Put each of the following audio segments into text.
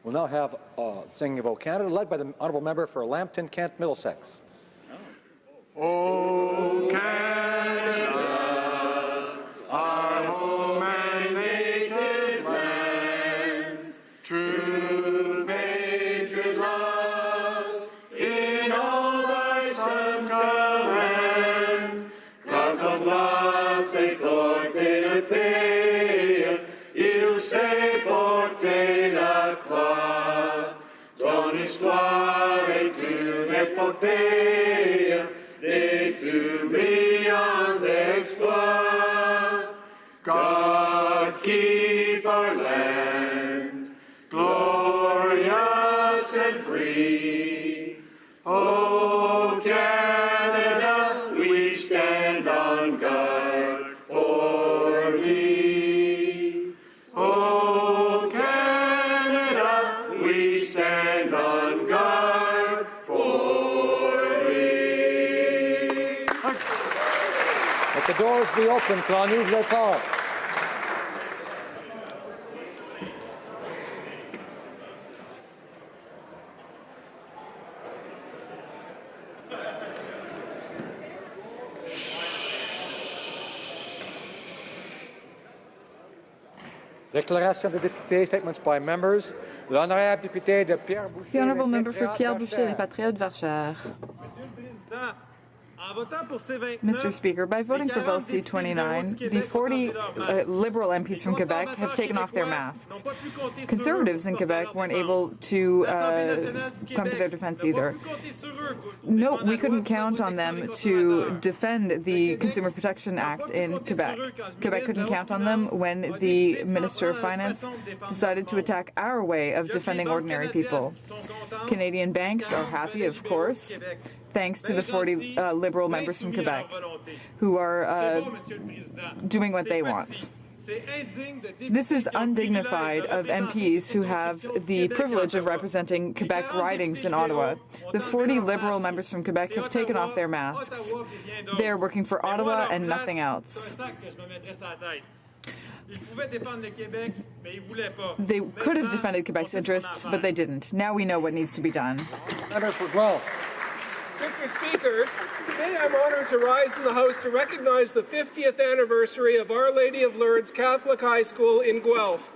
We'll now have Singing About Canada, led by the Honourable Member for Lambton, Kent, Middlesex. Oh, Canada, our home and native land, true patriot love, in all thy sons command. Quand on doit s'efforcer le pays, il sait porter la croix. Ton histoire est une épopée des plus brillants exploits. God keep our land glorious and free. Oh, Canada, we stand on guard for thee. Oh, Canada, we stand on guard for thee. Let the doors be open. Que l'on ouvre le corps. Déclaration des députés, statements by members. L'honorable député de Pierre Boucher. The Honourable Member for Pierre Boucher, les Patriotes Verchères. Mr. Speaker, by voting for Bill C-29, the 40 Liberal MPs from Quebec have taken off their masks. Conservatives in Quebec weren't able to come to their defense either. No, we couldn't count on them to defend the Consumer Protection Act in Quebec. Quebec couldn't count on them when the Minister of Finance decided to attack our way of defending ordinary people. Canadian banks are happy, of course, thanks to the 40 Liberal members from Quebec who are doing what they want. This is undignified of MPs who have the privilege of representing Quebec ridings in Ottawa. The 40 Liberal members from Quebec have taken off their masks. They are working for Ottawa and nothing else. They could have defended Quebec's interests, but they didn't. Now we know what needs to be done. Member for Guelph. Mr. Speaker, today I'm honored to rise in the House to recognize the 50th anniversary of Our Lady of Lourdes Catholic High School in Guelph.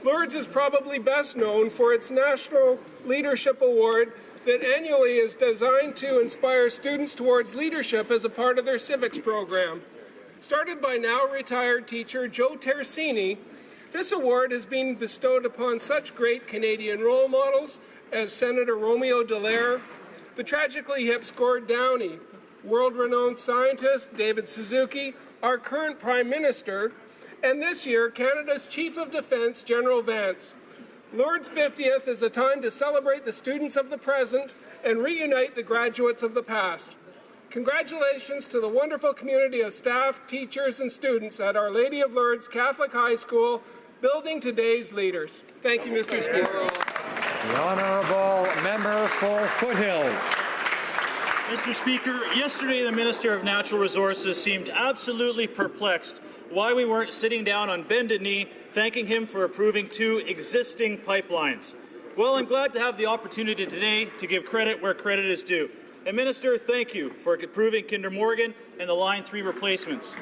Lourdes is probably best known for its National Leadership Award that annually is designed to inspire students towards leadership as a part of their civics program. Started by now retired teacher Joe Tersini, this award has been bestowed upon such great Canadian role models as Senator Romeo Dallaire, the tragically hip Gord Downie, world-renowned scientist David Suzuki, our current Prime Minister, and this year, Canada's Chief of Defence, General Vance. Lourdes 50th is a time to celebrate the students of the present and reunite the graduates of the past. Congratulations to the wonderful community of staff, teachers, and students at Our Lady of Lourdes Catholic High School, building today's leaders. Thank you, Mr. Speaker. The Honourable Member for Foothills. Mr. Speaker, yesterday the Minister of Natural Resources seemed absolutely perplexed why we weren't sitting down on bended knee thanking him for approving 2 existing pipelines. Well, I'm glad to have the opportunity today to give credit where credit is due. And Minister, thank you for approving Kinder Morgan and the Line 3 replacements.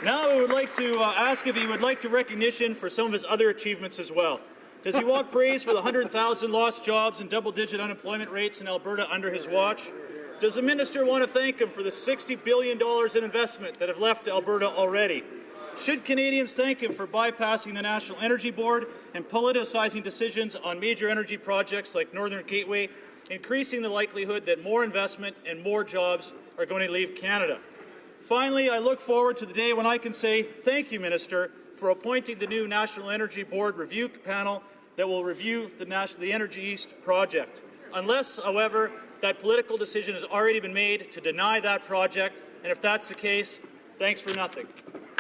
Now I would like to ask if he would like recognition for some of his other achievements as well. Does he want praise for the 100,000 lost jobs and double-digit unemployment rates in Alberta under his watch? Does the minister want to thank him for the $60 billion in investment that have left Alberta already? Should Canadians thank him for bypassing the National Energy Board and politicizing decisions on major energy projects like Northern Gateway, increasing the likelihood that more investment and more jobs are going to leave Canada? Finally, I look forward to the day when I can say thank you, Minister, for appointing the new National Energy Board review panel that will review the Energy East project. Unless, however, that political decision has already been made to deny that project, and if that's the case, thanks for nothing.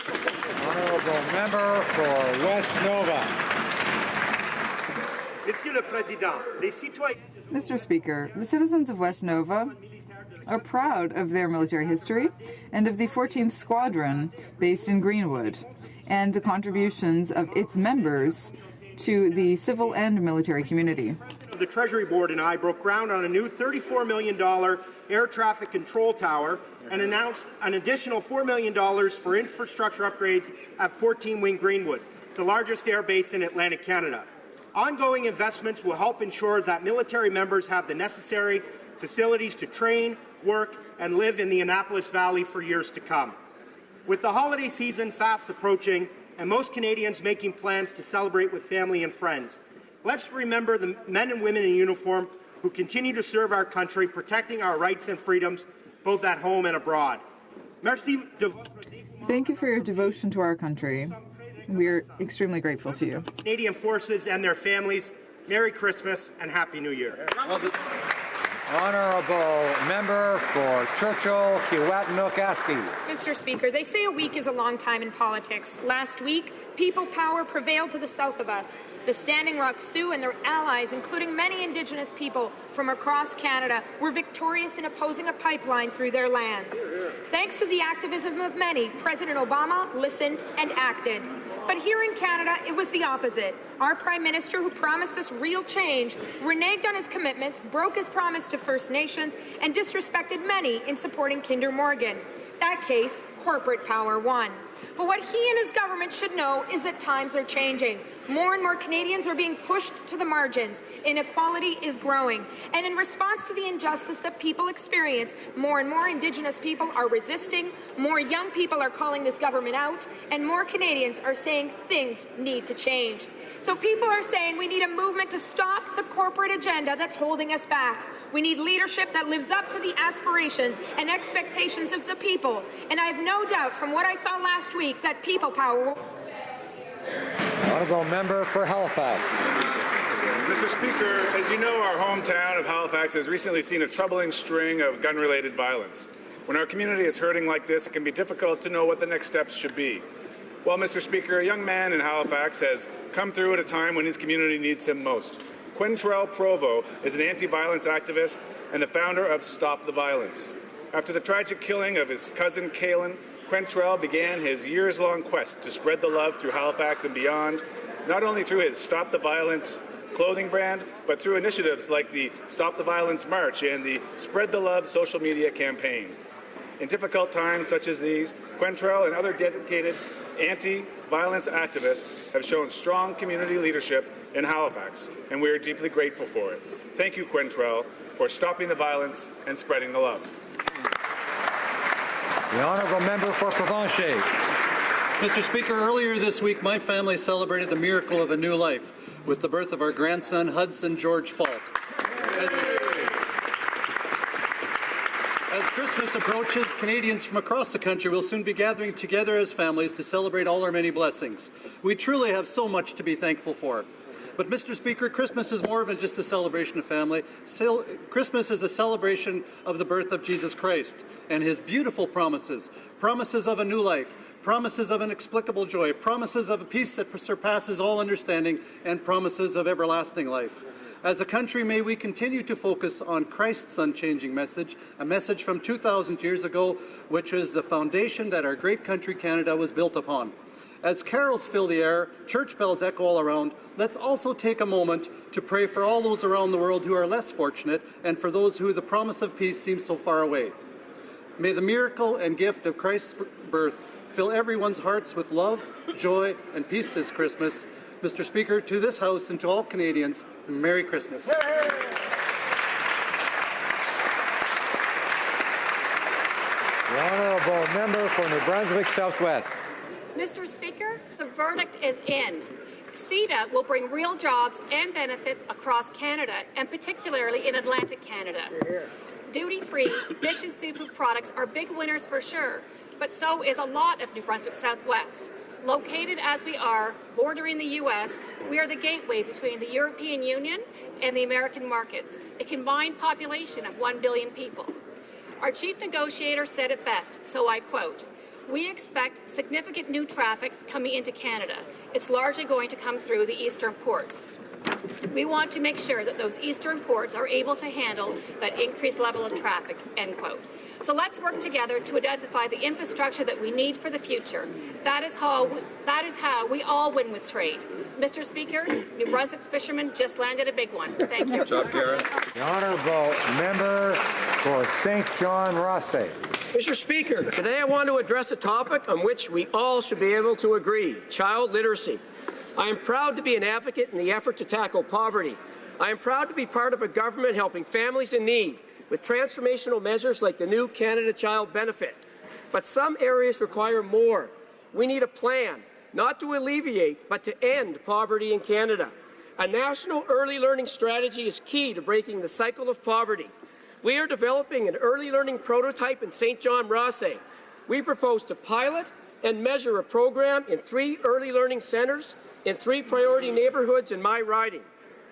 Honourable Member for West Nova. Mr. Speaker, the citizens of West Nova are proud of their military history and of the 14th Squadron based in Greenwood and the contributions of its members to the civil and military community. The Treasury Board and I broke ground on a new $34 million air traffic control tower and announced an additional $4 million for infrastructure upgrades at 14 Wing Greenwood, the largest air base in Atlantic Canada. Ongoing investments will help ensure that military members have the necessary facilities to train, work, and live in the Annapolis Valley for years to come. With the holiday season fast approaching and most Canadians making plans to celebrate with family and friends, let's remember the men and women in uniform who continue to serve our country, protecting our rights and freedoms, both at home and abroad. Thank you for your devotion to our country. We're extremely grateful to you. Canadian forces and their families, Merry Christmas and Happy New Year. Honourable Member for Churchill, Kiewit-Nookasky. Mr. Speaker, they say a week is a long time in politics. Last week, people power prevailed to the south of us. The Standing Rock Sioux and their allies, including many Indigenous people from across Canada, were victorious in opposing a pipeline through their lands. Thanks to the activism of many, President Obama listened and acted. But here in Canada, it was the opposite. Our Prime Minister, who promised us real change, reneged on his commitments, broke his promise to First Nations, and disrespected many in supporting Kinder Morgan. That case, corporate power won. But what he and his government should know is that times are changing. More and more Canadians are being pushed to the margins. Inequality is growing. And in response to the injustice that people experience, more and more Indigenous people are resisting, more young people are calling this government out, and more Canadians are saying things need to change. So people are saying we need a movement to stop the corporate agenda that's holding us back. We need leadership that lives up to the aspirations and expectations of the people. And I have no doubt from what I saw last week that people power will... Honourable Member for Halifax. Mr. Speaker, as you know, our hometown of Halifax has recently seen a troubling string of gun-related violence. When our community is hurting like this, it can be difficult to know what the next steps should be. Well, Mr. Speaker, a young man in Halifax has come through at a time when his community needs him most. Quintrell Provo is an anti-violence activist and the founder of Stop the Violence. After the tragic killing of his cousin Kaylin, Quintrell began his years-long quest to spread the love through Halifax and beyond, not only through his Stop the Violence clothing brand, but through initiatives like the Stop the Violence March and the Spread the Love social media campaign. In difficult times such as these, Quintrell and other dedicated anti-violence activists have shown strong community leadership in Halifax, and we are deeply grateful for it. Thank you, Quintrell, for stopping the violence and spreading the love. The Honourable Member for Provencher. Mr. Speaker, earlier this week, my family celebrated the miracle of a new life with the birth of our grandson, Hudson George Falk. As Christmas approaches, Canadians from across the country will soon be gathering together as families to celebrate all our many blessings. We truly have so much to be thankful for. But, Mr. Speaker, Christmas is more than just a celebration of family. Christmas is a celebration of the birth of Jesus Christ and his beautiful promises, promises of a new life, promises of inexplicable joy, promises of a peace that surpasses all understanding, and promises of everlasting life. As a country, may we continue to focus on Christ's unchanging message, a message from 2,000 years ago, which is the foundation that our great country Canada was built upon. As carols fill the air, church bells echo all around, let's also take a moment to pray for all those around the world who are less fortunate and for those who the promise of peace seems so far away. May the miracle and gift of Christ's birth fill everyone's hearts with love, joy, and peace this Christmas. Mr. Speaker, to this House and to all Canadians, Merry Christmas. The Honourable Member for New Brunswick Southwest. Mr. Speaker, the verdict is in. CETA will bring real jobs and benefits across Canada, and particularly in Atlantic Canada. Duty-free fish and seafood products are big winners for sure, but so is a lot of New Brunswick Southwest. Located as we are, bordering the U.S., we are the gateway between the European Union and the American markets, a combined population of 1 billion people. Our chief negotiator said it best, so I quote, "We expect significant new traffic coming into Canada. It's largely going to come through the eastern ports. We want to make sure that those eastern ports are able to handle that increased level of traffic," end quote. So let's work together to identify the infrastructure that we need for the future. That is how we all win with trade. Mr. Speaker, New Brunswick's fishermen just landed a big one. Thank you. The Honourable Member for St. John Rothsay. Mr. Speaker, today I want to address a topic on which we all should be able to agree: child literacy. I am proud to be an advocate in the effort to tackle poverty. I am proud to be part of a government helping families in need with transformational measures like the new Canada Child Benefit. But some areas require more. We need a plan, not to alleviate, but to end poverty in Canada. A national early learning strategy is key to breaking the cycle of poverty. We are developing an early learning prototype in St. John Rothsay. We propose to pilot and measure a program in 3 early learning centres in 3 priority neighbourhoods in my riding.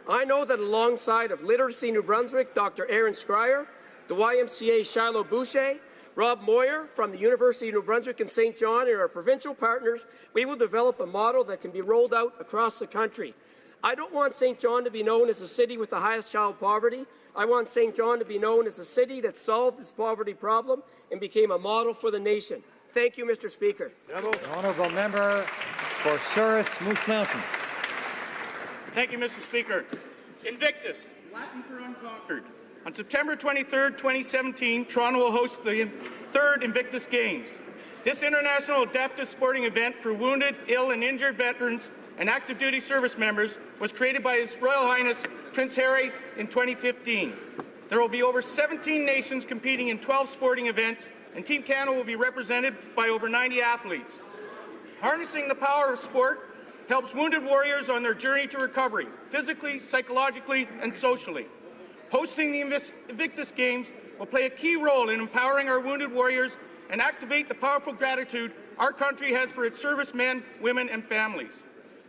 I know that alongside of Literacy New Brunswick, Dr. Aaron Scryer, the YMCA Shiloh Boucher, Rob Moyer from the University of New Brunswick and St. John, and our provincial partners, we will develop a model that can be rolled out across the country. I don't want St. John to be known as a city with the highest child poverty. I want St. John to be known as a city that solved this poverty problem and became a model for the nation. Thank you, Mr. Speaker. The Honourable Member for Souris Moose Mountain. Thank you, Mr. Speaker. Invictus, Latin for unconquered. On September 23, 2017, Toronto will host the 3rd Invictus Games. This international adaptive sporting event for wounded, ill, and injured veterans and active duty service members was created by His Royal Highness Prince Harry in 2015. There will be over 17 nations competing in 12 sporting events, and Team Canada will be represented by over 90 athletes. Harnessing the power of sport helps wounded warriors on their journey to recovery, physically, psychologically, and socially. Hosting the Invictus Games will play a key role in empowering our wounded warriors and activate the powerful gratitude our country has for its servicemen, women, and families.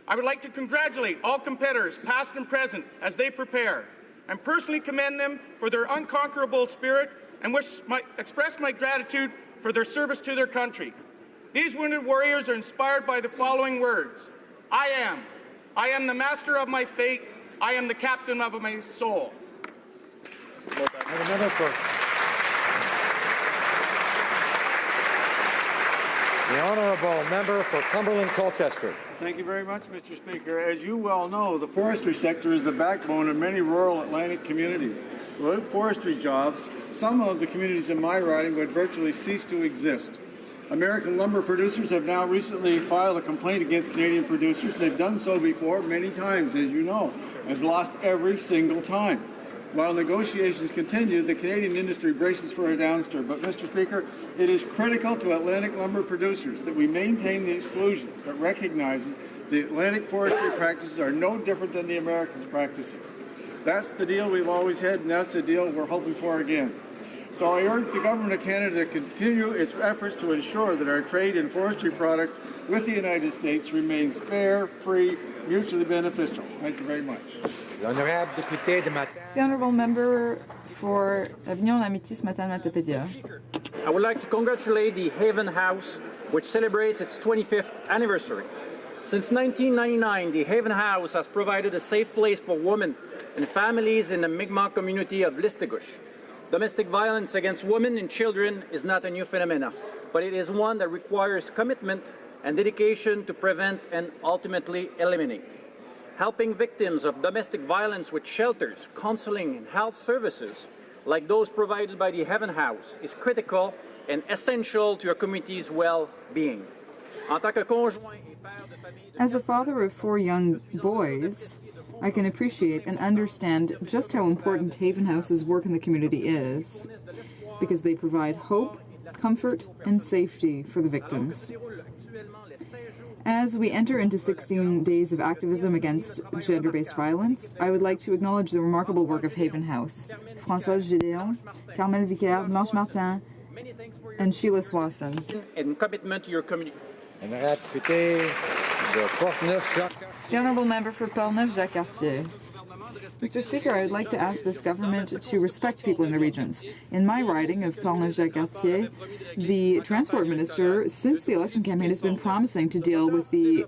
I would like to congratulate all competitors, past and present, as they prepare, and personally commend them for their unconquerable spirit and express my gratitude for their service to their country. These wounded warriors are inspired by the following words: I am the master of my fate, I am the captain of my soul. The Honourable Member for Cumberland-Colchester. Thank you very much, Mr. Speaker. As you well know, the forestry sector is the backbone of many rural Atlantic communities. Without forestry jobs, some of the communities in my riding would virtually cease to exist. American lumber producers have now recently filed a complaint against Canadian producers. They've done so before many times, as you know, and lost every single time. While negotiations continue, the Canadian industry braces for a downsturn. But, Mr. Speaker, it is critical to Atlantic lumber producers that we maintain the exclusion that recognizes the Atlantic forestry practices are no different than the Americans' practices. That's the deal we've always had, and that's the deal we're hoping for again. So I urge the Government of Canada to continue its efforts to ensure that our trade in forestry products with the United States remains fair, free, mutually beneficial. Thank you very much. The Honourable Member for Avignon-Lamitis-Matane-Matapédia. I would like to congratulate the Haven House, which celebrates its 25th anniversary. Since 1999, the Haven House has provided a safe place for women and families in the Mi'kmaq community of Listugush. Domestic violence against women and children is not a new phenomenon, but it is one that requires commitment and dedication to prevent and ultimately eliminate. Helping victims of domestic violence with shelters, counseling, and health services, like those provided by the Haven House, is critical and essential to your community's well-being. As a father of 4 young boys, I can appreciate and understand just how important Haven House's work in the community is, because they provide hope, comfort, and safety for the victims. As we enter into 16 days of activism against gender-based violence, I would like to acknowledge the remarkable work of Haven House, Françoise Gédéon, Carmel Vicaire, Blanche Martin, and Sheila Swanson. And commitment to your community. The Honourable Member for Portneuf-Jacques-Cartier. Mr. Speaker, I would like to ask this government to respect people in the regions. In my riding of Portneuf-Jacques-Cartier, the transport minister, since the election campaign, has been promising to deal with the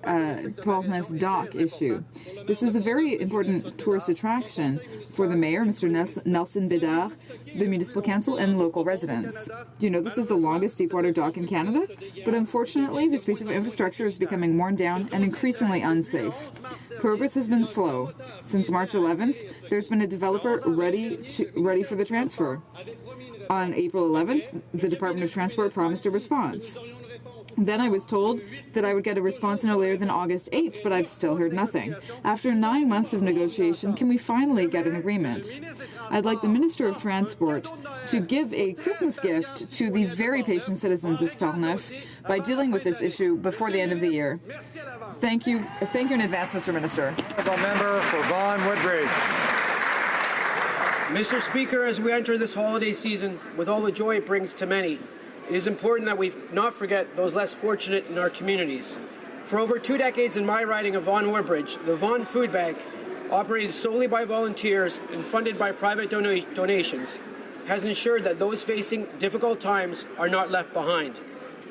Portneuf dock issue. This is a very important tourist attraction for the mayor, Mr. Nelson Bédard, the municipal council, and local residents. You know, this is the longest deepwater dock in Canada, but unfortunately, this piece of infrastructure is becoming worn down and increasingly unsafe. Progress has been slow. Since March 11th, there's been a developer ready for the transfer. On April 11th, the Department of Transport promised a response. Then I was told that I would get a response no later than August 8th, but I've still heard nothing. After 9 months of negotiation, can we finally get an agreement? I'd like the Minister of Transport to give a Christmas gift to the very patient citizens of Portneuf by dealing with this issue before the end of the year. Thank you in advance, Mr. Minister. Member for Vaughan Woodbridge. Mr. Speaker, as we enter this holiday season with all the joy it brings to many, it is important that we not forget those less fortunate in our communities. For over 2 decades in my riding of Vaughan Woodbridge, the Vaughan Food Bank, operated solely by volunteers and funded by private donations, has ensured that those facing difficult times are not left behind.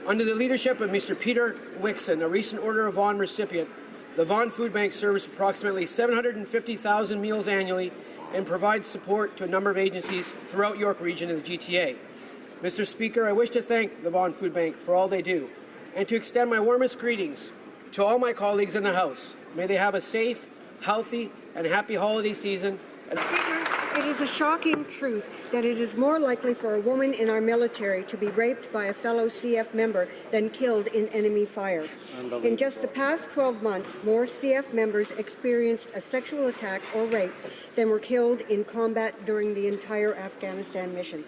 Under the leadership of Mr. Peter Wixon, a recent Order of Vaughan recipient, the Vaughan Food Bank serves approximately 750,000 meals annually and provides support to a number of agencies throughout York Region and the GTA. Mr. Speaker, I wish to thank the Vaughan Food Bank for all they do and to extend my warmest greetings to all my colleagues in the House. May they have a safe, healthy, and happy holiday season. It is a shocking truth that it is more likely for a woman in our military to be raped by a fellow CF member than killed in enemy fire. In just the past 12 months, more CF members experienced a sexual attack or rape than were killed in combat during the entire Afghanistan mission.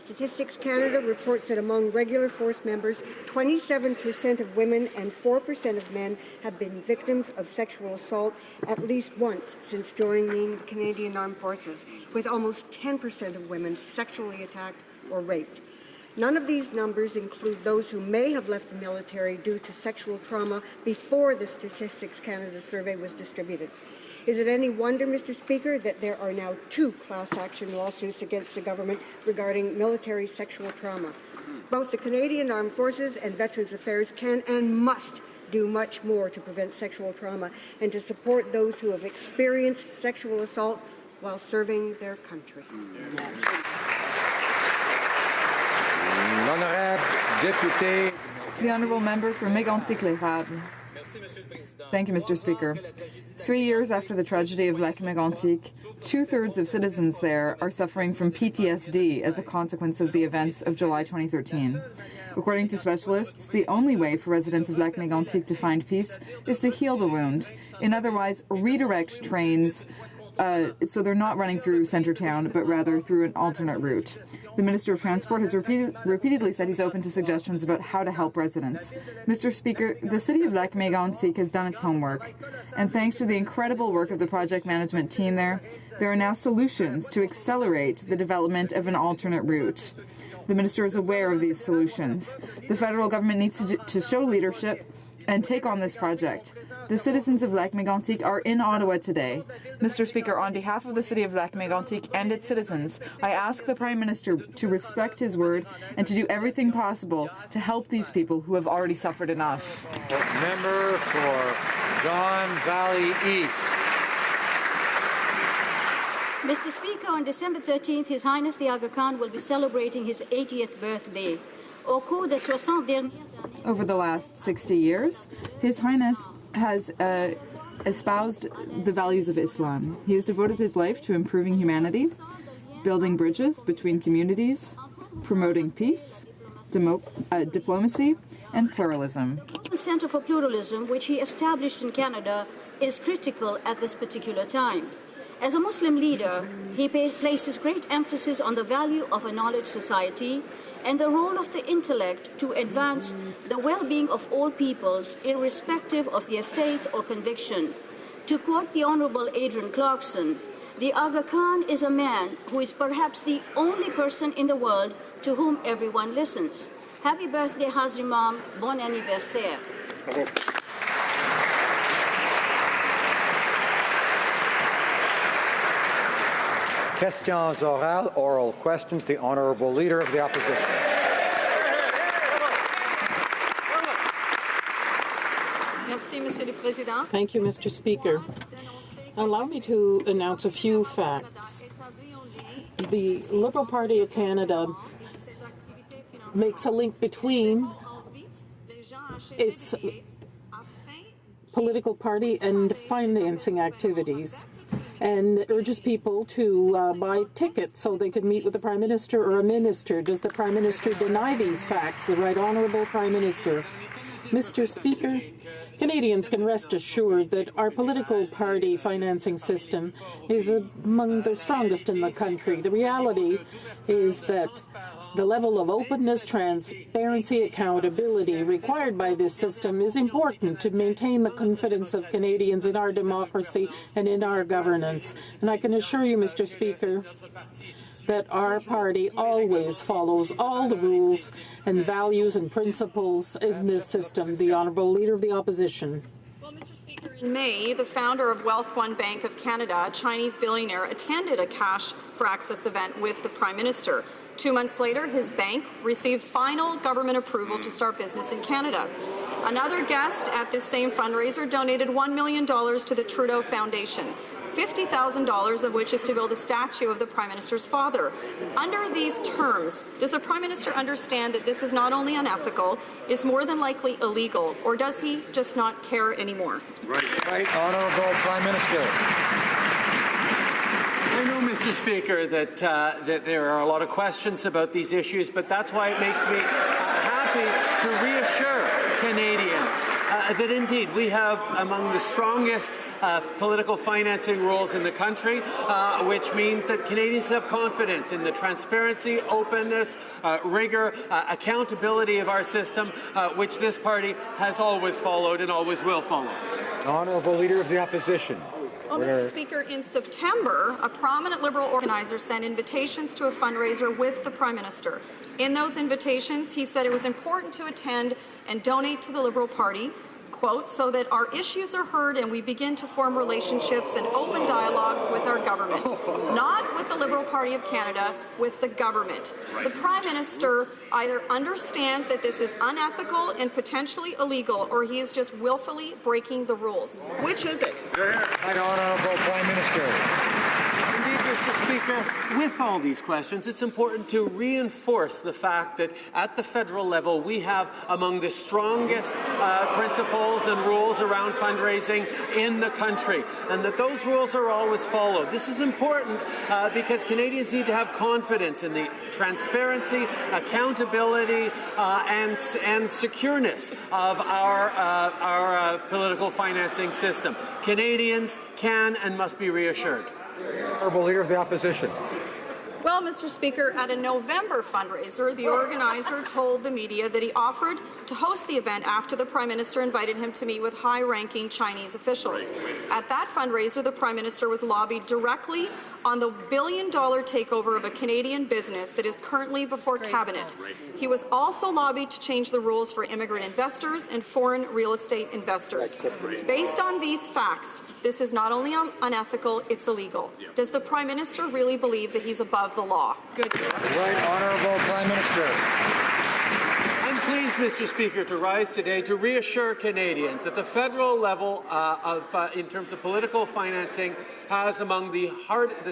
Statistics Canada reports that among regular force members, 27% of women and 4% of men have been victims of sexual assault at least once since joining the Canadian Armed Forces, with almost 10% of women sexually attacked or raped. None of these numbers include those who may have left the military due to sexual trauma before the Statistics Canada survey was distributed. Is it any wonder, Mr. Speaker, that there are now 2 class action lawsuits against the government regarding military sexual trauma? Both the Canadian Armed Forces and Veterans Affairs can and must do much more to prevent sexual trauma and to support those who have experienced sexual assault while serving their country. The Honourable Member for Mégantic-l'Érable. Thank you, Mr. Speaker. 3 years after the tragedy of Lac-Mégantic, 2/3 of citizens there are suffering from PTSD as a consequence of the events of July 2013. According to specialists, the only way for residents of Lac-Mégantic to find peace is to heal the wound. In other words, redirect trains so they're not running through Centre Town, but rather through an alternate route. The Minister of Transport has repeatedly said he's open to suggestions about how to help residents. Mr. Speaker, the city of Lac-Mégantic has done its homework, and thanks to the incredible work of the project management team there are now solutions to accelerate the development of an alternate route. The Minister is aware of these solutions. The federal government needs to show leadership and take on this project. The citizens of Lac-Mégantic are in Ottawa today. Mr. Speaker, on behalf of the city of Lac-Mégantic and its citizens, I ask the Prime Minister to respect his word and to do everything possible to help these people who have already suffered enough. Member for Don Valley East. Mr. Speaker, on December 13th, His Highness the Aga Khan will be celebrating his 80th birthday. Au cours des 60 dernières années, over the last 60 years, His Highness has espoused the values of Islam. He has devoted his life to improving humanity, building bridges between communities, promoting peace, diplomacy, and pluralism. The Centre for Pluralism, which he established in Canada, is critical at this particular time. As a Muslim leader, he places great emphasis on the value of a knowledge society and the role of the intellect to advance the well-being of all peoples, irrespective of their faith or conviction. To quote the Honourable Adrian Clarkson, the Aga Khan is a man who is perhaps the only person in the world to whom everyone listens. Happy birthday, Hazimam. Bon anniversaire. Questions orales, oral questions. The Honourable Leader of the Opposition. Thank you, Mr. Speaker. Allow me to announce a few facts. The Liberal Party of Canada makes a link between its political party and financing activities and urges people to buy tickets so they can meet with the Prime Minister or a minister. Does the Prime Minister deny these facts, the Right Honourable Prime Minister? Mr. Speaker, Canadians can rest assured that our political party financing system is among the strongest in the country. The reality is that the level of openness, transparency, accountability required by this system is important to maintain the confidence of Canadians in our democracy and in our governance. And I can assure you, Mr. Speaker, that our party always follows all the rules and values and principles in this system. The Honourable Leader of the Opposition. In May, the founder of Wealth One Bank of Canada, a Chinese billionaire, attended a Cash for Access event with the Prime Minister. 2 months later, his bank received final government approval to start business in Canada. Another guest at this same fundraiser donated $1 million to the Trudeau Foundation, $50,000 of which is to build a statue of the Prime Minister's father. Under these terms, does the Prime Minister understand that this is not only unethical, it's more than likely illegal, or does he just not care anymore? Right Honourable Prime Minister. I know, Mr. Speaker, that there are a lot of questions about these issues, but that's why it makes me happy to reassure Canadians that indeed we have among the strongest political financing rules in the country, which means that Canadians have confidence in the transparency, openness, rigor, accountability of our system, which this party has always followed and always will follow. Honourable Leader of the Opposition. Well, Mr. Speaker, in September, a prominent Liberal organizer sent invitations to a fundraiser with the Prime Minister. In those invitations, he said it was important to attend and donate to the Liberal Party, quote, so that our issues are heard and we begin to form relationships and open dialogues with our government. Not with the Liberal Party of Canada, with the government. The Prime Minister either understands that this is unethical and potentially illegal, or he is just willfully breaking the rules. Which is it? Right Honourable Prime Minister. Indeed, Mr. Speaker, with all these questions, it's important to reinforce the fact that at the federal level we have among the strongest principles and rules around fundraising in the country, and that those rules are always followed. This is important because Canadians need to have confidence in the transparency, accountability, and secureness of our political financing system. Canadians can and must be reassured. Honourable Leader of the Opposition. Well, Mr. Speaker, at a November fundraiser, the organizer told the media that he offered to host the event after the Prime Minister invited him to meet with high-ranking Chinese officials. At that fundraiser, the Prime Minister was lobbied directly on the billion-dollar takeover of a Canadian business that is currently before Cabinet. He was also lobbied to change the rules for immigrant investors and foreign real estate investors. Based on these facts, this is not only unethical, it's illegal. Does the Prime Minister really believe that he's above the law? Good. Right Honourable Prime Minister. I'm pleased, Mr. Speaker, to rise today to reassure Canadians that the federal level in terms of political financing has among the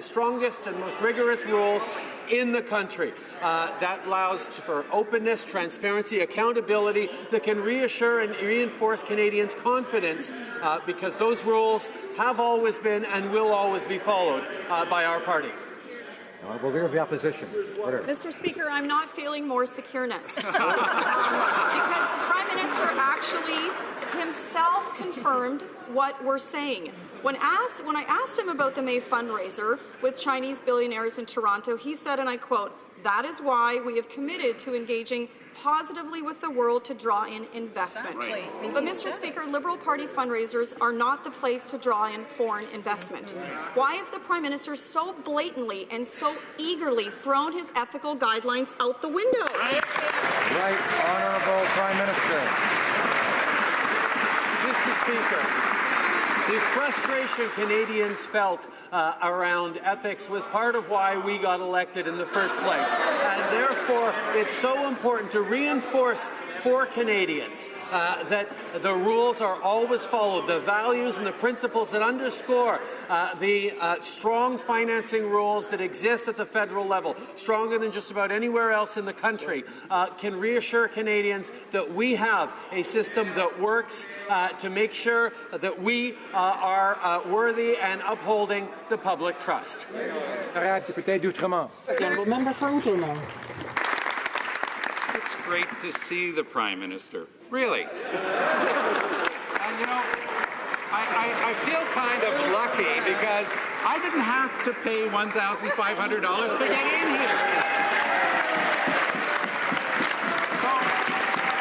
strongest and most rigorous rules in the country. That allows for openness, transparency, accountability that can reassure and reinforce Canadians' confidence because those rules have always been and will always be followed by our party. Honourable Leader of the Opposition. Order. Mr. Speaker, I'm not feeling more secureness because the Prime Minister actually himself confirmed what we're saying. When I asked him about the May fundraiser with Chinese billionaires in Toronto, he said, and I quote, "That is why we have committed to engaging positively with the world to draw in investment." Exactly. But, Mr. Speaker, Liberal Party fundraisers are not the place to draw in foreign investment. Why is the Prime Minister so blatantly and so eagerly thrown his ethical guidelines out the window? Right Honourable Prime Minister. Mr. Speaker, The frustration Canadians felt around ethics was part of why we got elected in the first place. And therefore, it's so important to reinforce for Canadians that the rules are always followed, the values and the principles that underscore the strong financing rules that exist at the federal level, stronger than just about anywhere else in the country, can reassure Canadians that we have a system that works to make sure that we are worthy and upholding the public trust. The honourable member for Outremont. It's great to see the Prime Minister, really. And you know, I feel kind of lucky because I didn't have to pay $1,500 to get in here. So,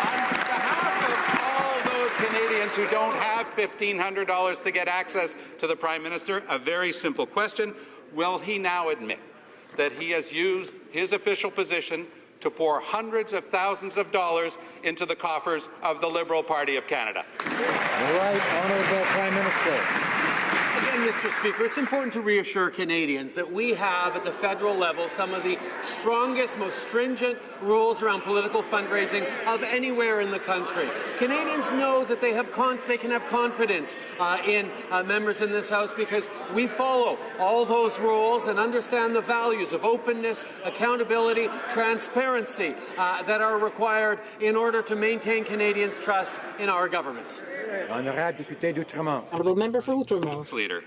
on behalf of all those Canadians who don't have $1,500 to get access to the Prime Minister, a very simple question. Will he now admit that he has used his official position to pour hundreds of thousands of dollars into the coffers of the Liberal Party of Canada? The right honourable Prime Minister. Again, Mr. Speaker, it's important to reassure Canadians that we have at the federal level some of the strongest, most stringent rules around political fundraising of anywhere in the country. Canadians know that they can have confidence in members in this House because we follow all those rules and understand the values of openness, accountability, transparency that are required in order to maintain Canadians' trust in our governments. Honourable député d'Outremont. Honourable member for Outremont. Leader.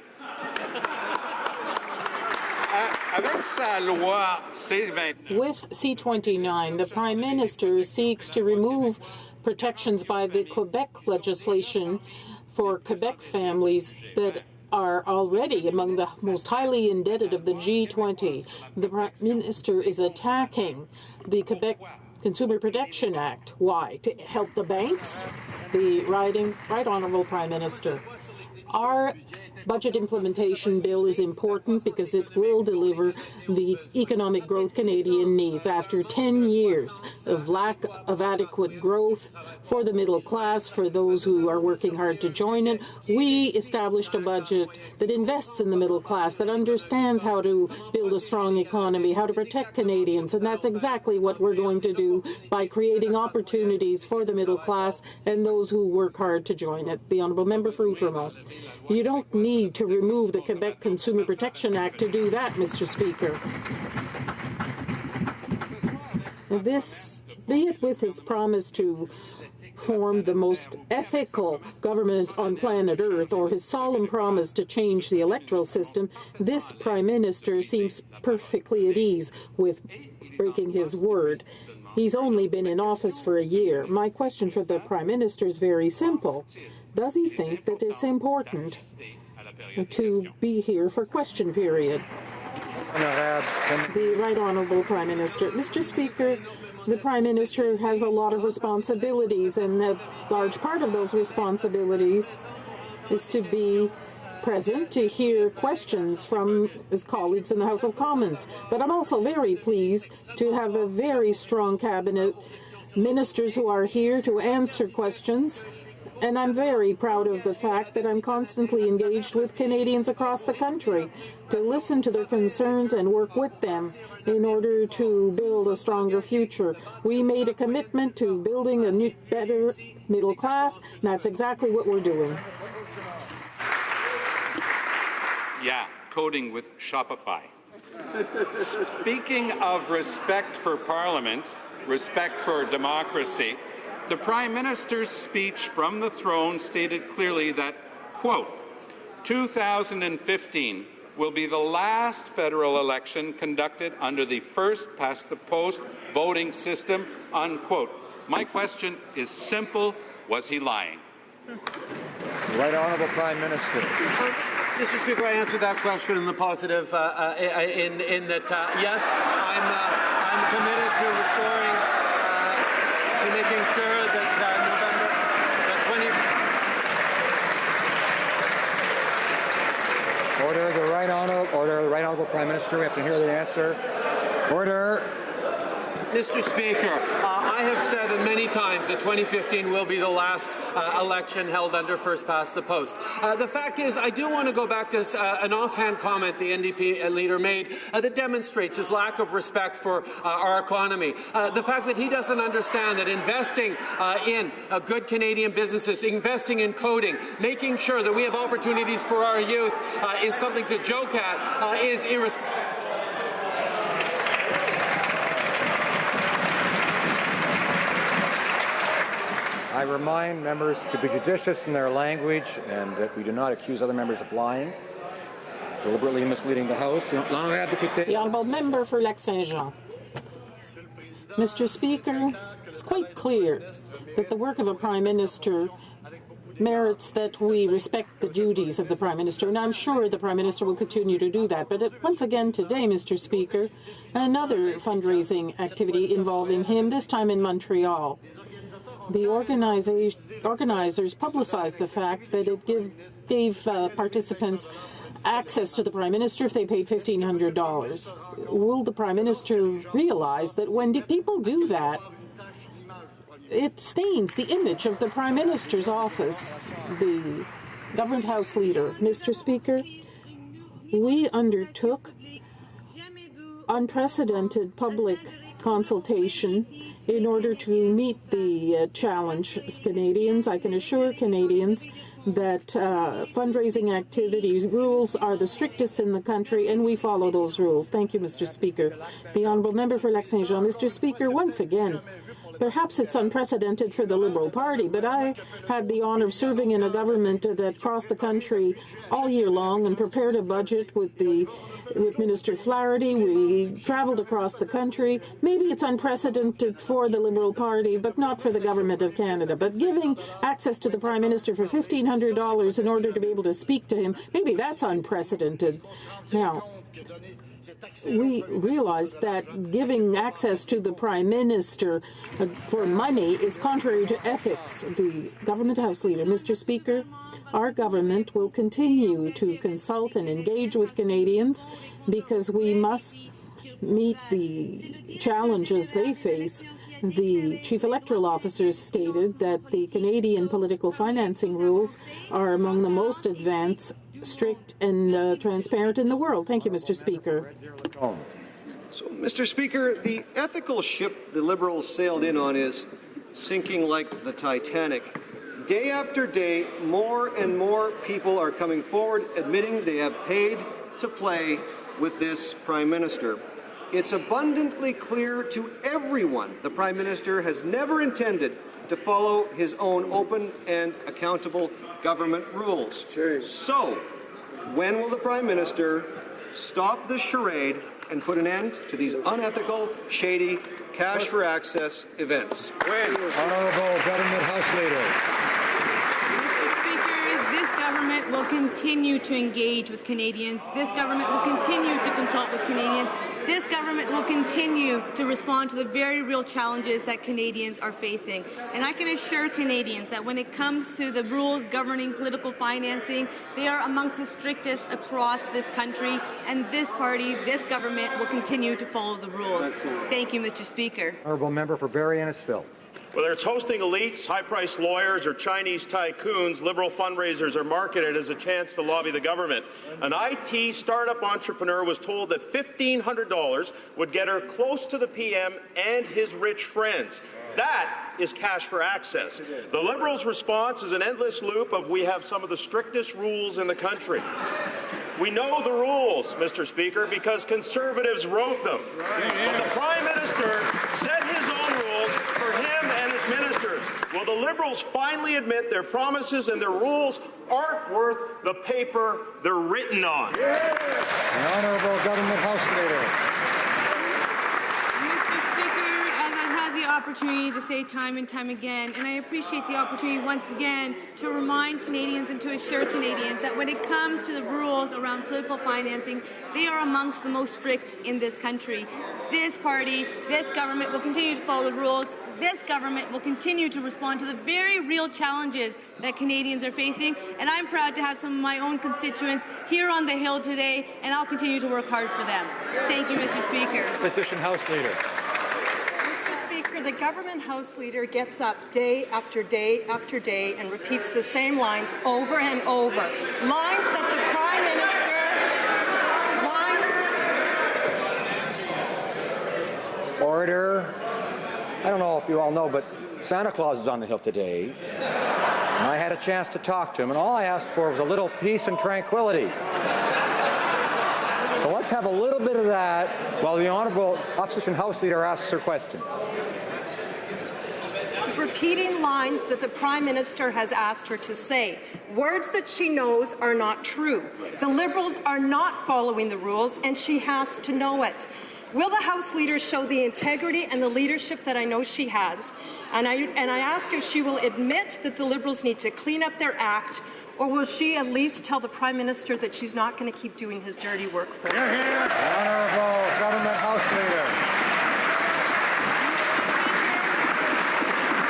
With C-29, the Prime Minister seeks to remove protections by the Quebec legislation for Quebec families that are already among the most highly indebted of the G20. The Prime Minister is attacking the Quebec Consumer Protection Act. Why? To help the banks? The Right Honourable Prime Minister. Our budget implementation bill is important because it will deliver the economic growth Canadian needs. After 10 years of lack of adequate growth for the middle class, for those who are working hard to join it, we established a budget that invests in the middle class, that understands how to build a strong economy, how to protect Canadians, and that's exactly what we're going to do by creating opportunities for the middle class and those who work hard to join it. The Honourable Member for Outremont. You don't need to remove the Quebec Consumer Protection Act to do that, Mr. Speaker. This, be it with his promise to form the most ethical government on planet Earth or his solemn promise to change the electoral system, this Prime Minister seems perfectly at ease with breaking his word. He's only been in office for a year. My question for the Prime Minister is very simple. Does he think that it's important to be here for question period? The Right Honourable Prime Minister. Mr. Speaker, the Prime Minister has a lot of responsibilities, and a large part of those responsibilities is to be present to hear questions from his colleagues in the House of Commons. But I'm also very pleased to have a very strong cabinet, ministers who are here to answer questions. And I'm very proud of the fact that I'm constantly engaged with Canadians across the country to listen to their concerns and work with them in order to build a stronger future. We made a commitment to building a new, better middle class, and that's exactly what we're doing. Yeah, coding with Shopify. Speaking of respect for Parliament, respect for democracy, the Prime Minister's speech from the throne stated clearly that, quote, 2015 will be the last federal election conducted under the first-past-the-post voting system, unquote. My question is simple. Was he lying? Right Honourable Prime Minister. Mr. Speaker, I answered that question in the positive, in that, yes, I'm committed to restoring, to making sure that November 20... Order, the Right Honourable Prime Minister. We have to hear the answer. Order. Mr. Speaker, I have said many times that 2015 will be the last election held under first past the post. The fact is, I do want to go back to an offhand comment the NDP leader made that demonstrates his lack of respect for our economy. The fact that he doesn't understand that investing in good Canadian businesses, investing in coding, making sure that we have opportunities for our youth is something to joke at, is irresponsible. I remind members to be judicious in their language and that we do not accuse other members of lying, deliberately misleading the House. The Honourable Member for Lac-Saint-Jean. Mr. Speaker, it's quite clear that the work of a Prime Minister merits that we respect the duties of the Prime Minister, and I'm sure the Prime Minister will continue to do that. But once again today, Mr. Speaker, another fundraising activity involving him, this time in Montreal. The organizers publicized the fact that it gave participants access to the Prime Minister if they paid $1,500. Will the Prime Minister realize that when people do that, it stains the image of the Prime Minister's office, the Government House Leader? Mr. Speaker, we undertook unprecedented public consultation in order to meet the challenge of Canadians. I can assure Canadians that fundraising activities rules are the strictest in the country, and we follow those rules. Thank you, Mr. Speaker. The Honourable Member for Lac-Saint-Jean. Mr. Speaker, once again, perhaps it's unprecedented for the Liberal Party, but I had the honour of serving in a government that crossed the country all year long and prepared a budget with Minister Flaherty. We travelled across the country. Maybe it's unprecedented for the Liberal Party, but not for the Government of Canada. But giving access to the Prime Minister for $1,500 in order to be able to speak to him, maybe that's unprecedented. Now, we realize that giving access to the Prime Minister for money is contrary to ethics. The Government House Leader. Mr. Speaker, our government will continue to consult and engage with Canadians because we must meet the challenges they face. The Chief Electoral Officer stated that the Canadian political financing rules are among the most advanced, strict and transparent in the world. Thank you, Mr. Speaker. So, Mr. Speaker, the ethical ship the Liberals sailed in on is sinking like the Titanic. Day after day, more and more people are coming forward admitting they have paid to play with this Prime Minister. It's abundantly clear to everyone the Prime Minister has never intended to follow his own open and accountable government rules. So, when will the Prime Minister stop the charade and put an end to these unethical, shady, cash-for-access events? Honourable Government House Leader. Mr. Speaker, this government will continue to engage with Canadians. This government will continue to consult with Canadians. This government will continue to respond to the very real challenges that Canadians are facing. And I can assure Canadians that when it comes to the rules governing political financing, they are amongst the strictest across this country, and this party, this government, will continue to follow the rules. Thank you, Mr. Speaker. Honourable Member for Barrie Innisfil. Whether it's hosting elites, high-priced lawyers, or Chinese tycoons, Liberal fundraisers are marketed as a chance to lobby the government. An IT startup entrepreneur was told that $1,500 would get her close to the PM and his rich friends. That is cash for access. The Liberals' response is an endless loop of "we have some of the strictest rules in the country." We know the rules, Mr. Speaker, because Conservatives wrote them. But the Prime Minister set his own rules for him and his ministers. Will the Liberals finally admit their promises and their rules aren't worth the paper they're written on? The Honourable Government House Leader. Opportunity to say time and time again, and I appreciate the opportunity once again to remind Canadians and to assure Canadians that when it comes to the rules around political financing, they are amongst the most strict in this country. This party, this government will continue to follow the rules. This government will continue to respond to the very real challenges that Canadians are facing, and I'm proud to have some of my own constituents here on the Hill today, and I'll continue to work hard for them. Thank you, Mr. Speaker. Opposition House Leader. Speaker, the government House Leader gets up day after day after day and repeats the same lines over and over. Lines that the Prime Minister... Order. I don't know if you all know, but Santa Claus is on the hill today. And I had a chance to talk to him, and all I asked for was a little peace and tranquility. So let's have a little bit of that while the Honourable Opposition House Leader asks her question. She's repeating lines that the Prime Minister has asked her to say. Words that she knows are not true. The Liberals are not following the rules, and she has to know it. Will the House Leader show the integrity and the leadership that I know she has? And I ask if she will admit that the Liberals need to clean up their act, or will she at least tell the Prime Minister that she's not going to keep doing his dirty work for her? Honourable Government House Leader.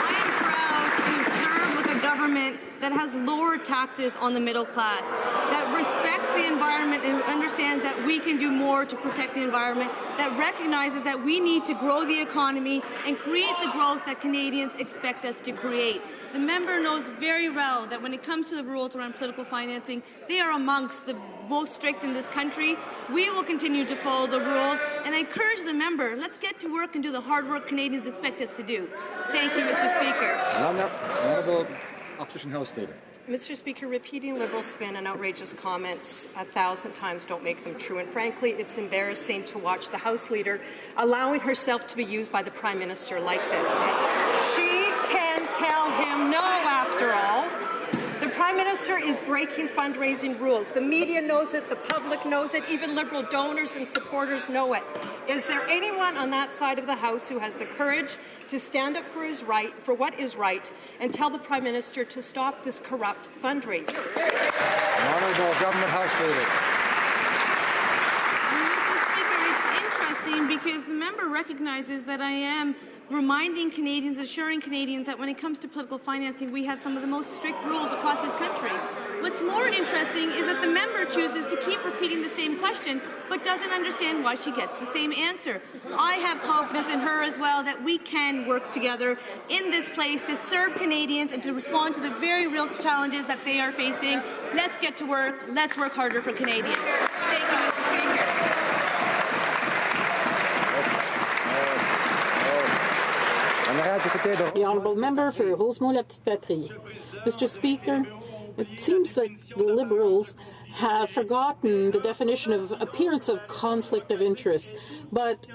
I am proud to serve with a government that has lowered taxes on the middle class, that respects the environment and understands that we can do more to protect the environment, that recognizes that we need to grow the economy and create the growth that Canadians expect us to create. The member knows very well that when it comes to the rules around political financing, they are amongst the most strict in this country. We will continue to follow the rules, and I encourage the member, let's get to work and do the hard work Canadians expect us to do. Thank you, Mr. Speaker. Honourable Opposition House Leader. Mr. Speaker, repeating Liberal spin and outrageous comments 1,000 times don't make them true. And frankly, it's embarrassing to watch the House Leader allowing herself to be used by the Prime Minister like this. She can tell him no, after all. The Prime Minister is breaking fundraising rules. The media knows it, the public knows it, even Liberal donors and supporters know it. Is there anyone on that side of the House who has the courage to stand up for what is right, and tell the Prime Minister to stop this corrupt fundraising? Honourable Government House Leader. Mr. Speaker, it's interesting because the member recognizes that I am reminding Canadians, assuring Canadians that when it comes to political financing, we have some of the most strict rules across this country. What's more interesting is that the member chooses to keep repeating the same question, but doesn't understand why she gets the same answer. I have confidence in her as well that we can work together in this place to serve Canadians and to respond to the very real challenges that they are facing. Let's get to work. Let's work harder for Canadians. Thank you, Mr. Speaker. The Honourable Member for Rosemont-la-Petite-Patrie. Mr. Speaker, it seems like the Liberals have forgotten the definition of appearance of conflict of interest, but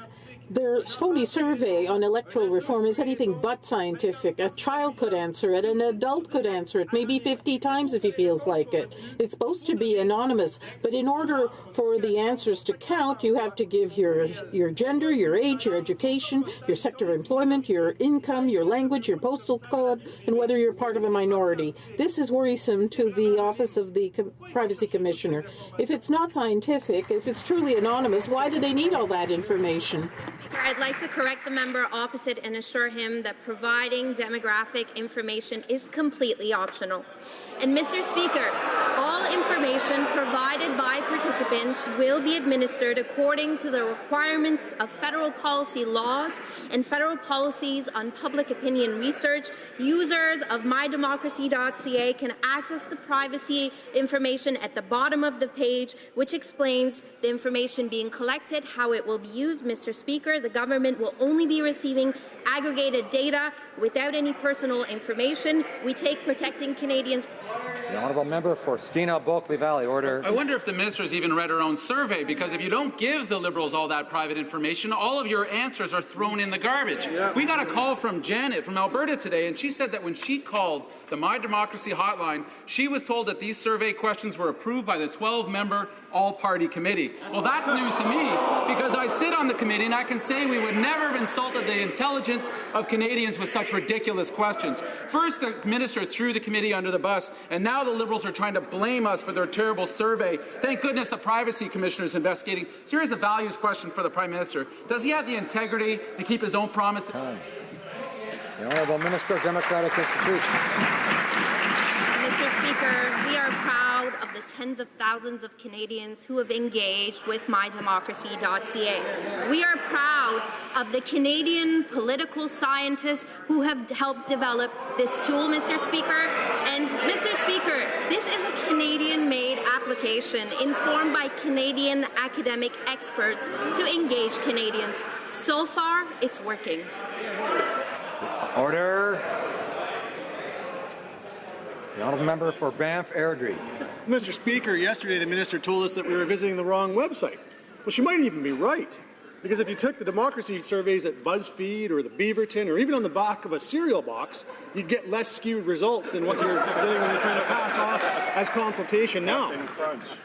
their phony survey on electoral reform is anything but scientific. A child could answer it, an adult could answer it, maybe 50 times if he feels like it. It's supposed to be anonymous, but in order for the answers to count, you have to give your gender, your age, your education, your sector of employment, your income, your language, your postal code, and whether you're part of a minority. This is worrisome to the Office of the Privacy Commissioner. If it's not scientific, if it's truly anonymous, why do they need all that information? I'd like to correct the member opposite and assure him that providing demographic information is completely optional. And Mr. Speaker, all information provided by participants will be administered according to the requirements of federal policy laws and federal policies on public opinion research. Users of mydemocracy.ca can access the privacy information at the bottom of the page, which explains the information being collected, how it will be used. Mr. Speaker, the government will only be receiving aggregated data without any personal information. We take protecting Canadians. The Honourable Member for Stina-Bulkley Valley. Order. I wonder if the minister's even read her own survey, because if you don't give the Liberals all that private information, all of your answers are thrown in the garbage. Yeah. We got a call from Janet from Alberta today, and she said that when she called the My Democracy hotline, she was told that these survey questions were approved by the 12-member all-party committee. Well, that's news to me, because I sit on the committee and I can say we would never have insulted the intelligence of Canadians with such ridiculous questions. First, the minister threw the committee under the bus, and now the Liberals are trying to blame us for their terrible survey. Thank goodness the Privacy Commissioner is investigating. So here's a values question for the Prime Minister. Does he have the integrity to keep his own promise? The Honourable Minister of Democratic Institutions. Mr. Speaker, we are proud of the the tens of thousands of Canadians who have engaged with mydemocracy.ca. We are proud of the Canadian political scientists who have helped develop this tool, Mr. Speaker. And, Mr. Speaker, this is a Canadian-made application informed by Canadian academic experts to engage Canadians. So far, it's working. Order. The honourable member for Banff Airdrie. Mr. Speaker, yesterday the minister told us that we were visiting the wrong website. Well, she might even be right. Because if you took the democracy surveys at BuzzFeed or the Beaverton or even on the back of a cereal box, you'd get less skewed results than what you're getting when you're trying to pass off as consultation now.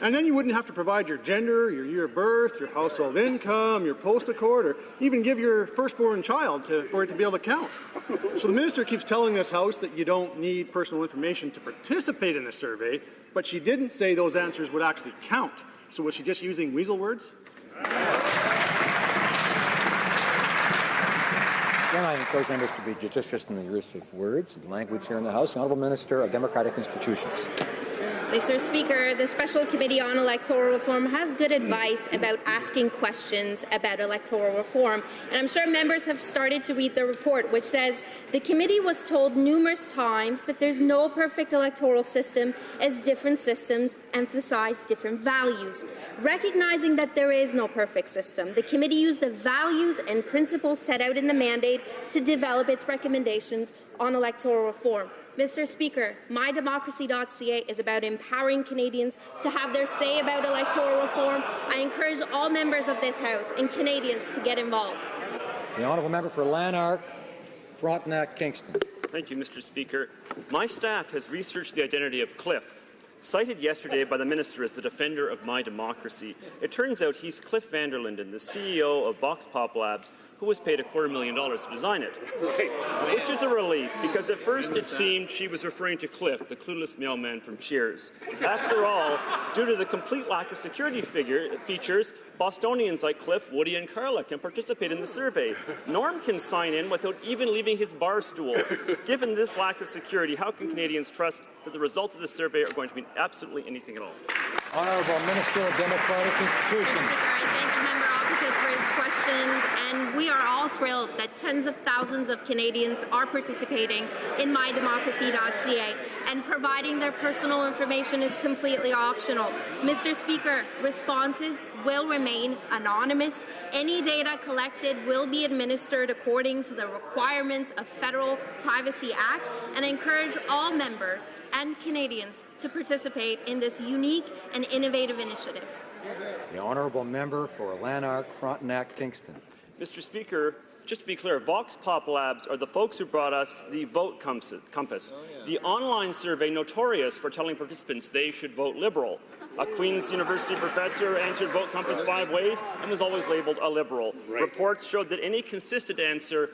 And then you wouldn't have to provide your gender, your year of birth, your household income, your postal code, or even give your firstborn child for it to be able to count. So the minister keeps telling this House that you don't need personal information to participate in the survey, but she didn't say those answers would actually count. So was she just using weasel words? Again, I encourage members to be judicious in the use of words and language here in the House. The Honourable Minister of Democratic Institutions. Mr. Speaker, the Special Committee on Electoral Reform has good advice about asking questions about electoral reform. And I'm sure members have started to read the report, which says the committee was told numerous times that there's no perfect electoral system, as different systems emphasize different values. Recognizing that there is no perfect system, the committee used the values and principles set out in the mandate to develop its recommendations on electoral reform. Mr. Speaker, mydemocracy.ca is about empowering Canadians to have their say about electoral reform. I encourage all members of this House and Canadians to get involved. The honourable member for Lanark, Frontenac, Kingston. Thank you, Mr. Speaker. My staff has researched the identity of Cliff, cited yesterday by the minister as the defender of my democracy. It turns out he's Cliff Vanderlinden, the CEO of Vox Pop Labs, who was paid $250,000 to design it. Which is a relief, because at first it seemed she was referring to Cliff, the clueless mailman from Cheers. After all, due to the complete lack of security features, Bostonians like Cliff, Woody and Carla can participate in the survey. Norm can sign in without even leaving his bar stool. Given this lack of security, how can Canadians trust that the results of the survey are going to mean absolutely anything at all? Honourable Minister of Democratic Institutions. Mr. Speaker, I thank the member opposite for his question, and we are all thrilled that tens of thousands of Canadians are participating in mydemocracy.ca, and providing their personal information is completely optional. Mr. Speaker, responses will remain anonymous. Any data collected will be administered according to the requirements of Federal Privacy Act, and I encourage all members and Canadians to participate in this unique and innovative initiative. The honourable member for Lanark, Frontenac, Kingston. Mr. Speaker, just to be clear, Vox Pop Labs are the folks who brought us the Vote Compass, the online survey notorious for telling participants they should vote Liberal. A Queen's University professor answered Vote Compass 5 ways and was always labelled a Liberal. Right. Reports showed that any consistent answer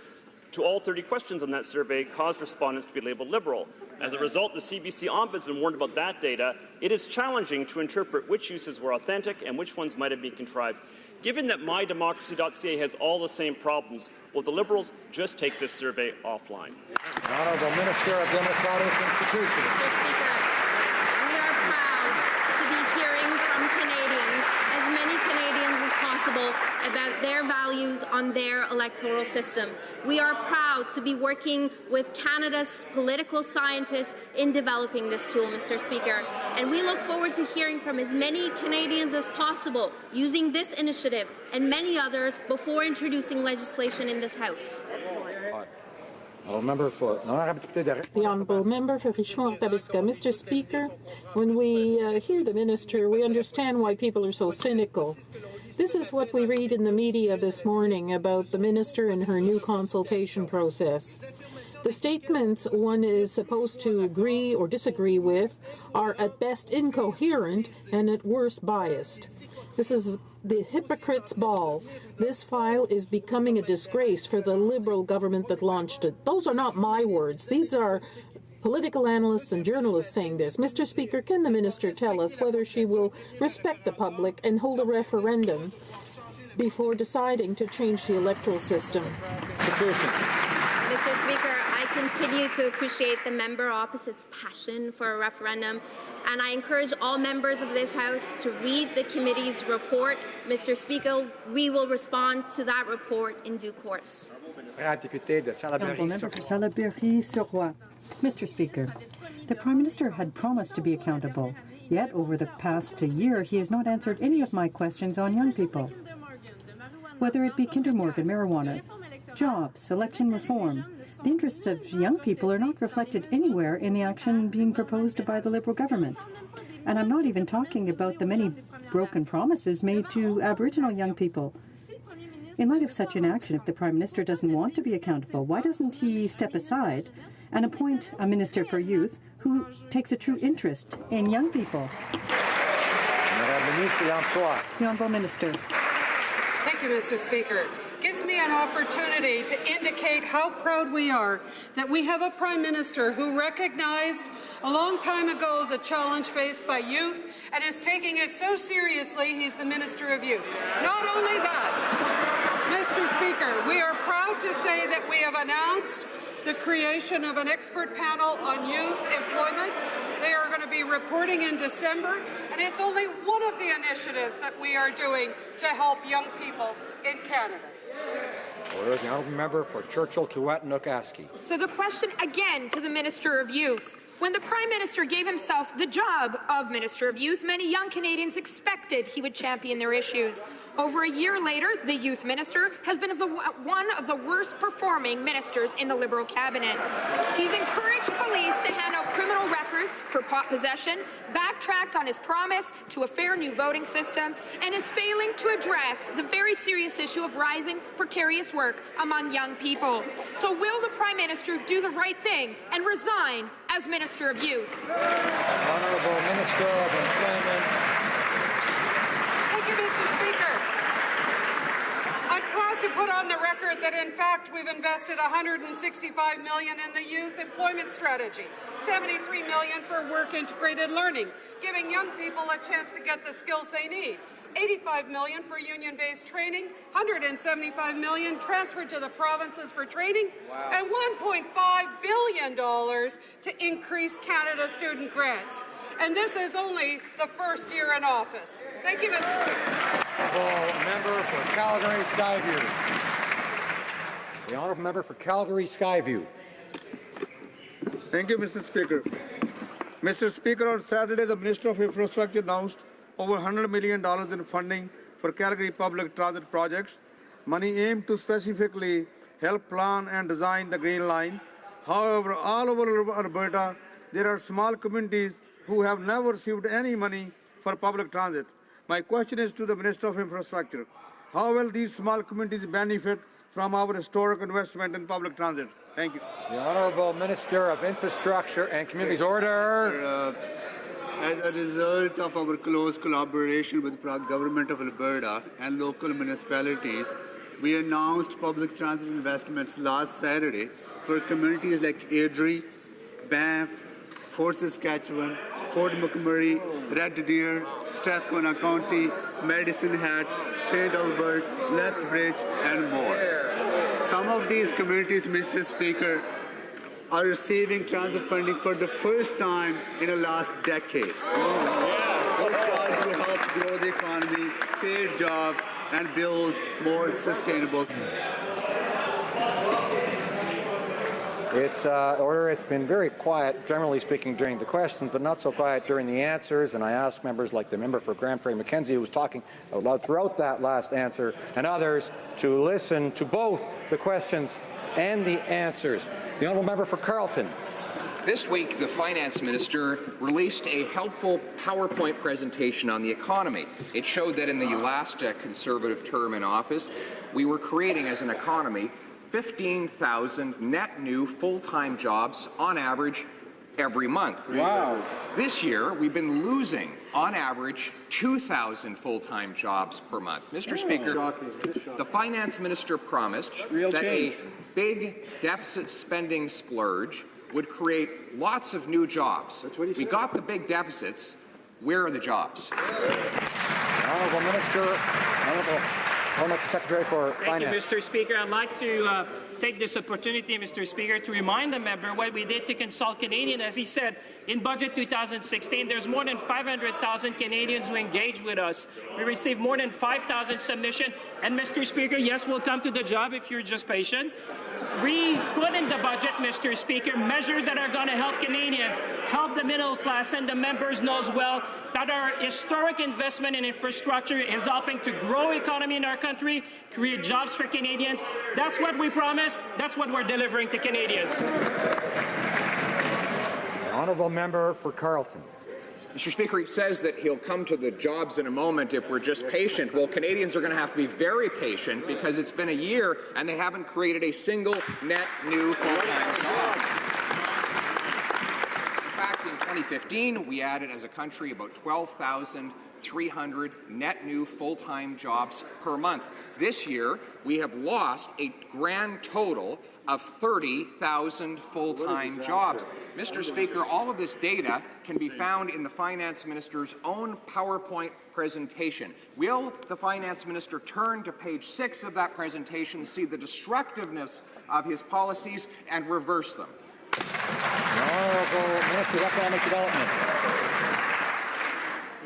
to all 30 questions on that survey caused respondents to be labelled Liberal. As a result, the CBC Ombudsman warned about that data. It is challenging to interpret which uses were authentic and which ones might have been contrived. Given that mydemocracy.ca has all the same problems, will the Liberals just take this survey offline? The Honourable Minister of Democratic Institutions. Mr. Speaker, we are proud to be hearing from Canadians, as many Canadians as possible, about their values on their electoral system. We are proud to be working with Canada's political scientists in developing this tool, Mr. Speaker. And we look forward to hearing from as many Canadians as possible using this initiative and many others before introducing legislation in this House. The Honourable Member for Richmond-Tabasca. Mr. Speaker, when we hear the Minister, we understand why people are so cynical. This is what we read in the media this morning about the Minister and her new consultation process. The statements one is supposed to agree or disagree with are at best incoherent and at worst biased. This is the hypocrite's ball. This file is becoming a disgrace for the Liberal government that launched it. Those are not my words. These are political analysts and journalists saying this. Mr. Speaker, can the Minister tell us whether she will respect the public and hold a referendum before deciding to change the electoral system? Mr. Speaker, I can continue to appreciate the member opposite's passion for a referendum, and I encourage all members of this House to read the committee's report. Mr. Speaker, we will respond to that report in due course. Member for Salaberry-sur-Roi. Mr. Speaker, the Prime Minister had promised to be accountable, yet over the past year he has not answered any of my questions on young people. Whether it be Kinder Morgan, marijuana, jobs, election reform, the interests of young people are not reflected anywhere in the action being proposed by the Liberal government. And I'm not even talking about the many broken promises made to Aboriginal young people. In light of such inaction, if the Prime Minister doesn't want to be accountable, why doesn't he step aside and appoint a Minister for Youth who takes a true interest in young people? The Honourable Minister. Thank you, Mr. Speaker. Gives me an opportunity to indicate how proud we are that we have a Prime Minister who recognized a long time ago the challenge faced by youth and is taking it so seriously he's the Minister of Youth. Not only that, Mr. Speaker, we are proud to say that we have announced the creation of an expert panel on youth employment. They are going to be reporting in December, and it's only one of the initiatives that we are doing to help young people in Canada. Order. The honourable member for Churchill, Tuet, and Nokaski. So the question again to the Minister of Youth. When the Prime Minister gave himself the job of Minister of Youth, many young Canadians expected he would champion their issues. Over a year later, the Youth Minister has been one of the worst performing ministers in the Liberal cabinet. He's encouraged police to hand out criminal records for pot possession, backtracked on his promise to a fair new voting system, and is failing to address the very serious issue of rising precarious work among young people. So will the Prime Minister do the right thing and resign as Minister of Youth? Honourable Minister of Employment. Thank you, Mr. Speaker. I'm proud to put on the record that, in fact, we've invested $165 million in the youth employment strategy, $73 million for work-integrated learning, giving young people a chance to get the skills they need. $85 million for union-based training, $175 million transferred to the provinces for training, and $1.5 billion to increase Canada student grants. And this is only the first year in office. Thank you, Mr. Speaker. Honourable member for Calgary Skyview. The honourable member for Calgary Skyview. Thank you, Mr. Speaker. Mr. Speaker, on Saturday, the Minister of Infrastructure announced over $100 million in funding for Calgary public transit projects. Money aimed to specifically help plan and design the Green Line. However, all over Alberta, there are small communities who have never received any money for public transit. My question is to the Minister of Infrastructure. How will these small communities benefit from our historic investment in public transit? Thank you. The Honourable Minister of Infrastructure and Communities. Order. As a result of our close collaboration with the Government of Alberta and local municipalities, we announced public transit investments last Saturday for communities like Airdrie, Banff, Fort Saskatchewan, Fort McMurray, Red Deer, Strathcona County, Medicine Hat, St. Albert, Lethbridge, and more. Some of these communities, Mr. Speaker, are receiving transit funding for the first time in the last decade. Those jobs will help grow the economy, create jobs, and build more sustainable. It's order. It's been very quiet, generally speaking, during the questions, but not so quiet during the answers. And I ask members like the member for Grand Prairie Mackenzie, who was talking out loud throughout that last answer, and others to listen to both the questions and the answers. The honourable member for Carleton. This week, the Finance Minister released a helpful PowerPoint presentation on the economy. It showed that in the last Conservative term in office, we were creating as an economy 15,000 net new full-time jobs on average every month. Wow. This year, we've been losing, on average, 2,000 full-time jobs per month. Mr. Speaker, the Finance Minister promised that a big deficit spending splurge would create lots of new jobs. We got the big deficits. Where are the jobs? Honourable Minister, Honourable Secretary for Finance. Thank you, Mr. Speaker. I'd like to take this opportunity, Mr. Speaker, to remind the member what we did to consult Canadians. As he said, in Budget 2016, there's more than 500,000 Canadians who engaged with us. We received more than 5,000 submissions. And, Mr. Speaker, yes, we'll come to the job if you're just patient. We put in the budget, Mr. Speaker, measures that are going to help Canadians, help the middle class, and the members knows well that our historic investment in infrastructure is helping to grow economy in our country, create jobs for Canadians. That's what we promised. That's what we're delivering to Canadians. The honourable member for Carleton. Mr. Speaker, he says that he'll come to the jobs in a moment if we're just patient. Well, Canadians are going to have to be very patient because it's been a year and they haven't created a single net new full-time job. In fact, in 2015, we added as a country about 12,300 net new full-time jobs per month. This year, we have lost a grand total of 30,000 full-time jobs. Mr. Speaker, all of this data can be found in the Finance Minister's own PowerPoint presentation. Will the Finance Minister turn to page 6 of that presentation, see the destructiveness of his policies, and reverse them? The Honourable Minister of Economic Development.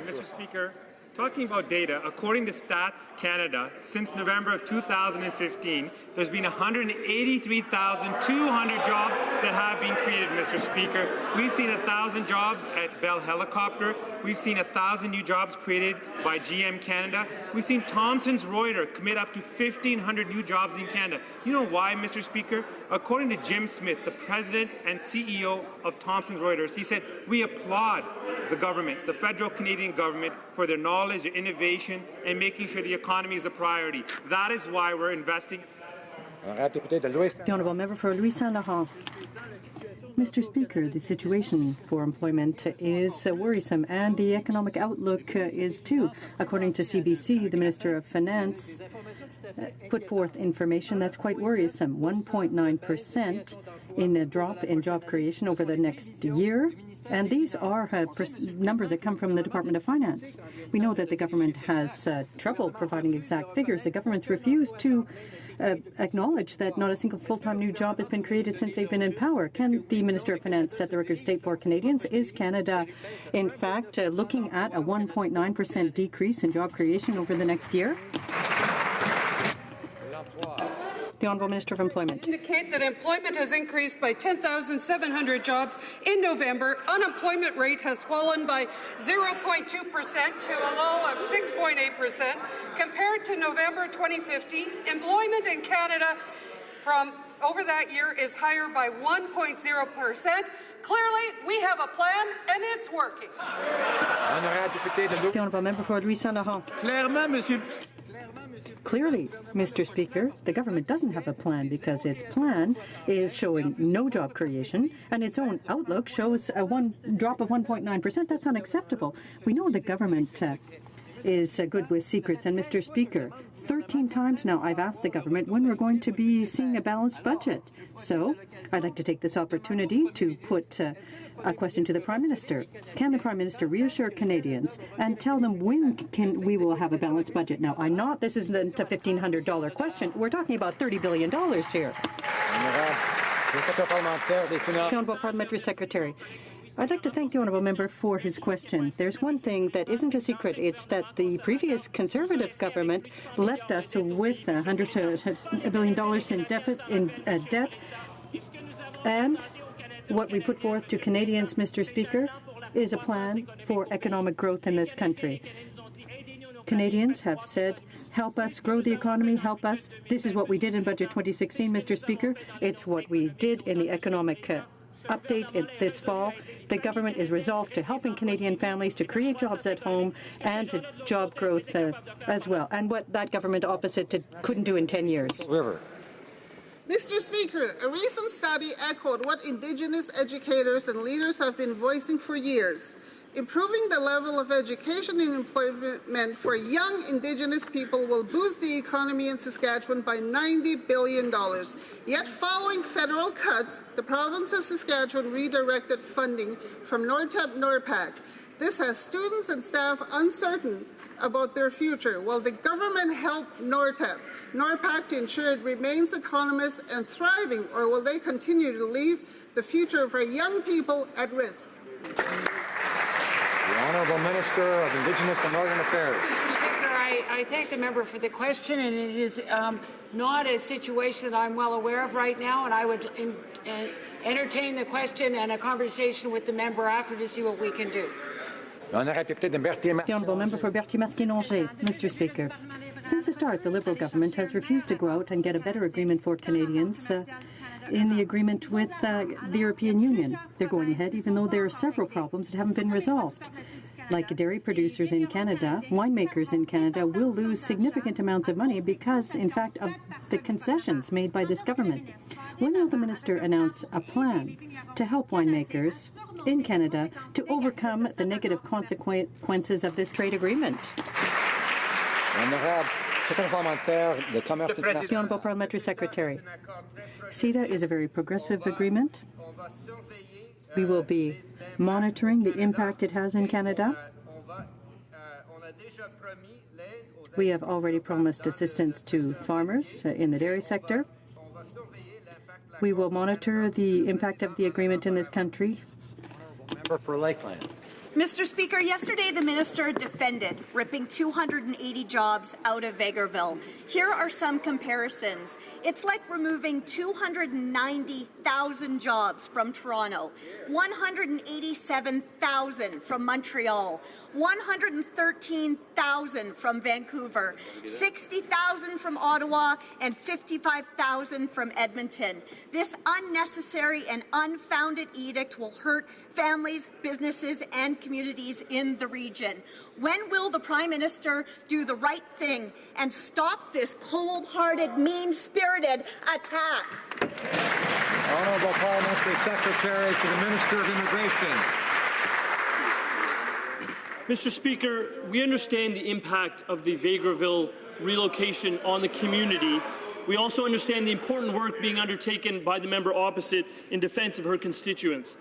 Mr. Speaker, talking about data, according to Stats Canada, since November of 2015, there's been 183,200 jobs that have been created, Mr. Speaker. We've seen 1,000 jobs at Bell Helicopter. We've seen 1,000 new jobs created by GM Canada. We've seen Thomson Reuters commit up to 1,500 new jobs in Canada. You know why, Mr. Speaker? According to Jim Smith, the president and CEO of Thomson Reuters, he said, "We applaud the government, the federal Canadian government, for their knowledge, their innovation, and making sure the economy is a priority. That is why we're investing." The honourable member for Louis Saint-Laurent. Mr. Speaker, the situation for employment is worrisome, and the economic outlook is too. According to CBC, the Minister of Finance put forth information that's quite worrisome. 1.9% in a drop in job creation over the next year. And these are numbers that come from the Department of Finance. We know that the government has trouble providing exact figures. The government's refused to acknowledge that not a single full-time new job has been created since they've been in power. Can the Minister of Finance set the record straight for Canadians? Is Canada, in fact, looking at a 1.9% decrease in job creation over the next year? The Honourable Minister of Employment. Indicate that employment has increased by 10,700 jobs in November. Unemployment rate has fallen by 0.2% to a low of 6.8%. Compared to November 2015, employment in Canada from over that year is higher by 1.0%. Clearly, we have a plan, and it's working. The Honourable Member for Louis Saint-Laurent. Clearly, Mr. Speaker, the government doesn't have a plan because its plan is showing no job creation and its own outlook shows a drop of 1.9%. That's unacceptable. We know the government is good with secrets. And, Mr. Speaker, 13 times now I've asked the government when we're going to be seeing a balanced budget. So I'd like to take this opportunity to put a question to the Prime Minister. Can the Prime Minister reassure Canadians and tell them when we will have a balanced budget? Now, this isn't a $1,500 question. We're talking about $30 billion here. The Honourable Parliamentary Secretary. I'd like to thank the honourable member for his question. There's one thing that isn't a secret. It's that the previous Conservative government left us with $100 billion in debt. And what we put forth to Canadians, Mr. Speaker, is a plan for economic growth in this country. Canadians have said, help us grow the economy, help us. This is what we did in Budget 2016, Mr. Speaker. It's what we did in the economic update this fall. The government is resolved to helping Canadian families to create jobs at home and to job growth as well, and what that government opposite couldn't do in 10 years. River. Mr. Speaker, a recent study echoed what Indigenous educators and leaders have been voicing for years. Improving the level of education and employment for young Indigenous people will boost the economy in Saskatchewan by $90 billion. Yet following federal cuts, the province of Saskatchewan redirected funding from NORTEP-NORPAC. This has students and staff uncertain about their future? Will the government help NORPAC to ensure it remains autonomous and thriving, or will they continue to leave the future of our young people at risk? The Honourable Minister of Indigenous and Northern Affairs. Mr. Speaker, I thank the member for the question, and it is not a situation that I'm well aware of right now, and I would entertain the question and a conversation with the member after to see what we can do. The Honourable Member for Berthier-Masquinongé. Mr. Speaker, since the start, the Liberal government has refused to go out and get a better agreement for Canadians in the agreement with the European Union. They're going ahead even though there are several problems that haven't been resolved. Like dairy producers in Canada, winemakers in Canada will lose significant amounts of money because, in fact, of the concessions made by this government. When will the minister announce a plan to help winemakers in Canada to overcome the negative consequences of this trade agreement? The Honourable Parliamentary Secretary. CETA is a very progressive agreement. We will be monitoring the impact it has in Canada. We have already promised assistance to farmers in the dairy sector. We will monitor the impact of the agreement in this country. Member for Lakeland. Mr. Speaker, yesterday the minister defended ripping 280 jobs out of Vegreville. Here are some comparisons. It's like removing 290,000 jobs from Toronto, 187,000 from Montreal, 113,000 from Vancouver, 60,000 from Ottawa, and 55,000 from Edmonton. This unnecessary and unfounded edict will hurt families, businesses, and communities in the region. When will the Prime Minister do the right thing and stop this cold-hearted, mean-spirited attack? Honourable Parliamentary Secretary to the Minister of Immigration. Mr. Speaker, we understand the impact of the Vegreville relocation on the community. We also understand the important work being undertaken by the member opposite in defence of her constituents.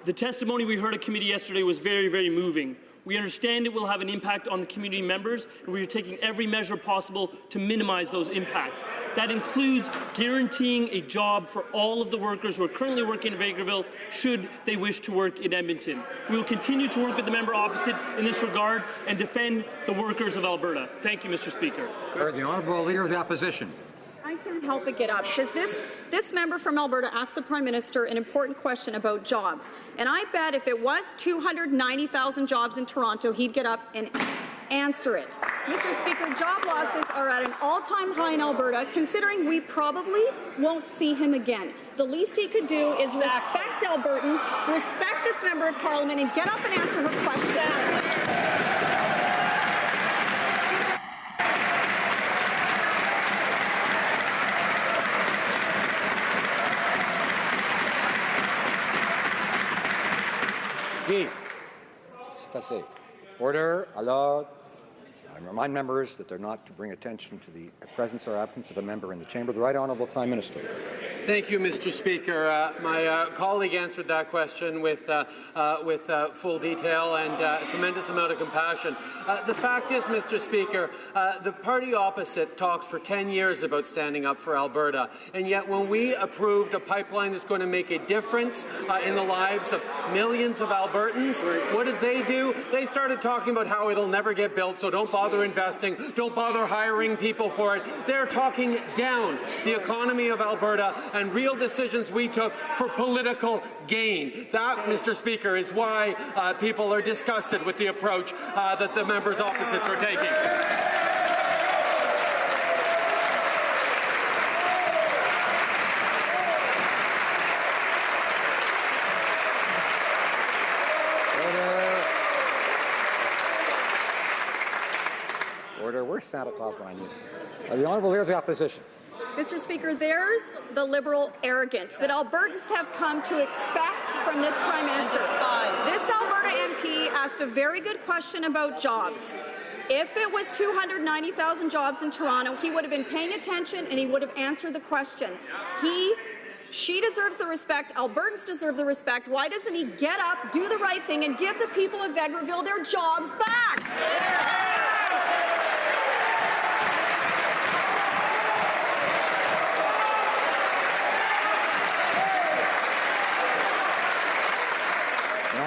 The testimony we heard at committee yesterday was very, very moving. We understand it will have an impact on the community members, and we are taking every measure possible to minimize those impacts. That includes guaranteeing a job for all of the workers who are currently working in Vegreville should they wish to work in Edmonton. We will continue to work with the member opposite in this regard and defend the workers of Alberta. Thank you, Mr. Speaker. The Honourable Leader of the Opposition. I can't help but get up because this member from Alberta asked the Prime Minister an important question about jobs. And I bet if it was 290,000 jobs in Toronto, he'd get up and answer it. Mr. Speaker, job losses are at an all-time high in Alberta, considering we probably won't see him again. The least he could do is respect Albertans, respect this member of Parliament, and get up and answer her question. Order. Alors, I remind members that they're not to bring attention to the presence or absence of a member in the chamber. The Right Honourable Prime Minister. Thank you, Mr. Speaker. My colleague answered that question with full detail and a tremendous amount of compassion. The fact is, Mr. Speaker, the party opposite talked for 10 years about standing up for Alberta, and yet when we approved a pipeline that's going to make a difference in the lives of millions of Albertans, what did they do? They started talking about how it'll never get built, so don't bother investing, don't bother hiring people for it. They're talking down the economy of Alberta and real decisions we took for political gain. That, Mr. Speaker, is why people are disgusted with the approach that the members opposites are taking. Order. Where's Santa Claus when I need him? The Honourable Leader of the Opposition. Mr. Speaker, there's the Liberal arrogance that Albertans have come to expect from this Prime Minister. This Alberta MP asked a very good question about jobs. If it was 290,000 jobs in Toronto, he would have been paying attention and he would have answered the question. She deserves the respect. Albertans deserve the respect. Why doesn't he get up, do the right thing, and give the people of Vegreville their jobs back?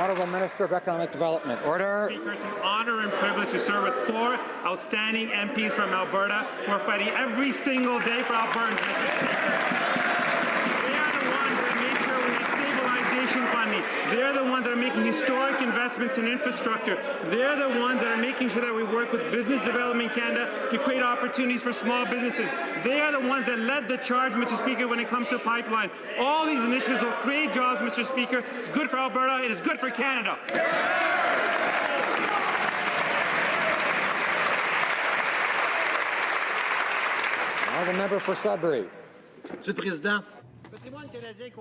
Honourable Minister of Economic Development. Order. Speaker, it's an honour and privilege to serve with 4 outstanding MPs from Alberta who are fighting every single day for Albertans, Mr. Speaker. They are the ones that make sure we have stabilization funding. They're the ones that are making historic investments in infrastructure. They're the ones that are making sure that we work with Business Development Canada to create opportunities for small businesses. They are the ones that led the charge, Mr. Speaker, when it comes to pipeline. All these initiatives will create jobs, Mr. Speaker. It's good for Alberta. It is good for Canada. Honourable Member for Sudbury.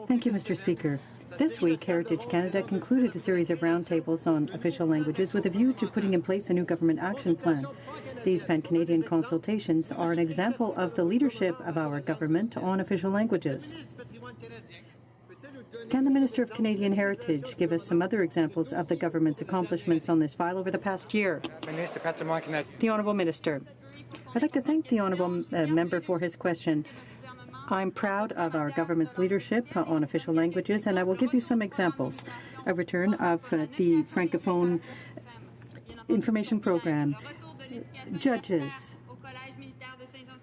Thank you, Mr. Speaker. This week, Heritage Canada concluded a series of roundtables on official languages with a view to putting in place a new government action plan. These pan-Canadian consultations are an example of the leadership of our government on official languages. Can the Minister of Canadian Heritage give us some other examples of the government's accomplishments on this file over the past year? The Honourable Minister. I'd like to thank the Honourable Member for his question. I'm proud of our government's leadership on official languages, and I will give you some examples. A return of the Francophone information program, judges,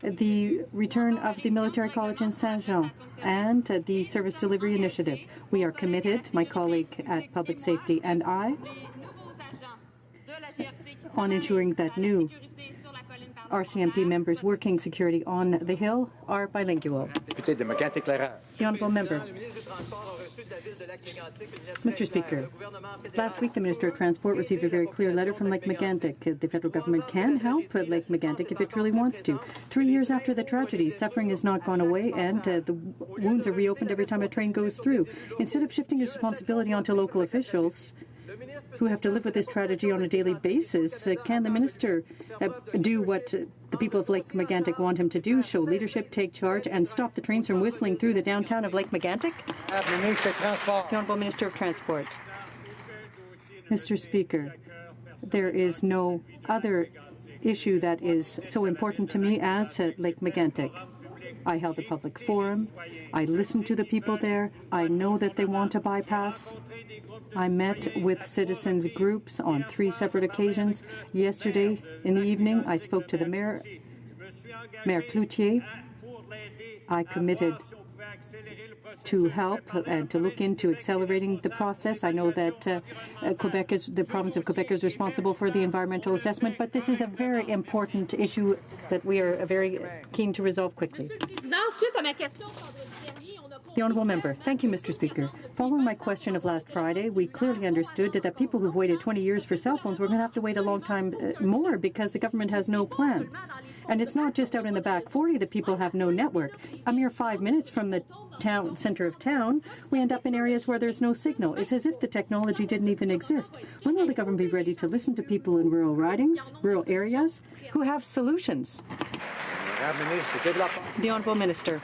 the return of the Military College in Saint-Jean, and the Service Delivery Initiative. We are committed, my colleague at Public Safety and I, on ensuring that new RCMP members working security on the Hill are bilingual. The Honourable Member. Mr. Speaker, last week the Minister of Transport received a very clear letter from Lake Megantic. The federal government can help Lake Megantic if it really wants to. 3 years after the tragedy, suffering has not gone away, and the wounds are reopened every time a train goes through. Instead of shifting responsibility onto local officials who have to live with this tragedy on a daily basis, can the minister do what the people of Lake Megantic want him to do, show leadership, take charge, and stop the trains from whistling through the downtown of Lake Megantic? The Honourable Minister of Transport. Mr. Speaker, there is no other issue that is so important to me as Lake Megantic. I held a public forum. I listened to the people there. I know that they want a bypass. I met with citizens groups on 3 separate occasions. Yesterday in the evening, I spoke to the Mayor Cloutier. I committed to help and to look into accelerating the process. I know that the province of Quebec is responsible for the environmental assessment, but this is a very important issue that we are very keen to resolve quickly. The Honourable Member. Thank you, Mr. Speaker. Following my question of last Friday, we clearly understood that people who've waited 20 years for cell phones were going to have to wait a long time more because the government has no plan. And it's not just out in the back 40 that people have no network. A mere 5 minutes from the center of town, we end up in areas where there's no signal. It's as if the technology didn't even exist. When will the government be ready to listen to people in rural ridings, rural areas, who have solutions? The Honourable Minister.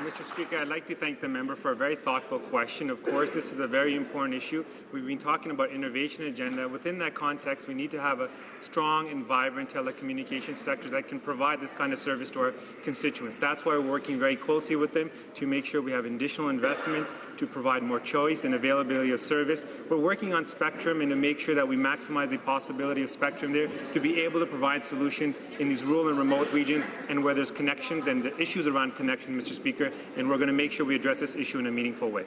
Mr. Speaker, I'd like to thank the member for a very thoughtful question. Of course, this is a very important issue. We've been talking about innovation agenda. Within that context, we need to have a strong and vibrant telecommunications sector that can provide this kind of service to our constituents. That's why we're working very closely with them to make sure we have additional investments to provide more choice and availability of service. We're working on spectrum and to make sure that we maximize the possibility of spectrum there to be able to provide solutions in these rural and remote regions and where there's connections and the issues around connection, Mr. Speaker. And we're going to make sure we address this issue in a meaningful way.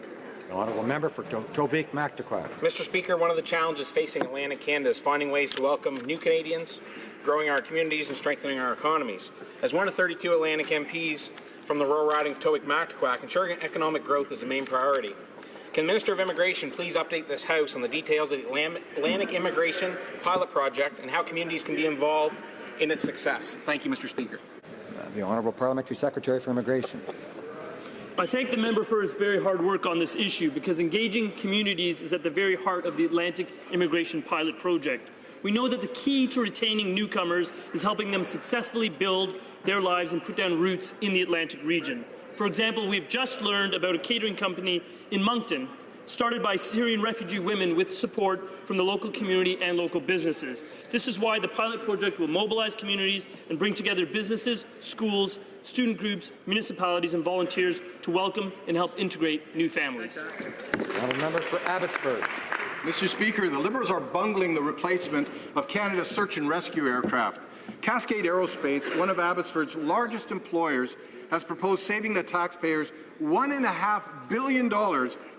The Honourable Member for Tobique-Mactaquac. Mr. Speaker, one of the challenges facing Atlantic Canada is finding ways to welcome new Canadians, growing our communities and strengthening our economies. As one of 32 Atlantic MPs from the rural riding of Tobique-Mactaquac, ensuring economic growth is a main priority. Can the Minister of Immigration please update this House on the details of the Atlantic Immigration Pilot Project and how communities can be involved in its success? Thank you, Mr. Speaker. The Honourable Parliamentary Secretary for Immigration. I thank the member for his very hard work on this issue because engaging communities is at the very heart of the Atlantic Immigration Pilot Project. We know that the key to retaining newcomers is helping them successfully build their lives and put down roots in the Atlantic region. For example, we've just learned about a catering company in Moncton started by Syrian refugee women with support from the local community and local businesses. This is why the pilot project will mobilize communities and bring together businesses, schools, student groups, municipalities and volunteers to welcome and help integrate new families. Honourable Member for Abbotsford. Mr. Speaker, the Liberals are bungling the replacement of Canada's search and rescue aircraft. Cascade Aerospace, one of Abbotsford's largest employers, has proposed saving the taxpayers $1.5 billion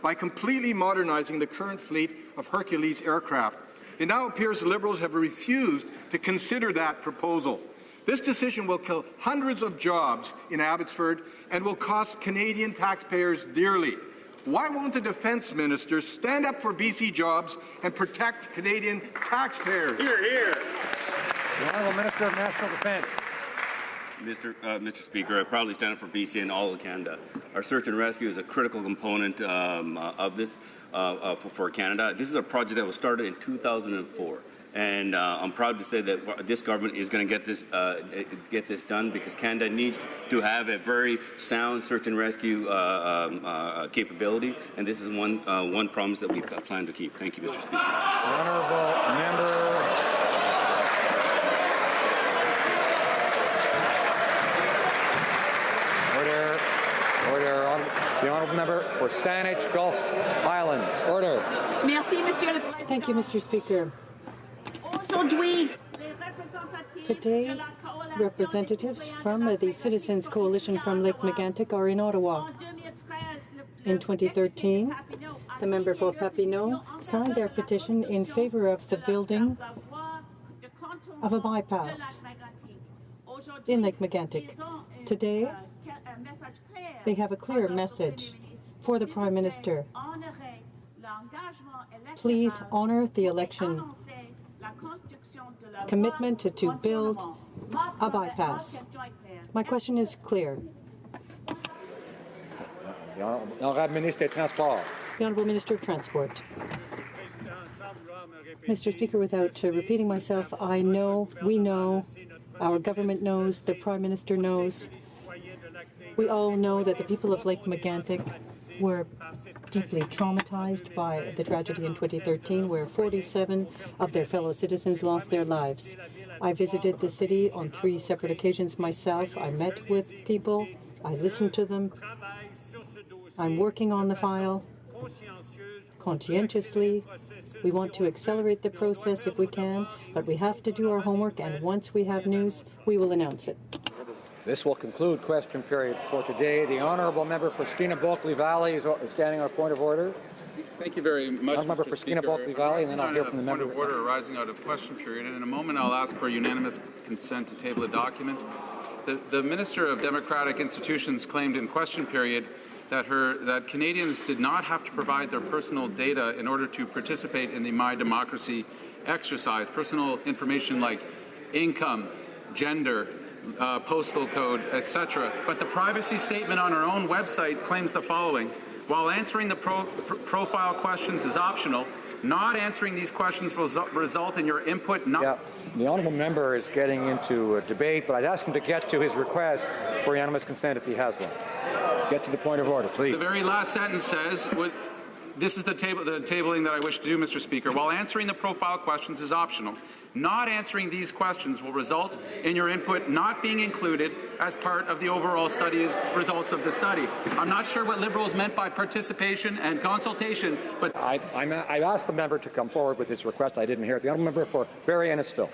by completely modernizing the current fleet of Hercules aircraft. It now appears the Liberals have refused to consider that proposal. This decision will kill hundreds of jobs in Abbotsford and will cost Canadian taxpayers dearly. Why won't the Defence Minister stand up for BC jobs and protect Canadian taxpayers? Hear, hear. The Honourable Minister of National Defence. Mr. Speaker, I proudly stand up for BC and all of Canada. Our search and rescue is a critical component of this for Canada. This is a project that was started in 2004. And I'm proud to say that this government is going to get this done because Canada needs to have a very sound search and rescue capability, and this is one promise that we plan to keep. Thank you, Mr. Speaker. Honourable member. The Honourable Member for Saanich Gulf Islands. Order. Thank you, Mr. Speaker. Today, representatives from the Citizens Coalition from Lake Megantic are in Ottawa. In 2013, the member for Papineau signed their petition in favor of the building of a bypass in Lake Megantic. Today, they have a clear message for the Prime Minister. Please honor the election commitment to build a bypass. My question is clear. The Honourable Minister of Transport. The Honourable Minister of Transport. Mr. Speaker, without repeating myself, I know, we know, our government knows, the Prime Minister knows. We all know that the people of Lake Megantic were deeply traumatized by the tragedy in 2013, where 47 of their fellow citizens lost their lives. I visited the city on 3 separate occasions myself. I met with people. I listened to them. I'm working on the file conscientiously. We want to accelerate the process if we can, but we have to do our homework, and once we have news, we will announce it. This will conclude question period for today. The Honourable Member for Skeena-Bulkley Valley is standing on a point of order. Thank you very much, Mr. Member for Skeena-Bulkley Valley, and then I'll hear from the member. Point of order arising out of question period, and in a moment I'll ask for unanimous consent to table a document. The Minister of Democratic Institutions claimed in question period that Canadians did not have to provide their personal data in order to participate in the My Democracy exercise. Personal information like income, gender, postal code, etc. But the privacy statement on our own website claims the following. While answering the profile questions is optional, not answering these questions will result in your input not... Yeah, the Honourable Member is getting into a debate, but I'd ask him to get to his request for unanimous consent if he has one. Get to the point of order, please. The very last sentence says... This is the tabling that I wish to do, Mr. Speaker. While answering the profile questions is optional, not answering these questions will result in your input not being included as part of the overall results of the study. I'm not sure what Liberals meant by participation and consultation, but... I asked the member to come forward with his request. I didn't hear it. The Honourable Member for Barrie Ennisville.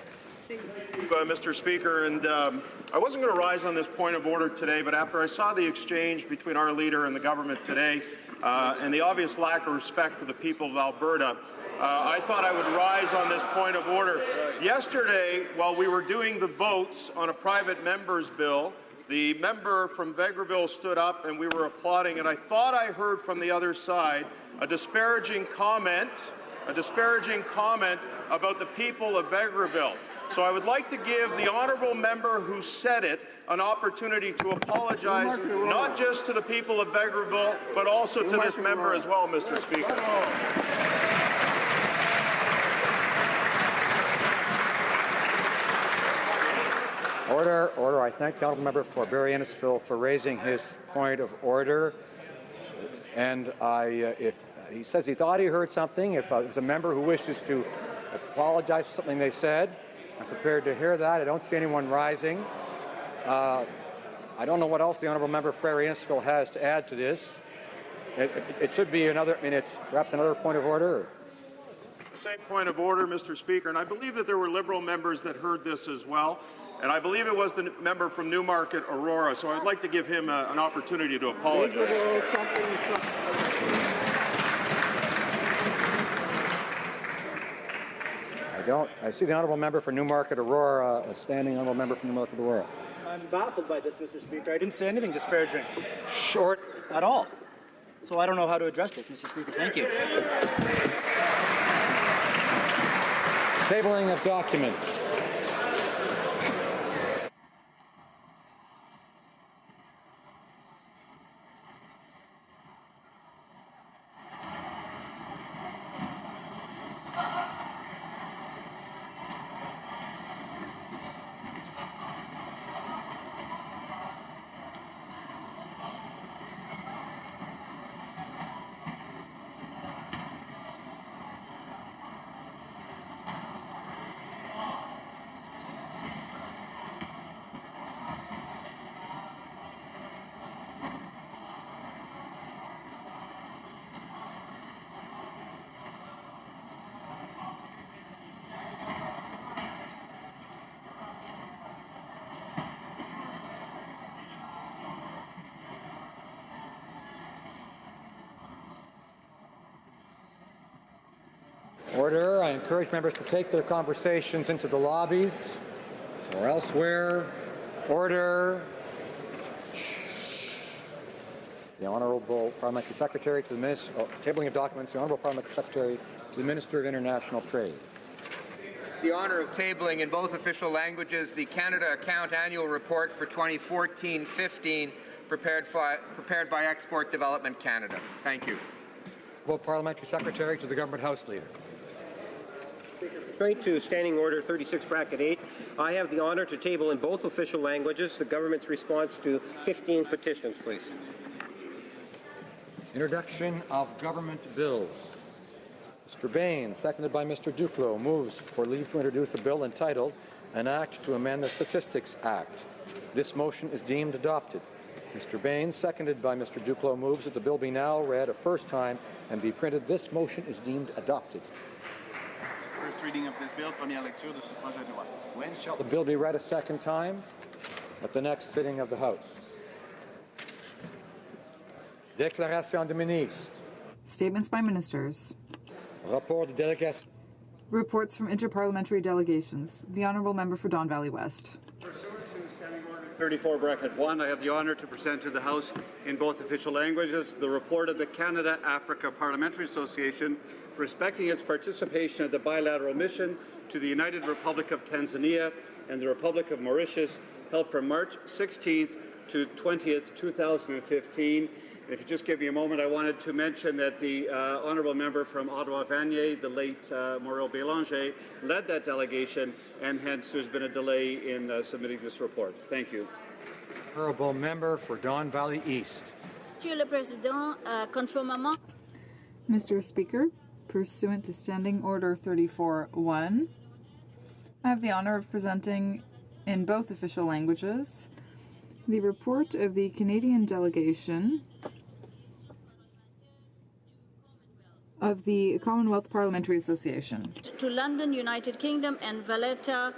Mr. Speaker, and I wasn't going to rise on this point of order today, but after I saw the exchange between our leader and the government today, and the obvious lack of respect for the people of Alberta, I thought I would rise on this point of order. Yesterday, while we were doing the votes on a private member's bill, the member from Vegreville stood up and we were applauding, and I thought I heard from the other side a disparaging comment about the people of Vegreville. So I would like to give the honourable member who said it an opportunity to apologize, not just to the people of Vegreville, but also to this member as well, Mr. Speaker. Order, order. I thank the honourable member for Barrie Ennisville for raising his point of order. And if he says he thought he heard something, if there's a member who wishes to apologize for something they said, I'm prepared to hear that. I don't see anyone rising. I don't know what else the honourable member for Barrie Ennisville has to add to this. It should be another. I mean, it's perhaps another point of order. Same point of order, Mr. Speaker, and I believe that there were Liberal members that heard this as well, and I believe it was the member from Newmarket, Aurora, so I'd like to give him an opportunity to apologize. I see the honourable member for Newmarket, Aurora, a standing honourable member from Newmarket, Aurora. I'm baffled by this, Mr. Speaker. I didn't say anything disparaging. Short. At all. So I don't know how to address this, Mr. Speaker. Thank you. Tabling of documents. Order. I encourage members to take their conversations into the lobbies or elsewhere. Order. The Honourable Parliamentary Secretary to the Minister, tabling of documents, the Honourable Parliamentary Secretary to the Minister of International Trade. The honour of tabling in both official languages the Canada Account Annual Report for 2014-15 prepared by Export Development Canada. Thank you. Honourable Parliamentary Secretary to the Government House Leader. Pursuant to Standing Order 36(8), I have the honour to table in both official languages the government's response to 15 petitions, please. Introduction of government bills. Mr. Bain, seconded by Mr. Duclos, moves for leave to introduce a bill entitled An Act to Amend the Statistics Act. This motion is deemed adopted. Mr. Bain, seconded by Mr. Duclos, moves that the bill be now read a first time and be printed. This motion is deemed adopted. First reading of this bill, première lecture de ce projet de loi. When shall the bill be read a second time? At the next sitting of the House. Déclaration de ministre. Statements by ministers. Rapport de délégation. Reports from interparliamentary delegations. The Honourable Member for Don Valley West. 34(1), I have the honour to present to the House in both official languages the report of the Canada-Africa Parliamentary Association respecting its participation at the bilateral mission to the United Republic of Tanzania and the Republic of Mauritius held from March 16th to 20th, 2015. And if you just give me a moment, I wanted to mention that the honourable member from Ottawa-Vanier, the late Maurice Bélanger, led that delegation, and hence there's been a delay in submitting this report. Thank you. Honourable member for Don Valley East. Monsieur le Président, conformément. Mr. Speaker, pursuant to Standing Order 34(1), I have the honour of presenting in both official languages the report of the Canadian delegation of the Commonwealth Parliamentary Association. To London, United Kingdom, and Valletta,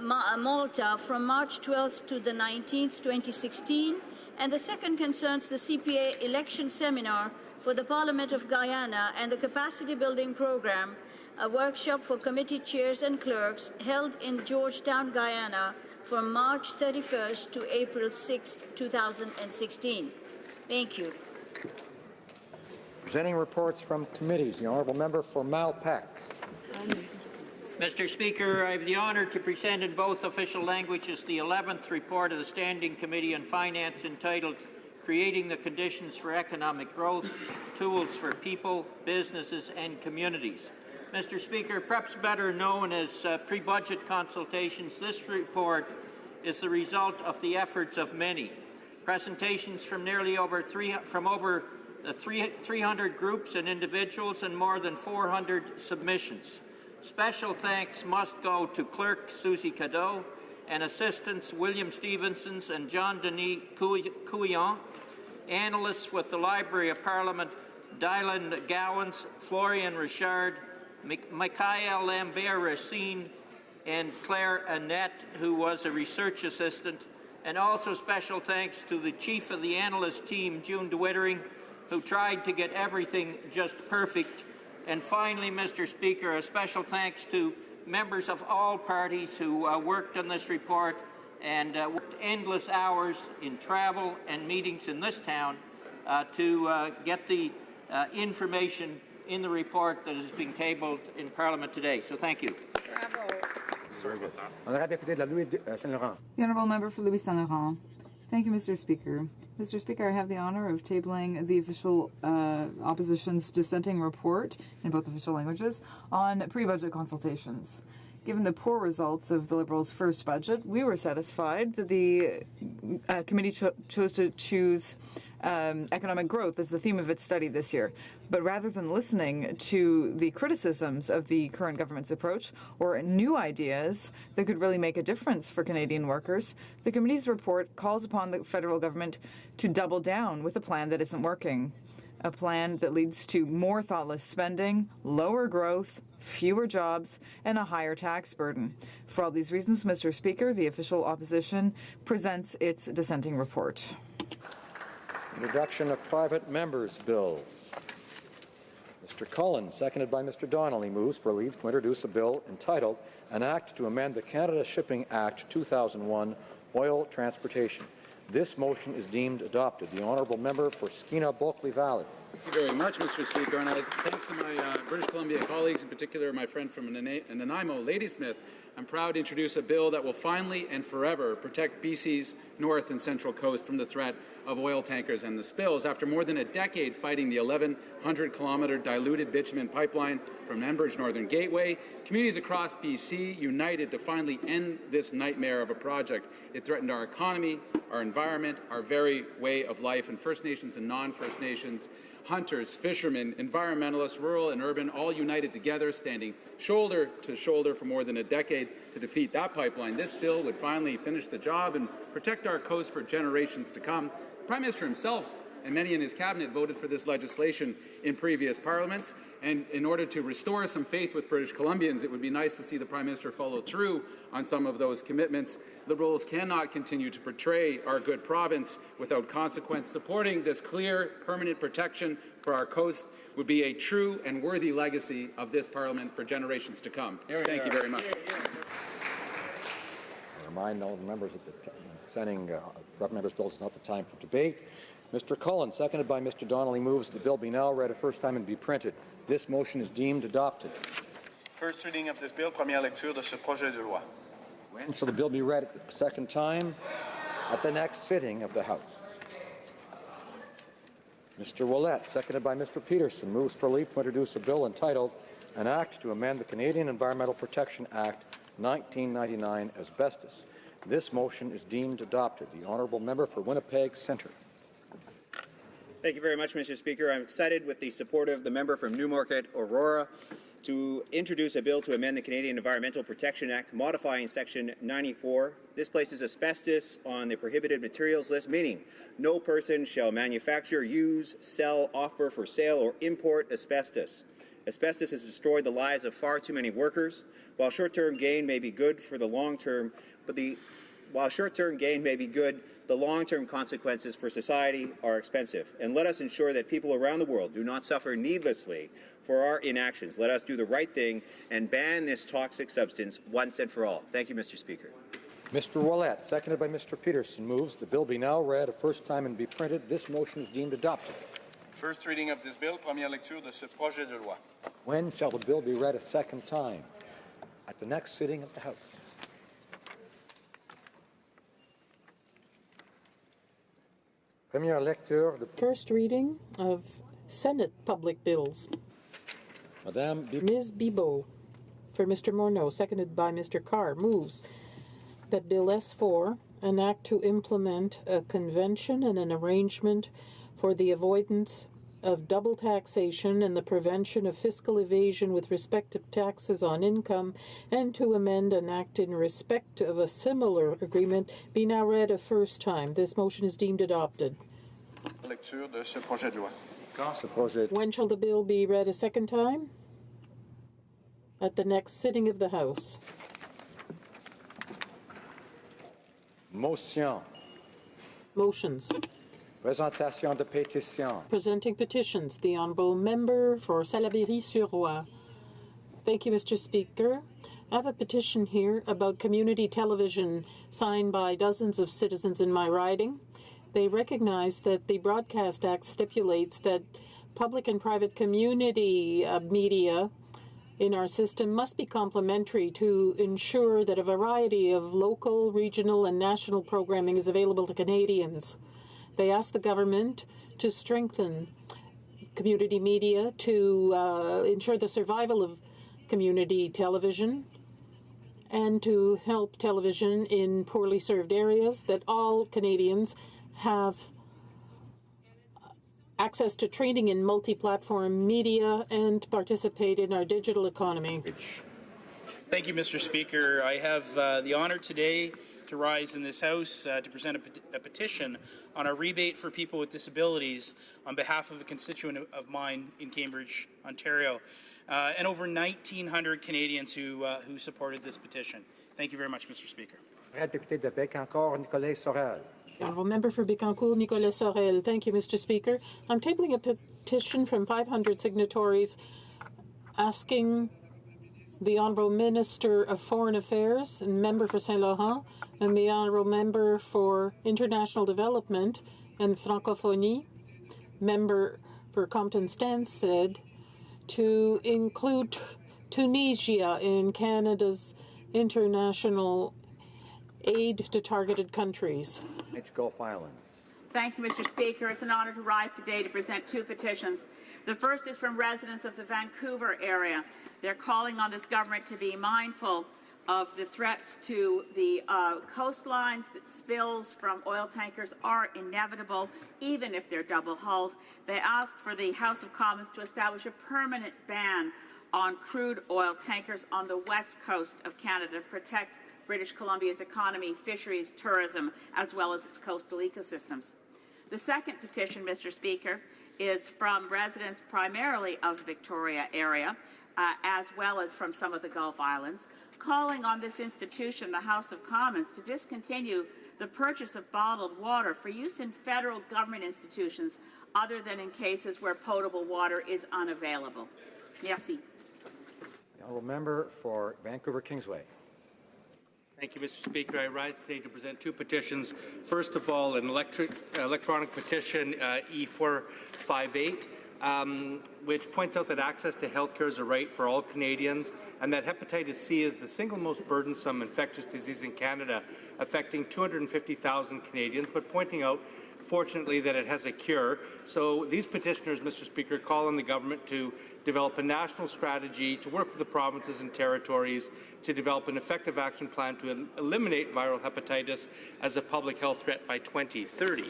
Malta, from March 12th to the 19th, 2016. And the second concerns the CPA election seminar for the Parliament of Guyana and the capacity building program, a workshop for committee chairs and clerks held in Georgetown, Guyana, from March 31st to April 6th, 2016. Thank you. Presenting reports from committees, the Honourable Member for Malpeque. Mr. Speaker, I have the honour to present in both official languages the 11th report of the Standing Committee on Finance entitled Creating the Conditions for Economic Growth, Tools for People, Businesses and Communities. Mr. Speaker, perhaps better known as pre-budget consultations, this report is the result of the efforts of many. Presentations from nearly over 300 groups and individuals and more than 400 submissions. Special thanks must go to Clerk Susie Cadeau and Assistants William Stevensons and John Denis Couillon, analysts with the Library of Parliament Dylan Gowans, Florian Richard, Michael Lambert-Racine, and Claire Annette, who was a research assistant. And also special thanks to the chief of the analyst team, June DeWittering, who tried to get everything just perfect. And finally, Mr. Speaker, a special thanks to members of all parties who worked on this report and worked endless hours in travel and meetings in this town to get the information in the report that is being tabled in Parliament today. So thank you. The Honourable Member for Louis Saint Laurent. Thank you, Mr. Speaker. Mr. Speaker, I have the honour of tabling the official opposition's dissenting report in both official languages on pre-budget consultations. Given the poor results of the Liberals' first budget, we were satisfied that the committee chose to choose economic growth as the theme of its study this year. But rather than listening to the criticisms of the current government's approach or new ideas that could really make a difference for Canadian workers, the committee's report calls upon the federal government to double down with a plan that isn't working. A plan that leads to more thoughtless spending, lower growth, fewer jobs, and a higher tax burden. For all these reasons, Mr. Speaker, the official opposition presents its dissenting report. Introduction of private members' bills. Mr. Cullen, seconded by Mr. Donnelly, moves for leave to introduce a bill entitled An Act to Amend the Canada Shipping Act 2001, Oil Transportation. This motion is deemed adopted. The honourable member for Skeena-Bulkley Valley. Thank you very much, Mr. Speaker, and thanks to my British Columbia colleagues, in particular my friend from Nanaimo, Ladysmith. I'm proud to introduce a bill that will finally and forever protect BC's north and central coast from the threat of oil tankers and the spills. After more than a decade fighting the 1,100-kilometre diluted bitumen pipeline from Enbridge Northern Gateway, communities across BC united to finally end this nightmare of a project. It threatened our economy, our environment, our very way of life, and First Nations and non-First Nations, hunters, fishermen, environmentalists, rural and urban, all united together, standing shoulder to shoulder for more than a decade to defeat that pipeline. This bill would finally finish the job and protect our coast for generations to come. The Prime Minister himself and many in his cabinet voted for this legislation in previous parliaments. And in order to restore some faith with British Columbians, it would be nice to see the Prime Minister follow through on some of those commitments. Liberals cannot continue to portray our good province without consequence. Supporting this clear, permanent protection for our coast would be a true and worthy legacy of this Parliament for generations to come. Thank you very much. I remind all the members that sending private members' bills is not the time for debate. Mr. Cullen, seconded by Mr. Donnelly, moves the bill be now read a first time and be printed. This motion is deemed adopted. First reading of this bill, première lecture de ce projet de loi. When shall the bill be read a second time? At the next sitting of the House. Mr. Ouellette, seconded by Mr. Peterson, moves for leave to introduce a bill entitled An Act to Amend the Canadian Environmental Protection Act 1999, Asbestos. This motion is deemed adopted. The honourable member for Winnipeg Centre. Thank you very much, Mr. Speaker. I'm excited with the support of the member from Newmarket, Aurora, to introduce a bill to amend the Canadian Environmental Protection Act, modifying Section 94. This places asbestos on the prohibited materials list, meaning no person shall manufacture, use, sell, offer for sale, or import asbestos. Asbestos has destroyed the lives of far too many workers. While short-term gain may be good for the long term, the long-term consequences for society are expensive. And let us ensure that people around the world do not suffer needlessly for our inactions. Let us do the right thing and ban this toxic substance once and for all. Thank you, Mr. Speaker. Mr. Ouellette, seconded by Mr. Peterson, moves the bill be now read a first time and be printed. This motion is deemed adopted. First reading of this bill, première lecture de ce projet de loi. When shall the bill be read a second time? At the next sitting of the House. Première lecture. First reading of Senate public bills. Ms. Bibeau, for Mr. Morneau, seconded by Mr. Carr, moves that Bill S4, an act to implement a convention and an arrangement for the avoidance of double taxation and the prevention of fiscal evasion with respect to taxes on income, and to amend an act in respect of a similar agreement, be now read a first time. This motion is deemed adopted. Lecture de ce projet de loi. When shall the bill be read a second time? At the next sitting of the House. Motion. Motions. Présentation de pétition. Presenting petitions. The Honourable Member for Salaberry-sur-Roi. Thank you, Mr. Speaker. I have a petition here about community television signed by dozens of citizens in my riding. They recognize that the Broadcast Act stipulates that public and private community media in our system must be complementary to ensure that a variety of local, regional, and national programming is available to Canadians. They ask the government to strengthen community media to ensure the survival of community television and to help television in poorly served areas, that all Canadians have access to training in multi-platform media and participate in our digital economy. Thank you, Mr. Speaker. I have the honour today to rise in this House to present a petition on a rebate for people with disabilities on behalf of a constituent of mine in Cambridge, Ontario, and over 1,900 Canadians who supported this petition. Thank you very much, Mr. Speaker. Député de Bécancour, Nicolas Sorel. Honourable Member for Bécancour, Nicolas Sorel. Thank you, Mr. Speaker. I'm tabling a petition from 500 signatories asking the Honourable Minister of Foreign Affairs and Member for Saint-Laurent and the Honourable Member for International Development and Francophonie, Member for Compton-Stansted, to include Tunisia in Canada's international aid to targeted countries. Gulf Islands. Thank you, Mr. Speaker. It's an honour to rise today to present two petitions. The first is from residents of the Vancouver area. They're calling on this government to be mindful of the threats to the coastlines, that spills from oil tankers are inevitable, even if they're double-hulled. They ask for the House of Commons to establish a permanent ban on crude oil tankers on the west coast of Canada to protect British Columbia's economy, fisheries, tourism, as well as its coastal ecosystems. The second petition, Mr. Speaker, is from residents primarily of the Victoria area, as well as from some of the Gulf Islands, calling on this institution, the House of Commons, to discontinue the purchase of bottled water for use in federal government institutions other than in cases where potable water is unavailable. Merci. The Honourable Member for Vancouver Kingsway. Thank you, Mr. Speaker. I rise today to present two petitions. First of all, an electronic petition, E458, which points out that access to health care is a right for all Canadians, and that hepatitis C is the single most burdensome infectious disease in Canada, affecting 250,000 Canadians, but pointing out, fortunately, that it has a cure. So these petitioners, Mr. Speaker, call on the government to develop a national strategy to work with the provinces and territories to develop an effective action plan to eliminate viral hepatitis as a public health threat by 2030.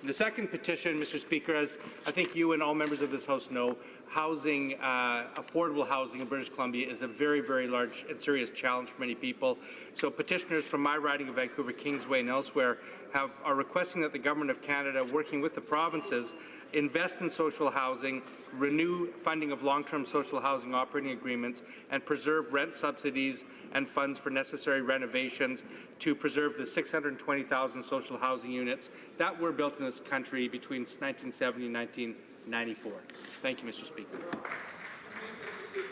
The second petition, Mr. Speaker, as I think you and all members of this House know, housing, affordable housing in British Columbia is a very, very large and serious challenge for many people. So petitioners from my riding of Vancouver Kingsway and elsewhere are requesting that the Government of Canada, working with the provinces, invest in social housing, renew funding of long-term social housing operating agreements, and preserve rent subsidies and funds for necessary renovations to preserve the 620,000 social housing units that were built in this country between 1970 and 1994. Thank you, Mr. Speaker.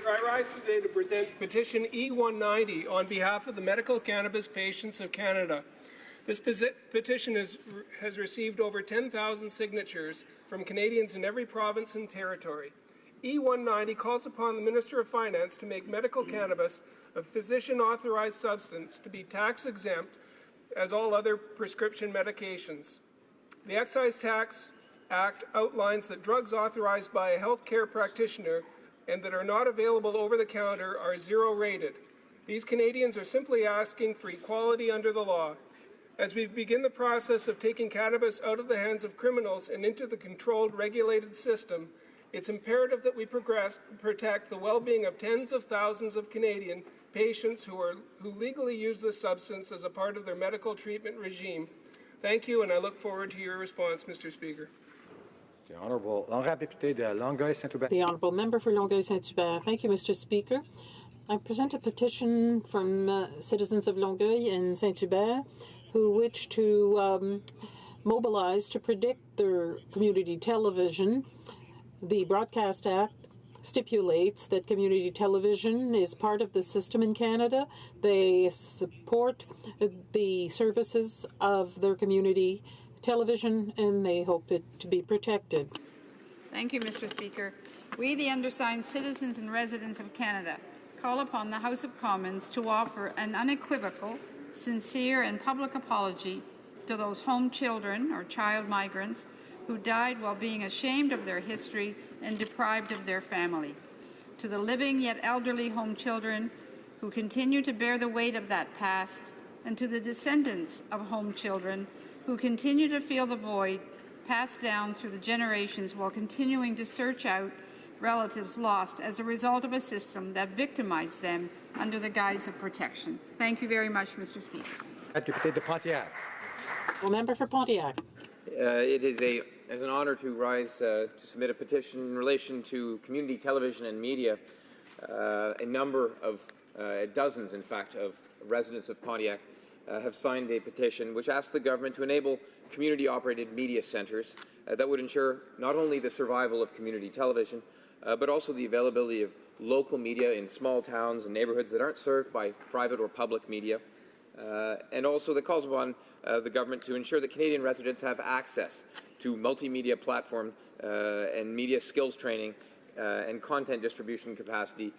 I rise today to present petition E190 on behalf of the Medical Cannabis Patients of Canada. This petition has received over 10,000 signatures from Canadians in every province and territory. E190 calls upon the Minister of Finance to make medical cannabis a physician-authorized substance to be tax-exempt as all other prescription medications. The Excise Tax Act outlines that drugs authorized by a health care practitioner and that are not available over the counter are zero-rated. These Canadians are simply asking for equality under the law. As we begin the process of taking cannabis out of the hands of criminals and into the controlled, regulated system, it's imperative that we protect the well-being of tens of thousands of Canadian patients who legally use this substance as a part of their medical treatment regime. Thank you, and I look forward to your response, Mr. Speaker. The Honourable Député de Longueuil-Saint-Hubert. The Honourable Member for Longueuil-Saint-Hubert. Thank you, Mr. Speaker. I present a petition from citizens of Longueuil and Saint-Hubert who wish to mobilize to predict their community television. The Broadcast Act stipulates that community television is part of the system in Canada. They support the services of their community television and they hope it to be protected. Thank you, Mr. Speaker. We, the undersigned citizens and residents of Canada, call upon the House of Commons to offer an unequivocal, sincere and public apology to those home children or child migrants who died while being ashamed of their history and deprived of their family. To the living yet elderly home children who continue to bear the weight of that past, and to the descendants of home children who continue to feel the void passed down through the generations while continuing to search out relatives lost as a result of a system that victimized them under the guise of protection. Thank you very much, Mr. Speaker. Député de Pontiac. Member for Pontiac. It is an honor to rise to submit a petition in relation to community television and media. A number of, dozens in fact, of residents of Pontiac have signed a petition which asks the government to enable community-operated media centres that would ensure not only the survival of community television, but also the availability of local media in small towns and neighbourhoods that aren't served by private or public media, and also that calls upon the government to ensure that Canadian residents have access to multimedia platform and media skills training and content distribution capacity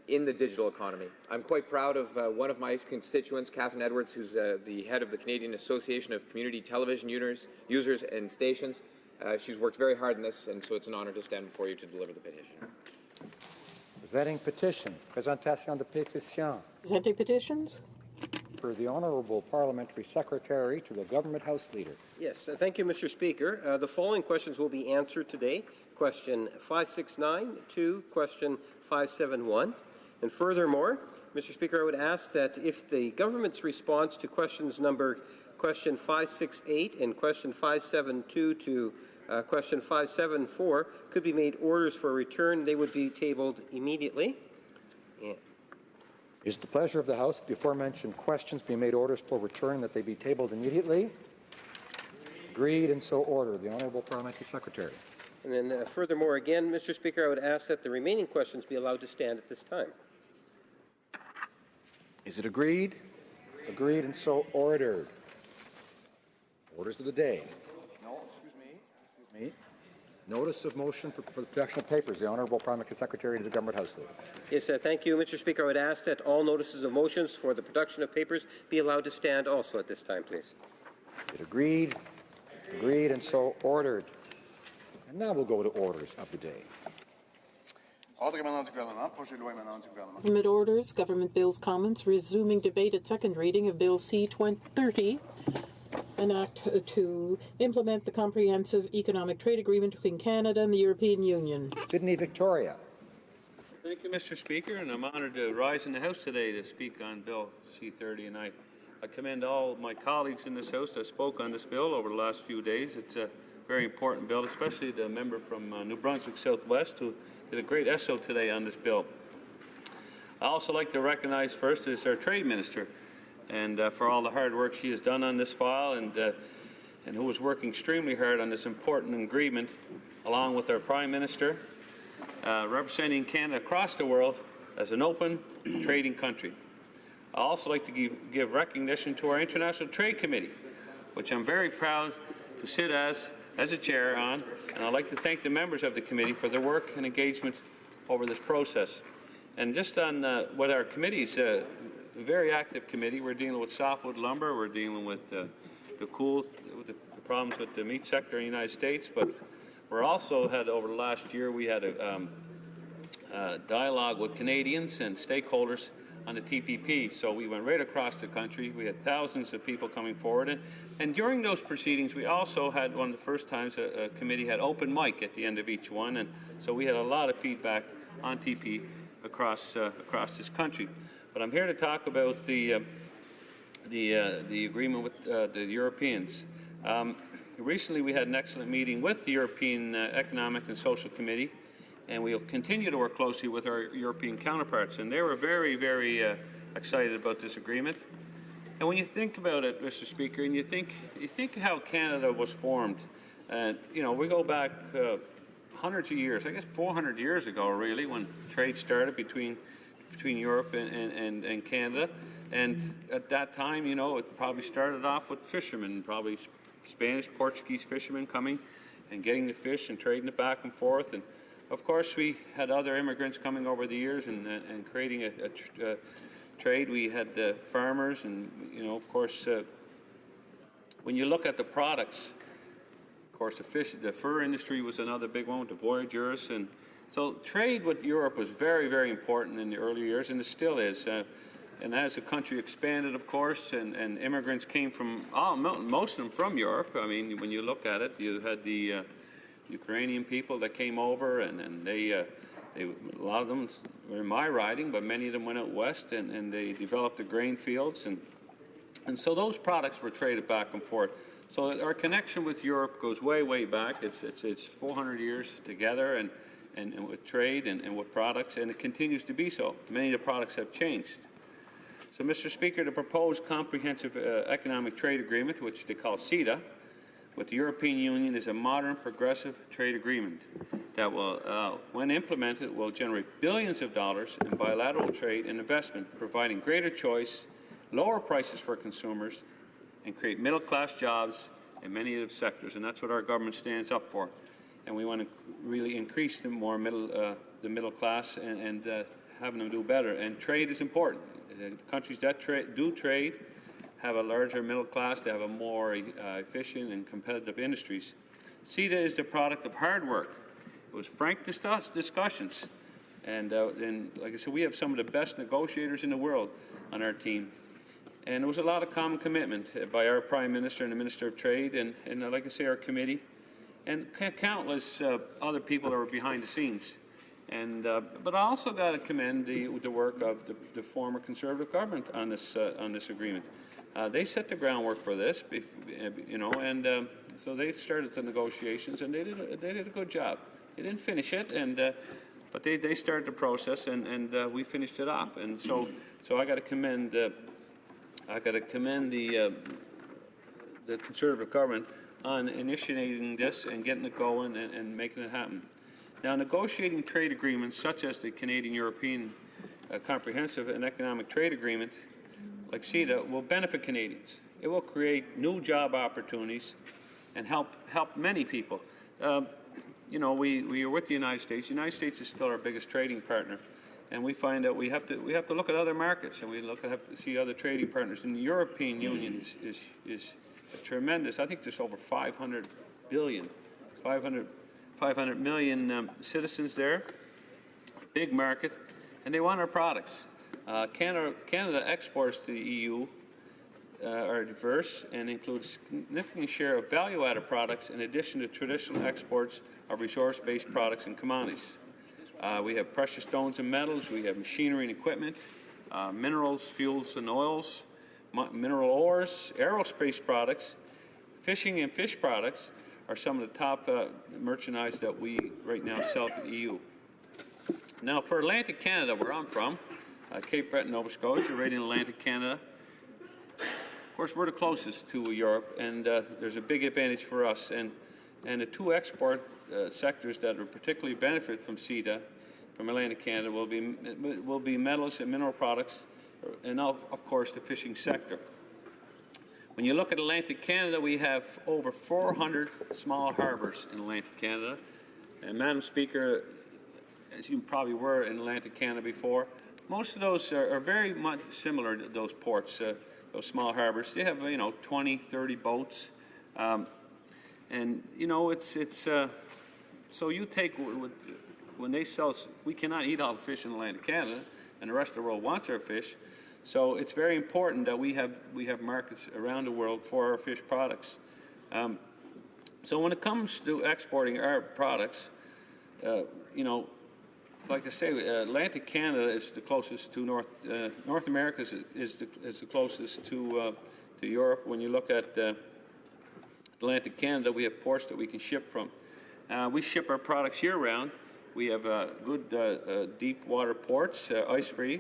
in the digital economy. I'm quite proud of one of my constituents, Catherine Edwards, who's the head of the Canadian Association of Community Television Users and Stations. She's worked very hard in this, and so it's an honor to stand before you to deliver the petition. Presenting petitions. Présentation de pétitions. Presenting petitions. For the Honourable Parliamentary Secretary to the Government House Leader. Yes, thank you, Mr. Speaker. The following questions will be answered today. Question 569 to question 571. And furthermore, Mr. Speaker, I would ask that if the government's response to question 568 and question 572 to question 574 could be made orders for return, they would be tabled immediately. Yeah. Is the pleasure of the House the aforementioned questions be made orders for return that they be tabled immediately? Agreed, and so ordered. The Honourable Parliamentary Secretary. And then furthermore, again, Mr. Speaker, I would ask that the remaining questions be allowed to stand at this time. Is it agreed? Agreed, and so ordered. Orders of the day. No, excuse me. Notice of motion for the production of papers. The Honourable Parliamentary Secretary to the Government House Leader. Yes, thank you, Mr. Speaker. I would ask that all notices of motions for the production of papers be allowed to stand also at this time, please. Is it agreed? Agreed, and so ordered. And now we'll go to orders of the day. Government orders, government bills, comments, resuming debate at second reading of Bill C-30, an act to implement the Comprehensive Economic Trade Agreement between Canada and the European Union. Sydney, Victoria. Thank you, Mr. Speaker, and I'm honoured to rise in the House today to speak on Bill C-30, and I commend all my colleagues in this House that spoke on this bill over the last few days. It's a very important bill, especially the member from New Brunswick Southwest who did a great esso today on this bill. I also like to recognize first as our Trade Minister and for all the hard work she has done on this file and who was working extremely hard on this important agreement along with our Prime Minister, representing Canada across the world as an open trading country. I also like to give recognition to our International Trade Committee, which I'm very proud to sit as a chair on, and I'd like to thank the members of the committee for their work and engagement over this process. And just on what our committee's a very active committee. We're dealing with softwood lumber, we're dealing with the problems with the meat sector in the United States, but we're also had over the last year we had a dialogue with Canadians and stakeholders on the TPP. So we went right across the country. We had thousands of people coming forward. And during those proceedings, we also had one of the first times a committee had open mic at the end of each one. And so we had a lot of feedback on TP across this country. But I'm here to talk about the agreement with the Europeans. recently we had an excellent meeting with the European Economic and Social Committee, and we'll continue to work closely with our European counterparts. And they were very, very excited about this agreement. And when you think about it, Mr. Speaker, and you think how Canada was formed, we go back hundreds of years, I guess 400 years ago, really, when trade started between Europe and Canada. And at that time, it probably started off with fishermen, probably Spanish, Portuguese fishermen coming and getting the fish and trading it back and forth. And of course, we had other immigrants coming over the years and creating a trade. We had farmers, and of course, when you look at the products, of course, the fur industry was another big one with the voyageurs, and so trade with Europe was very, very important in the early years, and it still is. And as the country expanded, of course, and immigrants came from, most of them from Europe. I mean, when you look at it, you had the Ukrainian people that came over, and they a lot of them were in my riding, but many of them went out west, and they developed the grain fields, and so those products were traded back and forth. So our connection with Europe goes way, way back. It's 400 years together, and with trade and with products, and it continues to be so. Many of the products have changed. So, Mr. Speaker, the proposed comprehensive economic trade agreement, which they call CETA, with the European Union is a modern, progressive trade agreement that will, when implemented, will generate billions of dollars in bilateral trade and investment, providing greater choice, lower prices for consumers, and create middle-class jobs in many of the sectors. And that's what our government stands up for. And we want to really increase the middle class and having them do better. And trade is important. Countries that do trade have a larger middle class, they have a more efficient and competitive industries. CETA is the product of hard work. It was frank discussions. And like I said, we have some of the best negotiators in the world on our team. And there was a lot of common commitment by our Prime Minister and the Minister of Trade, and like I say, our committee, and countless other people that were behind the scenes. And but I also got to commend the work of the former Conservative government on this agreement. They set the groundwork for this, and so they started the negotiations, and they did a good job. They didn't finish it, but they started the process, and we finished it off. And so I got to commend the Conservative government on initiating this and getting it going and making it happen. Now, negotiating trade agreements such as the Canadian-European Comprehensive and Economic Trade Agreement, like CETA, will benefit Canadians. It will create new job opportunities and help many people. We are with the United States. The United States is still our biggest trading partner, and we find that we have to look at other markets, and we have to see other trading partners. And the European Union is tremendous. I think there's over 500 million citizens there, big market, and they want our products. Canada exports to the EU are diverse and include a significant share of value-added products in addition to traditional exports of resource-based products and commodities. We have precious stones and metals, we have machinery and equipment, minerals, fuels and oils, mineral ores, aerospace products, fishing and fish products are some of the top merchandise that we right now sell to the EU. Now, for Atlantic Canada, where I'm from, Cape Breton, Nova Scotia, right in Atlantic Canada, of course, we're the closest to Europe, and there's a big advantage for us. And the two export sectors that will particularly benefit from CETA, from Atlantic Canada, will be metals and mineral products, and of course, the fishing sector. When you look at Atlantic Canada, we have over 400 small harbours in Atlantic Canada. And Madam Speaker, as you probably were in Atlantic Canada before, most of those are very much similar to those ports, those small harbours. They have, 20, 30 boats. So you take, when they sell, we cannot eat all the fish in Atlantic Canada, and the rest of the world wants our fish. So it's very important that we have markets around the world for our fish products. So when it comes to exporting our products, like I say, Atlantic Canada is the closest to North America is the closest to Europe. When you look at Atlantic Canada, we have ports that we can ship from. We ship our products year-round. We have good deep water ports, ice-free,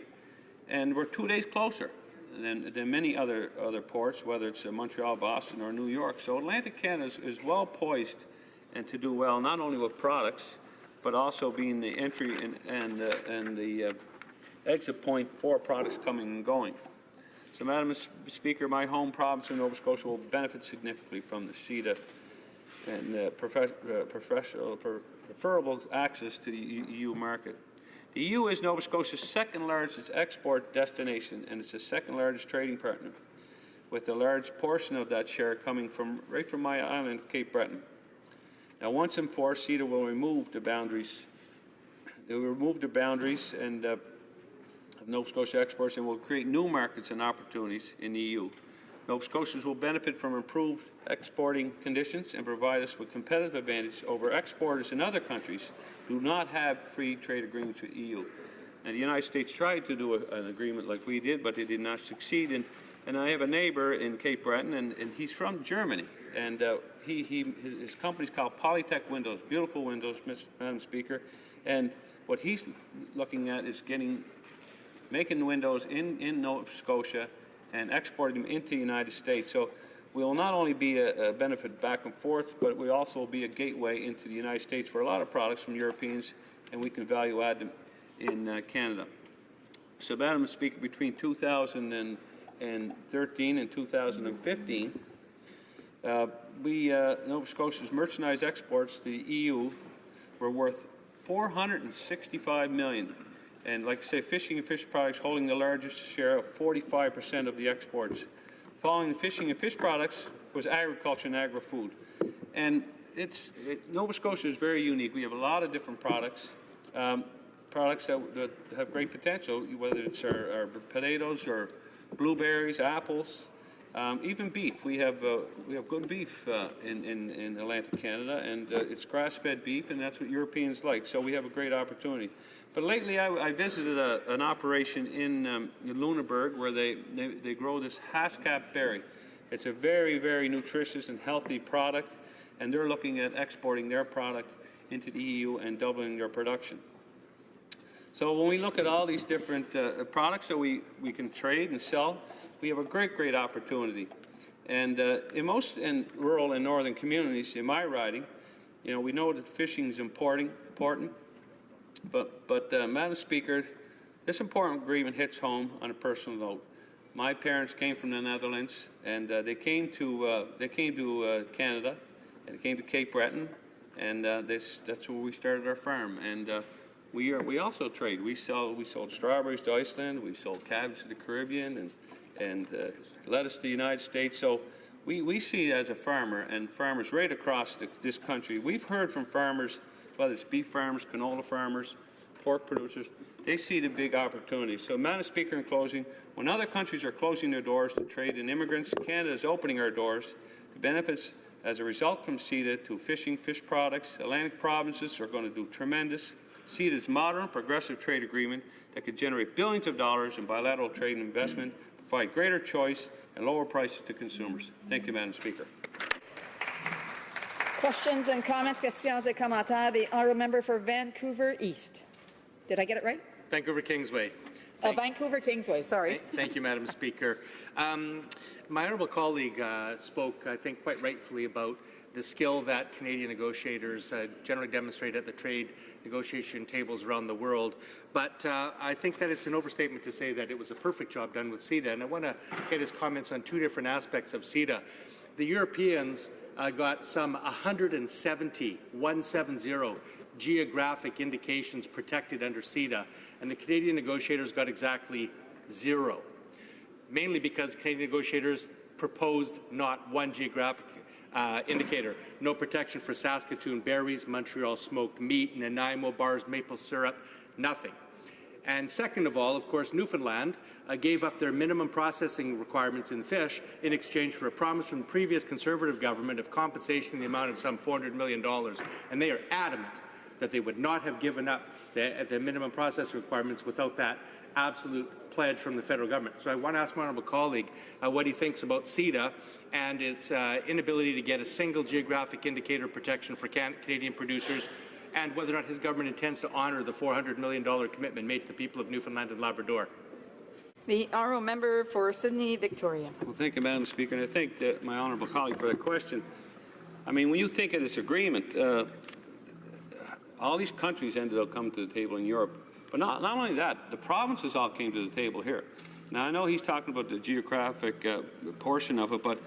and we're 2 days closer than many other ports, whether it's Montreal, Boston, or New York. So Atlantic Canada is well poised and to do well, not only with products, but also being the entry and the exit point for products coming and going. So, Madam Speaker, my home province of Nova Scotia will benefit significantly from the CETA and preferable access to the EU market. The EU is Nova Scotia's second largest export destination, and it's the second largest trading partner, with a large portion of that share coming right from my island of Cape Breton. Now, once enforced, CETA will remove the boundaries. It will remove the boundaries and of Nova Scotia exports and will create new markets and opportunities in the EU. Nova Scotians will benefit from improved exporting conditions and provide us with competitive advantage over exporters in other countries who do not have free trade agreements with the EU. Now, the United States tried to do an agreement like we did, but they did not succeed. And I have a neighbor in Cape Breton, and he's from Germany. And his company's called Polytech Windows, beautiful windows, Madam Speaker. And what he's looking at is making windows in Nova Scotia and exporting them into the United States. So we will not only be a benefit back and forth, but we also will be a gateway into the United States for a lot of products from Europeans, and we can value add them in Canada. So, Madam Speaker, between 2013 and 2015, Nova Scotia's merchandise exports to the EU were worth $465 million. And like I say, fishing and fish products holding the largest share of 45% of the exports. Following the fishing and fish products was agriculture and agri-food. And Nova Scotia is very unique. We have a lot of different products, products that have great potential, whether it's our potatoes or blueberries, apples, even beef. We have good beef in Atlantic Canada, and it's grass-fed beef, and that's what Europeans like. So we have a great opportunity. But lately, I visited an operation in Lunenburg where they grow this HoC berry. It's a very, very nutritious and healthy product, and they're looking at exporting their product into the EU and doubling their production. So when we look at all these different products that we can trade and sell, we have a great opportunity. And in rural and northern communities in my riding, we know that fishing is important. But Madam Speaker, this important agreement hits home on a personal note. My parents came from the Netherlands, and they came to Canada, and they came to Cape Breton, and that's where we started our farm. And we also trade. We sold strawberries to Iceland, we sold cabbage to the Caribbean, and lettuce to the United States. So we see it as a farmer, and farmers right across this country. We've heard from farmers, whether it's beef farmers, canola farmers, pork producers, they see the big opportunity. So, Madam Speaker, in closing, when other countries are closing their doors to trade in immigrants, Canada is opening our doors. The benefits as a result from CETA to fishing, fish products, Atlantic provinces are going to do tremendous. CETA is a modern, progressive trade agreement that could generate billions of dollars in bilateral trade and investment, provide greater choice, and lower prices to consumers. Thank you, Madam Speaker. Questions and comments, questions et commentaires. The honourable member for Vancouver East. Did I get it right? Vancouver Kingsway. Vancouver Kingsway, sorry. Thank you, Madam Speaker. My honourable colleague spoke, I think, quite rightfully about the skill that Canadian negotiators generally demonstrate at the trade negotiation tables around the world. But I think that it's an overstatement to say that it was a perfect job done with CETA. And I want to get his comments on two different aspects of CETA. The Europeans got some 170 geographic indications protected under CETA, and the Canadian negotiators got exactly 0, mainly because Canadian negotiators proposed not one geographic indicator. No protection for Saskatoon berries, Montreal smoked meat, Nanaimo bars, maple syrup, nothing. And second of all, of course, Newfoundland gave up their minimum processing requirements in fish in exchange for a promise from the previous Conservative government of compensation in the amount of some $400 million. And they are adamant that they would not have given up the minimum process requirements without that absolute pledge from the federal government. So I want to ask my honourable colleague what he thinks about CETA and its inability to get a single geographic indicator protection for Canadian producers, and whether or not his government intends to honour the $400 million commitment made to the people of Newfoundland and Labrador. The honourable member for Sydney Victoria. Well, thank you, Madam Speaker, and I thank my honourable colleague for that question. I mean, when you think of this agreement, all these countries ended up coming to the table in Europe. But not only that, the provinces all came to the table here. Now, I know he's talking about the geographic portion of it, but,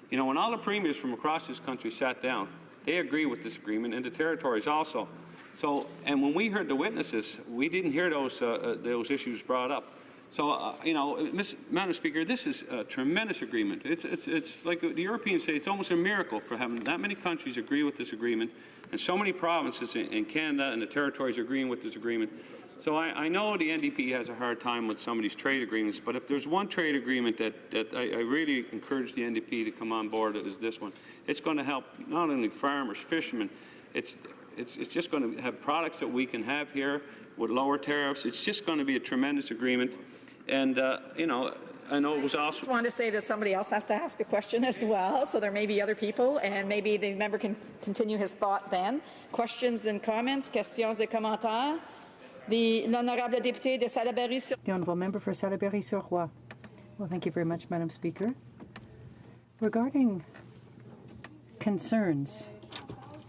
you know, when all the premiers from across this country sat down, they agree with this agreement, and the territories also. So, and when we heard the witnesses, we didn't hear those issues brought up. So, you know, Madam Speaker, this is a tremendous agreement. It's like the Europeans say, it's almost a miracle for having that many countries agree with this agreement, and so many provinces in Canada and the territories agreeing with this agreement. So I know the NDP has a hard time with some of these trade agreements, but if there's one trade agreement that I really encourage the NDP to come on board, it is this one. It's going to help not only farmers, fishermen, it's just going to have products that we can have here with lower tariffs. It's just going to be a tremendous agreement. And, you know, I know it was also... I just wanted to say that somebody else has to ask a question as well, so there may be other people, and maybe the member can continue his thought then. Questions and comments, questions et commentaires. The honourable député de Salaberry-sur... The honourable member for Salaberry-sur-Roi. Well, thank you very much, Madam Speaker. Regarding concerns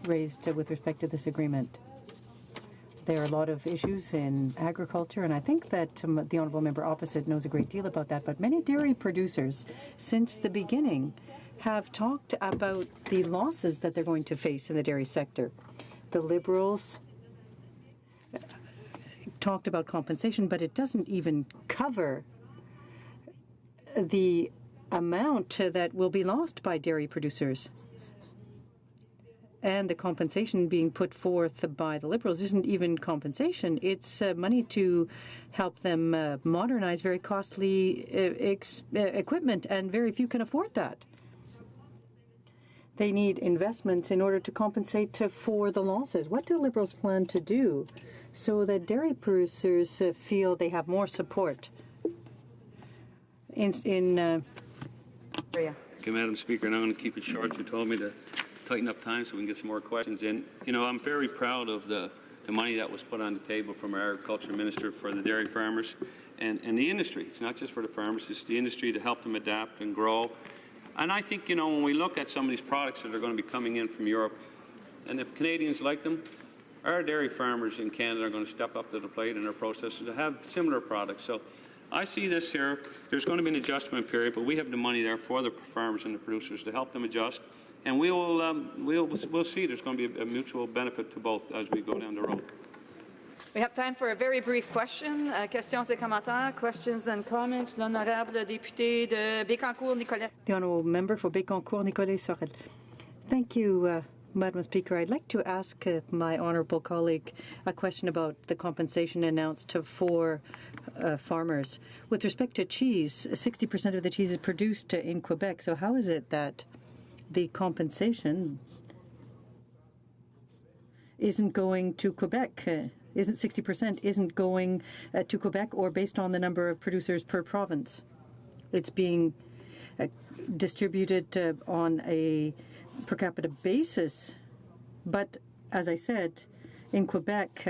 raised with respect to this agreement, there are a lot of issues in agriculture, and I think that the honourable member opposite knows a great deal about that, but many dairy producers, since the beginning, have talked about the losses that they're going to face in the dairy sector. The Liberals talked about compensation, but it doesn't even cover the amount that will be lost by dairy producers. And the compensation being put forth by the Liberals isn't even compensation. It's money to help them modernize very costly equipment, and very few can afford that. They need investments in order to compensate for the losses. What do Liberals plan to do so that dairy producers feel they have more support in Maria. Okay, Madam Speaker, and I'm going to keep it short. You told me to tighten up time so we can get some more questions in. You know, I'm very proud of the money that was put on the table from our agriculture minister for the dairy farmers and the industry. It's not just for the farmers, it's the industry to help them adapt and grow. And I think, you know, when we look at some of these products that are going to be coming in from Europe, and if Canadians like them, our dairy farmers in Canada are going to step up to the plate in their processes to have similar products. So I see this here. There's going to be an adjustment period, but we have the money there for the farmers and the producers to help them adjust. And we'll see. There's going to be a mutual benefit to both as we go down the road. We have time for a very brief question. Questions et commentaires, questions and comments. L'honorable député de Bécancour-Nicolet. The honourable member for Bécancour-Nicolet-Sorel. Thank you, Madam Speaker. I'd like to ask my honourable colleague a question about the compensation announced for farmers. With respect to cheese, 60% of the cheese is produced in Quebec. So how is it that the compensation isn't going to Quebec? Isn't 60% isn't going to Quebec, or based on the number of producers per province? It's being distributed on a per capita basis. But as I said, in Quebec,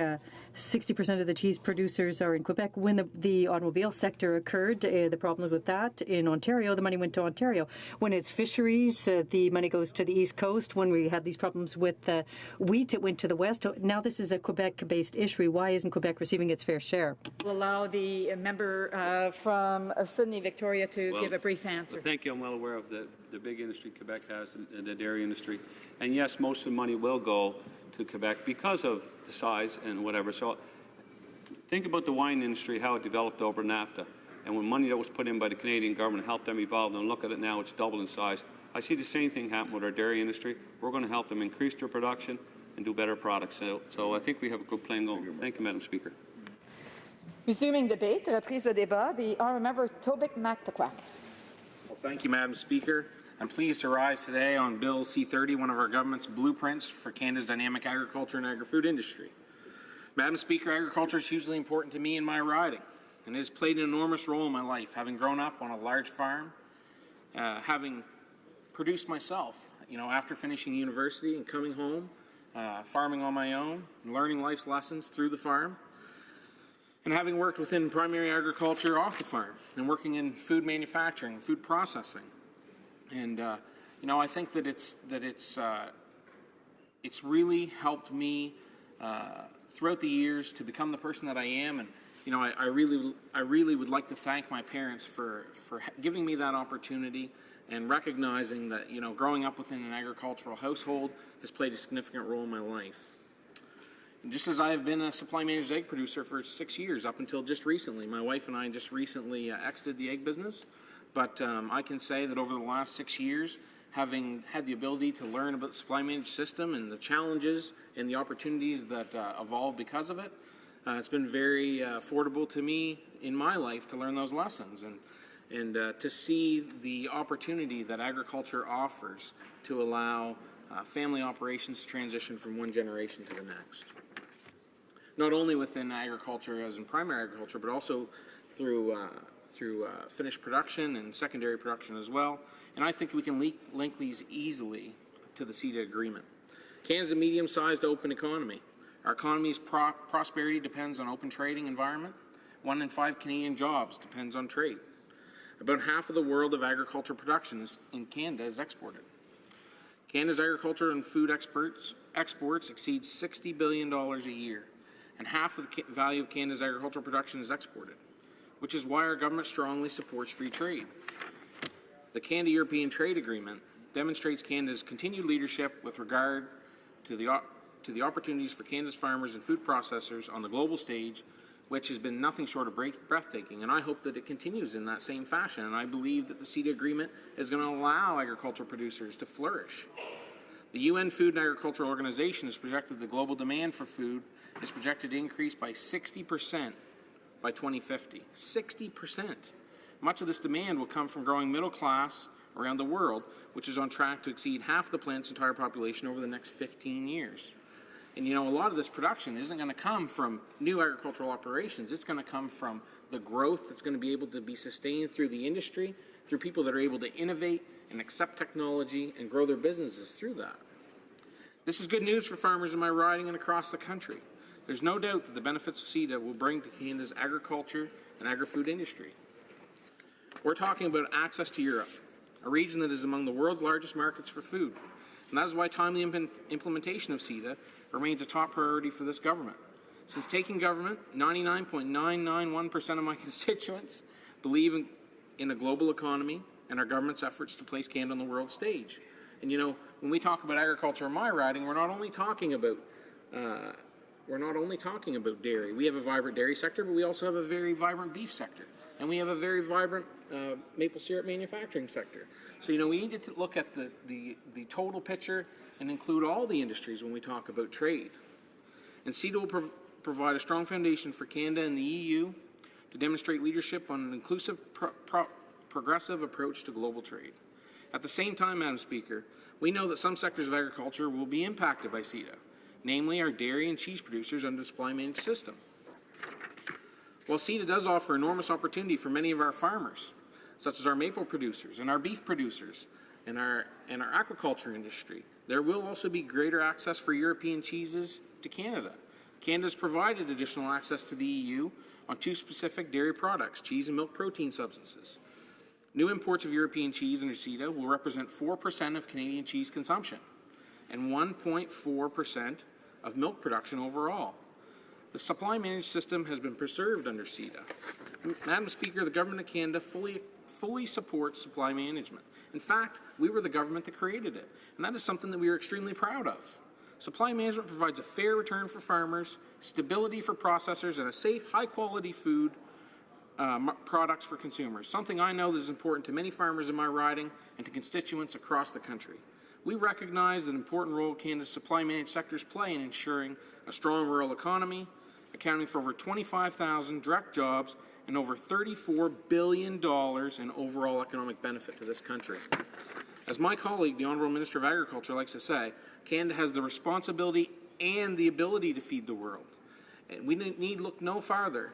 60% of the cheese producers are in Quebec. When the automobile sector occurred, the problems with that in Ontario, the money went to Ontario. When it's fisheries, the money goes to the East Coast. When we had these problems with wheat, it went to the West. Now this is a Quebec-based issue. Why isn't Quebec receiving its fair share? We'll allow the member from Sydney Victoria to give a brief answer. Well, thank you. I'm well aware of the big industry Quebec has in the dairy industry. And yes, most of the money will go to Quebec because of the size and whatever. So think about the wine industry, how it developed over NAFTA. And when money that was put in by the Canadian government helped them evolve, and look at it now, it's doubled in size. I see the same thing happen with our dairy industry. We're going to help them increase their production and do better products. So I think we have a good plan going. Thank you, Madam Speaker. Resuming debate, reprise de débat, the honourable member Tobic-Mactaquac. Well, thank you, Madam Speaker. I'm pleased to rise today on Bill C-30, one of our government's blueprints for Canada's dynamic agriculture and agri-food industry. Madam Speaker, agriculture is hugely important to me in my riding, and it has played an enormous role in my life, having grown up on a large farm, having produced myself, after finishing university and coming home, farming on my own, and learning life's lessons through the farm, and having worked within primary agriculture off the farm, and working in food manufacturing, food processing. And, I think that it's really helped me throughout the years to become the person that I am. And, I really would like to thank my parents for giving me that opportunity and recognizing that, growing up within an agricultural household has played a significant role in my life. And just as I have been a supply managed egg producer for 6 years, up until just recently, my wife and I just recently exited the egg business. But I can say that over the last 6 years, having had the ability to learn about the supply managed system and the challenges and the opportunities that evolve because of it, it's been very affordable to me in my life to learn those lessons and to see the opportunity that agriculture offers to allow family operations to transition from one generation to the next. Not only within agriculture as in primary agriculture, but also through finished production and secondary production as well. And I think we can link these easily to the CETA agreement. Canada's a medium-sized open economy. Our economy's prosperity depends on open trading environment. 1 in 5 Canadian jobs depends on trade. About half of the world of agricultural production in Canada is exported. Canada's agriculture and food exports exceed $60 billion a year, and half of the value of Canada's agricultural production is exported, which is why our government strongly supports free trade. The Canada-European Trade Agreement demonstrates Canada's continued leadership with regard to the opportunities for Canada's farmers and food processors on the global stage, which has been nothing short of breathtaking, and I hope that it continues in that same fashion, and I believe that the CETA agreement is going to allow agricultural producers to flourish. The UN Food and Agriculture Organization has projected the global demand for food is projected to increase by 60% by 2050. 60%. Much of this demand will come from growing middle class around the world, which is on track to exceed half the planet's entire population over the next 15 years. And a lot of this production isn't going to come from new agricultural operations. It's going to come from the growth that's going to be able to be sustained through the industry, through people that are able to innovate and accept technology and grow their businesses through that. This is good news for farmers in my riding and across the country. There's no doubt that the benefits of CETA will bring to Canada's agriculture and agri-food industry. We're talking about access to Europe, a region that is among the world's largest markets for food. And that is why timely implementation of CETA remains a top priority for this government. Since taking government, 99.991% of my constituents believe in a global economy and our government's efforts to place Canada on the world stage. And when we talk about agriculture in my riding, we're not only talking about dairy. We have a vibrant dairy sector, but we also have a very vibrant beef sector. And we have a very vibrant maple syrup manufacturing sector. So, we need to look at the total picture and include all the industries when we talk about trade. And CETA will provide a strong foundation for Canada and the EU to demonstrate leadership on an inclusive, progressive approach to global trade. At the same time, Madam Speaker, we know that some sectors of agriculture will be impacted by CETA, namely our dairy and cheese producers under the supply managed system. While CETA does offer enormous opportunity for many of our farmers, such as our maple producers and our beef producers and our aquaculture industry, there will also be greater access for European cheeses to Canada. Canada has provided additional access to the EU on 2 specific dairy products, cheese and milk protein substances. New imports of European cheese under CETA will represent 4% of Canadian cheese consumption and 1.4% of milk production overall. The supply managed system has been preserved under CETA. Madam Speaker, the Government of Canada fully supports supply management. In fact, we were the government that created it, and that is something that we are extremely proud of. Supply management provides a fair return for farmers, stability for processors, and a safe, high-quality food products for consumers, something I know that is important to many farmers in my riding and to constituents across the country. We recognize the important role Canada's supply managed sectors play in ensuring a strong rural economy, accounting for over 25,000 direct jobs and over $34 billion in overall economic benefit to this country. As my colleague, the Honourable Minister of Agriculture, likes to say, Canada has the responsibility and the ability to feed the world. And we need look no farther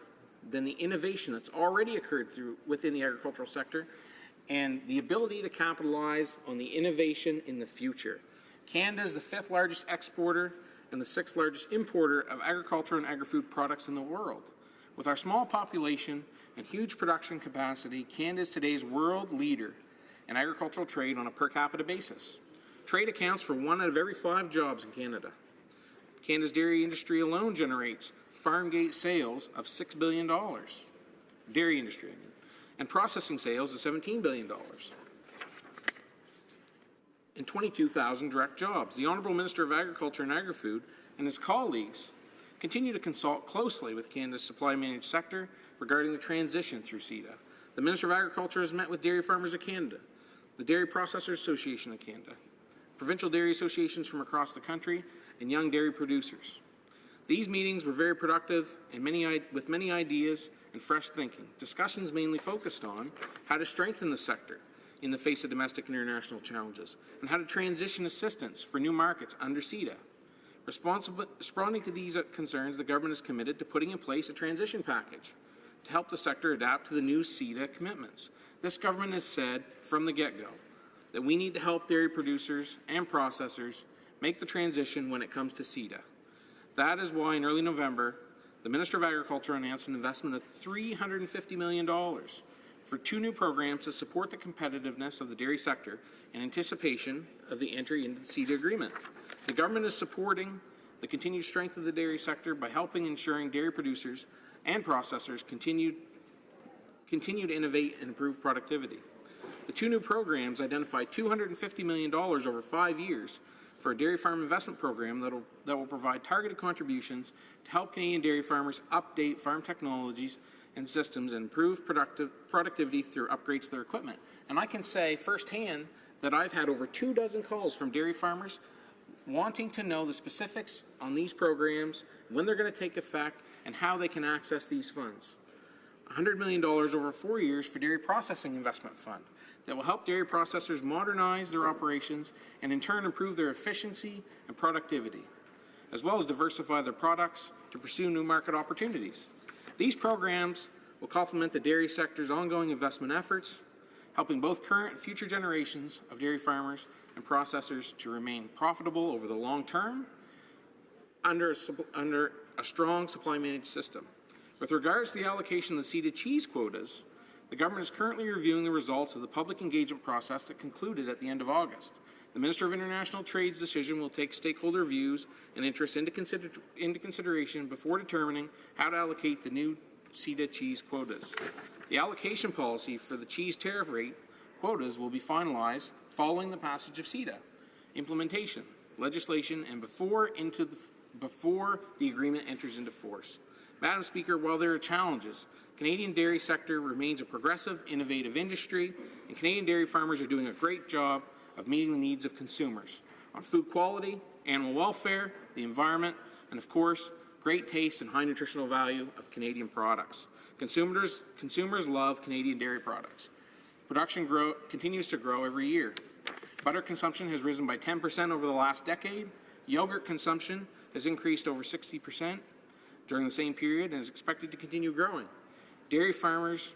than the innovation that's already occurred within the agricultural sector and the ability to capitalize on the innovation in the future. Canada is the 5th largest exporter and the 6th largest importer of agriculture and agri-food products in the world. With our small population and huge production capacity, Canada is today's world leader in agricultural trade on a per capita basis. Trade accounts for 1 out of every 5 jobs in Canada. Canada's dairy industry alone generates farm gate sales of $6 billion, dairy industry, and processing sales of $17 billion, and 22,000 direct jobs. The Honourable Minister of Agriculture and Agri-Food and his colleagues continue to consult closely with Canada's supply managed sector regarding the transition through CETA. The Minister of Agriculture has met with Dairy Farmers of Canada, the Dairy Processors Association of Canada, provincial dairy associations from across the country, and young dairy producers. These meetings were very productive and with many ideas and fresh thinking. Discussions mainly focused on how to strengthen the sector in the face of domestic and international challenges, and how to transition assistance for new markets under CETA. Responding to these concerns, the government is committed to putting in place a transition package to help the sector adapt to the new CETA commitments. This government has said from the get-go that we need to help dairy producers and processors make the transition when it comes to CETA. That is why in early November, the Minister of Agriculture announced an investment of $350 million for 2 new programs to support the competitiveness of the dairy sector in anticipation of the entry into the CETA agreement. The government is supporting the continued strength of the dairy sector by helping ensuring dairy producers and processors continue to innovate and improve productivity. The 2 new programs identify $250 million over 5 years for a dairy farm investment program that will provide targeted contributions to help Canadian dairy farmers update farm technologies and systems and improve productivity through upgrades to their equipment. And I can say firsthand that I've had over 24 calls from dairy farmers wanting to know the specifics on these programs, when they're going to take effect, and how they can access these funds. $100 million over 4 years for Dairy Processing Investment Fund that will help dairy processors modernize their operations and in turn improve their efficiency and productivity, as well as diversify their products to pursue new market opportunities. These programs will complement the dairy sector's ongoing investment efforts, helping both current and future generations of dairy farmers and processors to remain profitable over the long term under a strong supply managed system. With regards to the allocation of the CETA cheese quotas, the government is currently reviewing the results of the public engagement process that concluded at the end of August. The Minister of International Trade's decision will take stakeholder views and interests into consideration before determining how to allocate the new CETA cheese quotas. The allocation policy for the cheese tariff rate quotas will be finalized following the passage of CETA, implementation, legislation, and before the agreement enters into force. Madam Speaker, while there are challenges, Canadian dairy sector remains a progressive, innovative industry, and Canadian dairy farmers are doing a great job of meeting the needs of consumers on food quality, animal welfare, the environment, and of course, great taste and high nutritional value of Canadian products. Consumers love Canadian dairy products. Production continues to grow every year. Butter consumption has risen by 10% over the last decade. Yogurt consumption has increased over 60% during the same period and is expected to continue growing. Dairy farmers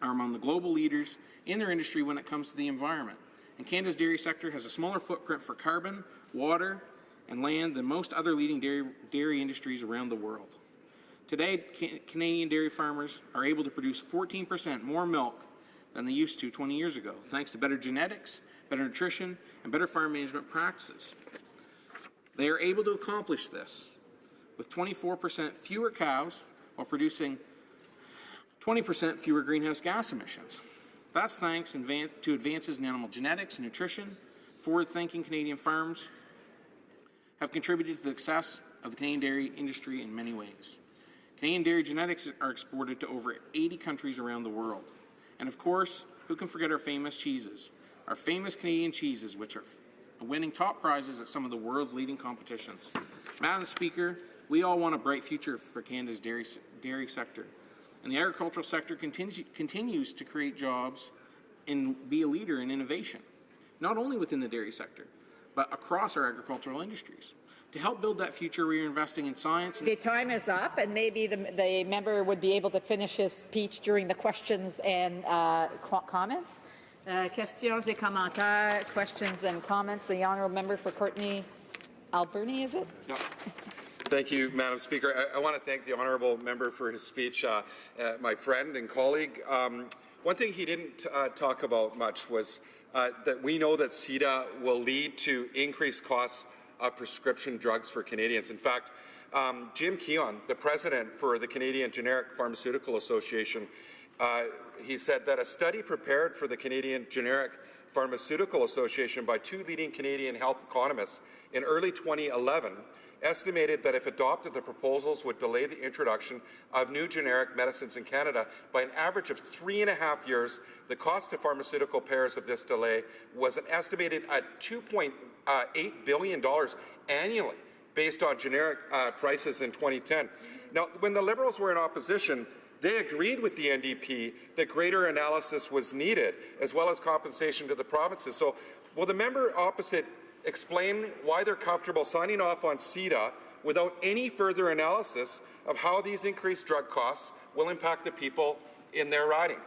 are among the global leaders in their industry when it comes to the environment. And Canada's dairy sector has a smaller footprint for carbon, water, and land than most other leading dairy industries around the world. Today, Canadian dairy farmers are able to produce 14% more milk than they used to 20 years ago, thanks to better genetics, better nutrition, and better farm management practices. They are able to accomplish this with 24% fewer cows while producing 20% fewer greenhouse gas emissions. That's thanks to advances in animal genetics and nutrition. Forward-thinking Canadian farms have contributed to the success of the Canadian dairy industry in many ways. Canadian dairy genetics are exported to over 80 countries around the world. And of course, who can forget our famous cheeses? Our famous Canadian cheeses, which are winning top prizes at some of the world's leading competitions. Madam Speaker, we all want a bright future for Canada's dairy sector. And the agricultural sector continues to create jobs and be a leader in innovation, not only within the dairy sector, but across our agricultural industries. to help build that future. We're investing in science. The time is up, and maybe the member would be able to finish his speech during the questions and comments. Questions et commentaires, questions and comments. The honourable member for Courtenay Alberni, is it? Yeah. Thank you, Madam Speaker. I want to thank the honourable member for his speech, my friend and colleague. One thing he didn't talk about much was that we know that CETA will lead to increased costs of prescription drugs for Canadians. In fact, Jim Keon, the president for the Canadian Generic Pharmaceutical Association, he said that a study prepared for the Canadian Generic Pharmaceutical Association by two leading Canadian health economists in early 2011 estimated that if adopted, the proposals would delay the introduction of new generic medicines in Canada by an average of 3.5 years. The cost to pharmaceutical payers of this delay was estimated at $2.8 billion annually, based on generic prices in 2010. Now, when the Liberals were in opposition, they agreed with the NDP that greater analysis was needed, as well as compensation to the provinces. So will the member opposite explain why they're comfortable signing off on CETA without any further analysis of how these increased drug costs will impact the people in their riding?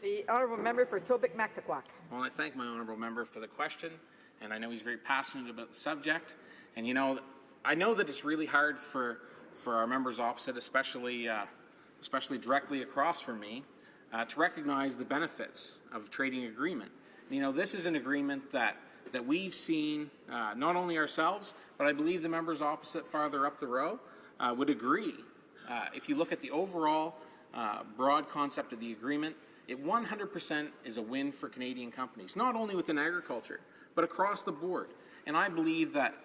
The honourable member for Tobic-Mactaquac. Well, I thank my honourable member for the question, and I know he's very passionate about the subject. And you know, I know that it's really hard for our members opposite, especially directly across from me, to recognize the benefits of trading agreement. And, you know, this is an agreement that we've seen, not only ourselves, but I believe the members opposite farther up the row would agree. If you look at the overall broad concept of the agreement, it 100% is a win for Canadian companies, not only within agriculture, but across the board. And I believe that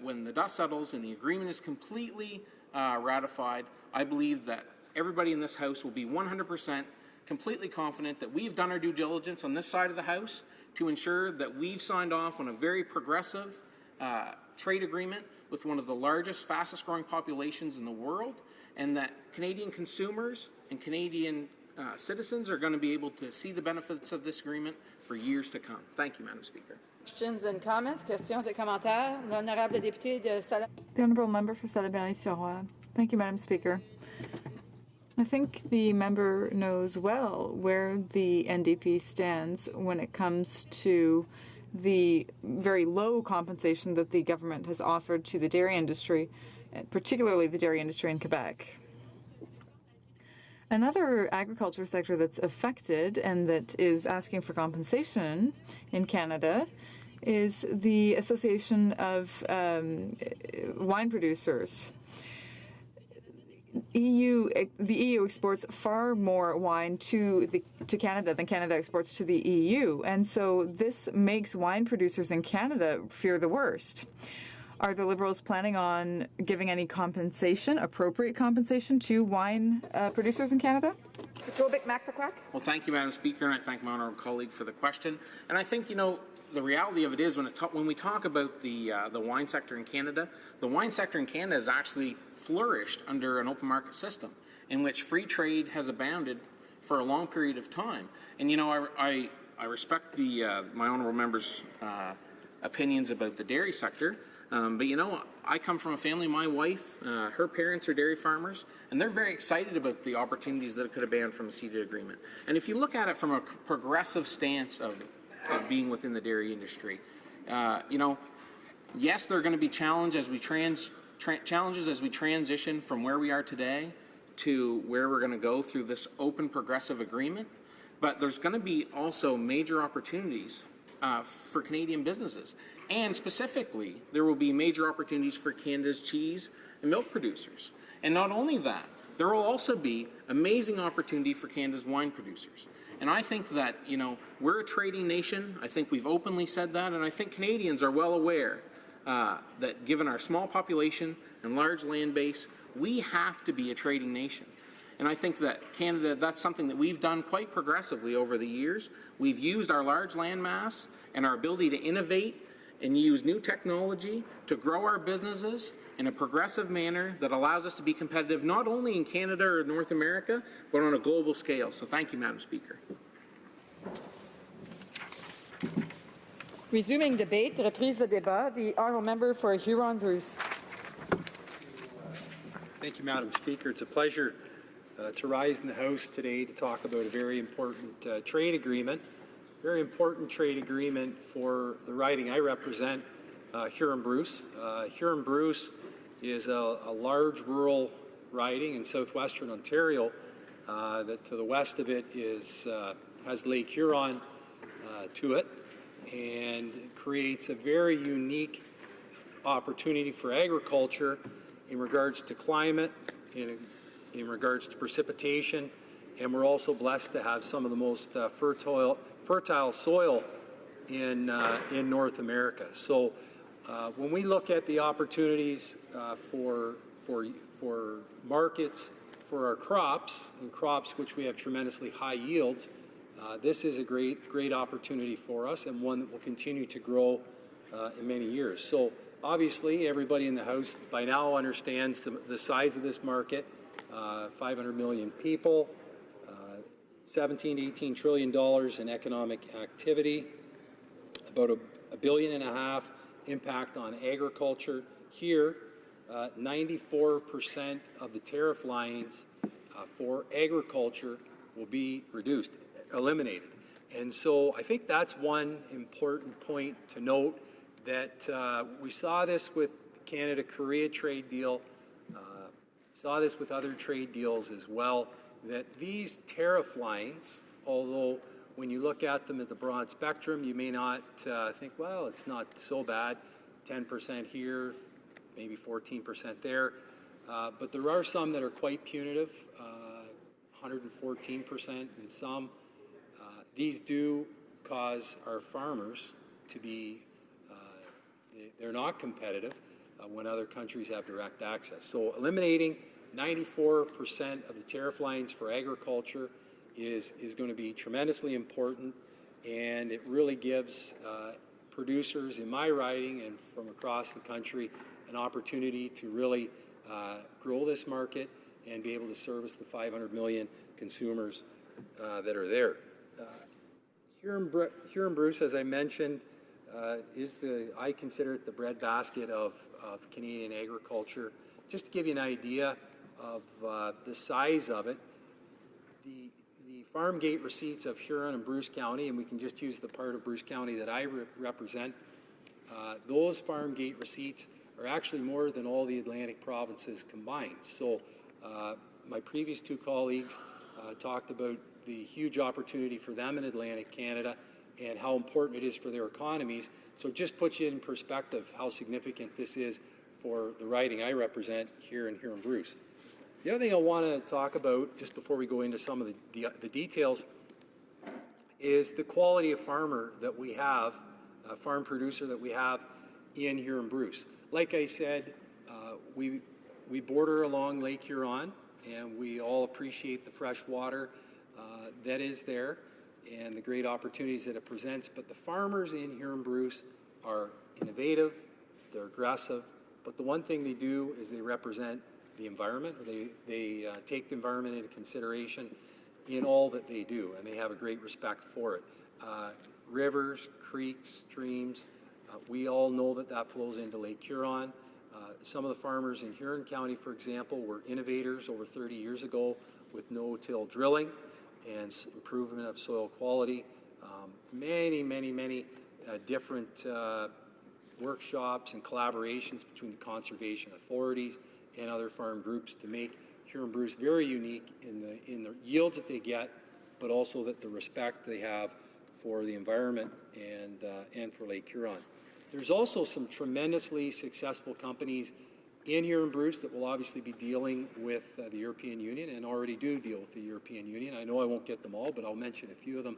when the dust settles and the agreement is completely ratified, I believe that everybody in this House will be 100% completely confident that we've done our due diligence on this side of the House to ensure that we've signed off on a very progressive trade agreement with one of the largest, fastest growing populations in the world, and that Canadian consumers and Canadian citizens are going to be able to see the benefits of this agreement for years to come. Thank you, Madam Speaker. Questions and comments, questions et commentaires. L'honorable député de Salaberry. The honourable member for Salaberry-sur-Roi. Thank you, Madam Speaker. I think the member knows well where the NDP stands when it comes to the very low compensation that the government has offered to the dairy industry, particularly the dairy industry in Quebec. Another agriculture sector that's affected and that is asking for compensation in Canada is the Association of Wine Producers. The EU exports far more wine to Canada than Canada exports to the EU, and so this makes wine producers in Canada fear the worst. Are the Liberals planning on giving any compensation, appropriate compensation, to wine producers in Canada? Well, thank you, Madam Speaker, and I thank my honourable colleague for the question. And I think, you know, the reality of it is when we talk about the wine sector in Canada, the wine sector in Canada has actually flourished under an open market system in which free trade has abounded for a long period of time. And, you know, I respect my honourable member's opinions about the dairy sector. But, you know, I come from a family, my wife, her parents are dairy farmers, and they're very excited about the opportunities that could abound from a CETA agreement. And if you look at it from a progressive stance of being within the dairy industry, you know, yes, there are going to be challenges as we transition from where we are today to where we're going to go through this open progressive agreement, but there's going to be also major opportunities for Canadian businesses. And specifically, there will be major opportunities for Canada's cheese and milk producers. And not only that, there will also be amazing opportunity for Canada's wine producers. And I think that, you know, we're a trading nation. I think we've openly said that. And I think Canadians are well aware that given our small population and large land base, we have to be a trading nation. And I think that Canada, that's something that we've done quite progressively over the years. We've used our large land mass and our ability to innovate and use new technology to grow our businesses in a progressive manner that allows us to be competitive not only in Canada or North America, but on a global scale. So thank you, Madam Speaker. Resuming debate, reprise de débat, the honourable member for Huron-Bruce. Thank you, Madam Speaker. It's a pleasure to rise in the House today to talk about a very important trade agreement. Very important trade agreement for the riding I represent, Huron-Bruce. Huron-Bruce is a large rural riding in southwestern Ontario that to the west of it has Lake Huron to it, and creates a very unique opportunity for agriculture in regards to climate, in regards to precipitation, and we're also blessed to have some of the most fertile soil in North America. So when we look at the opportunities for markets for our crops, and crops which we have tremendously high yields, this is a great opportunity for us, and one that will continue to grow in many years. So obviously everybody in the House by now understands the size of this market, 500 million people, 17 to 18 trillion dollars in economic activity, about $1.5 billion impact on agriculture. Here, 94% of the tariff lines for agriculture will be eliminated. And so I think that's one important point to note, that we saw this with Canada-Korea trade deal, saw this with other trade deals as well, that these tariff lines, although when you look at them at the broad spectrum, you may not think, well, it's not so bad, 10% here, maybe 14% there, but there are some that are quite punitive, 114% in some. These do cause our farmers to be, they're not competitive when other countries have direct access. So eliminating 94% of the tariff lines for agriculture is going to be tremendously important, and it really gives producers in my riding and from across the country an opportunity to really grow this market and be able to service the 500 million consumers that are there. Huron-Bruce, as I mentioned, I consider it the breadbasket of Canadian agriculture. Just to give you an idea of the size of it, the farm gate receipts of Huron and Bruce County, and we can just use the part of Bruce County that I represent, those farm gate receipts are actually more than all the Atlantic provinces combined. So my previous two colleagues talked about the huge opportunity for them in Atlantic Canada and how important it is for their economies. So it just puts you in perspective how significant this is for the riding I represent here in Huron-Bruce. The other thing I want to talk about, just before we go into some of the details, is the quality of farmer that we have, farm producer that we have in Huron-Bruce. Like I said, we border along Lake Huron, and we all appreciate the fresh water that is there and the great opportunities that it presents. But the farmers in Huron-Bruce are innovative, they're aggressive, but the one thing they do is they represent the environment, or they take the environment into consideration in all that they do, and they have a great respect for it. Rivers, creeks, streams, we all know that flows into Lake Huron. Some of the farmers in Huron County, for example, were innovators over 30 years ago with no-till drilling and improvement of soil quality. Many different workshops and collaborations between the conservation authorities and other farm groups to make Huron-Bruce very unique in the yields that they get, but also that the respect they have for the environment and for Lake Huron. There's also some tremendously successful companies in Huron-Bruce that will obviously be dealing with the European Union and already do deal with the European Union. I know I won't get them all, but I'll mention a few of them.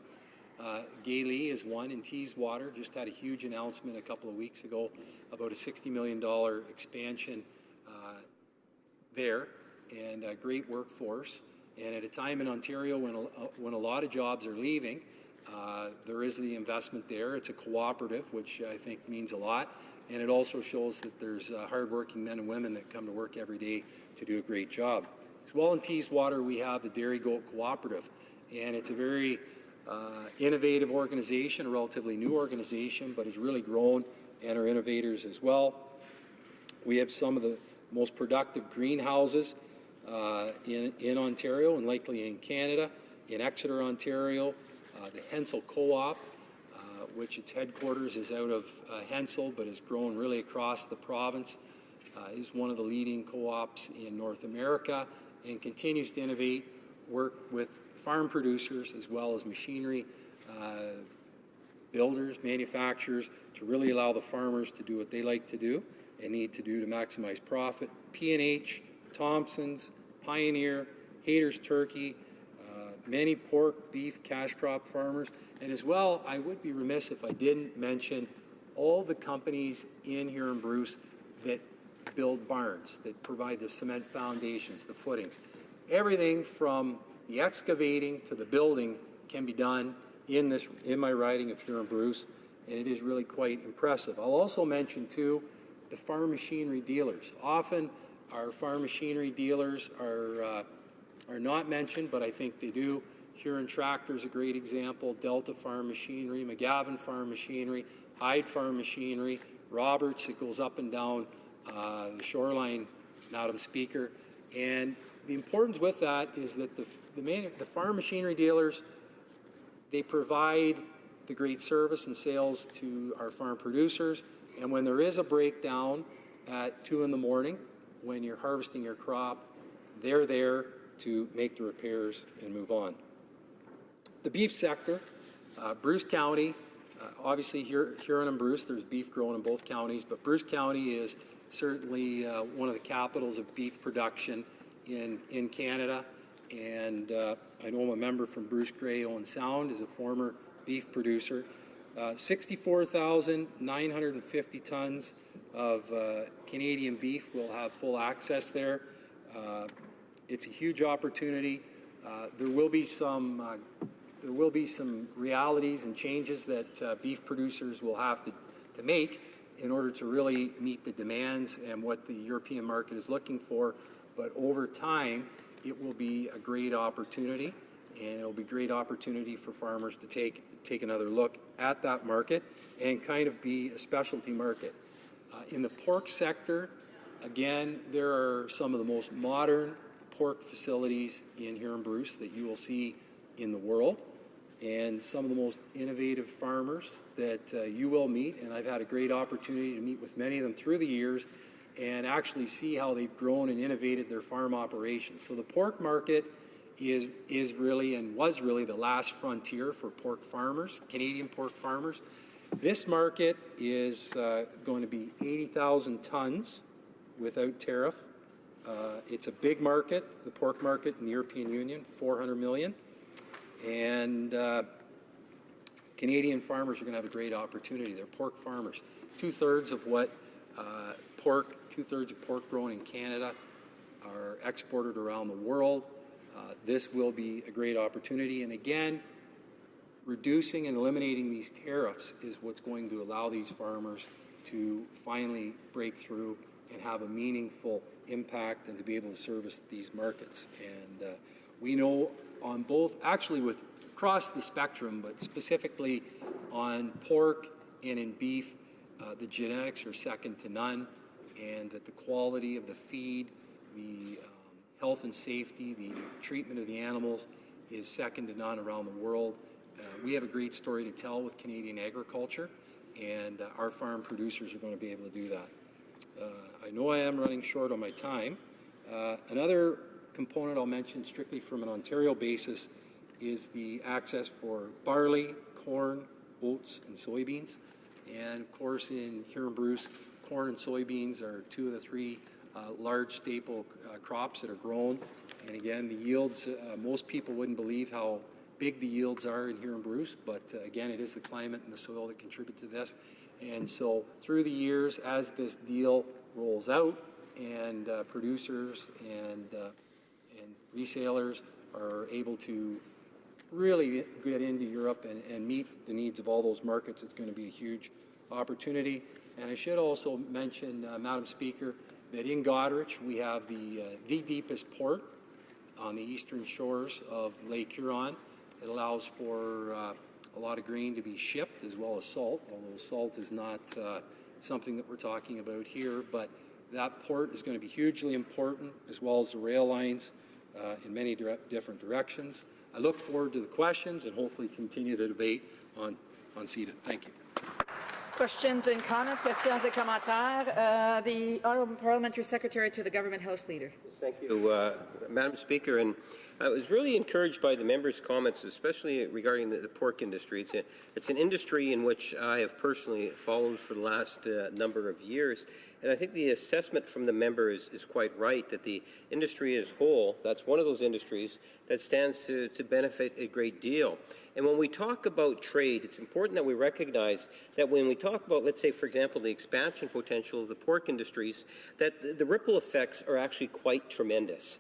Gailey is one in Teeswater, just had a huge announcement a couple of weeks ago about a $60 million expansion there, and a great workforce. And at a time in Ontario when a lot of jobs are leaving, there is the investment there. It's a cooperative, which I think means a lot. And it also shows that there's hardworking men and women that come to work every day to do a great job. As well in Teeswater, we have the Dairy Goat Cooperative. And it's a very innovative organization, a relatively new organization, but has really grown and are innovators as well. We have some of the most productive greenhouses in Ontario and likely in Canada, in Exeter, Ontario. The Hensel Co-op, which its headquarters is out of Hensel but has grown really across the province, is one of the leading co-ops in North America and continues to innovate, work with farm producers as well as machinery builders, manufacturers, to really allow the farmers to do what they like to do and need to do to maximize profit. P&H, Thompson's, Pioneer, Hayter's Turkey, many pork, beef, cash crop farmers, and as well, I would be remiss if I didn't mention all the companies in here in Bruce that build barns, that provide the cement foundations, the footings. Everything from the excavating to the building can be done in my riding of Huron Bruce, and it is really quite impressive. I'll also mention too the farm machinery dealers. Often our farm machinery dealers are not mentioned, but I think they do. Huron Tractor is a great example, Delta Farm Machinery, McGavin Farm Machinery, Hyde Farm Machinery, Roberts, that goes up and down the shoreline, Madam Speaker. And the importance with that is that the farm machinery dealers, they provide the great service and sales to our farm producers. And when there is a breakdown at 2 in the morning, when you're harvesting your crop, they're there to make the repairs and move on. The beef sector, Bruce County, obviously Huron and Bruce, there's beef grown in both counties, but Bruce County is certainly one of the capitals of beef production in Canada. And I know I'm a member from Bruce Grey Owen Sound, is a former beef producer. 64,950 tons of Canadian beef will have full access there. It's a huge opportunity. There will be some realities and changes that beef producers will have to make in order to really meet the demands and what the European market is looking for. But over time, it will be a great opportunity, and it will be a great opportunity for farmers to take another look at that market and kind of be a specialty market. In the pork sector, again, there are some of the most modern pork facilities in Huron Bruce that you will see in the world, and some of the most innovative farmers that you will meet. And I've had a great opportunity to meet with many of them through the years and actually see how they've grown and innovated their farm operations. So the pork market is really and was really the last frontier for pork farmers, Canadian pork farmers. This market is going to be 80,000 tons without tariff. It's a big market, the pork market in the European Union, 400 million. And Canadian farmers are going to have a great opportunity. They're pork farmers. Two-thirds of pork grown in Canada are exported around the world. This will be a great opportunity. And again, reducing and eliminating these tariffs is what's going to allow these farmers to finally break through and have a meaningful impact and to be able to service these markets. And we know on both, actually with across the spectrum, but specifically on pork and in beef, the genetics are second to none, and that the quality of the feed, the health and safety, the treatment of the animals is second to none around the world. We have a great story to tell with Canadian agriculture, and our farm producers are going to be able to do that. I know I am running short on my time. Another component I'll mention strictly from an Ontario basis is the access for barley, corn, oats, and soybeans. And of course, in Huron Bruce, corn and soybeans are two of the three large staple crops that are grown. And again, the yields, most people wouldn't believe how big the yields are in Huron Bruce, but again, it is the climate and the soil that contribute to this. And so through the years, as this deal rolls out, and producers and resellers are able to really get into Europe and meet the needs of all those markets, it's going to be a huge opportunity. And I should also mention, Madam Speaker, that in Goderich we have the deepest port on the eastern shores of Lake Huron. It allows for a lot of grain to be shipped as well as salt, although salt is not something that we're talking about here. But That port is going to be hugely important, as well as the rail lines in many different directions. I look forward to the questions and hopefully continue the debate on CETA. Thank you. Questions and comments, questions et commentaires. The Honourable Parliamentary Secretary to the Government House Leader. Thank you, Madam Speaker. And I was really encouraged by the members' comments, especially regarding the pork industry. It's an industry in which I have personally followed for the last number of years. And I think the assessment from the member is quite right, that the industry as a whole, that's one of those industries that stands to benefit a great deal. And when we talk about trade, it's important that we recognize that when we talk about, let's say, for example, the expansion potential of the pork industries, that the ripple effects are actually quite tremendous.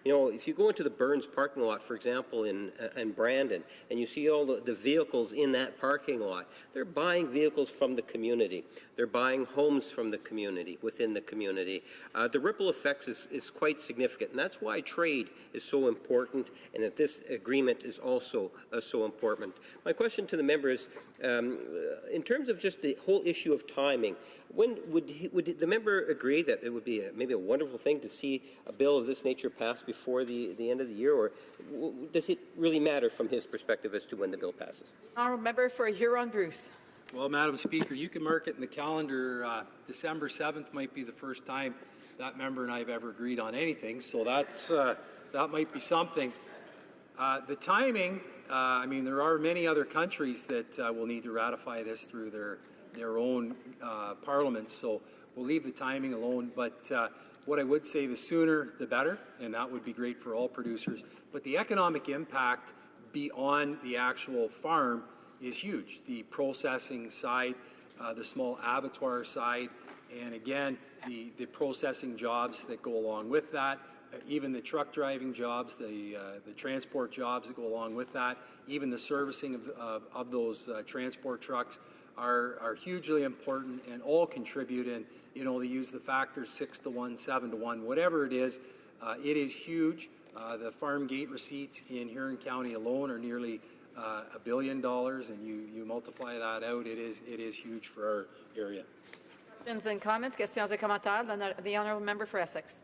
You know, if you go into the Burns parking lot, for example, in Brandon, and you see all the vehicles in that parking lot, they're buying vehicles from the community. They're buying homes from the community, within the community. The ripple effects is quite significant, and that's why trade is so important, and that this agreement is also so important. My question to the member is, in terms of just the whole issue of timing, when would the member agree that it would be maybe a wonderful thing to see a bill of this nature passed before the end of the year, or does it really matter from his perspective as to when the bill passes? Honourable Member for Huron-Bruce. Well, Madam Speaker, you can mark it in the calendar. December 7th might be the first time that member and I have ever agreed on anything, so that might be something. The timing, I mean, there are many other countries that will need to ratify this through their own parliaments, so we'll leave the timing alone. But what I would say, the sooner the better, and that would be great for all producers. But the economic impact beyond the actual farm is huge. The processing side, the small abattoir side, and again, the processing jobs that go along with that, even the truck driving jobs, the transport jobs that go along with that, even the servicing of those transport trucks are hugely important and all contribute. And, you know, they use the factors 6 to 1, 7 to 1, whatever it is huge. The farm gate receipts in Huron County alone are nearly $1 billion, and you multiply that out, it is huge for our area. Questions and comments, questions et commentaires. The Honourable Member for Essex.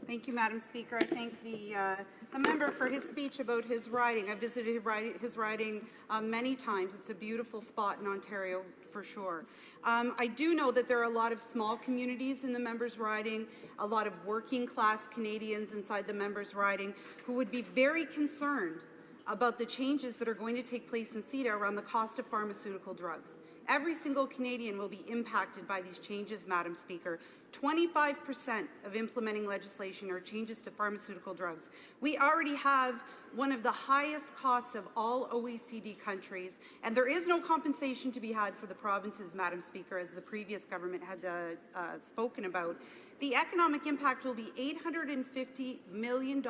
Thank you, Madam Speaker. I thank the member for his speech about his riding. I visited his riding many times. It's a beautiful spot in Ontario, for sure. I do know that there are a lot of small communities in the member's riding, a lot of working-class Canadians inside the member's riding who would be very concerned about the changes that are going to take place in CETA around the cost of pharmaceutical drugs. Every single Canadian will be impacted by these changes, Madam Speaker. 25% of implementing legislation are changes to pharmaceutical drugs. We already have one of the highest costs of all OECD countries, and there is no compensation to be had for the provinces, Madam Speaker, as the previous government had spoken about. The economic impact will be $850 million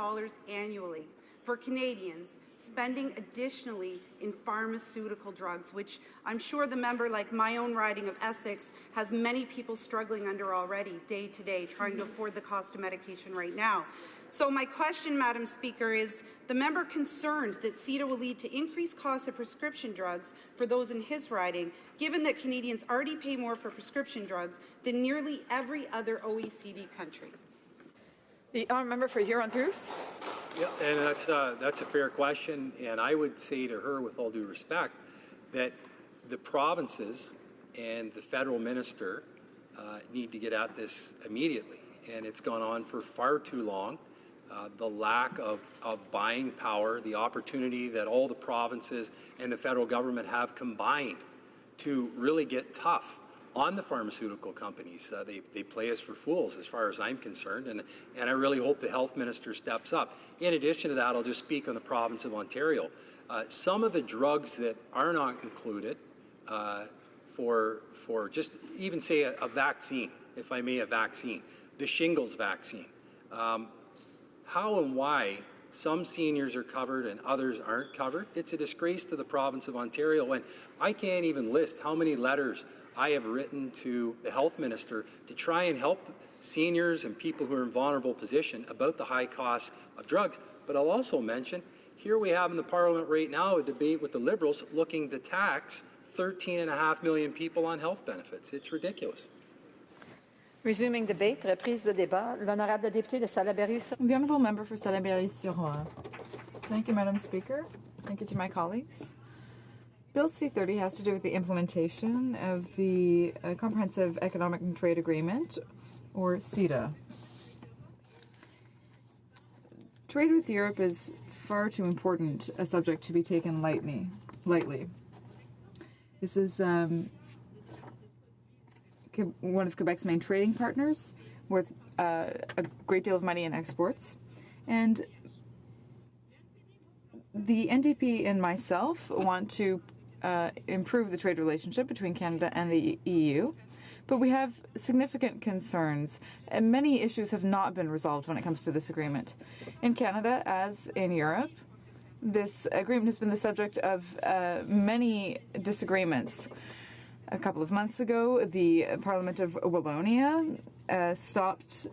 annually for Canadians spending additionally in pharmaceutical drugs, which I'm sure the member, like my own riding of Essex, has many people struggling under already day to day, trying to afford the cost of medication right now. So my question, Madam Speaker, is the member concerned that CETA will lead to increased costs of prescription drugs for those in his riding, given that Canadians already pay more for prescription drugs than nearly every other OECD country? The Honourable Member for Huron-Bruce. Yeah, and that's a fair question, and I would say to her, with all due respect, that the provinces and the federal minister need to get at this immediately, and it's gone on for far too long. The lack of buying power, the opportunity that all the provinces and the federal government have combined to really get tough on the pharmaceutical companies. They play us for fools as far as I'm concerned, and I really hope the health minister steps up. In addition to that, I'll just speak on the province of Ontario. Some of the drugs that are not included for just even say a vaccine, if I may, a vaccine, the shingles vaccine. How and why some seniors are covered and others aren't covered, it's a disgrace to the province of Ontario, and I can't even list how many letters I have written to the health minister to try and help seniors and people who are in vulnerable position about the high costs of drugs. But I'll also mention, here we have in the Parliament right now a debate with the Liberals looking to tax 13.5 million people on health benefits. It's ridiculous. Resuming debate, reprise de débat, l'honorable député de Salaberry-sur. The honourable member for Salaberry-sur-Roi. Thank you, Madam Speaker. Thank you to my colleagues. Bill C-30 has to do with the implementation of the Comprehensive Economic and Trade Agreement, or CETA. Trade with Europe is far too important a subject to be taken lightly. This is one of Quebec's main trading partners, worth a great deal of money in exports. And the NDP and myself want to improve the trade relationship between Canada and the EU, but we have significant concerns, and many issues have not been resolved when it comes to this agreement. In Canada, as in Europe, this agreement has been the subject of many disagreements. A couple of months ago, the Parliament of Wallonia stopped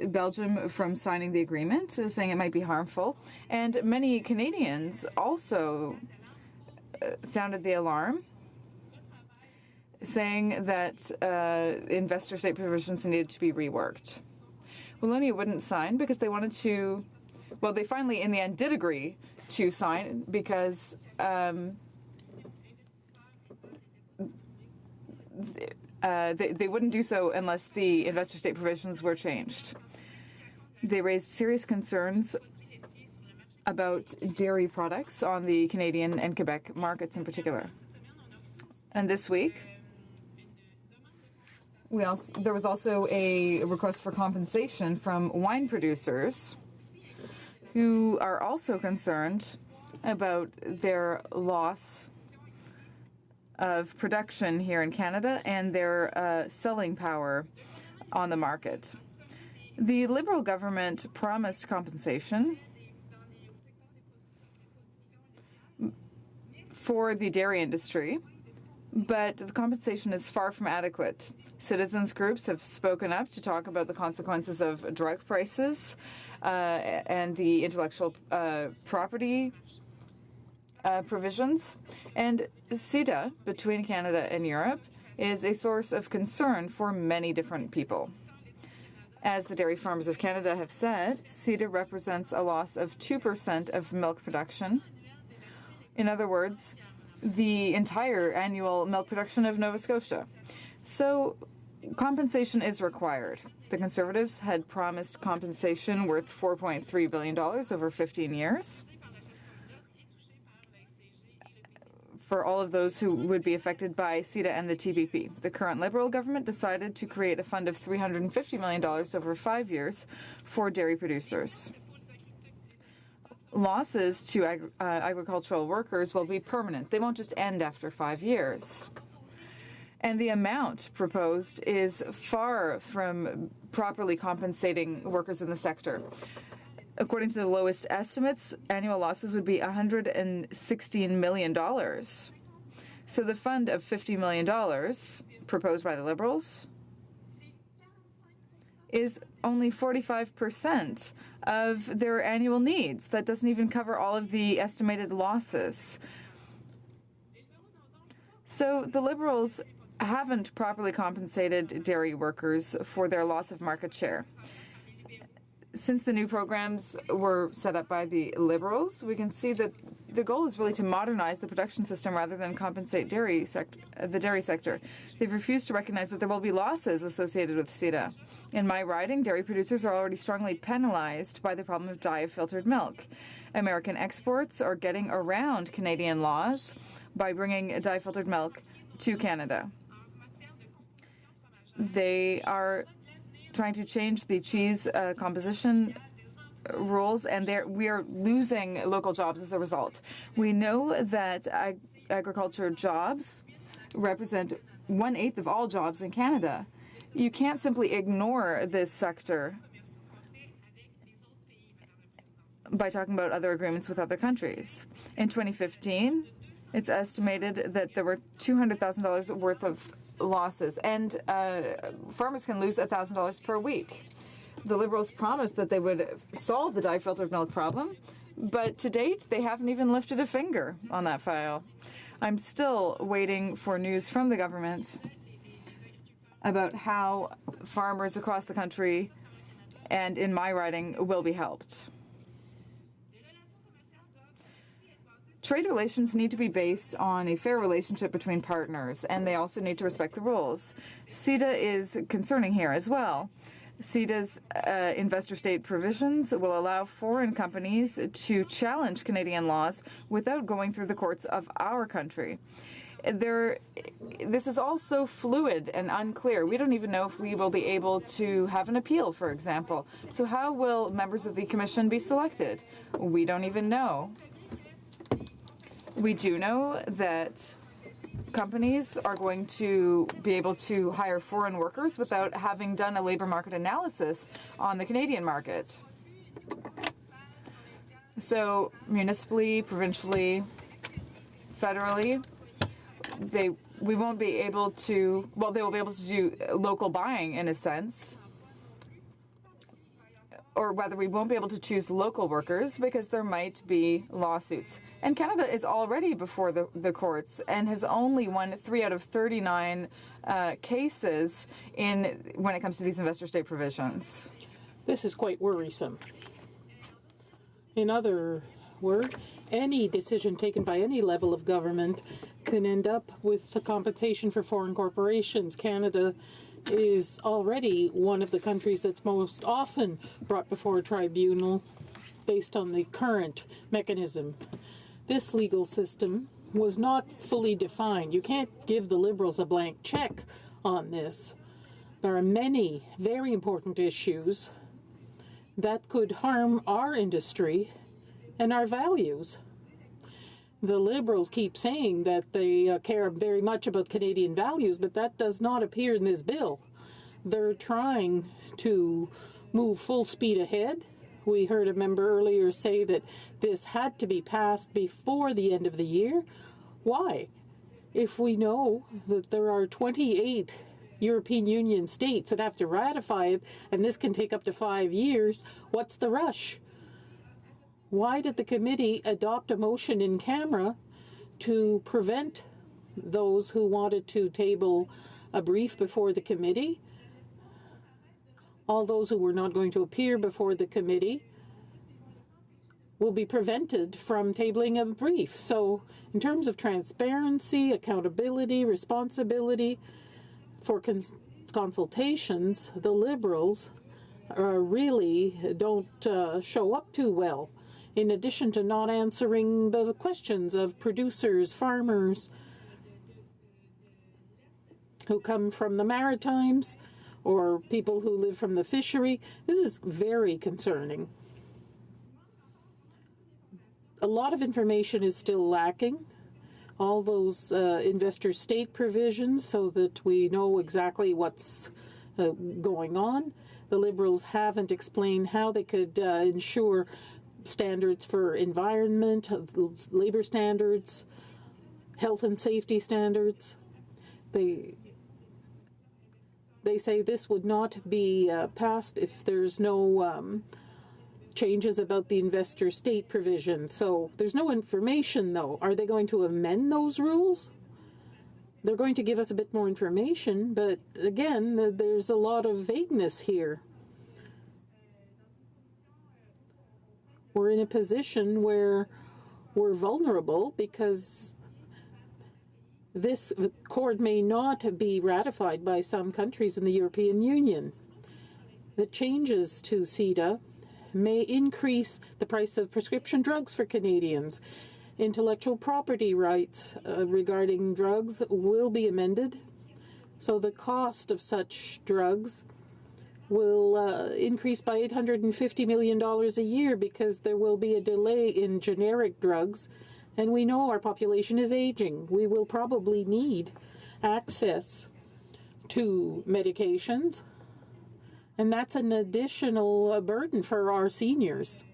Belgium from signing the agreement, saying it might be harmful, and many Canadians also sounded the alarm, saying that investor state provisions needed to be reworked. Wallonia wouldn't sign because they wanted to, well, they finally in the end did agree to sign because they wouldn't do so unless the investor state provisions were changed. They raised serious concerns about dairy products on the Canadian and Quebec markets in particular. And this week, there was also a request for compensation from wine producers who are also concerned about their loss of production here in Canada and their selling power on the market. The Liberal government promised compensation for the dairy industry, but the compensation is far from adequate. Citizens groups have spoken up to talk about the consequences of drug prices and the intellectual property provisions. And CETA, between Canada and Europe, is a source of concern for many different people. As the Dairy Farmers of Canada have said, CETA represents a loss of 2% of milk production. In other words, the entire annual milk production of Nova Scotia. So compensation is required. The Conservatives had promised compensation worth $4.3 billion over 15 years for all of those who would be affected by CETA and the TPP. The current Liberal government decided to create a fund of $350 million over 5 years for dairy producers. Losses to agricultural workers will be permanent. They won't just end after 5 years. And the amount proposed is far from properly compensating workers in the sector. According to the lowest estimates, annual losses would be $116 million. So the fund of $50 million proposed by the Liberals is only 45% of their annual needs. That doesn't even cover all of the estimated losses. So the Liberals haven't properly compensated dairy workers for their loss of market share. Since the new programs were set up by the Liberals, we can see that the goal is really to modernize the production system rather than compensate the dairy sector. They've refused to recognize that there will be losses associated with CETA. In my riding, dairy producers are already strongly penalized by the problem of dye-filtered milk. American exports are getting around Canadian laws by bringing dye-filtered milk to Canada. They are trying to change the cheese composition rules, and we are losing local jobs as a result. We know that agriculture jobs represent 1/8 of all jobs in Canada. You can't simply ignore this sector by talking about other agreements with other countries. In 2015, it's estimated that there were $200,000 worth of losses, and farmers can lose $1,000 per week. The Liberals promised that they would solve the dye-filtered milk problem, but to date, they haven't even lifted a finger on that file. I'm still waiting for news from the government about how farmers across the country and in my riding will be helped. Trade relations need to be based on a fair relationship between partners, and they also need to respect the rules. CETA is concerning here as well. CETA's investor-state provisions will allow foreign companies to challenge Canadian laws without going through the courts of our country. This is also fluid and unclear. We don't even know if we will be able to have an appeal, for example. So how will members of the Commission be selected? We don't even know. We do know that companies are going to be able to hire foreign workers without having done a labor market analysis on the Canadian market. So municipally, provincially, federally, we won't be able to, well, they will be able to do local buying in a sense, or whether we won't be able to choose local workers because there might be lawsuits. And Canada is already before the courts and has only won 3 out of 39 cases when it comes to these investor-state provisions. This is quite worrisome. In other words, any decision taken by any level of government can end up with the compensation for foreign corporations. Canada is already one of the countries that's most often brought before a tribunal based on the current mechanism. This legal system was not fully defined. You can't give the Liberals a blank check on this. There are many very important issues that could harm our industry and our values. The Liberals keep saying that they care very much about Canadian values, but that does not appear in this bill. They're trying to move full speed ahead. We heard a member earlier say that this had to be passed before the end of the year. Why? If we know that there are 28 European Union states that have to ratify it, and this can take up to 5 years, what's the rush? Why did the committee adopt a motion in camera to prevent those who wanted to table a brief before the committee? All those who were not going to appear before the committee will be prevented from tabling a brief. So in terms of transparency, accountability, responsibility for consultations, the Liberals really don't show up too well. In addition to not answering the questions of producers, farmers who come from the Maritimes or people who live from the fishery, this is very concerning. A lot of information is still lacking. All those investor-state provisions so that we know exactly what's going on. The Liberals haven't explained how they could ensure standards for environment, labor standards, health and safety standards. They say this would not be passed if there's no changes about the investor-state provision. So there's no information, though. Are they going to amend those rules? They're going to give us a bit more information, but again, there's a lot of vagueness here. We're in a position where we're vulnerable because this accord may not be ratified by some countries in the European Union. The changes to CETA may increase the price of prescription drugs for Canadians. Intellectual property rights regarding drugs will be amended, so the cost of such drugs will increase by $850 million a year because there will be a delay in generic drugs, and we know our population is aging. We will probably need access to medications, and that's an additional burden for our seniors.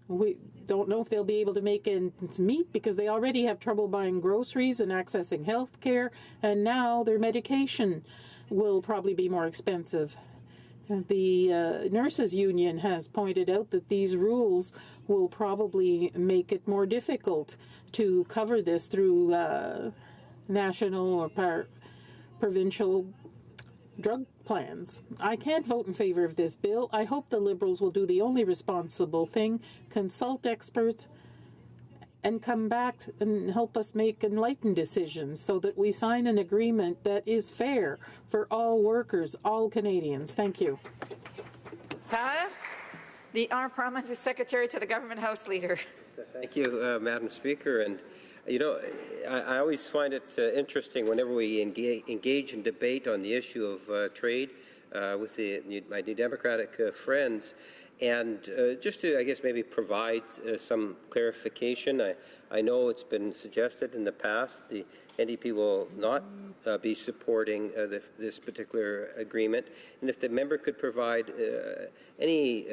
We don't know if they'll be able to make ends meet because they already have trouble buying groceries and accessing health care, and now their medication will probably be more expensive. The nurses union has pointed out that these rules will probably make it more difficult to cover this through national or provincial drug plans. I can't vote in favor of this bill. I hope the Liberals will do the only responsible thing, consult experts, and come back and help us make enlightened decisions so that we sign an agreement that is fair for all workers, all Canadians. Thank you. The Honourable Parliamentary Secretary to the Government House Leader. Thank you, Madam Speaker. And you know, I always find it interesting whenever we engage in debate on the issue of trade with my New Democratic friends. And just to, I guess, maybe provide some clarification, I know it's been suggested in the past the NDP will not be supporting this particular agreement. And if the member could provide any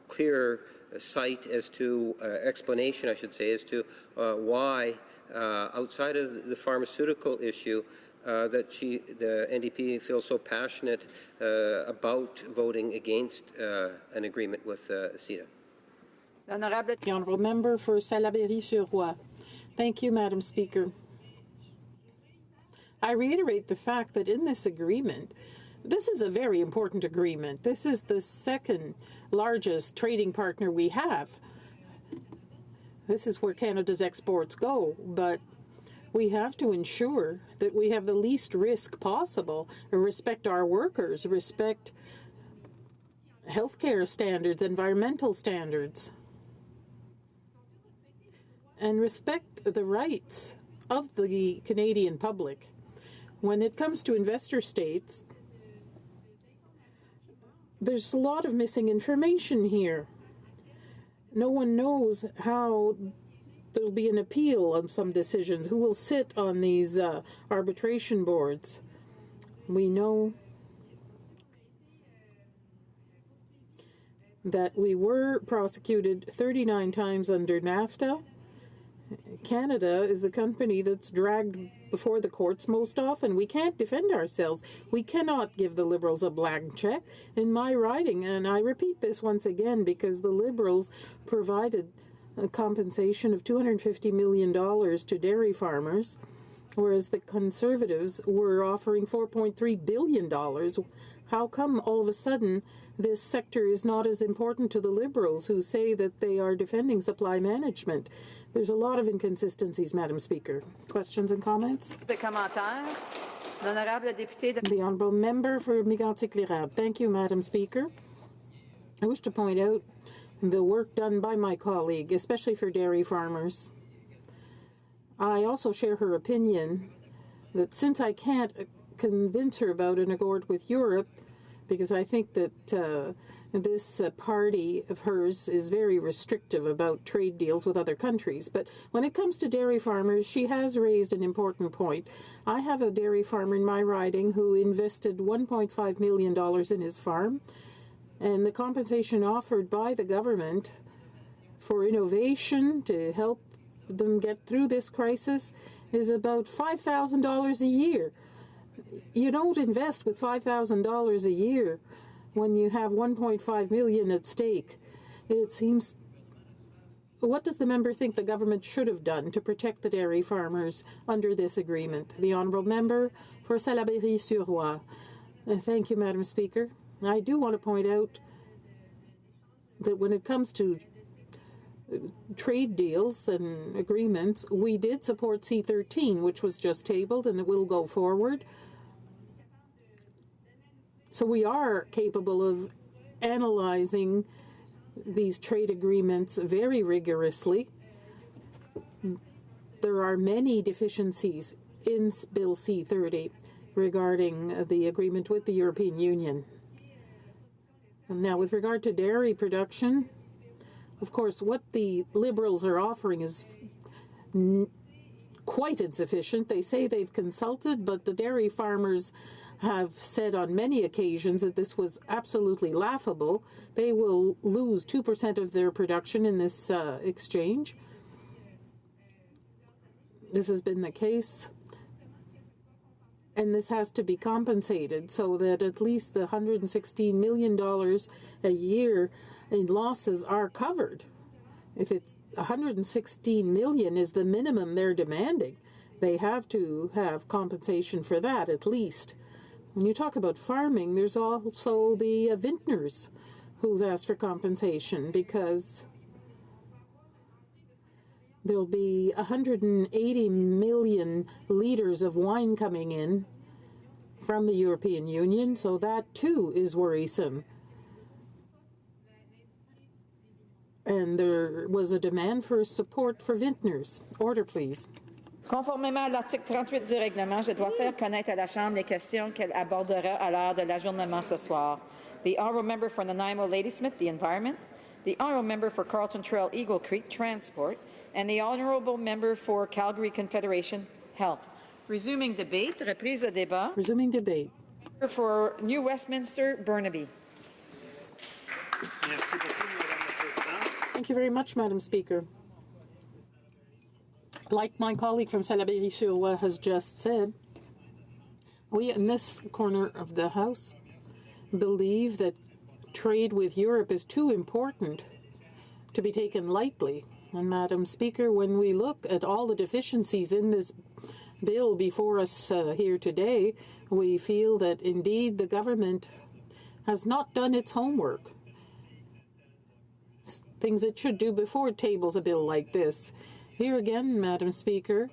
clear sight as to, explanation, I should say, as to why, outside of the pharmaceutical issue, that the NDP feels so passionate about voting against an agreement with CETA. The Honourable Member for Salaberry-sur-Roi. Thank you, Madam Speaker. I reiterate the fact that in this agreement, this is a very important agreement. This is the second largest trading partner we have. This is where Canada's exports go, but we have to ensure that we have the least risk possible, respect our workers, respect healthcare standards, environmental standards, and respect the rights of the Canadian public. When it comes to investor states, there's a lot of missing information here. No one knows how there'll be an appeal on some decisions, who will sit on these arbitration boards. We know that we were prosecuted 39 times under NAFTA. Canada is the company that's dragged before the courts most often. We can't defend ourselves. We cannot give the Liberals a blank check. In my riding, and I repeat this once again because the Liberals provided a compensation of $250 million to dairy farmers, whereas the Conservatives were offering $4.3 billion. How come all of a sudden this sector is not as important to the Liberals, who say that they are defending supply management? There's a lot of inconsistencies, Madam Speaker. Questions and comments? The Honourable Member for Mégantic-Lérable. Thank you, Madam Speaker. I wish to point out the work done by my colleague, especially for dairy farmers. I also share her opinion that since I can't convince her about an accord with Europe, because I think that this party of hers is very restrictive about trade deals with other countries. But when it comes to dairy farmers, she has raised an important point. I have a dairy farmer in my riding who invested $1.5 million in his farm, and the compensation offered by the government for innovation to help them get through this crisis is about $5,000 a year. You don't invest with $5,000 a year when you have $1.5 million at stake. It seems. What does the member think the government should have done to protect the dairy farmers under this agreement? The Honourable Member for Salaberry-sur-Roi. Thank you, Madam Speaker. I do want to point out that when it comes to trade deals and agreements, we did support C-13, which was just tabled, and it will go forward. So we are capable of analyzing these trade agreements very rigorously. There are many deficiencies in Bill C-30 regarding the agreement with the European Union. Now, with regard to dairy production, of course, what the Liberals are offering is quite insufficient. They say they've consulted, but the dairy farmers have said on many occasions that this was absolutely laughable. They will lose 2% of their production in this exchange. This has been the case, and this has to be compensated so that at least the $116 million a year in losses are covered. If it's $116 million is the minimum they're demanding, They have to have compensation for that, at least. When you talk about farming, there's also the vintners who've asked for compensation because there'll be 180 million litres of wine coming in from the European Union, so that too is worrisome. And there was a demand for support for vintners. Order, please. Conformément à l'article 38 du règlement, je dois faire connaître à la Chambre les questions qu'elle abordera à l'heure de l'ajournement ce soir. The Honourable Member for Nanaimo Ladysmith, the Environment. The Honourable Member for Carlton Trail Eagle Creek, Transport. And the Honourable Member for Calgary Confederation, Health. Resuming debate. Reprise de débat. Resuming debate. For New Westminster, Burnaby. Thank you very much, Madam Speaker. Like my colleague from Salaberry-sur-Loire has just said, we in this corner of the House believe that trade with Europe is too important to be taken lightly. And Madam Speaker, when we look at all the deficiencies in this bill before us here today, we feel that indeed the government has not done its homework. Things it should do before it tables a bill like this. Here again, Madam Speaker,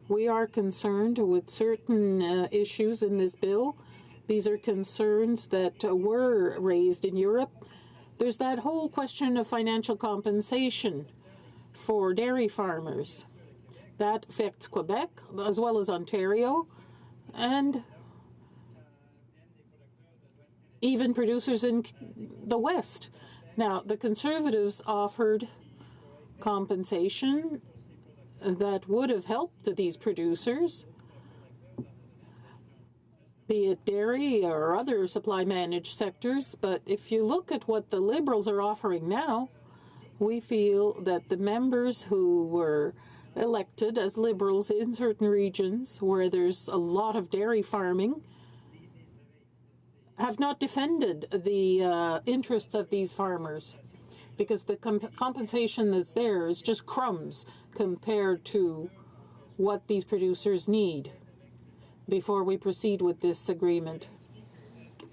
we are concerned with certain issues in this bill. These are concerns that were raised in Europe. There's that whole question of financial compensation for dairy farmers. That affects Quebec as well as Ontario and even producers in the West. Now, the Conservatives offered compensation that would have helped these producers, be it dairy or other supply managed sectors. But if you look at what the Liberals are offering now, we feel that the members who were elected as Liberals in certain regions where there's a lot of dairy farming have not defended the interests of these farmers, because the compensation that's there is just crumbs compared to what these producers need before we proceed with this agreement.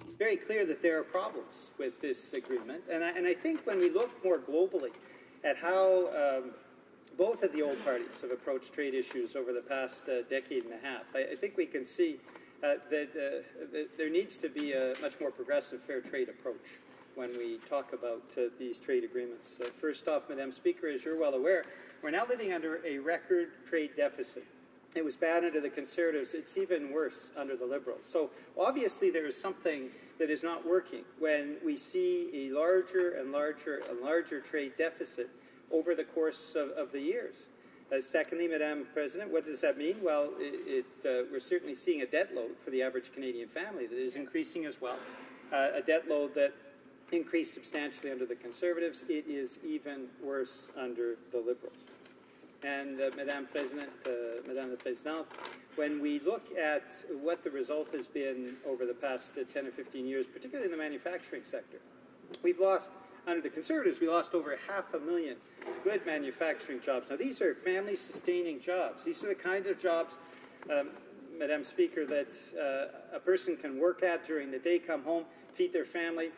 It's very clear that there are problems with this agreement, and I think when we look more globally at how both of the old parties have approached trade issues over the past decade and a half, I think we can see that there needs to be a much more progressive fair trade approach when we talk about these trade agreements. First off, Madam Speaker, as you're well aware, we're now living under a record trade deficit. It was bad under the Conservatives. It's even worse under the Liberals. So obviously there is something that is not working when we see a larger and larger trade deficit over the course of the years. Secondly, Madam President, what does that mean? Well, we're certainly seeing a debt load for the average Canadian family that is increasing as well. A debt load that increased substantially under the Conservatives. It is even worse under the Liberals. And Madame la Présidente, when we look at what the result has been over the past 10 or 15 years, particularly in the manufacturing sector, we've lost, under the Conservatives, we lost over 500,000 good manufacturing jobs. Now, these are family-sustaining jobs. These are the kinds of jobs, Madam Speaker, that a person can work at during the day, come home, feed their family,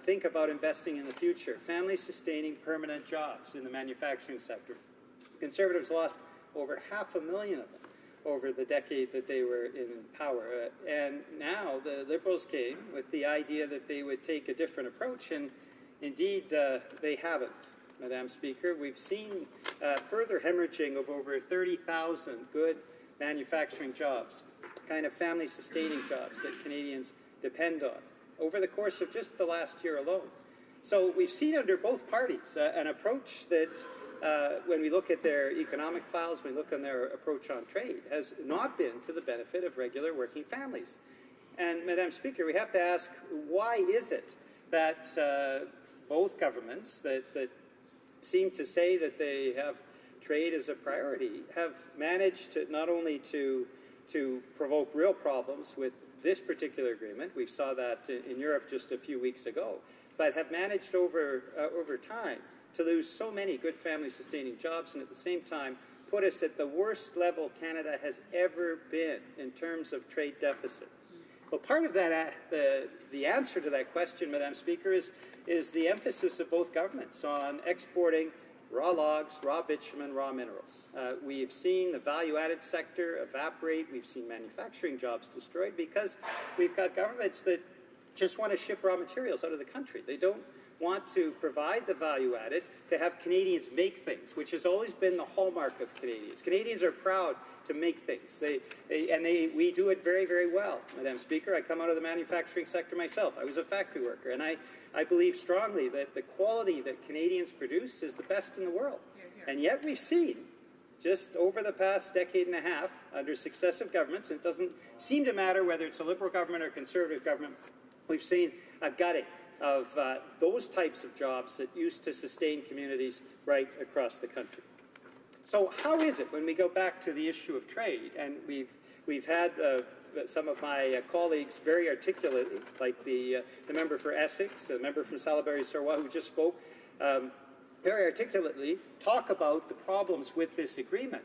think about investing in the future. Family-sustaining permanent jobs in the manufacturing sector. Conservatives lost over 500,000 of them over the decade that they were in power. And now the Liberals came with the idea that they would take a different approach, and indeed they haven't, Madam Speaker. We've seen further hemorrhaging of over 30,000 good manufacturing jobs, kind of family-sustaining jobs that Canadians depend on, over the course of just the last year alone. So we've seen under both parties an approach that when we look at their economic files, when we look on their approach on trade, has not been to the benefit of regular working families. And, Madam Speaker, we have to ask, why is it that both governments that seem to say that they have trade as a priority have managed to not only to provoke real problems with this particular agreement, we saw that in Europe just a few weeks ago, but have managed over time to lose so many good family-sustaining jobs and at the same time put us at the worst level Canada has ever been in terms of trade deficit. Well, part of that, the answer to that question, Madam Speaker, is the emphasis of both governments on exporting raw logs, raw bitumen, raw minerals. We've seen the value-added sector evaporate. We've seen manufacturing jobs destroyed because we've got governments that just want to ship raw materials out of the country. They don't want to provide the value added to have Canadians make things, which has always been the hallmark of Canadians. Canadians are proud to make things. We do it very, very well, Madam Speaker. I come out of the manufacturing sector myself. I was a factory worker, and I believe strongly that the quality that Canadians produce is the best in the world. And yet we've seen, just over the past decade and a half, under successive governments, and it doesn't seem to matter whether it's a Liberal government or Conservative government, we've seen a gutting of those types of jobs that used to sustain communities right across the country. So how is it when we go back to the issue of trade, and we've had some of my colleagues very articulately, like the member for Essex, the member from Salaberry-Sarrois who just spoke, very articulately talk about the problems with this agreement.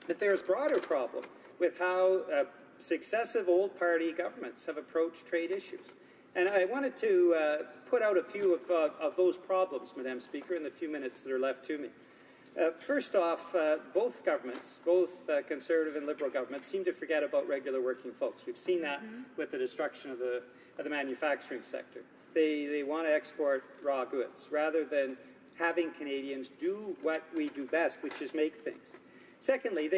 But there's a broader problem with how successive old party governments have approached trade issues. And I wanted to put out a few of those problems, Madam Speaker, in the few minutes that are left to me. First off, both governments, both Conservative and Liberal governments, seem to forget about regular working folks. We've seen that with the destruction of the manufacturing sector. They want to export raw goods rather than having Canadians do what we do best, which is make things. Secondly,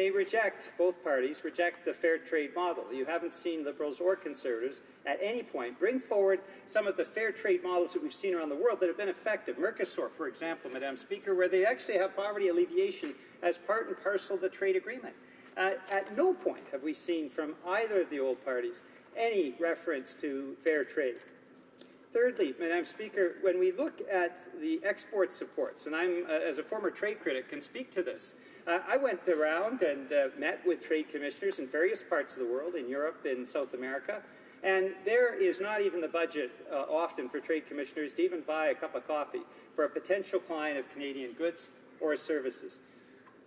both parties reject the fair trade model. You haven't seen Liberals or Conservatives at any point bring forward some of the fair trade models that we've seen around the world that have been effective. Mercosur, for example, Madam Speaker, where they actually have poverty alleviation as part and parcel of the trade agreement. At no point have we seen from either of the old parties any reference to fair trade. Thirdly, Madam Speaker, when we look at the export supports, and I'm, as a former trade critic, can speak to this, I went around and met with trade commissioners in various parts of the world, in Europe, in South America, and there is not even the budget often for trade commissioners to even buy a cup of coffee for a potential client of Canadian goods or services.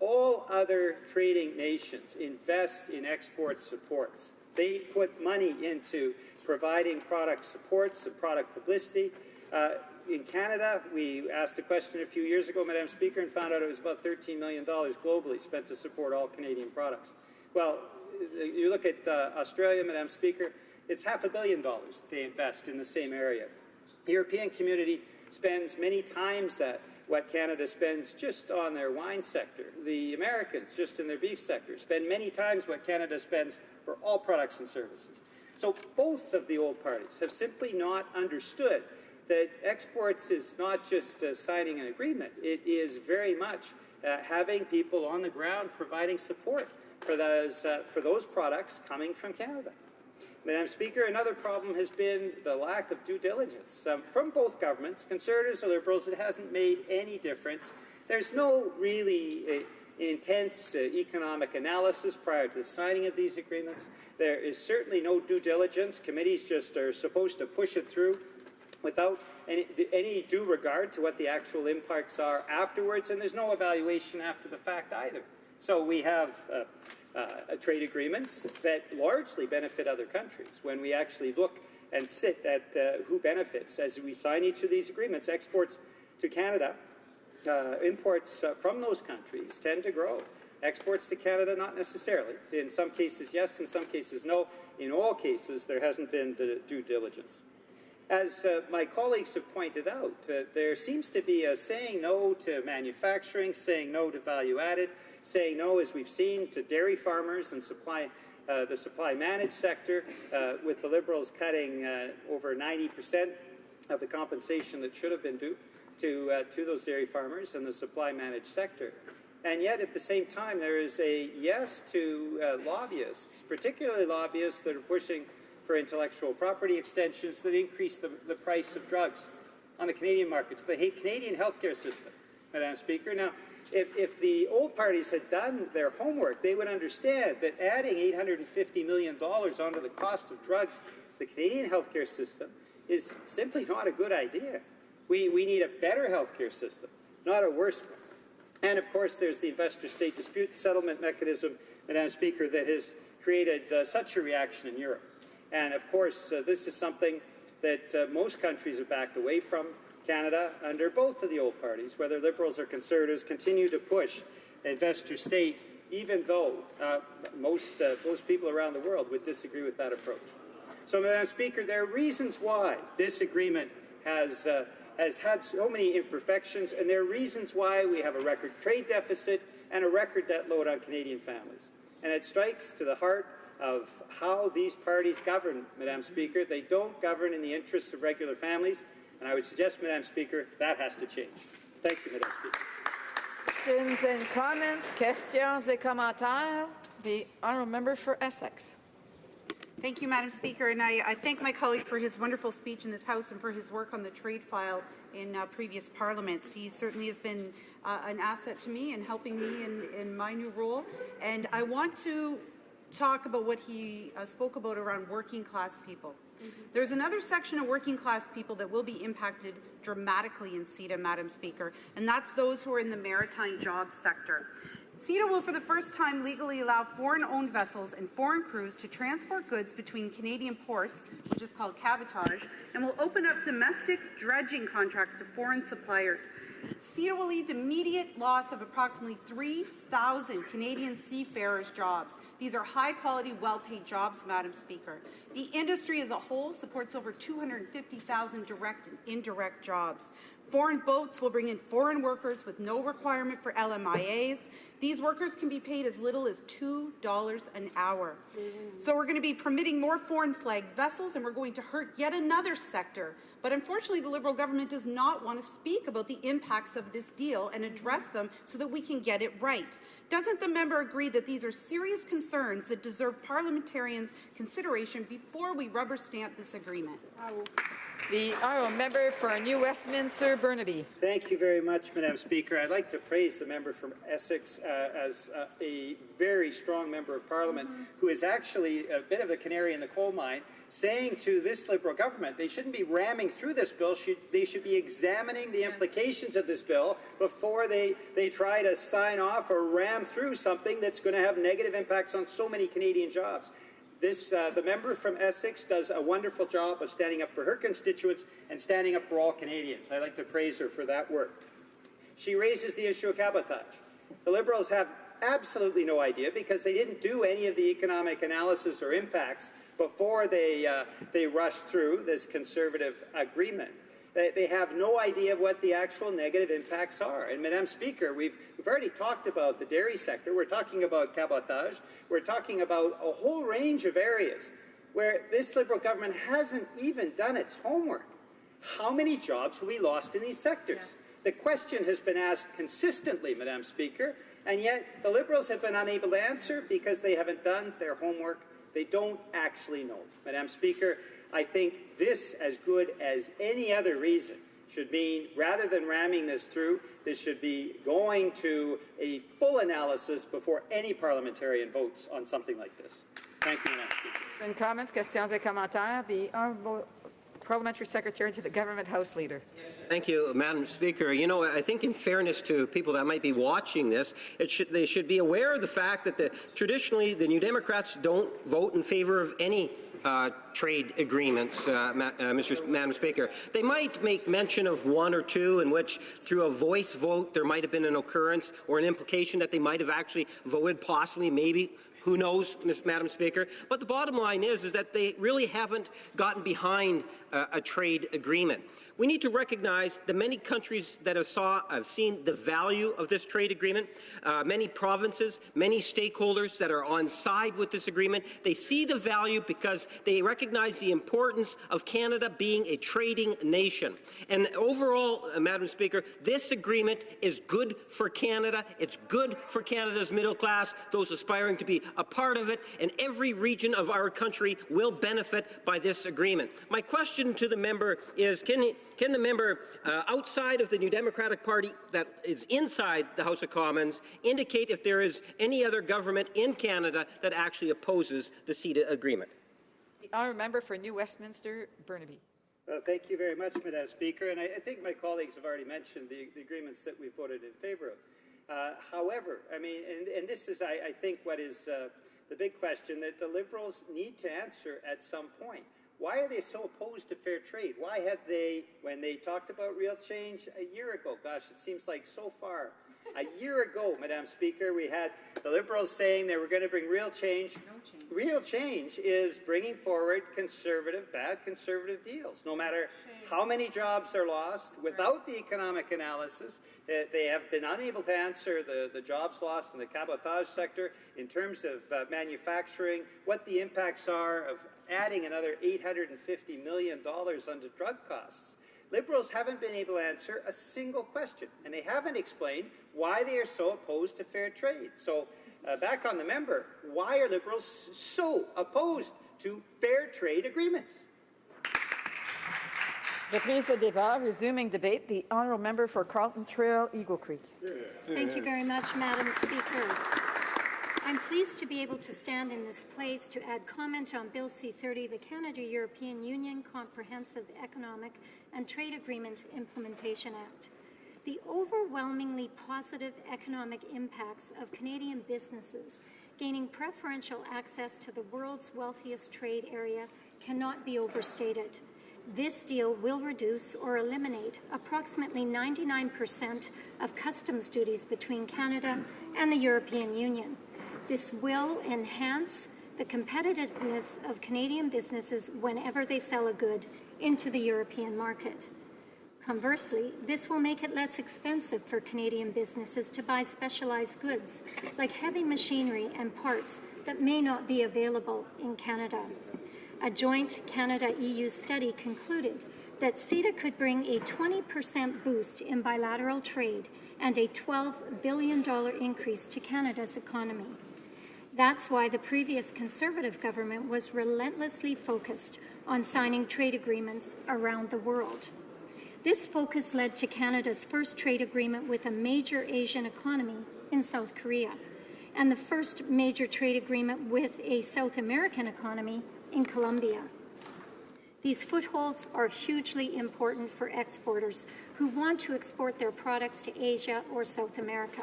All other trading nations invest in export supports. They put money into providing product supports and product publicity. In Canada, we asked a question a few years ago, Madam Speaker, and found out it was about $13 million globally spent to support all Canadian products. Well, you look at Australia, Madam Speaker, it's $500 million they invest in the same area. The European community spends many times that what Canada spends just on their wine sector. The Americans, just in their beef sector, spend many times what Canada spends for all products and services. So both of the old parties have simply not understood that exports is not just signing an agreement. It is very much having people on the ground providing support for those products coming from Canada. Madam Speaker, another problem has been the lack of due diligence. From both governments, Conservatives or Liberals, it hasn't made any difference. There's no really intense economic analysis prior to the signing of these agreements. There is certainly no due diligence. Committees just are supposed to push it through without any due regard to what the actual impacts are afterwards, and there's no evaluation after the fact either. So we have trade agreements that largely benefit other countries. When we actually look and sit at who benefits as we sign each of these agreements, exports to Canada, imports from those countries tend to grow. Exports to Canada, not necessarily. In some cases, yes. In some cases, no. In all cases, there hasn't been the due diligence. As my colleagues have pointed out, there seems to be a saying no to manufacturing, saying no to value-added, saying no, as we've seen, to dairy farmers and the supply-managed sector, with the Liberals cutting over 90% of the compensation that should have been due to those dairy farmers and the supply-managed sector. And yet, at the same time, there is a yes to lobbyists, particularly lobbyists that are pushing for intellectual property extensions that increase the price of drugs on the Canadian markets, the Canadian healthcare system, Madam Speaker. Now, if the old parties had done their homework, they would understand that adding $850 million onto the cost of drugs, the Canadian healthcare system, is simply not a good idea. We need a better healthcare system, not a worse one. And of course, there's the investor-state dispute settlement mechanism, Madam Speaker, that has created such a reaction in Europe. And of course, this is something that most countries have backed away from. Canada, under both of the old parties, whether Liberals or Conservatives, continue to push investor-state, even though most people around the world would disagree with that approach. So, Madam Speaker, there are reasons why this agreement has had so many imperfections, and there are reasons why we have a record trade deficit and a record debt load on Canadian families. And it strikes to the heart of how these parties govern, Madam Speaker. They don't govern in the interests of regular families, and I would suggest, Madam Speaker, that has to change. Thank you, Madam Speaker. Questions and comments, questions et commentaires. The honourable member for Essex. Thank you, Madam Speaker, and I thank my colleague for his wonderful speech in this House and for his work on the trade file in previous parliaments. He certainly has been an asset to me and helping me in my new role. And I want to talk about what he spoke about around working class people. There's another section of working class people that will be impacted dramatically in CETA, Madam Speaker, and that's those who are in the maritime jobs sector. CETA will for the first time legally allow foreign-owned vessels and foreign crews to transport goods between Canadian ports, which is called cabotage, and will open up domestic dredging contracts to foreign suppliers. CETA will lead to immediate loss of approximately 3,000 Canadian seafarers' jobs. These are high-quality, well-paid jobs, Madam Speaker. The industry as a whole supports over 250,000 direct and indirect jobs. Foreign boats will bring in foreign workers with no requirement for LMIAs. These workers can be paid as little as $2 an hour. So we're going to be permitting more foreign-flagged vessels, and we're going to hurt yet another sector. But unfortunately, the Liberal government does not want to speak about the impacts of this deal and address them so that we can get it right. Doesn't the member agree that these are serious concerns that deserve parliamentarians' consideration before we rubber stamp this agreement? The honourable member for New Westminster, Burnaby. Thank you very much, Madam Speaker. I'd like to praise the member from Essex as a very strong member of Parliament who is actually a bit of a canary in the coal mine, saying to this Liberal government they shouldn't be ramming through this bill. They should be examining the implications of this bill before they try to sign off or ram through something that's going to have negative impacts on so many Canadian jobs. The member from Essex does a wonderful job of standing up for her constituents and standing up for all Canadians. I'd like to praise her for that work. She raises the issue of cabotage. The Liberals have absolutely no idea because they didn't do any of the economic analysis or impacts before they rushed through this Conservative agreement. They have no idea of what the actual negative impacts are. And, Madam Speaker, we've already talked about the dairy sector. We're talking about cabotage. We're talking about a whole range of areas where this Liberal government hasn't even done its homework. How many jobs will be lost in these sectors? Yes. The question has been asked consistently, Madam Speaker, and yet the Liberals have been unable to answer because they haven't done their homework. They don't actually know. Madam Speaker, I think this, as good as any other reason, should mean, rather than ramming this through, this should be going to a full analysis before any parliamentarian votes on something like this. Thank you, Madam Speaker. And comments, questions et commentaires. The honourable Parliamentary Secretary to the Government House Leader. Thank you, Madam Speaker. You know, I think in fairness to people that might be watching this, they should be aware of the fact that traditionally the New Democrats don't vote in favour of any trade agreements, Madam Speaker. They might make mention of one or two in which, through a voice vote, there might have been an occurrence or an implication that they might have actually voted, possibly, maybe. Who knows, Madam Speaker? But the bottom line is that they really haven't gotten behind a trade agreement. We need to recognize that many countries that have seen the value of this trade agreement, many provinces, many stakeholders that are on side with this agreement, they see the value because they recognize the importance of Canada being a trading nation. And overall, Madam Speaker, this agreement is good for Canada. It's good for Canada's middle class, those aspiring to be a part of it, and every region of our country will benefit by this agreement. My question to the member is, can the member outside of the New Democratic Party that is inside the House of Commons indicate if there is any other government in Canada that actually opposes the CETA agreement? The honourable member for New Westminster, Burnaby. Well, thank you very much, Madam Speaker. And I think my colleagues have already mentioned the agreements that we voted in favour of. However, I mean, and this is, I think, what is the big question that the Liberals need to answer at some point. Why are they so opposed to fair trade? Why have they, when they talked about real change a year ago, gosh, it seems like so far. A year ago, Madam Speaker, we had the Liberals saying they were going to bring real change. Real change is bringing forward bad conservative deals. No matter how many jobs are lost, without the economic analysis, they have been unable to answer the jobs lost in the cabotage sector in terms of manufacturing, what the impacts are of adding another $850 million onto drug costs. Liberals haven't been able to answer a single question, and they haven't explained why they are so opposed to fair trade. So, back on the member, why are Liberals so opposed to fair trade agreements? Reprise au débat, resuming debate. The honourable member for Carlton Trail, Eagle Creek. Thank you very much, Madam Speaker. I'm pleased to be able to stand in this place to add comment on Bill C-30, the Canada-European Union Comprehensive Economic and Trade Agreement Implementation Act. The overwhelmingly positive economic impacts of Canadian businesses gaining preferential access to the world's wealthiest trade area cannot be overstated. This deal will reduce or eliminate approximately 99% of customs duties between Canada and the European Union. This will enhance the competitiveness of Canadian businesses whenever they sell a good into the European market. Conversely, this will make it less expensive for Canadian businesses to buy specialized goods, like heavy machinery and parts that may not be available in Canada. A joint Canada-EU study concluded that CETA could bring a 20% boost in bilateral trade and a $12 billion increase to Canada's economy. That's why the previous Conservative government was relentlessly focused on signing trade agreements around the world. This focus led to Canada's first trade agreement with a major Asian economy in South Korea, and the first major trade agreement with a South American economy in Colombia. These footholds are hugely important for exporters who want to export their products to Asia or South America.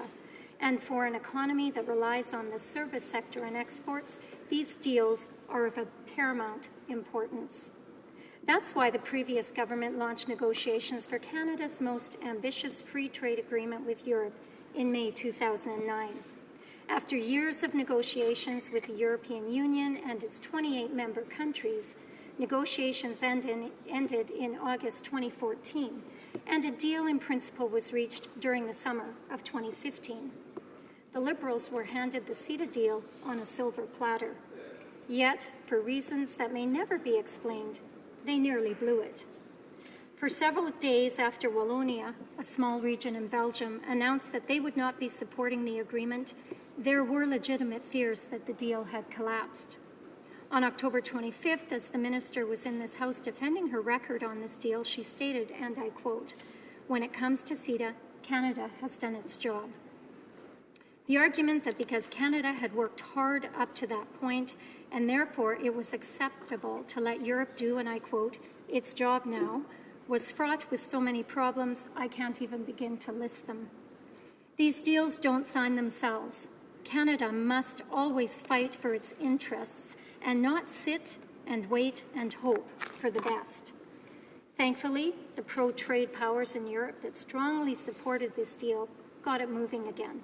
And for an economy that relies on the service sector and exports, these deals are of a paramount importance. That's why the previous government launched negotiations for Canada's most ambitious free trade agreement with Europe in May 2009. After years of negotiations with the European Union and its 28 member countries, negotiations ended in August 2014, and a deal in principle was reached during the summer of 2015. The Liberals were handed the CETA deal on a silver platter. Yet, for reasons that may never be explained, they nearly blew it. For several days after Wallonia, a small region in Belgium, announced that they would not be supporting the agreement, there were legitimate fears that the deal had collapsed. On October 25th, as the minister was in this House defending her record on this deal, she stated, and I quote, "When it comes to CETA, Canada has done its job." The argument that because Canada had worked hard up to that point, and therefore it was acceptable to let Europe do, and I quote, "its job now," was fraught with so many problems, I can't even begin to list them. These deals don't sign themselves. Canada must always fight for its interests and not sit and wait and hope for the best. Thankfully, the pro-trade powers in Europe that strongly supported this deal got it moving again.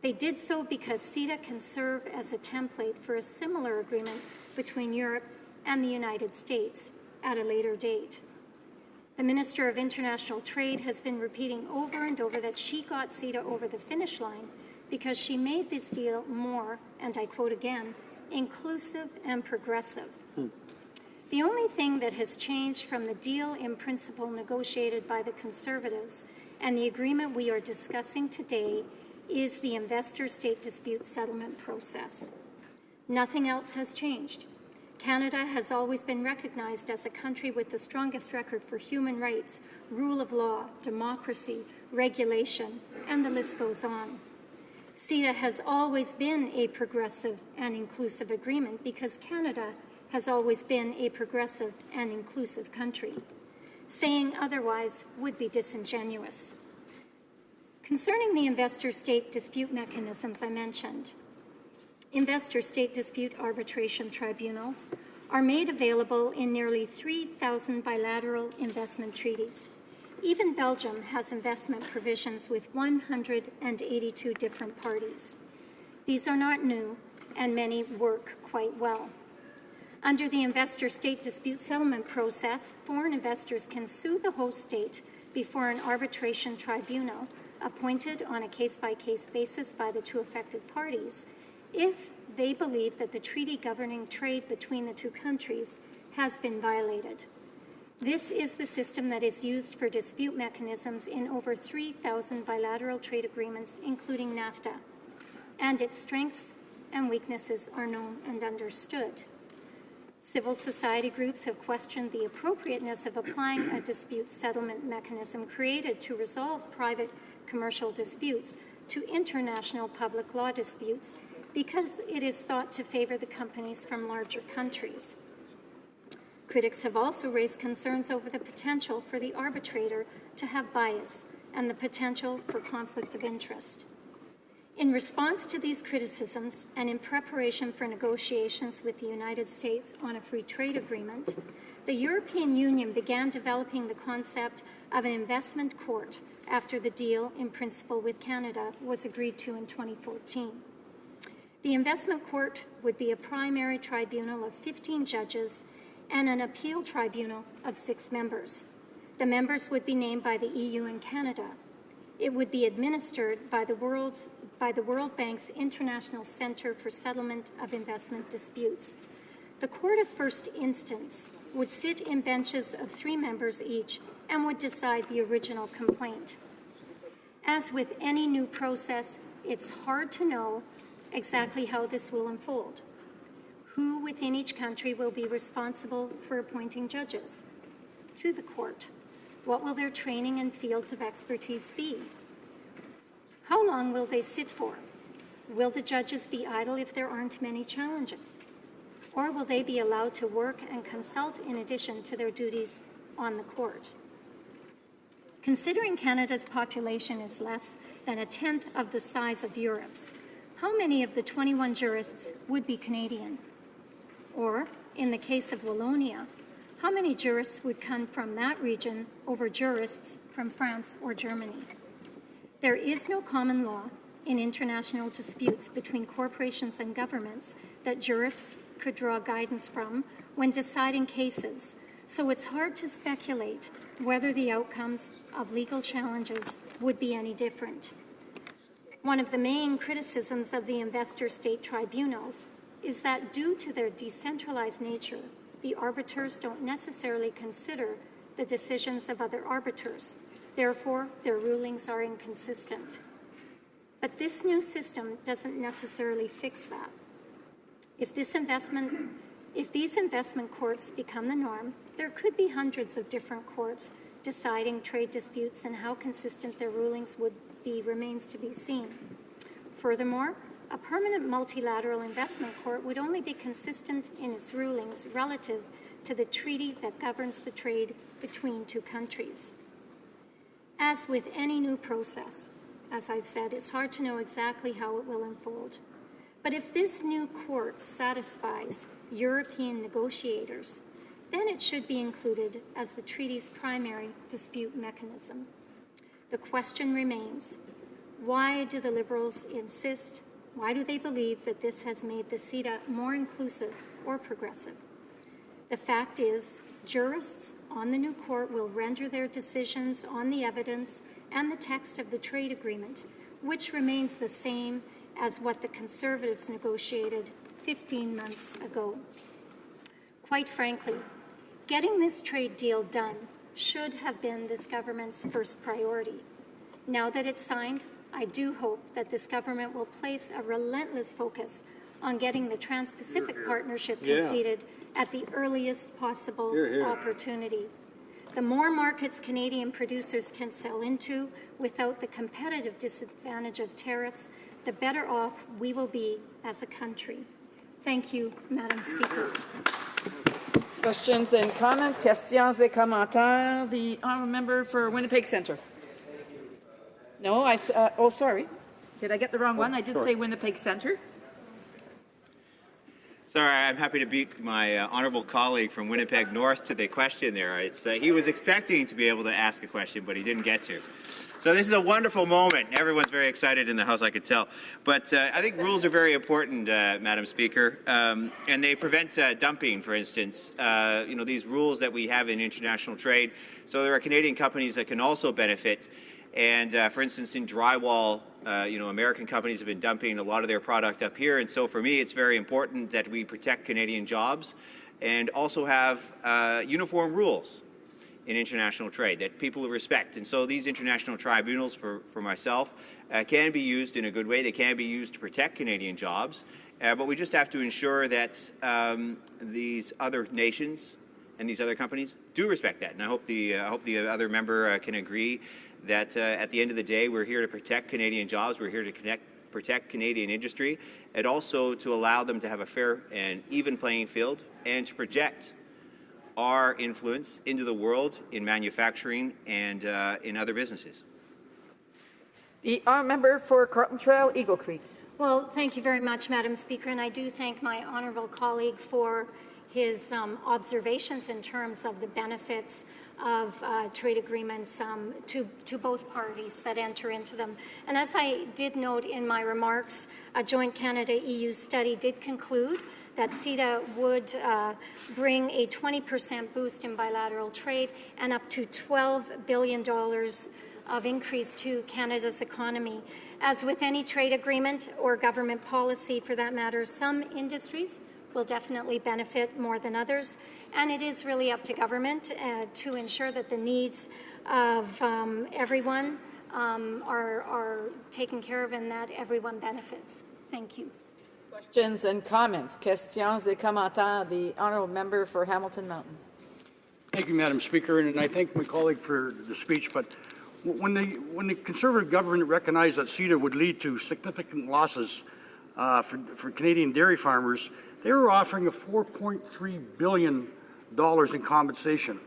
They did so because CETA can serve as a template for a similar agreement between Europe and the United States at a later date. The Minister of International Trade has been repeating over and over that she got CETA over the finish line because she made this deal more, and I quote again, inclusive and progressive. The only thing that has changed from the deal in principle negotiated by the Conservatives and the agreement we are discussing today is the investor-state dispute settlement process. Nothing else has changed. Canada has always been recognized as a country with the strongest record for human rights, rule of law, democracy, regulation, and the list goes on. CETA has always been a progressive and inclusive agreement because Canada has always been a progressive and inclusive country. Saying otherwise would be disingenuous. Concerning the investor-state dispute mechanisms I mentioned, investor-state dispute arbitration tribunals are made available in nearly 3,000 bilateral investment treaties. Even Belgium has investment provisions with 182 different parties. These are not new, and many work quite well. Under the investor-state dispute settlement process, foreign investors can sue the host state before an arbitration tribunal appointed on a case-by-case basis by the two affected parties if they believe that the treaty governing trade between the two countries has been violated. This is the system that is used for dispute mechanisms in over 3,000 bilateral trade agreements, including NAFTA, and its strengths and weaknesses are known and understood. Civil society groups have questioned the appropriateness of applying a dispute settlement mechanism created to resolve private commercial disputes to international public law disputes because it is thought to favor the companies from larger countries. Critics have also raised concerns over the potential for the arbitrator to have bias and the potential for conflict of interest. In response to these criticisms and in preparation for negotiations with the United States on a free trade agreement, the European Union began developing the concept of an investment court after the deal in principle with Canada was agreed to in 2014. The investment court would be a primary tribunal of 15 judges and an appeal tribunal of 6 members. The members would be named by the EU and Canada. It would be administered by the World Bank's International Center for Settlement of Investment Disputes. The court of first instance would sit in benches of 3 members each and would decide the original complaint. As with any new process, it's hard to know exactly how this will unfold. Who within each country will be responsible for appointing judges to the court? What will their training and fields of expertise be? How long will they sit for? Will the judges be idle if there aren't many challenges? Or will they be allowed to work and consult in addition to their duties on the court? Considering Canada's population is less than a tenth of the size of Europe's, how many of the 21 jurists would be Canadian? Or, in the case of Wallonia, how many jurists would come from that region over jurists from France or Germany? There is no common law in international disputes between corporations and governments that jurists could draw guidance from when deciding cases, so it's hard to speculate whether the outcomes of legal challenges would be any different. One of the main criticisms of the investor-state tribunals is that due to their decentralized nature, the arbiters don't necessarily consider the decisions of other arbiters. Therefore, their rulings are inconsistent. But this new system doesn't necessarily fix that. If these investment courts become the norm, there could be hundreds of different courts deciding trade disputes, and how consistent their rulings would be remains to be seen. Furthermore, a permanent multilateral investment court would only be consistent in its rulings relative to the treaty that governs the trade between two countries. As with any new process, as I've said, it's hard to know exactly how it will unfold. But if this new court satisfies European negotiators, then it should be included as the treaty's primary dispute mechanism. The question remains, why do the Liberals insist? Why do they believe that this has made the CETA more inclusive or progressive? The fact is, jurists on the new court will render their decisions on the evidence and the text of the trade agreement, which remains the same as what the Conservatives negotiated 15 months ago. Quite frankly, getting this trade deal done should have been this government's first priority. Now that it's signed, I do hope that this government will place a relentless focus on getting the Trans-Pacific Partnership completed at the earliest possible opportunity. The more markets Canadian producers can sell into without the competitive disadvantage of tariffs, the better off we will be as a country. Thank you, Madam Speaker. Questions and comments, questions et commentaires. The honourable member for Winnipeg Centre. No, oh, sorry. Did I get the wrong one? I did say Winnipeg Centre. Sorry, I'm happy to beat my honourable colleague from Winnipeg North to the question there. He was expecting to be able to ask a question, but he didn't get to. So this is a wonderful moment. Everyone's very excited in the House, I could tell. But I think rules are very important, Madam Speaker, and they prevent dumping, for instance. These rules that we have in international trade. So there are Canadian companies that can also benefit. And for instance, in drywall, American companies have been dumping a lot of their product up here. And so for me, it's very important that we protect Canadian jobs and also have uniform rules in international trade that people respect. And so these international tribunals, for myself, can be used in a good way. They can be used to protect Canadian jobs. But we just have to ensure that these other nations and these other companies do respect that. And I hope the other member can agree that at the end of the day, we're here to protect Canadian jobs. We're here to protect Canadian industry, and also to allow them to have a fair and even playing field, and to project our influence into the world in manufacturing and in other businesses. The member for Carleton Trail, Eagle Creek. Well, thank you very much, Madam Speaker, and I do thank my honourable colleague for his observations in terms of the benefits of trade agreements to both parties that enter into them. And as I did note in my remarks, a joint Canada-EU study did conclude that CETA would bring a 20% boost in bilateral trade and up to $12 billion of increase to Canada's economy. As with any trade agreement or government policy for that matter, some industries will definitely benefit more than others, and it is really up to government to ensure that the needs of everyone are taken care of and that everyone benefits. Thank you. Questions and comments. Questions et commentaires. The honourable member for Hamilton Mountain. Thank you, Madam Speaker, and I thank my colleague for the speech. But when the Conservative government recognized that CETA would lead to significant losses for Canadian dairy farmers, they were offering a $4.3 billion in compensation.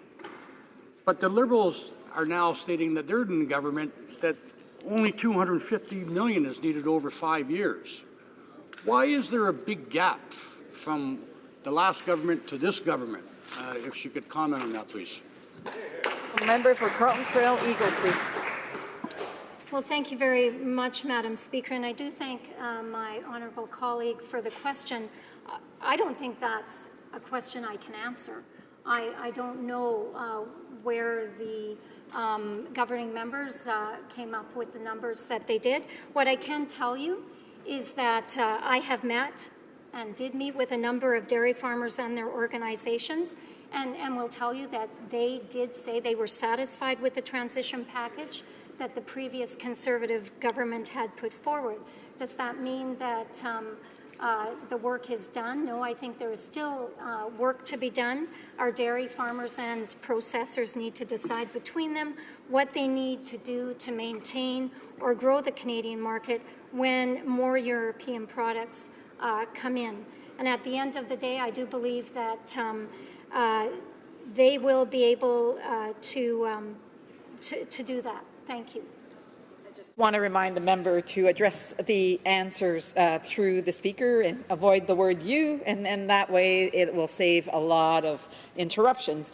But the Liberals are now stating that they're in the government that only $250 million is needed over 5 years. Why is there a big gap from the last government to this government? If she could comment on that, please. Member for Carleton Trail, Eagle Creek. Well, thank you very much, Madam Speaker, and I do thank my honourable colleague for the question. I don't think that's a question I can answer. I don't know where the governing members came up with the numbers that they did. What I can tell you is that I have met and did meet with a number of dairy farmers and their organizations, and will tell you that they did say they were satisfied with the transition package that the previous Conservative government had put forward. Does that mean that the work is done? No, I think there is still work to be done. Our dairy farmers and processors need to decide between them what they need to do to maintain or grow the Canadian market when more European products come in. And at the end of the day, I do believe that they will be able to do that. Thank you. I want to remind the member to address the answers through the speaker and avoid the word you, and that way it will save a lot of interruptions.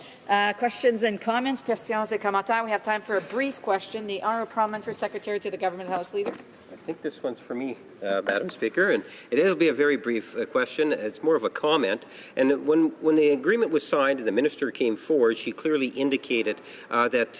Questions and comments? Questions et commentaires. We have time for a brief question. The Honourable Parliamentary Secretary to the Government House Leader. I think this one's for me, Madam Speaker, and it'll be a very brief question. It's more of a comment. And when the agreement was signed and the minister came forward, she clearly indicated that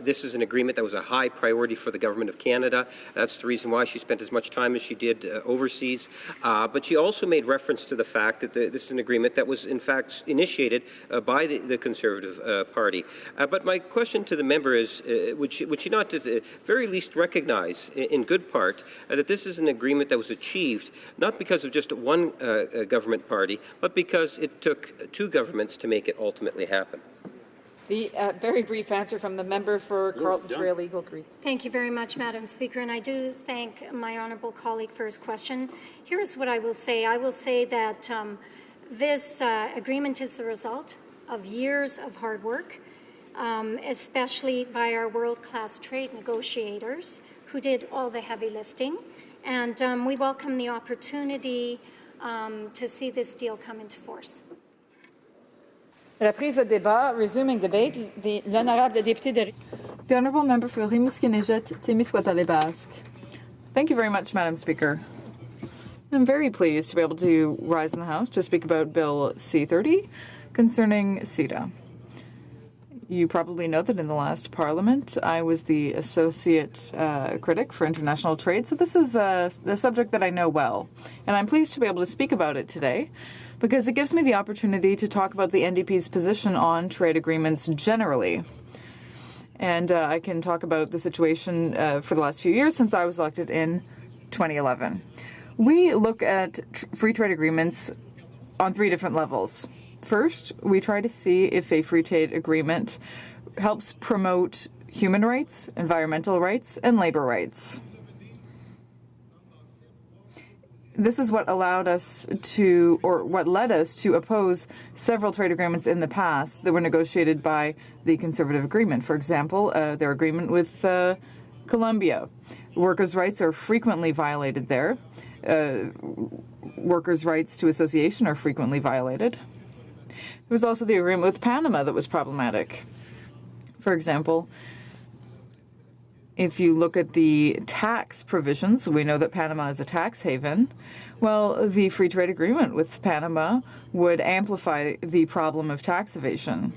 this is an agreement that was a high priority for the Government of Canada. That's the reason why she spent as much time as she did overseas. But she also made reference to the fact that this is an agreement that was, in fact, initiated by the Conservative Party. But my question to the member is, would she not at the very least recognize, in good part, that this is an agreement that was achieved not because of just one government party, but because it took two governments to make it ultimately happen? The very brief answer from the member for Carleton Trail, Eagle Creek. Thank you very much, Madam Speaker, and I do thank my honourable colleague for his question. Here's what I will say. I will say that this agreement is the result of years of hard work, especially by our world-class trade negotiators, who did all the heavy lifting. And we welcome the opportunity to see this deal come into force. Reprise de débat, resuming debate, l'honorable député de... The Honourable Member for Rimouski-Nejet-Témiscouata-Les-Basques. Thank you very much, Madam Speaker. I'm very pleased to be able to rise in the House to speak about Bill C-30 concerning CETA. You probably know that in the last Parliament, I was the Associate Critic for International Trade, so this is a subject that I know well. And I'm pleased to be able to speak about it today because it gives me the opportunity to talk about the NDP's position on trade agreements generally. And I can talk about the situation for the last few years since I was elected in 2011. We look at free trade agreements on three different levels. First, we try to see if a free trade agreement helps promote human rights, environmental rights, and labor rights. This is what allowed us to, or what led us to oppose several trade agreements in the past that were negotiated by the Conservative agreement. For example, their agreement with Colombia. Workers' rights are frequently violated there. Workers' rights to association are frequently violated. There was also the agreement with Panama that was problematic. For example, if you look at the tax provisions, we know that Panama is a tax haven. Well, the free trade agreement with Panama would amplify the problem of tax evasion.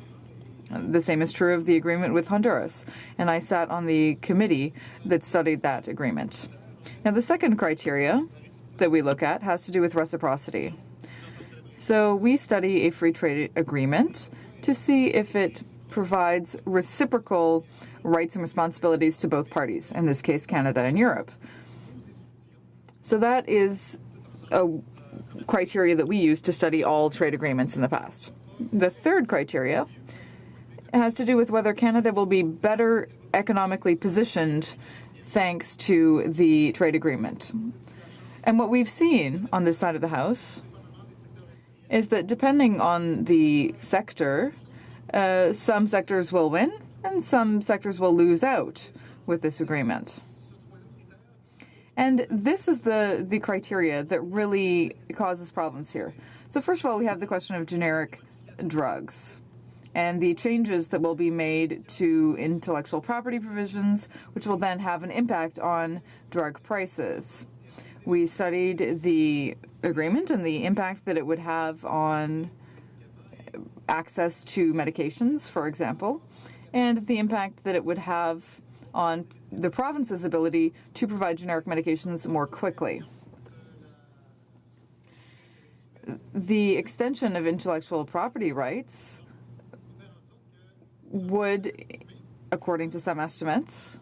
The same is true of the agreement with Honduras, and I sat on the committee that studied that agreement. Now, the second criteria that we look at has to do with reciprocity. So we study a free trade agreement to see if it provides reciprocal rights and responsibilities to both parties, in this case, Canada and Europe. So that is a criteria that we use to study all trade agreements in the past. The third criteria has to do with whether Canada will be better economically positioned thanks to the trade agreement. And what we've seen on this side of the House is that depending on the sector, some sectors will win and some sectors will lose out with this agreement. And this is the criteria that really causes problems here. So first of all, we have the question of generic drugs and the changes that will be made to intellectual property provisions, which will then have an impact on drug prices. We studied the agreement and the impact that it would have on access to medications, for example, and the impact that it would have on the province's ability to provide generic medications more quickly. The extension of intellectual property rights would, according to some estimates,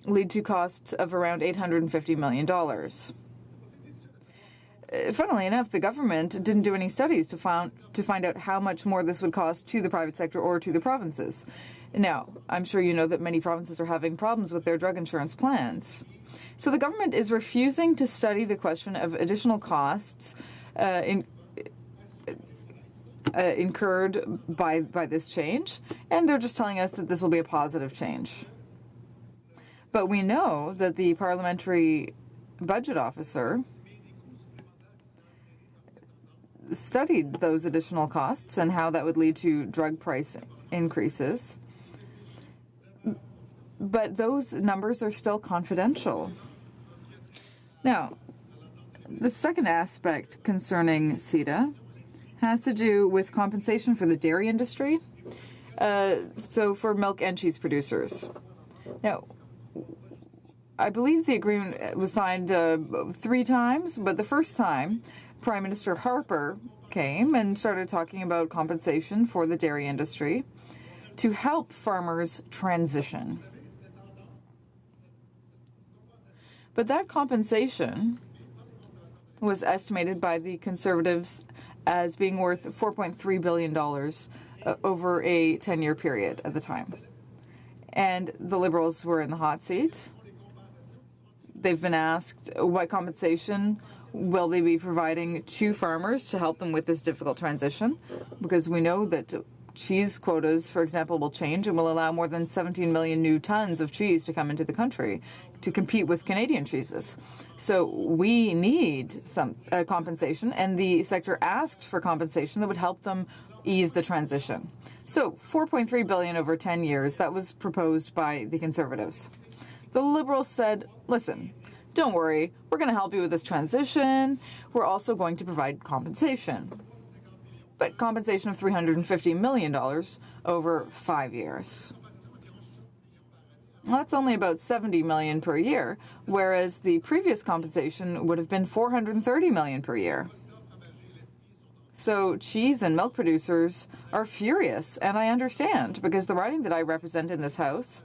lead to costs of around $850 million. Funnily enough, the government didn't do any studies to find out how much more this would cost to the private sector or to the provinces. Now, I'm sure you know that many provinces are having problems with their drug insurance plans. So the government is refusing to study the question of additional costs incurred by this change, and they're just telling us that this will be a positive change. But we know that the parliamentary budget officer studied those additional costs and how that would lead to drug price increases. But those numbers are still confidential. Now, the second aspect concerning CETA has to do with compensation for the dairy industry, so for milk and cheese producers. Now, I believe the agreement was signed 3 times, but the first time, Prime Minister Harper came and started talking about compensation for the dairy industry to help farmers transition. But that compensation was estimated by the Conservatives as being worth $4.3 billion over a 10-year period at the time. And the Liberals were in the hot seat. They've been asked what compensation will they be providing to farmers to help them with this difficult transition, because we know that cheese quotas, for example, will change and will allow more than 17 million new tons of cheese to come into the country to compete with Canadian cheeses. So we need some compensation, and the sector asked for compensation that would help them ease the transition. So $4.3 billion over 10 years, that was proposed by the Conservatives. The Liberals said, listen, don't worry, we're going to help you with this transition. We're also going to provide compensation. But compensation of $350 million over 5 years. Well, that's only about $70 million per year, whereas the previous compensation would have been $430 million per year. So cheese and milk producers are furious, and I understand, because the riding that I represent in this House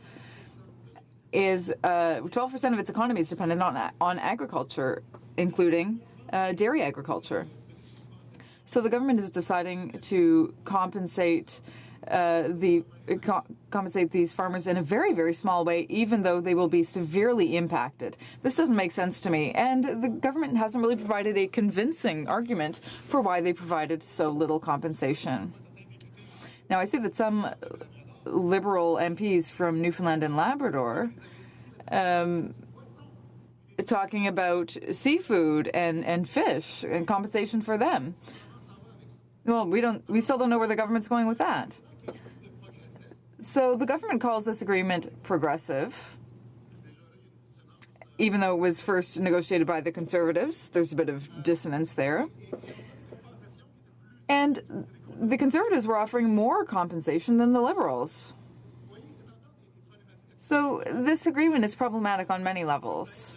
is 12% of its economy is dependent on agriculture, including dairy agriculture. So the government is deciding to compensate these farmers in a very, very small way, even though they will be severely impacted. This doesn't make sense to me, and the government hasn't really provided a convincing argument for why they provided so little compensation. Now, I see that some Liberal MPs from Newfoundland and Labrador talking about seafood and fish and compensation for them. Well, we still don't know where the government's going with that. So the government calls this agreement progressive, even though it was first negotiated by the Conservatives. There's a bit of dissonance there. And the Conservatives were offering more compensation than the Liberals. So this agreement is problematic on many levels.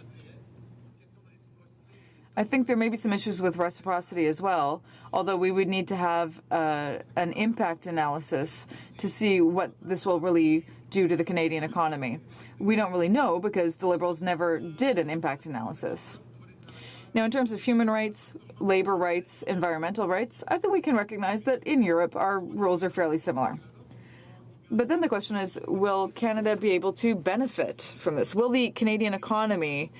I think there may be some issues with reciprocity as well, although we would need to have an impact analysis to see what this will really do to the Canadian economy. We don't really know because the Liberals never did an impact analysis. Now, in terms of human rights, labor rights, environmental rights, I think we can recognize that in Europe our rules are fairly similar. But then the question is, will Canada be able to benefit from this? Will the Canadian economy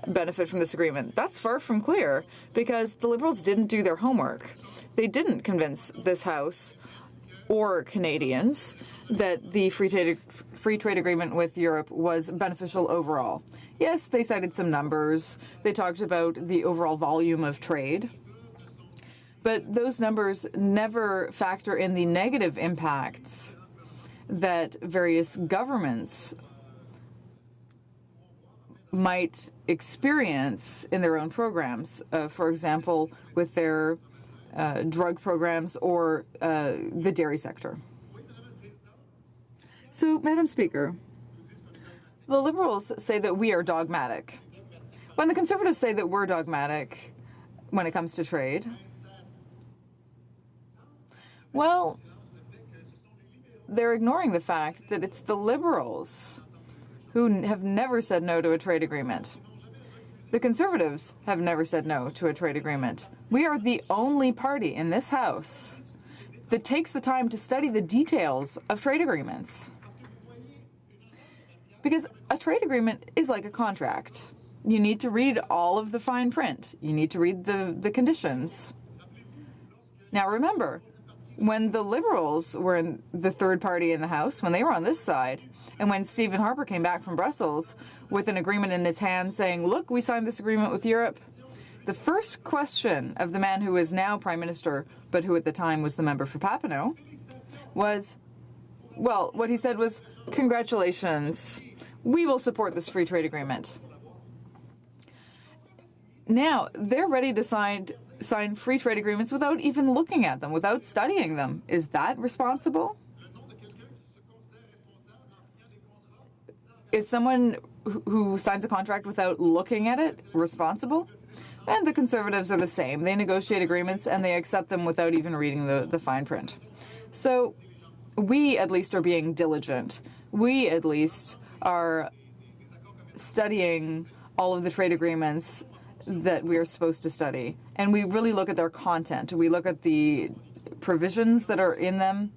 benefit from this agreement? That's far from clear because the Liberals didn't do their homework. They didn't convince this House or Canadians that the free trade agreement with Europe was beneficial overall. Yes, they cited some numbers. They talked about the overall volume of trade. But those numbers never factor in the negative impacts that various governments might experience in their own programs, for example, with their drug programs or the dairy sector. So, Madam Speaker, the Liberals say that we are dogmatic. When the Conservatives say that we're dogmatic when it comes to trade, well, they're ignoring the fact that it's the Liberals who have never said no to a trade agreement. The Conservatives have never said no to a trade agreement. We are the only party in this House that takes the time to study the details of trade agreements. Because a trade agreement is like a contract. You need to read all of the fine print. You need to read the conditions. Now remember, when the Liberals were in the third party in the House, when they were on this side, and when Stephen Harper came back from Brussels with an agreement in his hand saying, look, we signed this agreement with Europe, the first question of the man who is now Prime Minister, but who at the time was the member for Papineau, was, well, what he said was, congratulations, we will support this free trade agreement. Now, they're ready to sign free trade agreements without even looking at them, without studying them. Is that responsible? Is someone who signs a contract without looking at it responsible? And the Conservatives are the same. They negotiate agreements and they accept them without even reading the fine print. So we at least are being diligent. We at least are studying all of the trade agreements that we are supposed to study. And we really look at their content. We look at the provisions that are in them.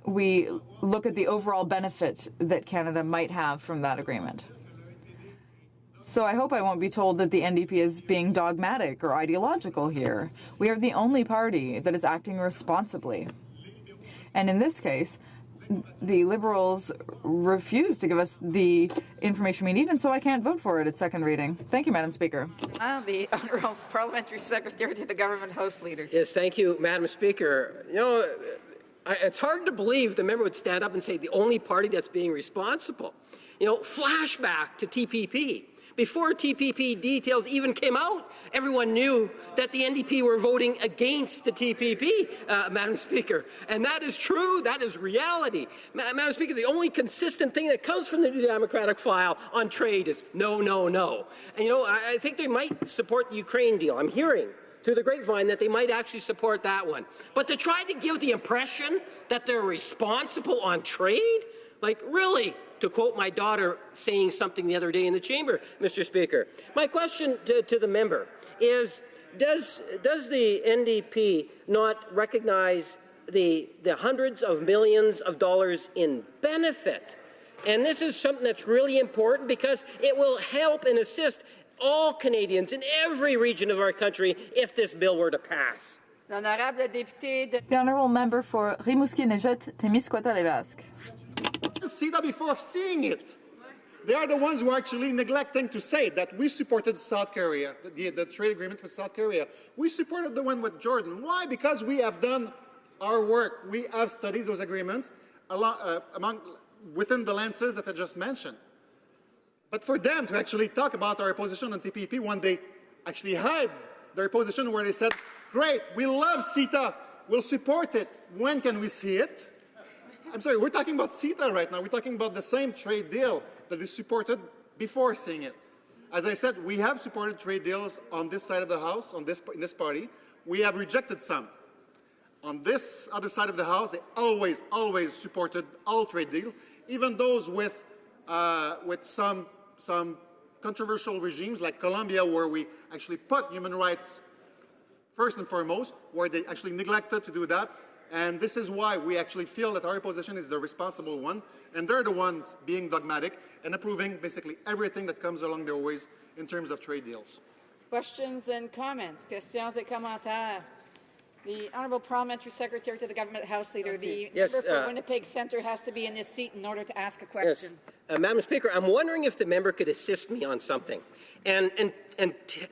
We look at the overall benefit that Canada might have from that agreement. So I hope I won't be told that the NDP is being dogmatic or ideological here. We are the only party that is acting responsibly. And in this case, the Liberals refuse to give us the information we need, and so I can't vote for it at second reading. Thank you, Madam Speaker. The Honourable Parliamentary Secretary to the Government House Leader. Yes, thank you, Madam Speaker. You know, it's hard to believe the member would stand up and say the only party that's being responsible. You know, flashback to TPP. Before TPP details even came out, everyone knew that the NDP were voting against the TPP, Madam Speaker. And that is true. That is reality. Madam Speaker, the only consistent thing that comes from the New Democratic file on trade is no, no, no. And, you know, I think they might support the Ukraine deal. I'm hearing through the grapevine that they might actually support that one. But to try to give the impression that they're responsible on trade, like, really? To quote my daughter saying something the other day in the chamber, Mr. Speaker. My question to the member is, does the NDP not recognize the hundreds of millions of dollars in benefit? And this is something that's really important because it will help and assist all Canadians in every region of our country if this bill were to pass. The Honourable Member for Rimouski-Nejet-Témiscouata-les-Basques. See that before seeing it. They are the ones who are actually neglecting to say that we supported South Korea, the trade agreement with South Korea. We supported the one with Jordan. Why? Because we have done our work. We have studied those agreements within the lenses that I just mentioned. But for them to actually talk about our position on TPP when they actually had their position where they said, great, we love CETA, we'll support it. When can we see it? I'm sorry, we're talking about CETA right now. We're talking about the same trade deal that is supported before seeing it. As I said, we have supported trade deals on this side of the House, in this party. We have rejected some. On this other side of the House, they always supported all trade deals, even those with some controversial regimes like Colombia, where we actually put human rights first and foremost, where they actually neglected to do that. And this is why we actually feel that our position is the responsible one, and they're the ones being dogmatic and approving basically everything that comes along their ways in terms of trade deals. Questions and comments? Questions et commentaires? The Honourable Parliamentary Secretary to the Government House Leader. The member for Winnipeg Centre has to be in this seat in order to ask a question. Yes. Madam Speaker, I'm wondering if the member could assist me on something and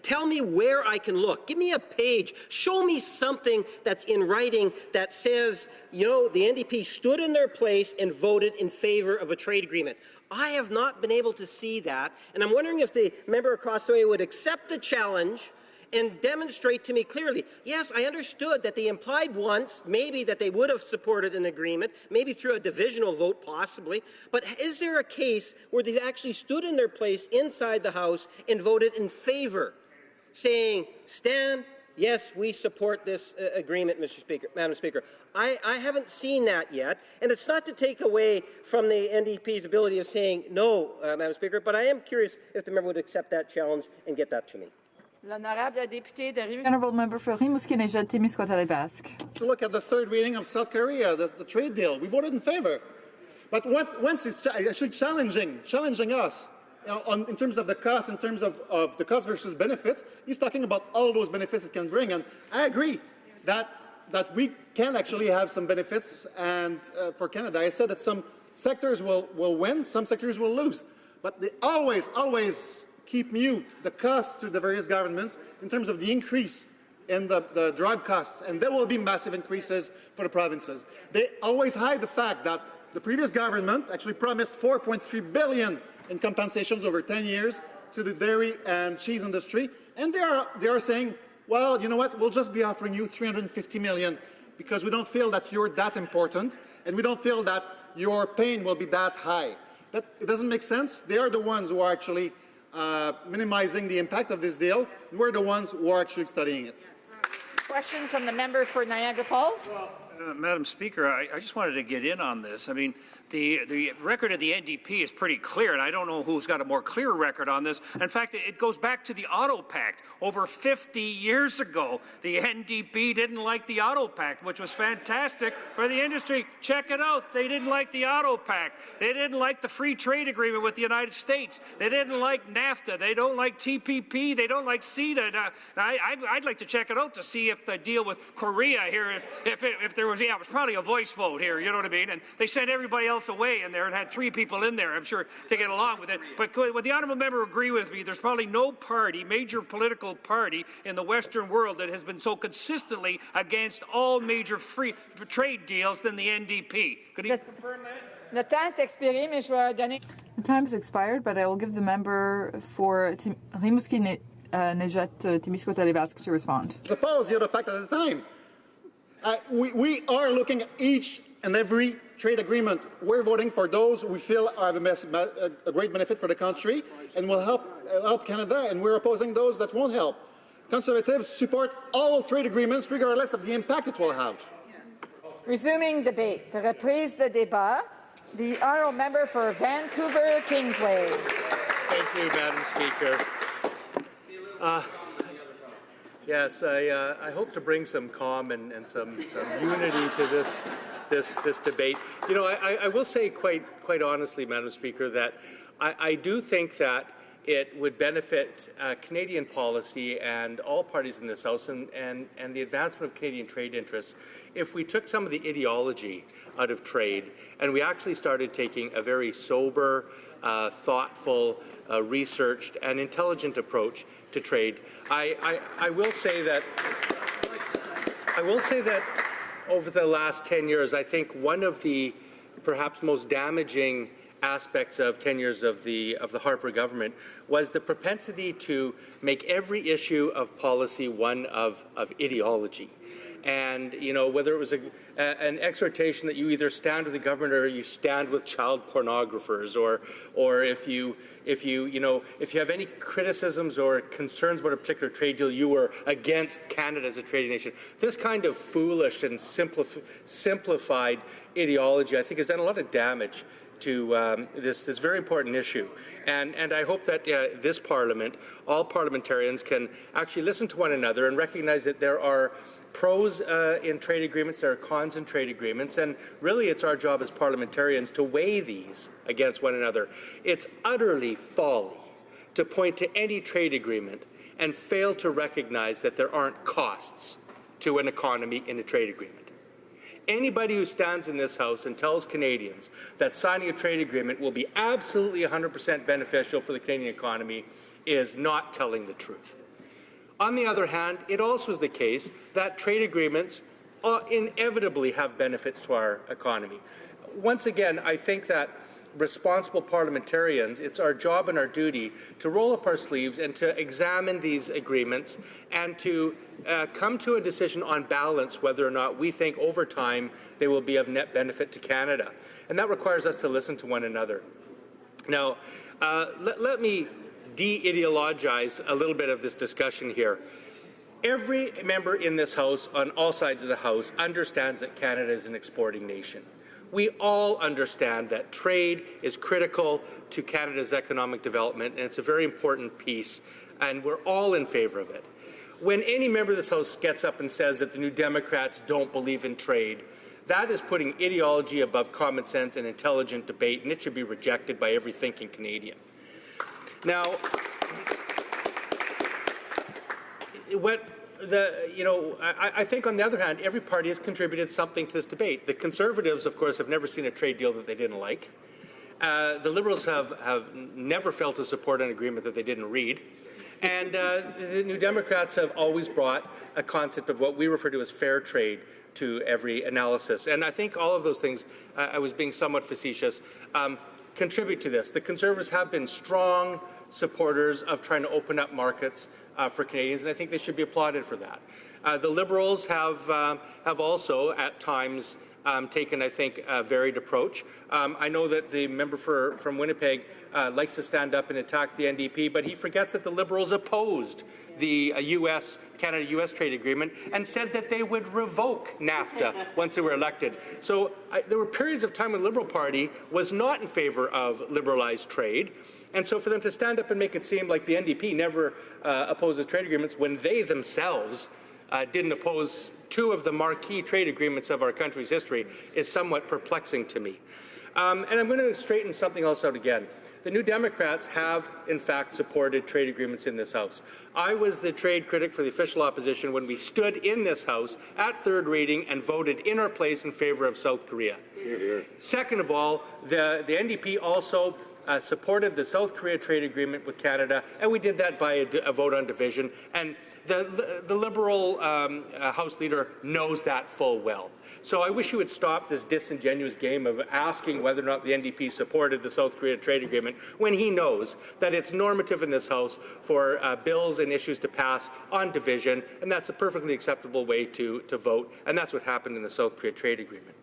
tell me where I can look. Give me a page. Show me something that's in writing that says, you know, the NDP stood in their place and voted in favor of a trade agreement. I have not been able to see that, and I'm wondering if the member across the way would accept the challenge and demonstrate to me clearly. Yes, I understood that they implied once, maybe that they would have supported an agreement, maybe through a divisional vote possibly, but is there a case where they've actually stood in their place inside the House and voted in favor, saying, Stan, yes, we support this agreement, Madam Speaker. I haven't seen that yet, and it's not to take away from the NDP's ability of saying no, Madam Speaker, but I am curious if the member would accept that challenge and get that to me. Honourable Member for Rimouski-Nejet-Témiscouata-les-Basques. To look at the third reading of South Korea, the trade deal, we voted in favor. But once it's actually challenging us in terms of the cost, in terms of the cost versus benefits, he's talking about all those benefits it can bring. And I agree that we can actually have some benefits and for Canada. I said that some sectors will win, some sectors will lose. But they always keep mute the cost to the various governments in terms of the increase in the drug costs, and there will be massive increases for the provinces. They always hide the fact that the previous government actually promised $4.3 billion in compensations over 10 years to the dairy and cheese industry, and they are saying, well, you know what, we'll just be offering you $350 million because we don't feel that you're that important, and we don't feel that your pain will be that high. It doesn't make sense. They are the ones who are actually minimizing the impact of this deal. We're the ones who are actually studying it. Question from the member for Niagara Falls. Madam Speaker, I just wanted to get in on this. I mean, the record of the NDP is pretty clear, and I don't know who's got a more clear record on this. In fact, it goes back to the Auto Pact. Over 50 years ago, the NDP didn't like the Auto Pact, which was fantastic for the industry. Check it out. They didn't like the Auto Pact. They didn't like the free trade agreement with the United States. They didn't like NAFTA. They don't like TPP. They don't like CETA. I'd like to check it out to see if the deal with Korea here, if there there was, it was probably a voice vote here, you know what I mean? And they sent everybody else away in there and had 3 people in there, I'm sure, to get along with it. But would the honourable member agree with me? There's probably no party, major political party in the Western world that has been so consistently against all major free trade deals than the NDP. Could he confirm that? Le temps est expiré, mais je vais donner... The time has expired, but I will give the member for Rimouski Nejat Témiscouata-Lévesque to respond. The policy of the fact at the time. We are looking at each and every trade agreement. We're voting for those we feel are a great benefit for the country and will help Canada, and we're opposing those that won't help. Conservatives support all trade agreements regardless of the impact it will have. Resuming debate. Reprise de débat. The honourable member for Vancouver Kingsway. Thank you, Madam Speaker. Yes, I hope to bring some calm and some unity to this debate. You know, I will say quite honestly, Madam Speaker, that I do think that it would benefit Canadian policy and all parties in this House and the advancement of Canadian trade interests if we took some of the ideology out of trade and we actually started taking a very sober, thoughtful, researched and intelligent approach to trade. I will say that over the last 10 years, I think one of the perhaps most damaging aspects of 10 years of the Harper government was the propensity to make every issue of policy one of ideology. And, you know, whether it was an exhortation that you either stand with the government or you stand with child pornographers, or if you have any criticisms or concerns about a particular trade deal, you were against Canada as a trading nation. This kind of foolish and simplified ideology, I think, has done a lot of damage to this very important issue. And I hope that this Parliament, all parliamentarians, can actually listen to one another and recognize that there are pros in trade agreements, there are cons in trade agreements, and really it's our job as parliamentarians to weigh these against one another. It's utterly folly to point to any trade agreement and fail to recognize that there aren't costs to an economy in a trade agreement. Anybody who stands in this House and tells Canadians that signing a trade agreement will be absolutely 100% beneficial for the Canadian economy is not telling the truth. On the other hand, it also is the case that trade agreements inevitably have benefits to our economy. Once again, I think that responsible parliamentarians, it's our job and our duty to roll up our sleeves and to examine these agreements and to come to a decision on balance whether or not we think over time they will be of net benefit to Canada. And that requires us to listen to one another. Now, let me de-ideologize a little bit of this discussion here. Every member in this House, on all sides of the House, understands that Canada is an exporting nation. We all understand that trade is critical to Canada's economic development, and it's a very important piece, and we're all in favour of it. When any member of this House gets up and says that the New Democrats don't believe in trade, that is putting ideology above common sense and intelligent debate, and it should be rejected by every thinking Canadian. Now, I think, on the other hand, every party has contributed something to this debate. The Conservatives, of course, have never seen a trade deal that they didn't like. The Liberals have never failed to support an agreement that they didn't read. And the New Democrats have always brought a concept of what we refer to as fair trade to every analysis. And I think all of those things, I was being somewhat facetious, contribute to this. The Conservatives have been strong supporters of trying to open up markets for Canadians, and I think they should be applauded for that. The Liberals have also, at times, taken, I think, a varied approach. I know that the member from Winnipeg likes to stand up and attack the NDP, but he forgets that the Liberals opposed the Canada-US trade agreement and said that they would revoke NAFTA once they were elected. So there were periods of time when the Liberal Party was not in favour of liberalised trade. And so for them to stand up and make it seem like the NDP never opposes trade agreements when they themselves didn't oppose two of the marquee trade agreements of our country's history is somewhat perplexing to me. And I'm going to straighten something else out again. the New Democrats have, in fact, supported trade agreements in this House. I was the trade critic for the official opposition when we stood in this House at third reading and voted in our place in favour of South Korea. Hear, hear. Second of all, the NDP also supported the South Korea trade agreement with Canada, and we did that by a vote on division. And the Liberal House Leader knows that full well. So I wish you would stop this disingenuous game of asking whether or not the NDP supported the South Korea trade agreement when he knows that it's normative in this House for bills and issues to pass on division, and that's a perfectly acceptable way to vote, and that's what happened in the South Korea trade agreement.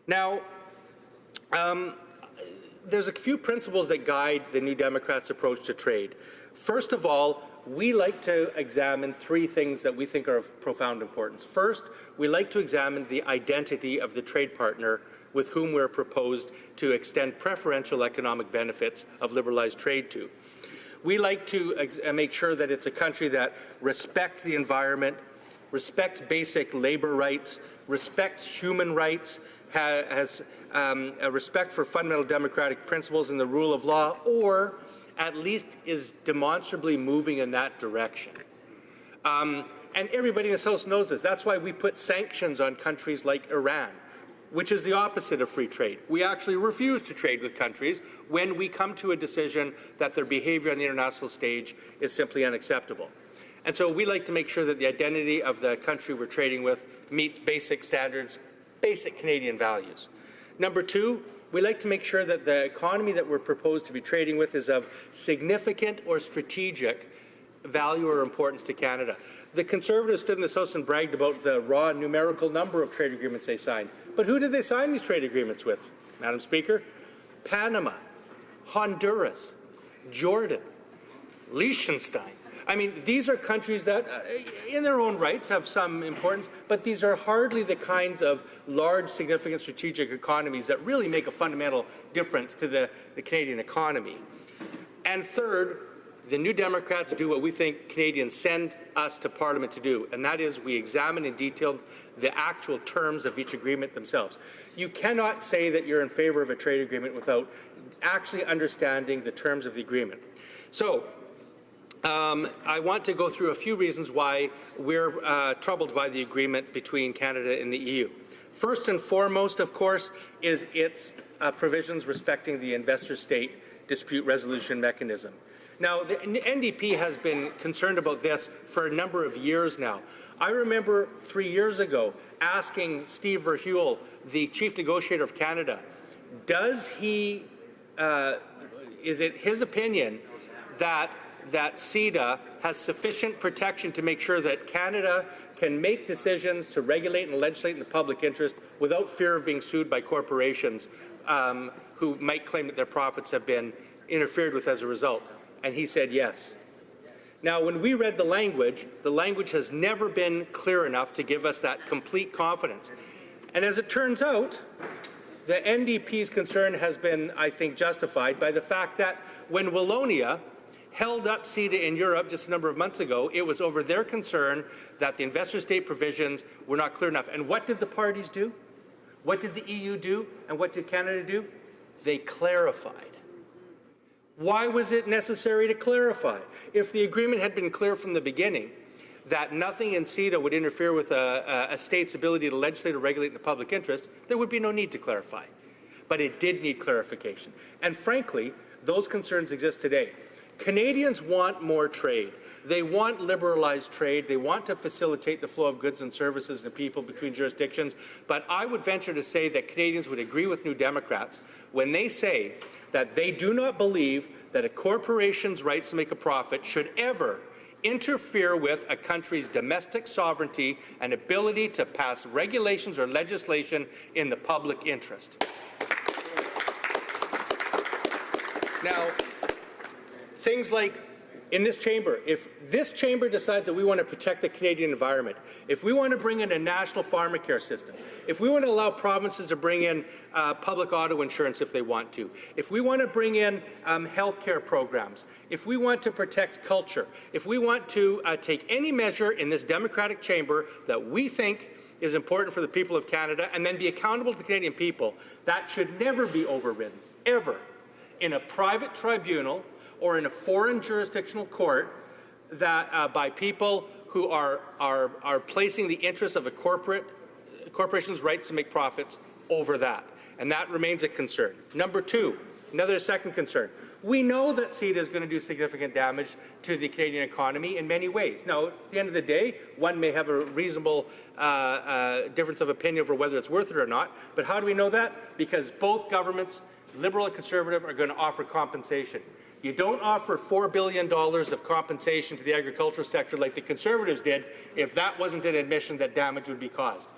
Now, there's a few principles that guide the New Democrats' approach to trade. First of all, we like to examine three things that we think are of profound importance. First, we like to examine the identity of the trade partner with whom we're proposed to extend preferential economic benefits of liberalized trade to. We like to make sure that it's a country that respects the environment, respects basic labor rights, respects human rights, has a respect for fundamental democratic principles and the rule of law, or at least is demonstrably moving in that direction. And everybody in this House knows this. That's why we put sanctions on countries like Iran, which is the opposite of free trade. We actually refuse to trade with countries when we come to a decision that their behavior on the international stage is simply unacceptable. And so we like to make sure that the identity of the country we're trading with meets basic standards, basic Canadian values. Number two, we like to make sure that the economy that we're proposed to be trading with is of significant or strategic value or importance to Canada. The Conservatives stood in this House and bragged about the raw numerical number of trade agreements they signed. But who did they sign these trade agreements with, Madam Speaker? Panama, Honduras, Jordan, Liechtenstein. I mean, these are countries that, in their own rights, have some importance, but these are hardly the kinds of large, significant strategic economies that really make a fundamental difference to the Canadian economy. And third, the New Democrats do what we think Canadians send us to Parliament to do, and that is we examine in detail the actual terms of each agreement themselves. You cannot say that you're in favour of a trade agreement without actually understanding the terms of the agreement. So, I want to go through a few reasons why we're troubled by the agreement between Canada and the EU. First and foremost, of course, is its provisions respecting the investor-state dispute resolution mechanism. Now, the NDP has been concerned about this for a number of years now. I remember 3 years ago asking Steve Verheuvel, the chief negotiator of Canada, is it his opinion that CETA has sufficient protection to make sure that Canada can make decisions to regulate and legislate in the public interest without fear of being sued by corporations who might claim that their profits have been interfered with as a result? And he said yes. Now, when we read the language has never been clear enough to give us that complete confidence. And as it turns out, the NDP's concern has been, I think, justified by the fact that when Wallonia held up CETA in Europe just a number of months ago, it was over their concern that the investor-state provisions were not clear enough. And what did the parties do? What did the EU do? And what did Canada do? They clarified. Why was it necessary to clarify? If the agreement had been clear from the beginning that nothing in CETA would interfere with a state's ability to legislate or regulate in the public interest, there would be no need to clarify. But it did need clarification. And frankly, those concerns exist today. Canadians want more trade. They want liberalized trade. They want to facilitate the flow of goods and services and people between jurisdictions. But I would venture to say that Canadians would agree with New Democrats when they say that they do not believe that a corporation's rights to make a profit should ever interfere with a country's domestic sovereignty and ability to pass regulations or legislation in the public interest. Now, things like in this chamber, if this chamber decides that we want to protect the Canadian environment, if we want to bring in a national pharmacare system, if we want to allow provinces to bring in public auto insurance if they want to, if we want to bring in health care programs, if we want to protect culture, if we want to take any measure in this democratic chamber that we think is important for the people of Canada and then be accountable to the Canadian people, that should never be overridden, ever. in a private tribunal or in a foreign jurisdictional court that by people who are placing the interests of a corporation's rights to make profits over that. And that remains a concern. Number two, another second concern. We know that CETA is going to do significant damage to the Canadian economy in many ways. Now, at the end of the day, one may have a reasonable difference of opinion over whether it's worth it or not. But how do we know that? Because both governments, Liberal and Conservative, are going to offer compensation. You don't offer $4 billion of compensation to the agricultural sector like the Conservatives did if that wasn't an admission that damage would be caused.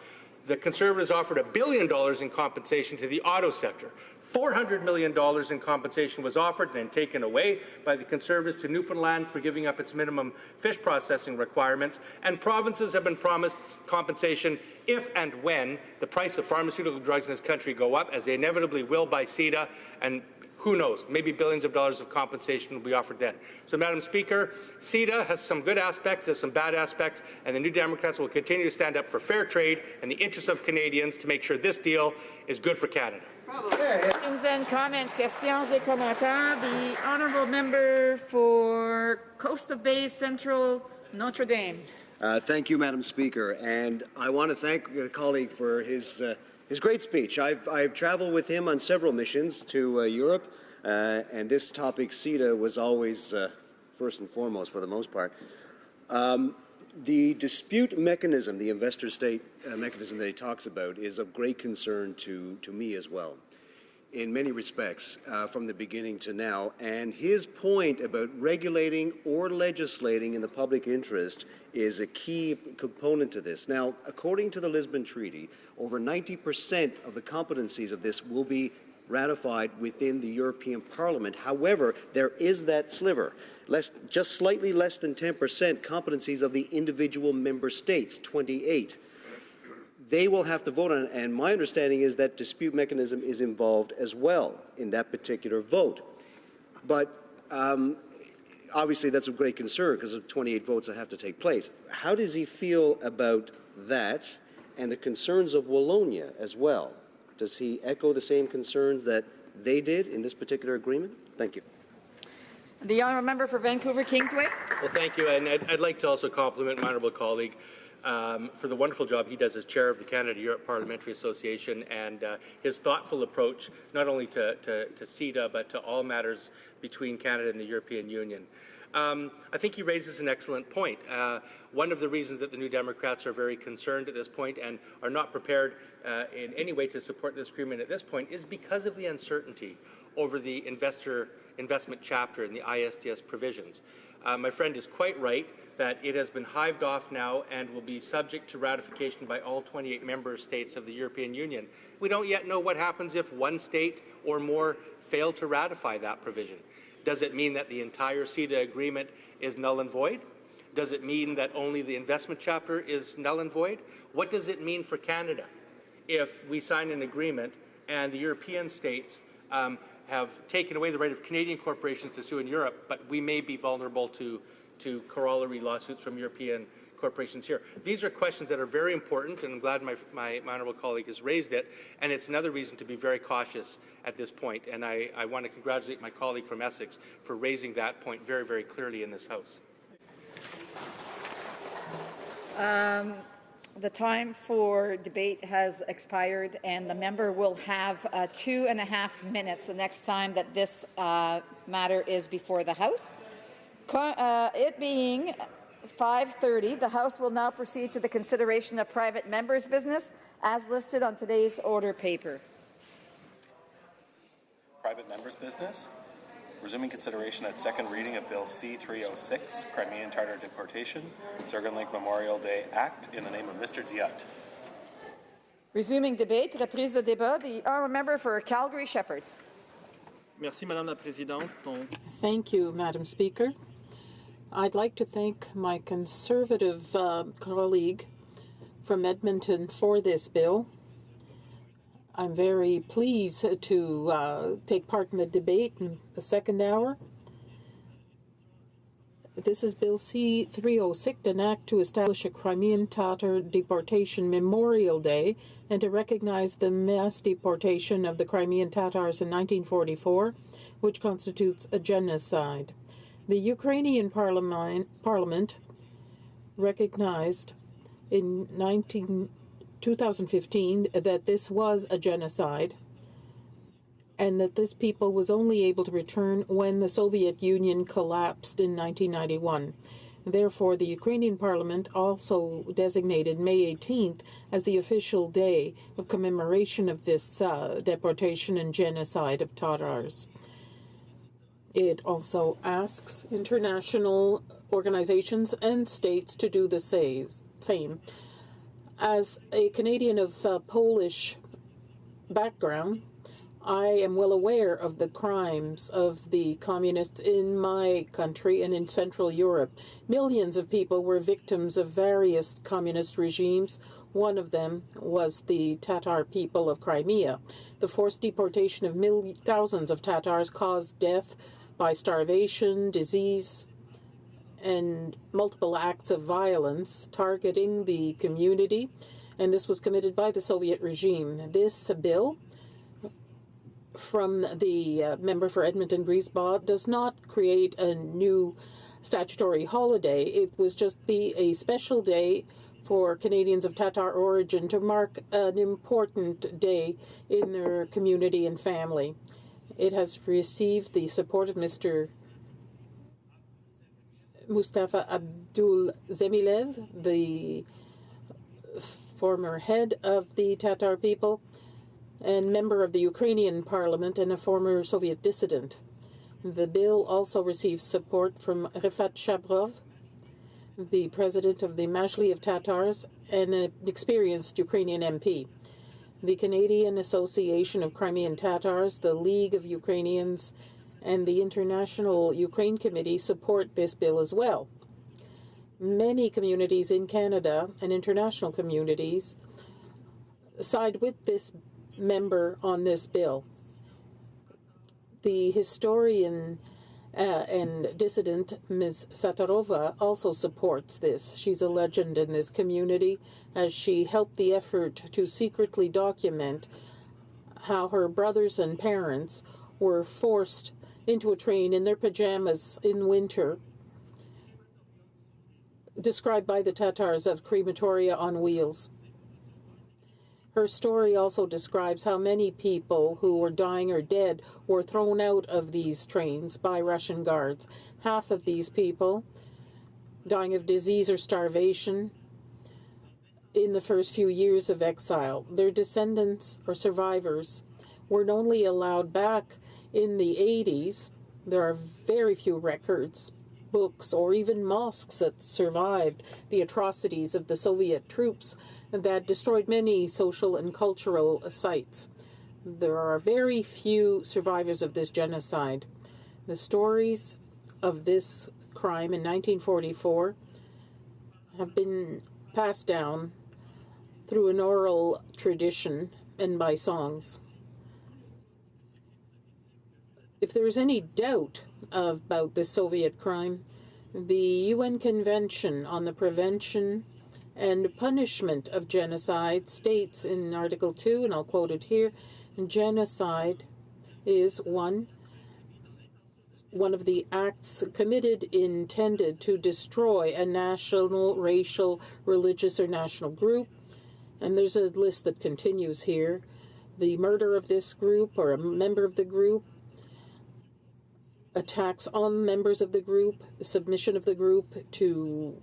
The Conservatives offered $1 billion in compensation to the auto sector. $400 million in compensation was offered and then taken away by the Conservatives to Newfoundland for giving up its minimum fish processing requirements, and provinces have been promised compensation if and when the price of pharmaceutical drugs in this country go up, as they inevitably will by CETA, and who knows, maybe billions of dollars of compensation will be offered then. So, Madam Speaker, CETA has some good aspects, has some bad aspects, and the New Democrats will continue to stand up for fair trade and the interests of Canadians to make sure this deal is good for Canada. Questions and comments, questions et commentaires. The honourable member for Coast of Bay Central Notre Dame. Thank you, Madam Speaker, and I want to thank the colleague for his great speech. I've traveled with him on several missions to Europe, and this topic, CETA, was always first and foremost for the most part. The dispute mechanism, the investor-state mechanism that he talks about, is of great concern to me as well, in many respects, from the beginning to now. And his point about regulating or legislating in the public interest is a key component to this. Now, according to the Lisbon Treaty, over 90% of the competencies of this will be ratified within the European Parliament. However, there is that sliver, just slightly less than 10% competencies of the individual member states, 28. They will have to vote on it, and my understanding is that dispute mechanism is involved as well in that particular vote. But obviously that's of great concern because of 28 votes that have to take place. How does he feel about that and the concerns of Wallonia as well? Does he echo the same concerns that they did in this particular agreement? Thank you. The honourable member for Vancouver Kingsway. Well, thank you, and I'd like to also compliment my honourable colleague for the wonderful job he does as chair of the Canada-Europe Parliamentary Association, and his thoughtful approach not only to CETA but to all matters between Canada and the European Union. I think he raises an excellent point. One of the reasons that the New Democrats are very concerned at this point and are not prepared in any way to support this agreement at this point is because of the uncertainty over the investment chapter in the ISDS provisions. My friend is quite right that it has been hived off now and will be subject to ratification by all 28 member states of the European Union. We don't yet know what happens if one state or more fail to ratify that provision. Does it mean that the entire CETA agreement is null and void? Does it mean that only the investment chapter is null and void? What does it mean for Canada if we sign an agreement and the European states have taken away the right of Canadian corporations to sue in Europe, but we may be vulnerable to corollary lawsuits from European corporations here? These are questions that are very important, and I'm glad my honourable colleague has raised it, and it's another reason to be very cautious at this point, and I want to congratulate my colleague from Essex for raising that point very, very clearly in this House. The time for debate has expired, and the member will have 2.5 minutes the next time that this matter is before the House. It being 5:30, the House will now proceed to the consideration of private members' business as listed on today's order paper. Private members' business. Resuming consideration at second reading of Bill C-306, Crimean Tartar Deportation, Surgan Lake Memorial Day Act, in the name of Mr. Diot. Resuming debate, reprise de débat, the honourable member for Calgary Shepherd. Merci, Madame la Présidente. Thank you, Madam Speaker. I'd like to thank my Conservative colleague from Edmonton for this bill. I'm very pleased to take part in the debate in the second hour. This is Bill C-306, an act to establish a Crimean Tatar Deportation Memorial Day and to recognize the mass deportation of the Crimean Tatars in 1944, which constitutes a genocide. The Ukrainian Parliament recognized in 2015 that this was a genocide and that this people was only able to return when the Soviet Union collapsed in 1991. Therefore, the Ukrainian Parliament also designated May 18th as the official day of commemoration of this deportation and genocide of Tatars. It also asks international organizations and states to do the same. As a Canadian of Polish background, I am well aware of the crimes of the communists in my country and in Central Europe. Millions of people were victims of various communist regimes. One of them was the Tatar people of Crimea. The forced deportation of thousands of Tatars caused death by starvation, disease, and multiple acts of violence targeting the community, and this was committed by the Soviet regime. This bill from the member for Edmonton-Griesbach does not create a new statutory holiday. It was just be a special day for Canadians of Tatar origin to mark an important day in their community and family. It has received the support of Mr. Mustafa Abdul Zemilev, the former head of the Tatar people, and member of the Ukrainian Parliament and a former Soviet dissident. The bill also receives support from Rifat Shabrov, the president of the Majlis of Tatars and an experienced Ukrainian MP. The Canadian Association of Crimean Tatars, the League of Ukrainians, and the International Ukraine Committee support this bill as well. Many communities in Canada and international communities side with this member on this bill. The historian and dissident Ms. Satarova also supports this. She's a legend in this community as she helped the effort to secretly document how her brothers and parents were forced into a train in their pajamas in winter, described by the Tatars of crematoria on wheels. Her story also describes how many people who were dying or dead were thrown out of these trains by Russian guards. Half of these people dying of disease or starvation in the first few years of exile. Their descendants or survivors were only allowed back in the 80s. There are very few records, books, or even mosques that survived the atrocities of the Soviet troops that destroyed many social and cultural sites. There are very few survivors of this genocide. The stories of this crime in 1944 have been passed down through an oral tradition and by songs. If there is any doubt about this Soviet crime, the UN Convention on the Prevention and Punishment of Genocide states in Article 2, and I'll quote it here, genocide is one of the acts committed intended to destroy a national, racial, religious, or national group. And there's a list that continues here. The murder of this group or a member of the group, attacks on members of the group, submission of the group to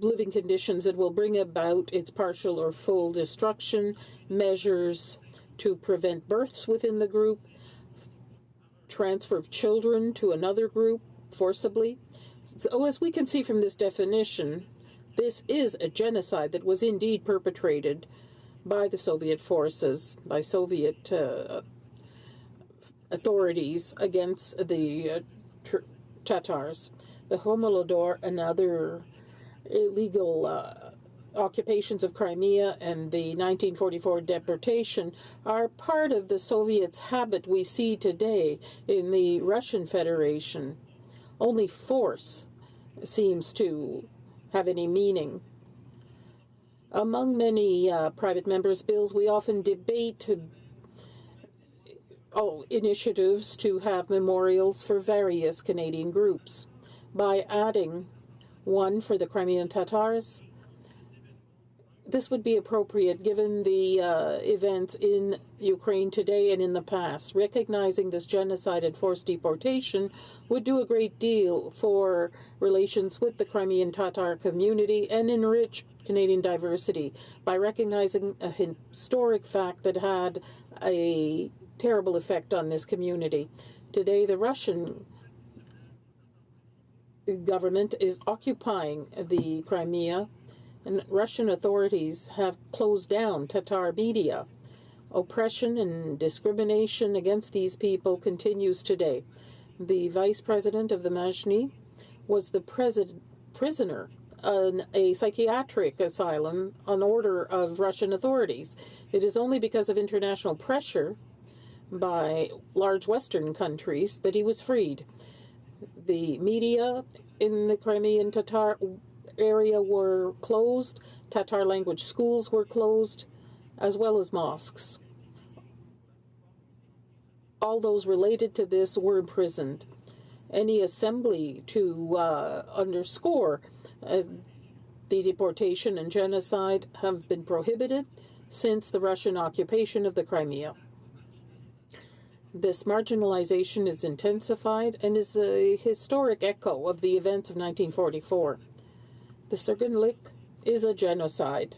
living conditions that will bring about its partial or full destruction, measures to prevent births within the group, transfer of children to another group forcibly. So as we can see from this definition, this is a genocide that was indeed perpetrated by the Soviet forces, by Soviet authorities against the Tatars. The Homolodor and other illegal occupations of Crimea and the 1944 deportation are part of the Soviets' habit we see today in the Russian Federation. Only force seems to have any meaning. Among many private members' bills, we often debate initiatives to have memorials for various Canadian groups. By adding one for the Crimean Tatars, this would be appropriate given the events in Ukraine today and in the past. Recognizing this genocide and forced deportation would do a great deal for relations with the Crimean Tatar community and enrich Canadian diversity by recognizing a historic fact that had a terrible effect on this community. Today, the Russian government is occupying the Crimea, and Russian authorities have closed down Tatar media. Oppression and discrimination against these people continues today. The vice president of the Mazhny was the prisoner in a psychiatric asylum on order of Russian authorities. It is only because of international pressure by large Western countries that he was freed. The media in the Crimean Tatar area were closed, Tatar language schools were closed, as well as mosques. All those related to this were imprisoned. Any assembly to underscore the deportation and genocide have been prohibited since the Russian occupation of the Crimea. This marginalization is intensified and is a historic echo of the events of 1944. The Sergenlik is a genocide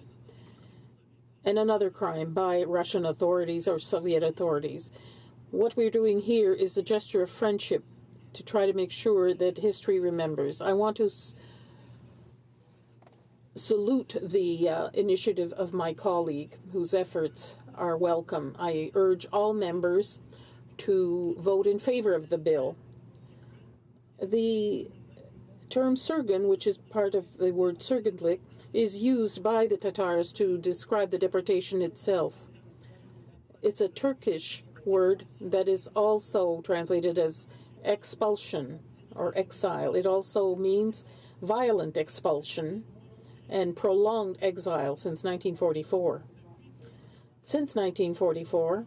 and another crime by Russian authorities or Soviet authorities. What we're doing here is a gesture of friendship to try to make sure that history remembers. I want to salute the initiative of my colleague, whose efforts are welcome. I urge all members to vote in favor of the bill. The term Sergen, which is part of the word Sergenlik, is used by the Tatars to describe the deportation itself. It's a Turkish word that is also translated as expulsion or exile. It also means violent expulsion and prolonged exile since 1944. Since 1944,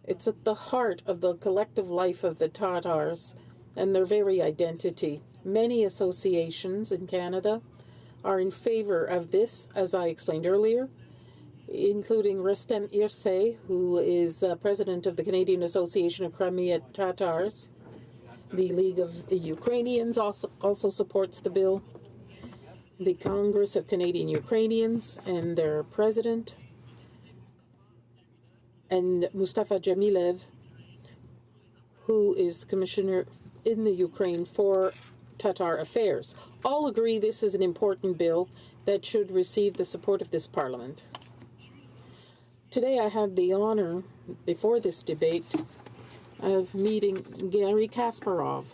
it's at the heart of the collective life of the Tatars and their very identity. Many associations in Canada are in favor of this, as I explained earlier, including Rustem Irsay, who is president of the Canadian Association of Crimea Tatars. The League of Ukrainians also supports the bill. The Congress of Canadian Ukrainians and their president, and Mustafa Jamilev, who is the commissioner in the Ukraine for Tatar affairs, all agree this is an important bill that should receive the support of this Parliament. Today I had the honor, before this debate, of meeting Garry Kasparov,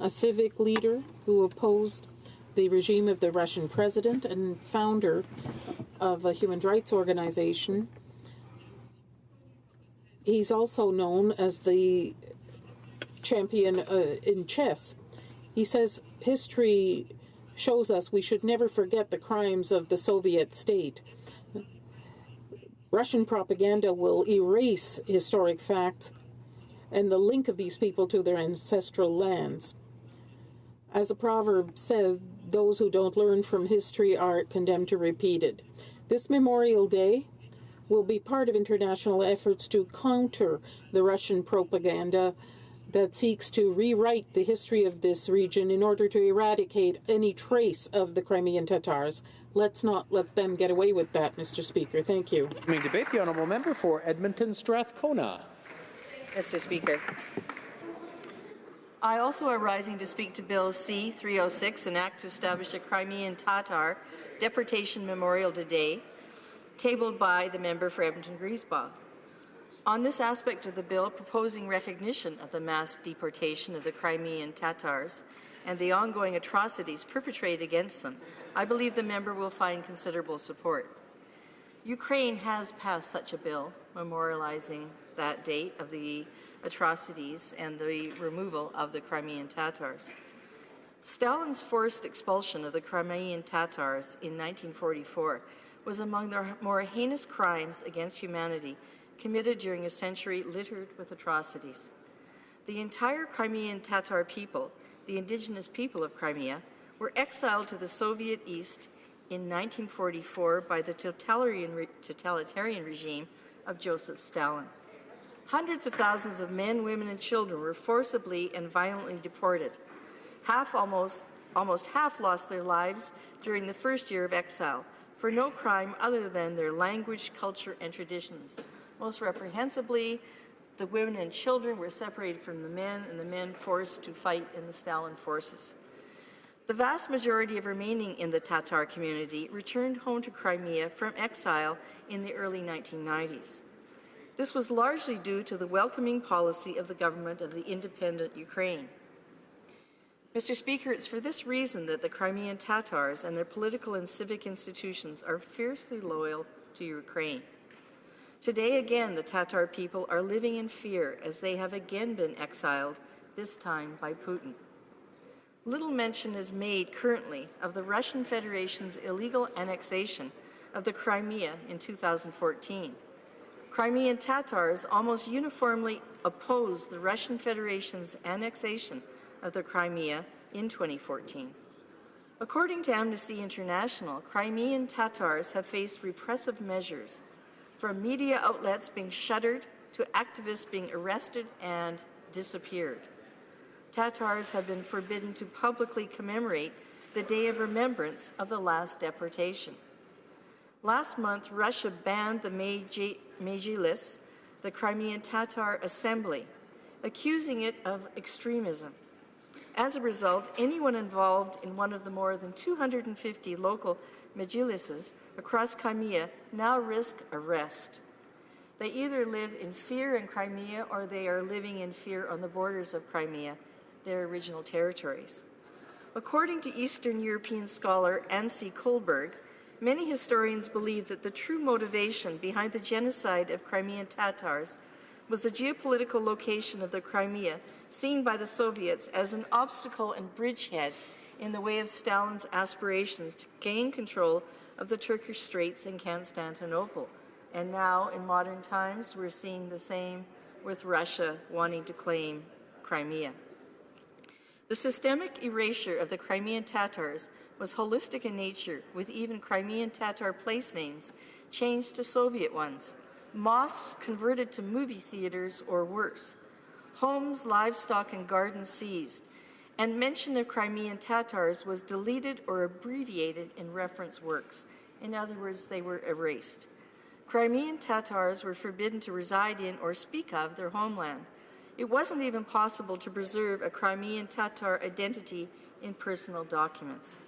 a civic leader who opposed the regime of the Russian president and founder of a human rights organization. He's also known as the champion in chess. He says history shows us we should never forget the crimes of the Soviet state. Russian propaganda will erase historic facts and the link of these people to their ancestral lands. As the proverb says, those who don't learn from history are condemned to repeat it. This Memorial Day will be part of international efforts to counter the Russian propaganda that seeks to rewrite the history of this region in order to eradicate any trace of the Crimean Tatars. Let's not let them get away with that, Mr. Speaker. Thank you. Debate, the honourable member for Edmonton Strathcona. Mr. Speaker, I also am rising to speak to Bill C-306, an act to establish a Crimean Tatar deportation memorial today, tabled by the member for Edmonton-Griesbach. On this aspect of the bill proposing recognition of the mass deportation of the Crimean Tatars and the ongoing atrocities perpetrated against them, I believe the member will find considerable support. Ukraine has passed such a bill memorializing that date of the atrocities and the removal of the Crimean Tatars. Stalin's forced expulsion of the Crimean Tatars in 1944 was among the more heinous crimes against humanity committed during a century littered with atrocities. The entire Crimean Tatar people, the indigenous people of Crimea, were exiled to the Soviet East in 1944 by the totalitarian regime of Joseph Stalin. Hundreds of thousands of men, women, and children were forcibly and violently deported. Almost half lost their lives during the first year of exile for no crime other than their language, culture, and traditions. Most reprehensibly, the women and children were separated from the men, and the men forced to fight in the Stalin forces. The vast majority of remaining in the Tatar community returned home to Crimea from exile in the early 1990s. This was largely due to the welcoming policy of the government of the independent Ukraine. Mr. Speaker, it's for this reason that the Crimean Tatars and their political and civic institutions are fiercely loyal to Ukraine. Today, again, the Tatar people are living in fear as they have again been exiled, this time by Putin. Little mention is made currently of the Russian Federation's illegal annexation of the Crimea in 2014. Crimean Tatars almost uniformly opposed the Russian Federation's annexation of the Crimea in 2014. According to Amnesty International, Crimean Tatars have faced repressive measures, from media outlets being shuttered to activists being arrested and disappeared. Tatars have been forbidden to publicly commemorate the Day of Remembrance of the last deportation. Last month, Russia banned the Mejlis, the Crimean Tatar Assembly, accusing it of extremism. As a result, anyone involved in one of the more than 250 local Mejlises across Crimea now risk arrest. They either live in fear in Crimea or they are living in fear on the borders of Crimea, their original territories. According to Eastern European scholar Ansi Kohlberg, many historians believe that the true motivation behind the genocide of Crimean Tatars was the geopolitical location of the Crimea, seen by the Soviets as an obstacle and bridgehead in the way of Stalin's aspirations to gain control of the Turkish Straits and Constantinople. And now, in modern times, we're seeing the same with Russia wanting to claim Crimea. The systemic erasure of the Crimean Tatars was holistic in nature, with even Crimean Tatar place names changed to Soviet ones, mosques converted to movie theaters or worse, homes, livestock, and gardens seized, and mention of Crimean Tatars was deleted or abbreviated in reference works. In other words, they were erased. Crimean Tatars were forbidden to reside in or speak of their homeland. It wasn't even possible to preserve a Crimean Tatar identity in personal documents.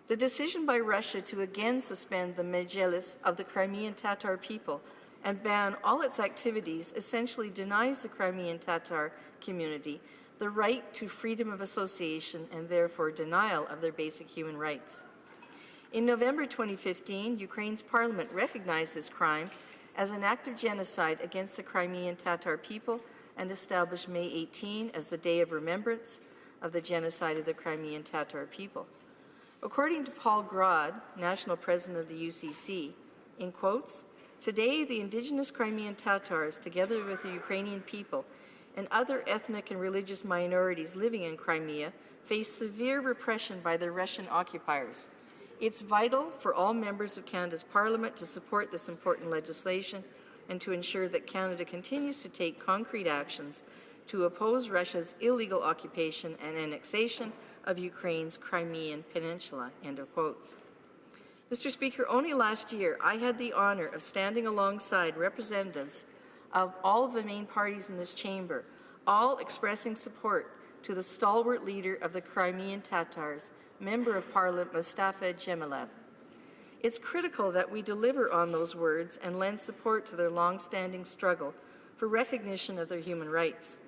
The decision by Russia to again suspend the Mejlis of the Crimean Tatar people and ban all its activities essentially denies the Crimean Tatar community the right to freedom of association and therefore denial of their basic human rights. In November 2015, Ukraine's parliament recognized this crime as an act of genocide against the Crimean Tatar people and established May 18 as the Day of Remembrance of the genocide of the Crimean Tatar people. According to Paul Grod, national president of the UCC, in quotes, "Today, the indigenous Crimean Tatars, together with the Ukrainian people and other ethnic and religious minorities living in Crimea, face severe repression by the Russian occupiers. It's vital for all members of Canada's Parliament to support this important legislation and to ensure that Canada continues to take concrete actions to oppose Russia's illegal occupation and annexation of Ukraine's Crimean Peninsula," end of quotes. Mr. Speaker, only last year I had the honour of standing alongside representatives of all of the main parties in this chamber, all expressing support to the stalwart leader of the Crimean Tatars, Member of Parliament Mustafa Dzhemilev. It's critical that we deliver on those words and lend support to their long-standing struggle for recognition of their human rights.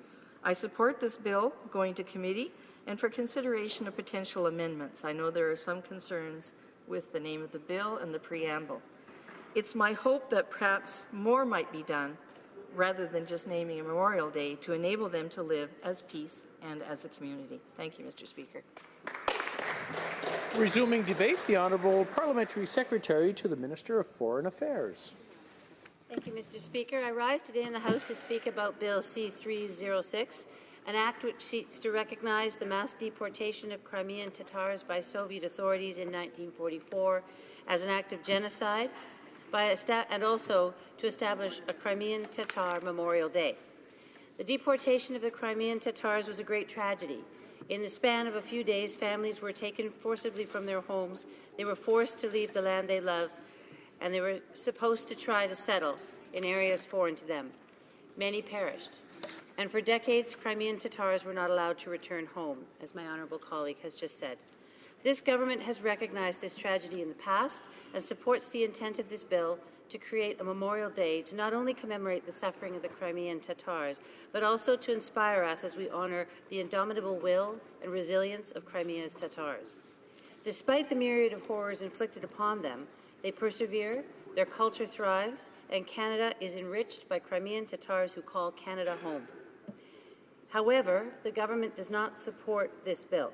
I support this bill going to committee and for consideration of potential amendments. I know there are some concerns with the name of the bill and the preamble. It's my hope that perhaps more might be done rather than just naming a Memorial Day to enable them to live as peace and as a community. Thank you, Mr. Speaker. Resuming debate, the Honourable Parliamentary Secretary to the Minister of Foreign Affairs. Thank you, Mr. Speaker. I rise today in the House to speak about Bill C-306, an act which seeks to recognize the mass deportation of Crimean Tatars by Soviet authorities in 1944 as an act of genocide, and also to establish a Crimean Tatar Memorial Day. The deportation of the Crimean Tatars was a great tragedy. In the span of a few days, families were taken forcibly from their homes. They were forced to leave the land they loved, and they were supposed to try to settle in areas foreign to them. Many perished. And for decades, Crimean Tatars were not allowed to return home, as my honourable colleague has just said. This government has recognized this tragedy in the past and supports the intent of this bill to create a Memorial Day to not only commemorate the suffering of the Crimean Tatars, but also to inspire us as we honour the indomitable will and resilience of Crimea's Tatars. Despite the myriad of horrors inflicted upon them, they persevere, their culture thrives, and Canada is enriched by Crimean Tatars who call Canada home. However, the government does not support this bill.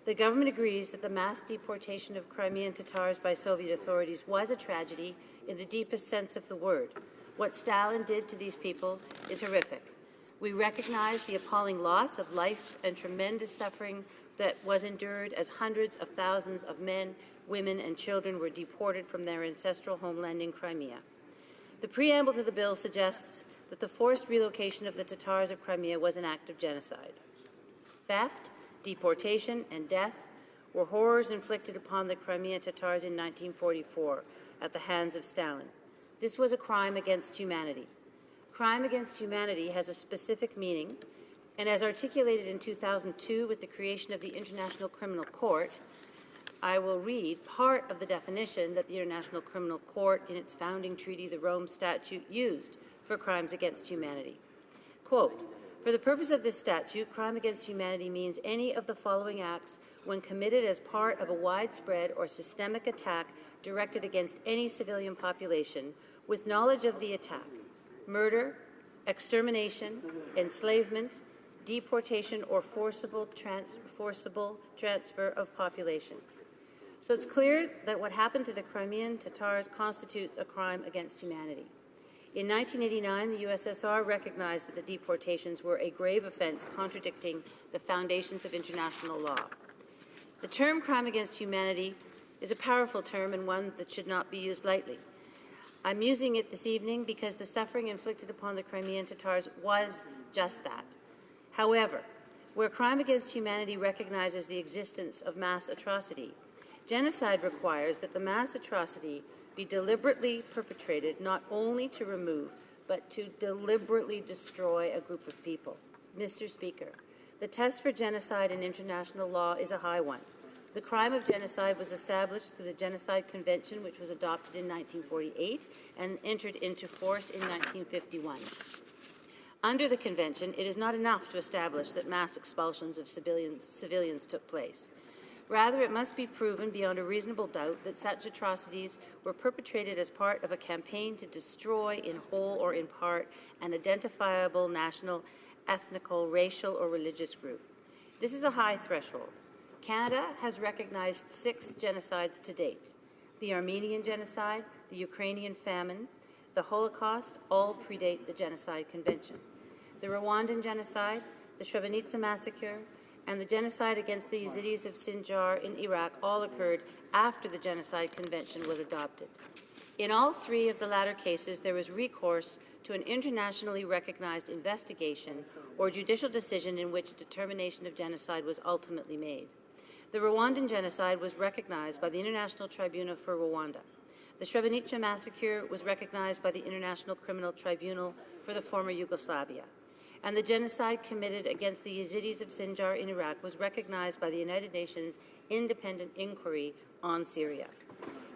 The government agrees that the mass deportation of Crimean Tatars by Soviet authorities was a tragedy in the deepest sense of the word. What Stalin did to these people is horrific. We recognize the appalling loss of life and tremendous suffering that was endured as hundreds of thousands of men, women, and children were deported from their ancestral homeland in Crimea. The preamble to the bill suggests that the forced relocation of the Tatars of Crimea was an act of genocide. Theft, deportation, and death were horrors inflicted upon the Crimean Tatars in 1944 at the hands of Stalin. This was a crime against humanity. Crime against humanity has a specific meaning, and as articulated in 2002 with the creation of the International Criminal Court, I will read part of the definition that the International Criminal Court in its founding treaty, the Rome Statute, used for crimes against humanity. Quote, "For the purpose of this statute, crime against humanity means any of the following acts when committed as part of a widespread or systemic attack directed against any civilian population with knowledge of the attack: murder, extermination, enslavement, deportation, or forcible transfer of population." So it's clear that what happened to the Crimean Tatars constitutes a crime against humanity. In 1989, the USSR recognized that the deportations were a grave offense contradicting the foundations of international law. The term crime against humanity is a powerful term and one that should not be used lightly. I'm using it this evening because the suffering inflicted upon the Crimean Tatars was just that. However, where crime against humanity recognizes the existence of mass atrocity, genocide requires that the mass atrocity be deliberately perpetrated not only to remove, but to deliberately destroy a group of people. Mr. Speaker, the test for genocide in international law is a high one. The crime of genocide was established through the Genocide Convention, which was adopted in 1948 and entered into force in 1951. Under the Convention, it is not enough to establish that mass expulsions of civilians took place. Rather, it must be proven beyond a reasonable doubt that such atrocities were perpetrated as part of a campaign to destroy, in whole or in part, an identifiable national, ethnical, racial, or religious group. This is a high threshold. Canada has recognized 6 genocides to date: the Armenian genocide, the Ukrainian famine, the Holocaust, all predate the Genocide Convention. The Rwandan genocide, the Srebrenica massacre, and the genocide against the Yazidis of Sinjar in Iraq all occurred after the Genocide Convention was adopted. In all 3 of the latter cases, there was recourse to an internationally recognized investigation or judicial decision in which determination of genocide was ultimately made. The Rwandan genocide was recognized by the International Tribunal for Rwanda. The Srebrenica massacre was recognized by the International Criminal Tribunal for the former Yugoslavia. And the genocide committed against the Yazidis of Sinjar in Iraq was recognized by the United Nations Independent Inquiry on Syria.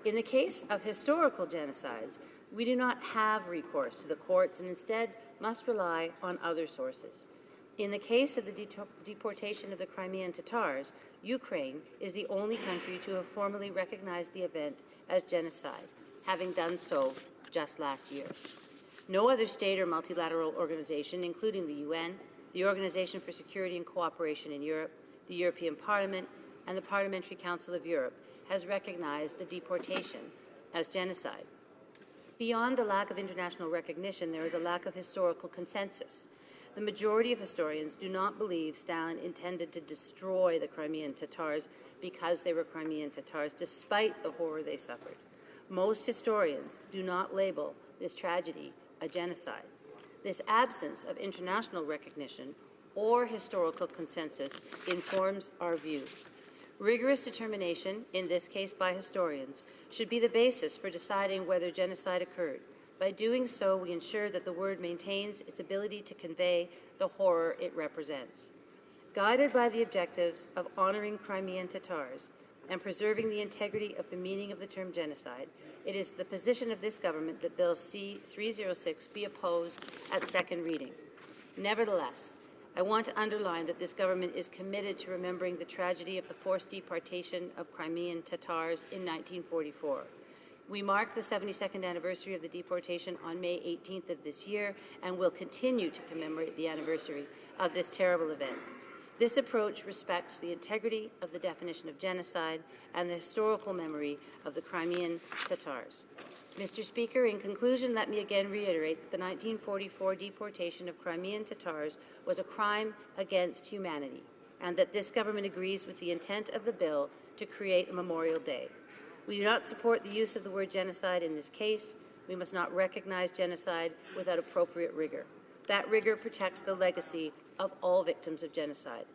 In the case of historical genocides, we do not have recourse to the courts and instead must rely on other sources. In the case of the deportation of the Crimean Tatars, Ukraine is the only country to have formally recognized the event as genocide, having done so just last year. No other state or multilateral organization, including the UN, the Organization for Security and Cooperation in Europe, the European Parliament, and the Parliamentary Council of Europe has recognized the deportation as genocide. Beyond the lack of international recognition, there is a lack of historical consensus. The majority of historians do not believe Stalin intended to destroy the Crimean Tatars because they were Crimean Tatars, despite the horror they suffered. Most historians do not label this tragedy a genocide. This absence of international recognition or historical consensus informs our view. Rigorous determination, in this case by historians, should be the basis for deciding whether genocide occurred. By doing so, we ensure that the word maintains its ability to convey the horror it represents. Guided by the objectives of honoring Crimean Tatars and preserving the integrity of the meaning of the term genocide, it is the position of this government that Bill C-306 be opposed at second reading. Nevertheless, I want to underline that this government is committed to remembering the tragedy of the forced deportation of Crimean Tatars in 1944. We mark the 72nd anniversary of the deportation on May 18th of this year and will continue to commemorate the anniversary of this terrible event. This approach respects the integrity of the definition of genocide and the historical memory of the Crimean Tatars. Mr. Speaker, in conclusion, let me again reiterate that the 1944 deportation of Crimean Tatars was a crime against humanity, and that this government agrees with the intent of the bill to create a Memorial Day. We do not support the use of the word genocide in this case. We must not recognize genocide without appropriate rigor. That rigor protects the legacy of all victims of genocide.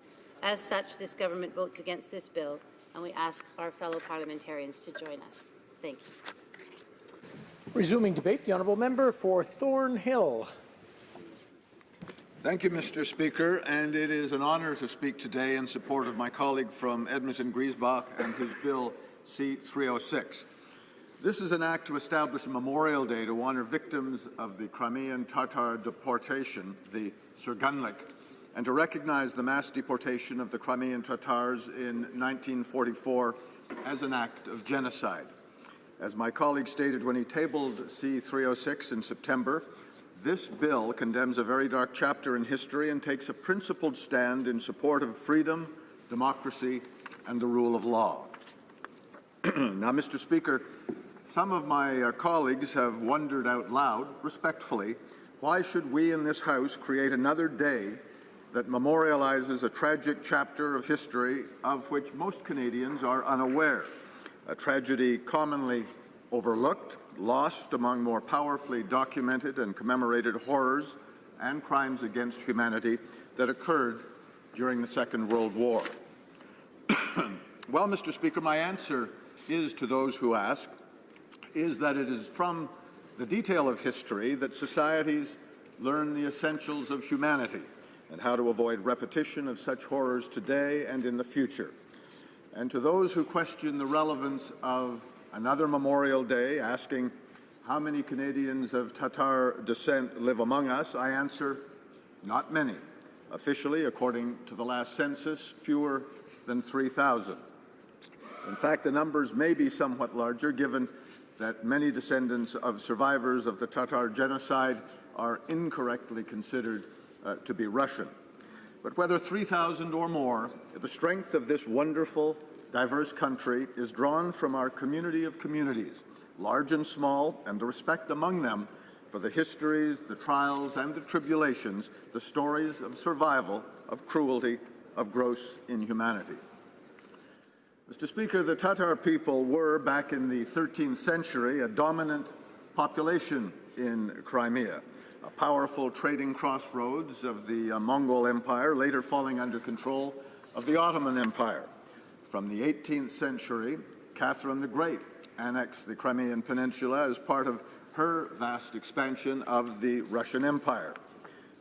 As such, this government votes against this bill, and we ask our fellow parliamentarians to join us. Thank you. Resuming debate, the honourable member for Thornhill. Thank you, Mr. Speaker, and it is an honour to speak today in support of my colleague from Edmonton-Griesbach and his Bill C-306. This is an act to establish a Memorial Day to honour victims of the Crimean Tatar deportation, the Surgunlik, and to recognise the mass deportation of the Crimean Tatars in 1944 as an act of genocide. As my colleague stated when he tabled C-306 in September, this bill condemns a very dark chapter in history and takes a principled stand in support of freedom, democracy, and the rule of law. Now, Mr. Speaker, some of my colleagues have wondered out loud, respectfully, why should we in this House create another day that memorializes a tragic chapter of history of which most Canadians are unaware, a tragedy commonly overlooked, lost among more powerfully documented and commemorated horrors and crimes against humanity that occurred during the Second World War. Well, Mr. Speaker, my answer is to those who ask, is that it is from the detail of history that societies learn the essentials of humanity and how to avoid repetition of such horrors today and in the future. And to those who question the relevance of another Memorial Day, asking how many Canadians of Tatar descent live among us, I answer, not many. Officially, according to the last census, fewer than 3,000. In fact, the numbers may be somewhat larger, given that many descendants of survivors of the Tatar genocide are incorrectly considered to be Russian. But whether 3,000 or more, the strength of this wonderful, diverse country is drawn from our community of communities, large and small, and the respect among them for the histories, the trials, and the tribulations, the stories of survival, of cruelty, of gross inhumanity. Mr. Speaker, the Tatar people were, back in the 13th century, a dominant population in Crimea, a powerful trading crossroads of the Mongol Empire, later falling under control of the Ottoman Empire. From the 18th century, Catherine the Great annexed the Crimean Peninsula as part of her vast expansion of the Russian Empire.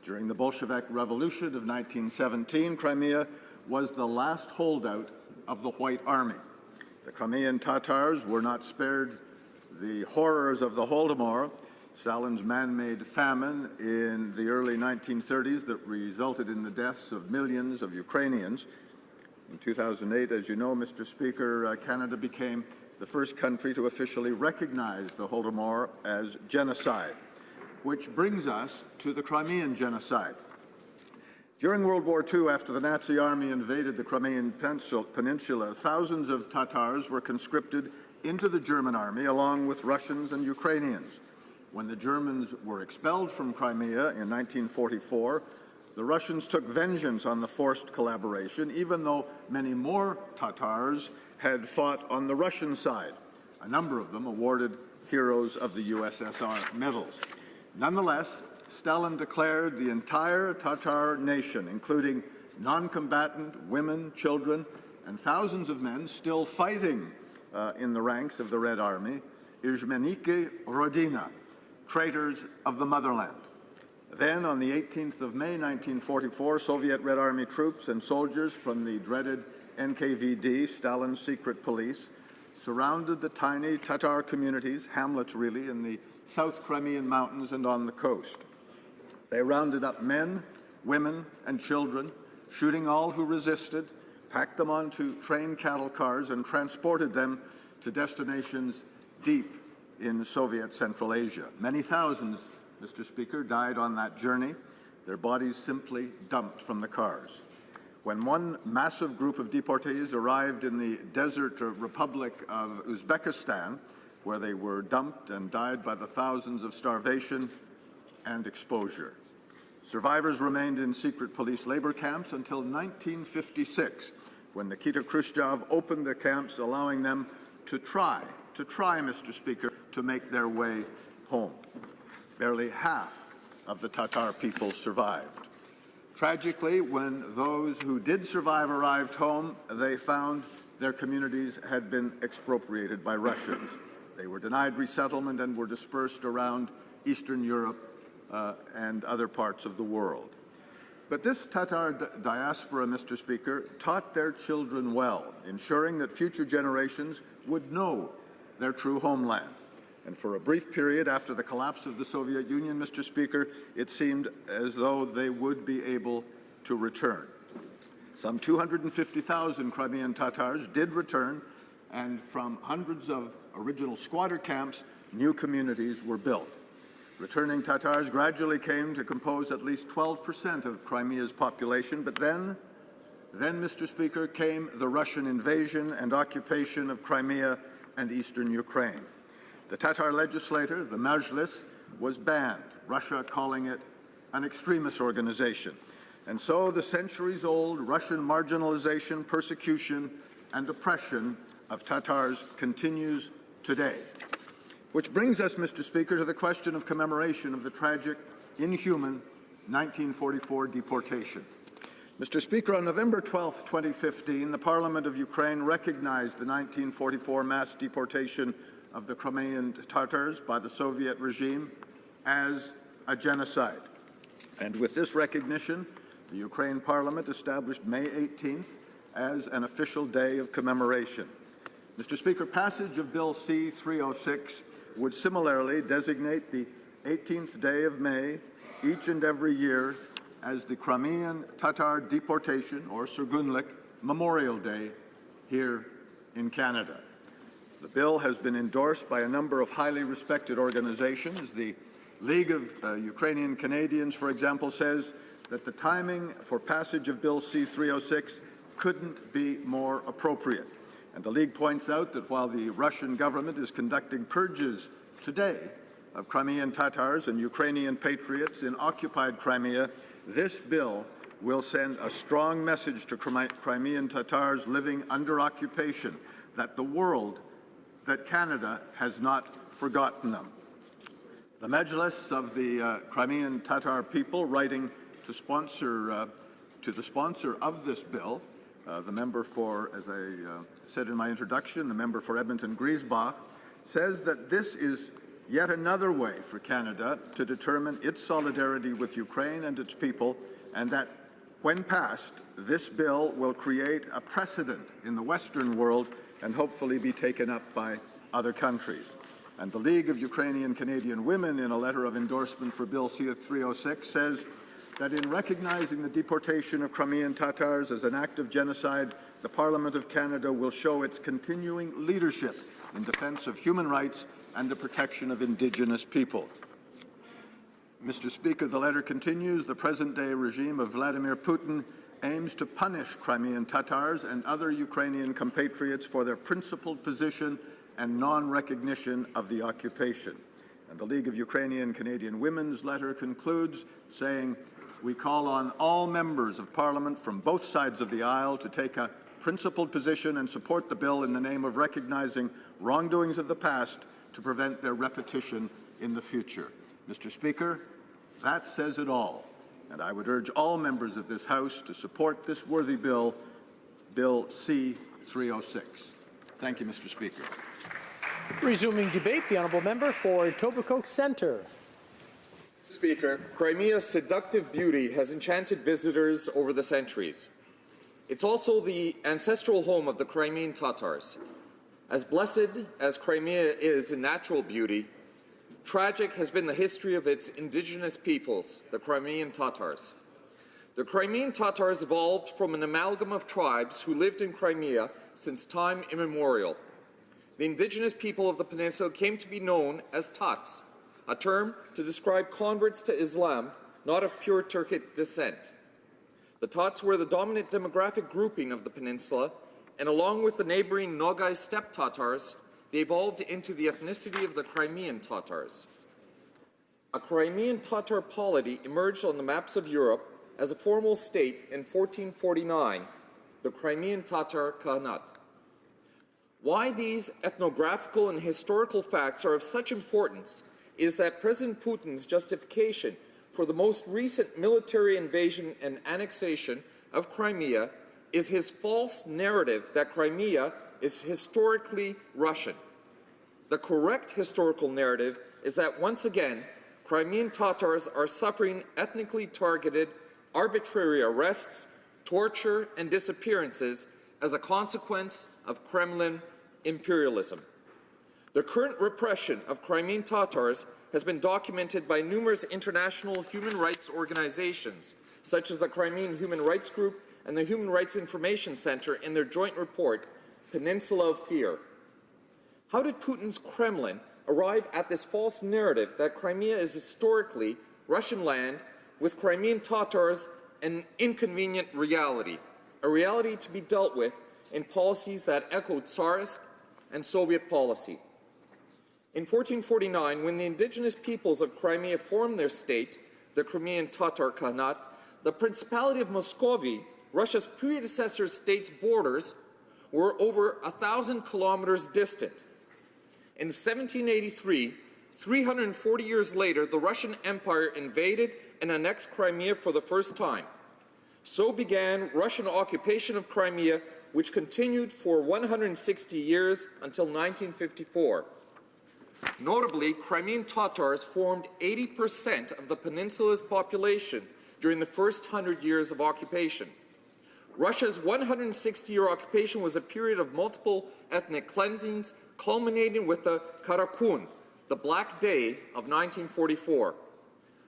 During the Bolshevik Revolution of 1917, Crimea was the last holdout of the White Army. The Crimean Tatars were not spared the horrors of the Holodomor, Stalin's man-made famine in the early 1930s that resulted in the deaths of millions of Ukrainians. In 2008, as you know, Mr. Speaker, Canada became the first country to officially recognize the Holodomor as genocide, which brings us to the Crimean genocide. During World War II, after the Nazi army invaded the Crimean Peninsula, thousands of Tatars were conscripted into the German army along with Russians and Ukrainians. When the Germans were expelled from Crimea in 1944, the Russians took vengeance on the forced collaboration, even though many more Tatars had fought on the Russian side. A number of them awarded Heroes of the USSR medals. Nonetheless, Stalin declared the entire Tatar nation, including non-combatant women, children, and thousands of men still fighting in the ranks of the Red Army, Izmeniki Rodina, traitors of the motherland. Then, on the 18th of May 1944, Soviet Red Army troops and soldiers from the dreaded NKVD, Stalin's secret police, surrounded the tiny Tatar communities, hamlets really, in the South Crimean mountains and on the coast. They rounded up men, women, and children, shooting all who resisted, packed them onto train cattle cars, and transported them to destinations deep in Soviet Central Asia. Many thousands, Mr. Speaker, died on that journey, their bodies simply dumped from the cars. When one massive group of deportees arrived in the desert Republic of Uzbekistan, where they were dumped and died by the thousands of starvation and exposure. Survivors remained in secret police labor camps until 1956, when Nikita Khrushchev opened the camps, allowing them to try, Mr. Speaker, to make their way home. Barely half of the Tatar people survived. Tragically, when those who did survive arrived home, they found their communities had been expropriated by Russians. They were denied resettlement and were dispersed around Eastern Europe and other parts of the world. But this Tatar diaspora, Mr. Speaker, taught their children well, ensuring that future generations would know their true homeland. And for a brief period after the collapse of the Soviet Union, Mr. Speaker, it seemed as though they would be able to return. Some 250,000 Crimean Tatars did return, and from hundreds of original squatter camps, new communities were built. Returning Tatars gradually came to compose at least 12% of Crimea's population, but then, Mr. Speaker, came the Russian invasion and occupation of Crimea and eastern Ukraine. The Tatar legislature, the Majlis, was banned, Russia calling it an extremist organization. And so the centuries-old Russian marginalization, persecution, and oppression of Tatars continues today. Which brings us, Mr. Speaker, to the question of commemoration of the tragic, inhuman 1944 deportation. Mr. Speaker, on November 12, 2015, the Parliament of Ukraine recognized the 1944 mass deportation of the Crimean Tatars by the Soviet regime as a genocide. And with this recognition, the Ukraine Parliament established May 18th as an official day of commemoration. Mr. Speaker, passage of Bill C-306 would similarly designate the 18th day of May each and every year as the Crimean Tatar deportation, or Surgunlik, Memorial Day here in Canada. The bill has been endorsed by a number of highly respected organizations. The League of Ukrainian Canadians, for example, says that the timing for passage of Bill C-306 couldn't be more appropriate. And the League points out that while the Russian government is conducting purges today of Crimean Tatars and Ukrainian patriots in occupied Crimea, this bill will send a strong message to Crimean Tatars living under occupation that the world, that Canada has not forgotten them. The Majlis of the Crimean Tatar people, writing to the sponsor of this bill, the member for, as I said in my introduction, the member for Edmonton-Griesbach, says that this is yet another way for Canada to determine its solidarity with Ukraine and its people, and that when passed, this bill will create a precedent in the Western world and hopefully be taken up by other countries. And the League of Ukrainian Canadian Women, in a letter of endorsement for Bill C-306, says that in recognizing the deportation of Crimean Tatars as an act of genocide, the Parliament of Canada will show its continuing leadership in defense of human rights and the protection of Indigenous people. Mr. Speaker, the letter continues. The present-day regime of Vladimir Putin aims to punish Crimean Tatars and other Ukrainian compatriots for their principled position and non-recognition of the occupation. And the League of Ukrainian Canadian Women's letter concludes saying, "We call on all members of Parliament from both sides of the aisle to take a principled position and support the bill in the name of recognizing wrongdoings of the past to prevent their repetition in the future." Mr. Speaker, that says it all, and I would urge all members of this House to support this worthy bill, Bill C-306. Thank you, Mr. Speaker. Resuming debate, the honourable member for Etobicoke Centre. Speaker, Crimea's seductive beauty has enchanted visitors over the centuries. It's also the ancestral home of the Crimean Tatars. As blessed as Crimea is in natural beauty, tragic has been the history of its indigenous peoples, the Crimean Tatars. The Crimean Tatars evolved from an amalgam of tribes who lived in Crimea since time immemorial. The indigenous people of the peninsula came to be known as Tats, a term to describe converts to Islam, not of pure Turkic descent. The Tats were the dominant demographic grouping of the peninsula, and along with the neighboring Nogai steppe Tatars, they evolved into the ethnicity of the Crimean Tatars. A Crimean Tatar polity emerged on the maps of Europe as a formal state in 1449, the Crimean Tatar Khanate. Why these ethnographical and historical facts are of such importance is that President Putin's justification for the most recent military invasion and annexation of Crimea is his false narrative that Crimea is historically Russian. The correct historical narrative is that once again, Crimean Tatars are suffering ethnically targeted, arbitrary arrests, torture, and disappearances as a consequence of Kremlin imperialism. The current repression of Crimean Tatars has been documented by numerous international human rights organizations, such as the Crimean Human Rights Group and the Human Rights Information Center in their joint report, Peninsula of Fear. How did Putin's Kremlin arrive at this false narrative that Crimea is historically Russian land with Crimean Tatars an inconvenient reality, a reality to be dealt with in policies that echo Tsarist and Soviet policy? In 1449, when the indigenous peoples of Crimea formed their state, the Crimean Tatar Khanate, the Principality of Muscovy, Russia's predecessor state's borders, were over 1,000 kilometers distant. In 1783, 340 years later, the Russian Empire invaded and annexed Crimea for the first time. So began Russian occupation of Crimea, which continued for 160 years until 1954. Notably, Crimean Tatars formed 80% of the peninsula's population during the first 100 years of occupation. Russia's 160-year occupation was a period of multiple ethnic cleansings, culminating with the Karakun, the Black Day of 1944.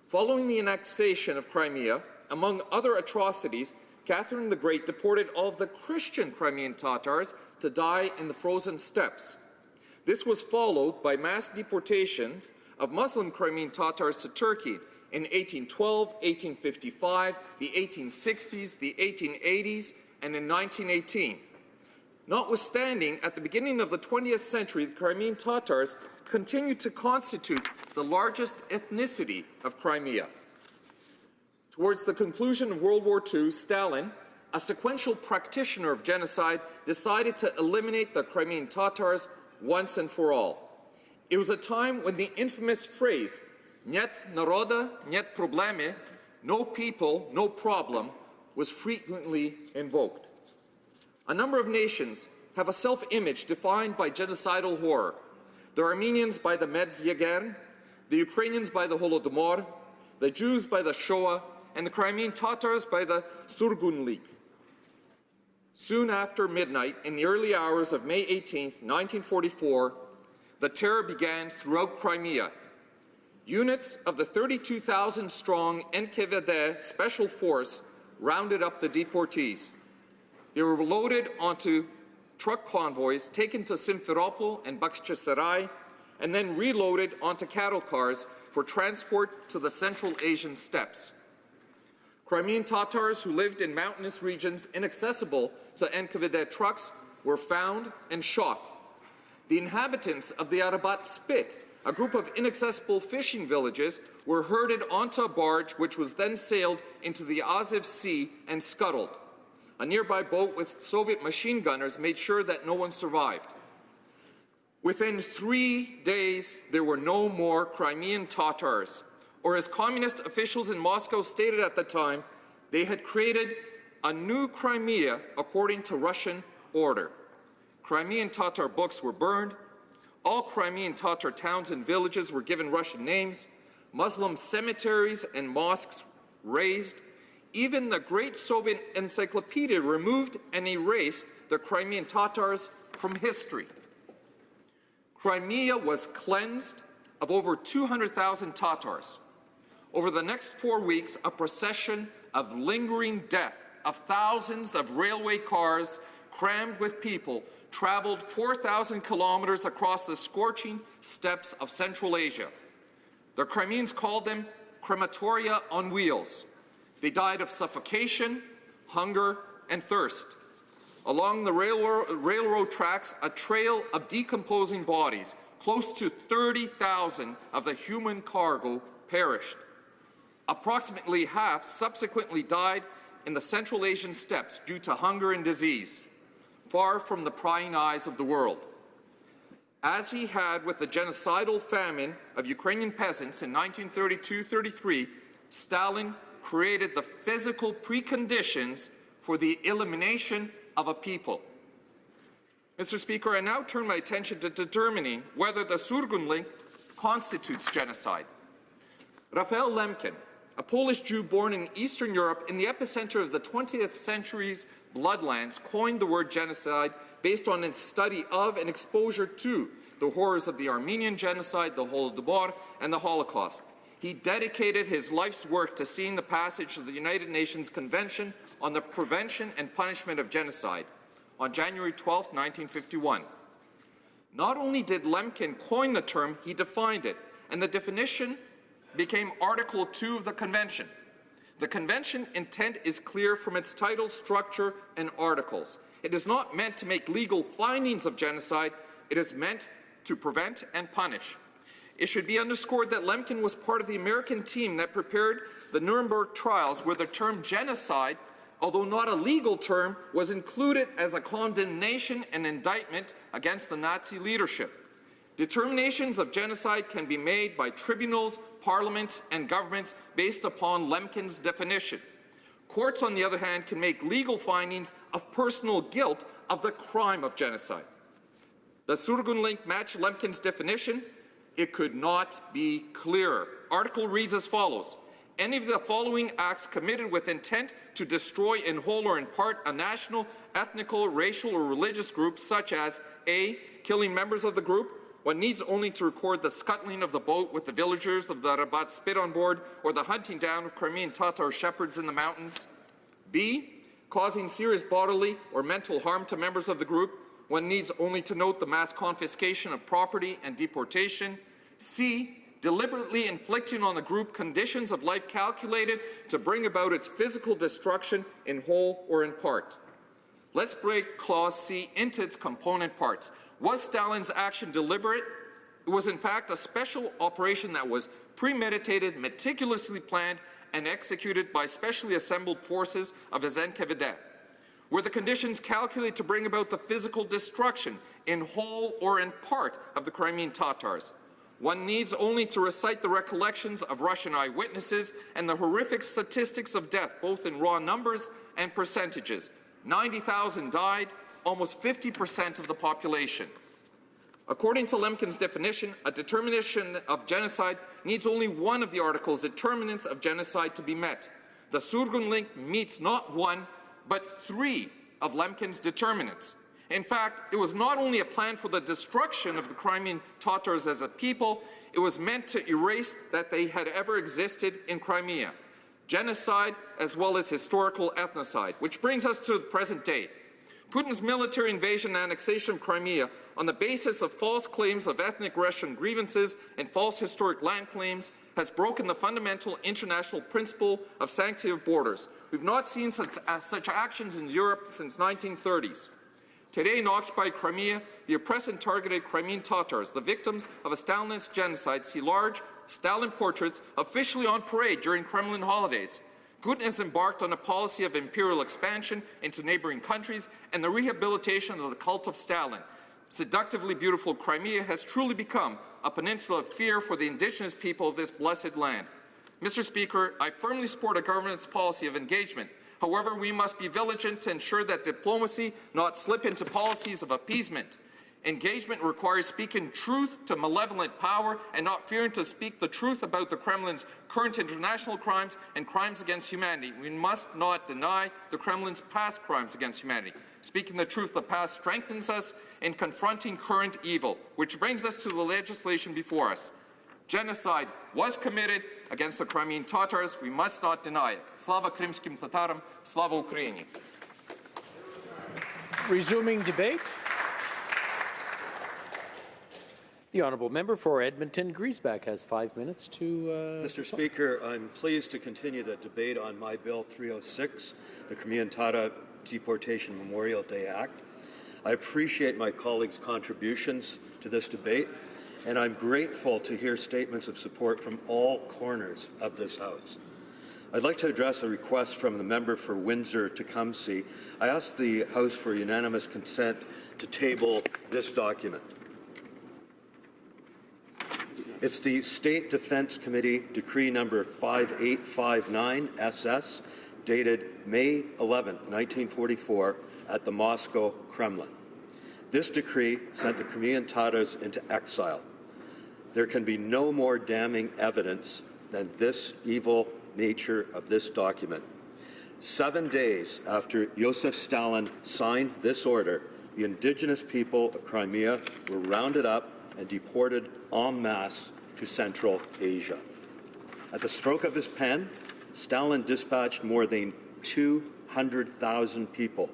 Following the annexation of Crimea, among other atrocities, Catherine the Great deported all of the Christian Crimean Tatars to die in the frozen steppes. This was followed by mass deportations of Muslim Crimean Tatars to Turkey in 1812, 1855, the 1860s, the 1880s, and in 1918. Notwithstanding, at the beginning of the 20th century, the Crimean Tatars continued to constitute the largest ethnicity of Crimea. Towards the conclusion of World War II, Stalin, a sequential practitioner of genocide, decided to eliminate the Crimean Tatars once and for all. It was a time when the infamous phrase, "Нет народа, нет проблемы," no people, no problem, was frequently invoked. A number of nations have a self-image defined by genocidal horror. The Armenians by the Medzyagern, the Ukrainians by the Holodomor, the Jews by the Shoah, and the Crimean Tatars by the Surgunlik. Soon after midnight, in the early hours of May 18, 1944, the terror began throughout Crimea. Units of the 32,000-strong NKVD Special Force rounded up the deportees. They were loaded onto truck convoys taken to Simferopol and Bakhchisarai, and then reloaded onto cattle cars for transport to the Central Asian steppes. Crimean Tatars who lived in mountainous regions inaccessible to NKVD trucks were found and shot. The inhabitants of the Arabat Spit, a group of inaccessible fishing villages, were herded onto a barge which was then sailed into the Azov Sea and scuttled. A nearby boat with Soviet machine gunners made sure that no one survived. Within 3 days, there were no more Crimean Tatars, or as communist officials in Moscow stated at the time, they had created a new Crimea according to Russian order. Crimean Tatar books were burned, all Crimean Tatar towns and villages were given Russian names, Muslim cemeteries and mosques razed, even the Great Soviet Encyclopedia removed and erased the Crimean Tatars from history. Crimea was cleansed of over 200,000 Tatars. Over the next 4 weeks, a procession of lingering death of thousands of railway cars crammed with people traveled 4,000 kilometers across the scorching steppes of Central Asia. The Crimeans called them crematoria on wheels. They died of suffocation, hunger, and thirst. Along the railroad tracks, a trail of decomposing bodies, close to 30,000 of the human cargo, perished. Approximately half subsequently died in the Central Asian steppes due to hunger and disease, far from the prying eyes of the world. As he had with the genocidal famine of Ukrainian peasants in 1932-33, Stalin created the physical preconditions for the elimination of a people. Mr. Speaker, I now turn my attention to determining whether the Surgun link constitutes genocide. Raphael Lemkin, a Polish Jew born in Eastern Europe in the epicenter of the 20th century's bloodlands, coined the word genocide based on its study of and exposure to the horrors of the Armenian genocide, the Holodomor, and the Holocaust. He dedicated his life's work to seeing the passage of the United Nations Convention on the Prevention and Punishment of Genocide on January 12, 1951. Not only did Lemkin coin the term, he defined it, and the definition became Article 2 of the Convention. The Convention intent is clear from its title, structure, and articles. It is not meant to make legal findings of genocide, it is meant to prevent and punish. It should be underscored that Lemkin was part of the American team that prepared the Nuremberg trials, where the term genocide, although not a legal term, was included as a condemnation and indictment against the Nazi leadership. Determinations of genocide can be made by tribunals, parliaments, and governments based upon Lemkin's definition. Courts, on the other hand, can make legal findings of personal guilt of the crime of genocide. The Surgun link matched Lemkin's definition. It could not be clearer. Article reads as follows. Any of the following acts committed with intent to destroy in whole or in part a national, ethnical, racial, or religious group, such as A, killing members of the group. One needs only to record the scuttling of the boat with the villagers of the Rabat Spit on board, or the hunting down of Crimean Tatar shepherds in the mountains. B, causing serious bodily or mental harm to members of the group. One needs only to note the mass confiscation of property and deportation. C, deliberately inflicting on the group conditions of life calculated to bring about its physical destruction in whole or in part. Let's break Clause C into its component parts. Was Stalin's action deliberate? It was in fact a special operation that was premeditated, meticulously planned, and executed by specially assembled forces of his NKVD. Were the conditions calculated to bring about the physical destruction in whole or in part of the Crimean Tatars? One needs only to recite the recollections of Russian eyewitnesses and the horrific statistics of death, both in raw numbers and percentages. 90,000 died, almost 50% of the population. According to Lemkin's definition, a determination of genocide needs only one of the article's determinants of genocide to be met. The Surgun link meets not one, but three of Lemkin's determinants. In fact, it was not only a plan for the destruction of the Crimean Tatars as a people, it was meant to erase that they had ever existed in Crimea. Genocide as well as historical ethnocide, which brings us to the present day. Putin's military invasion and annexation of Crimea on the basis of false claims of ethnic Russian grievances and false historic land claims has broken the fundamental international principle of sanctity of borders. We've not seen such actions in Europe since 1930s. Today, in occupied Crimea, the oppressed and targeted Crimean Tatars, the victims of a Stalinist genocide, see large Stalin portraits officially on parade during Kremlin holidays. Putin has embarked on a policy of imperial expansion into neighboring countries and the rehabilitation of the cult of Stalin. Seductively beautiful Crimea has truly become a peninsula of fear for the indigenous people of this blessed land. Mr. Speaker, I firmly support a government's policy of engagement. However, we must be vigilant to ensure that diplomacy not slip into policies of appeasement. Engagement requires speaking truth to malevolent power and not fearing to speak the truth about the Kremlin's current international crimes and crimes against humanity. We must not deny the Kremlin's past crimes against humanity. Speaking the truth of the past strengthens us in confronting current evil, which brings us to the legislation before us. Genocide was committed against the Crimean Tatars. We must not deny it. Slava Krimskim Tataram, Slava Ukraini. Resuming debate. The honourable member for Edmonton Griesbach has 5 minutes to... Mr. Speaker, I'm pleased to continue the debate on my Bill 306, the Crimean Tatar Deportation Memorial Day Act. I appreciate my colleagues' contributions to this debate, and I'm grateful to hear statements of support from all corners of this House. I'd like to address a request from the member for Windsor-Tecumseh. I ask the House for unanimous consent to table this document. It's the State Defense Committee Decree number 5859 SS, dated May 11, 1944, at the Moscow Kremlin. This decree sent the Crimean Tatars into exile. There can be no more damning evidence than this evil nature of this document. 7 days after Joseph Stalin signed this order, the indigenous people of Crimea were rounded up and deported en masse to Central Asia. At the stroke of his pen, Stalin dispatched more than 200,000 people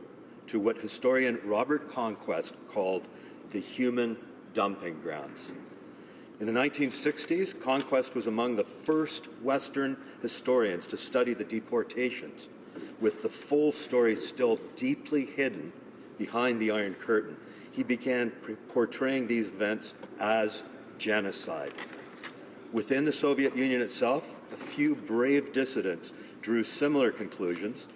to what historian Robert Conquest called the human dumping grounds. In the 1960s, Conquest was among the first Western historians to study the deportations, with the full story still deeply hidden behind the Iron Curtain. He began portraying these events as genocide. Within the Soviet Union itself, a few brave dissidents drew similar conclusions.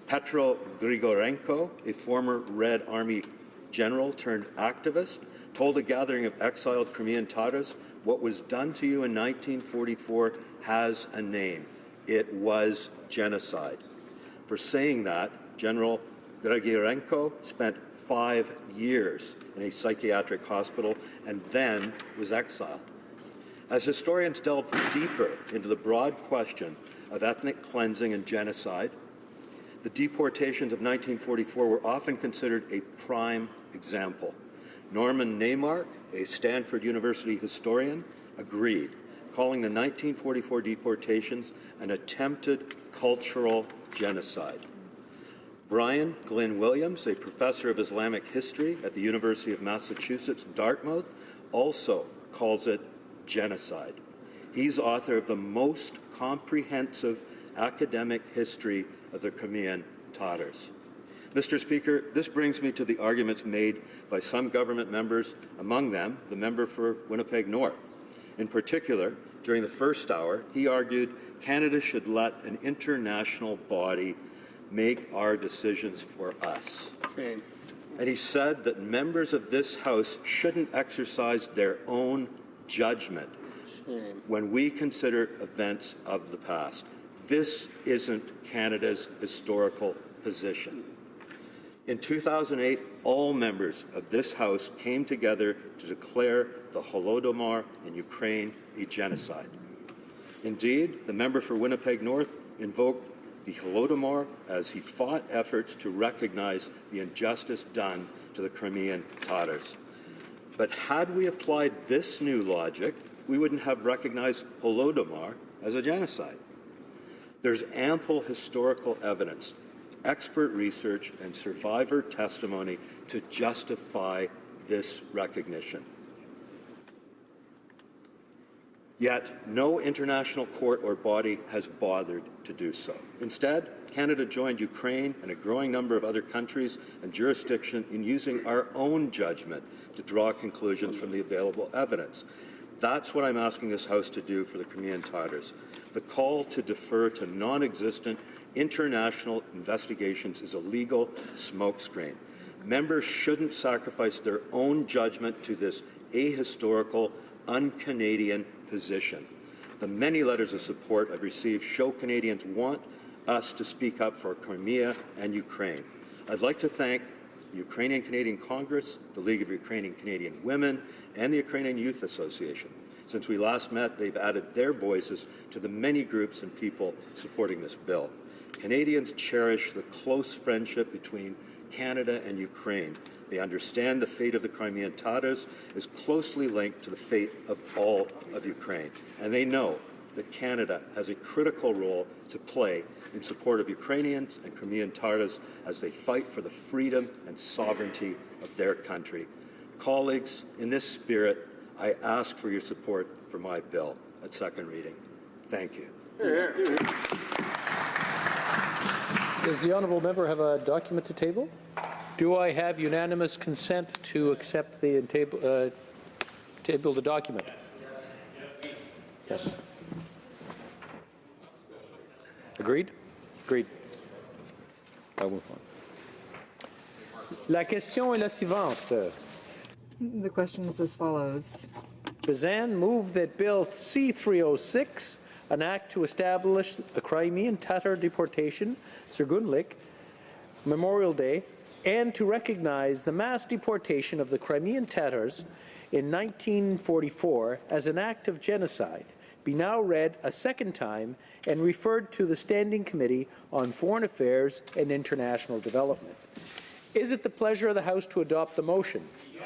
Petro Grigorenko, a former Red Army general turned activist, told a gathering of exiled Crimean Tatars, "What was done to you in 1944 has a name. It was genocide." For saying that, General Grigorenko spent 5 years in a psychiatric hospital and then was exiled. As historians delve deeper into the broad question of ethnic cleansing and genocide, the deportations of 1944 were often considered a prime example. Norman Neymark, a Stanford University historian, agreed, calling the 1944 deportations an attempted cultural genocide. Brian Glynn Williams, a professor of Islamic history at the University of Massachusetts, Dartmouth, also calls it genocide. He's author of the most comprehensive academic history of the Crimean Tatars. Mr. Speaker, this brings me to the arguments made by some government members, among them the member for Winnipeg North. In particular, during the first hour, he argued Canada should let an international body make our decisions for us. Shame. And he said that members of this House shouldn't exercise their own judgment when we consider events of the past. This isn't Canada's historical position. In 2008, all members of this House came together to declare the Holodomor in Ukraine a genocide. Indeed, the member for Winnipeg North invoked the Holodomor as he fought efforts to recognize the injustice done to the Crimean Tatars. But had we applied this new logic, we wouldn't have recognized Holodomor as a genocide. There's ample historical evidence expert research and survivor testimony to justify this recognition. Yet, no international court or body has bothered to do so. Instead, Canada joined Ukraine and a growing number of other countries and jurisdictions in using our own judgment to draw conclusions from the available evidence. That's what I'm asking this House to do for the Crimean Tatars. The call to defer to non-existent international investigations is a legal smokescreen. Members shouldn't sacrifice their own judgment to this ahistorical, un-Canadian position. The many letters of support I've received show Canadians want us to speak up for Crimea and Ukraine. I'd like to thank the Ukrainian Canadian Congress, the League of Ukrainian Canadian Women, and the Ukrainian Youth Association. Since we last met, they've added their voices to the many groups and people supporting this bill. Canadians cherish the close friendship between Canada and Ukraine. They understand the fate of the Crimean Tatars is closely linked to the fate of all of Ukraine. And they know that Canada has a critical role to play in support of Ukrainians and Crimean Tatars as they fight for the freedom and sovereignty of their country. Colleagues, in this spirit, I ask for your support for my bill at second reading. Thank you. Does the honourable member have a document to table? Do I have unanimous consent to accept the table the document? Yes. Agreed? Agreed. I'll move on. La question est la suivante. The question is as follows. Bazan moved that Bill C-306, an act to establish a Crimean Tatar deportation, Sergunlik, Memorial Day, and to recognize the mass deportation of the Crimean Tatars in 1944 as an act of genocide, be now read a second time and referred to the Standing Committee on Foreign Affairs and International Development. Is it the pleasure of the House to adopt the motion? Yes.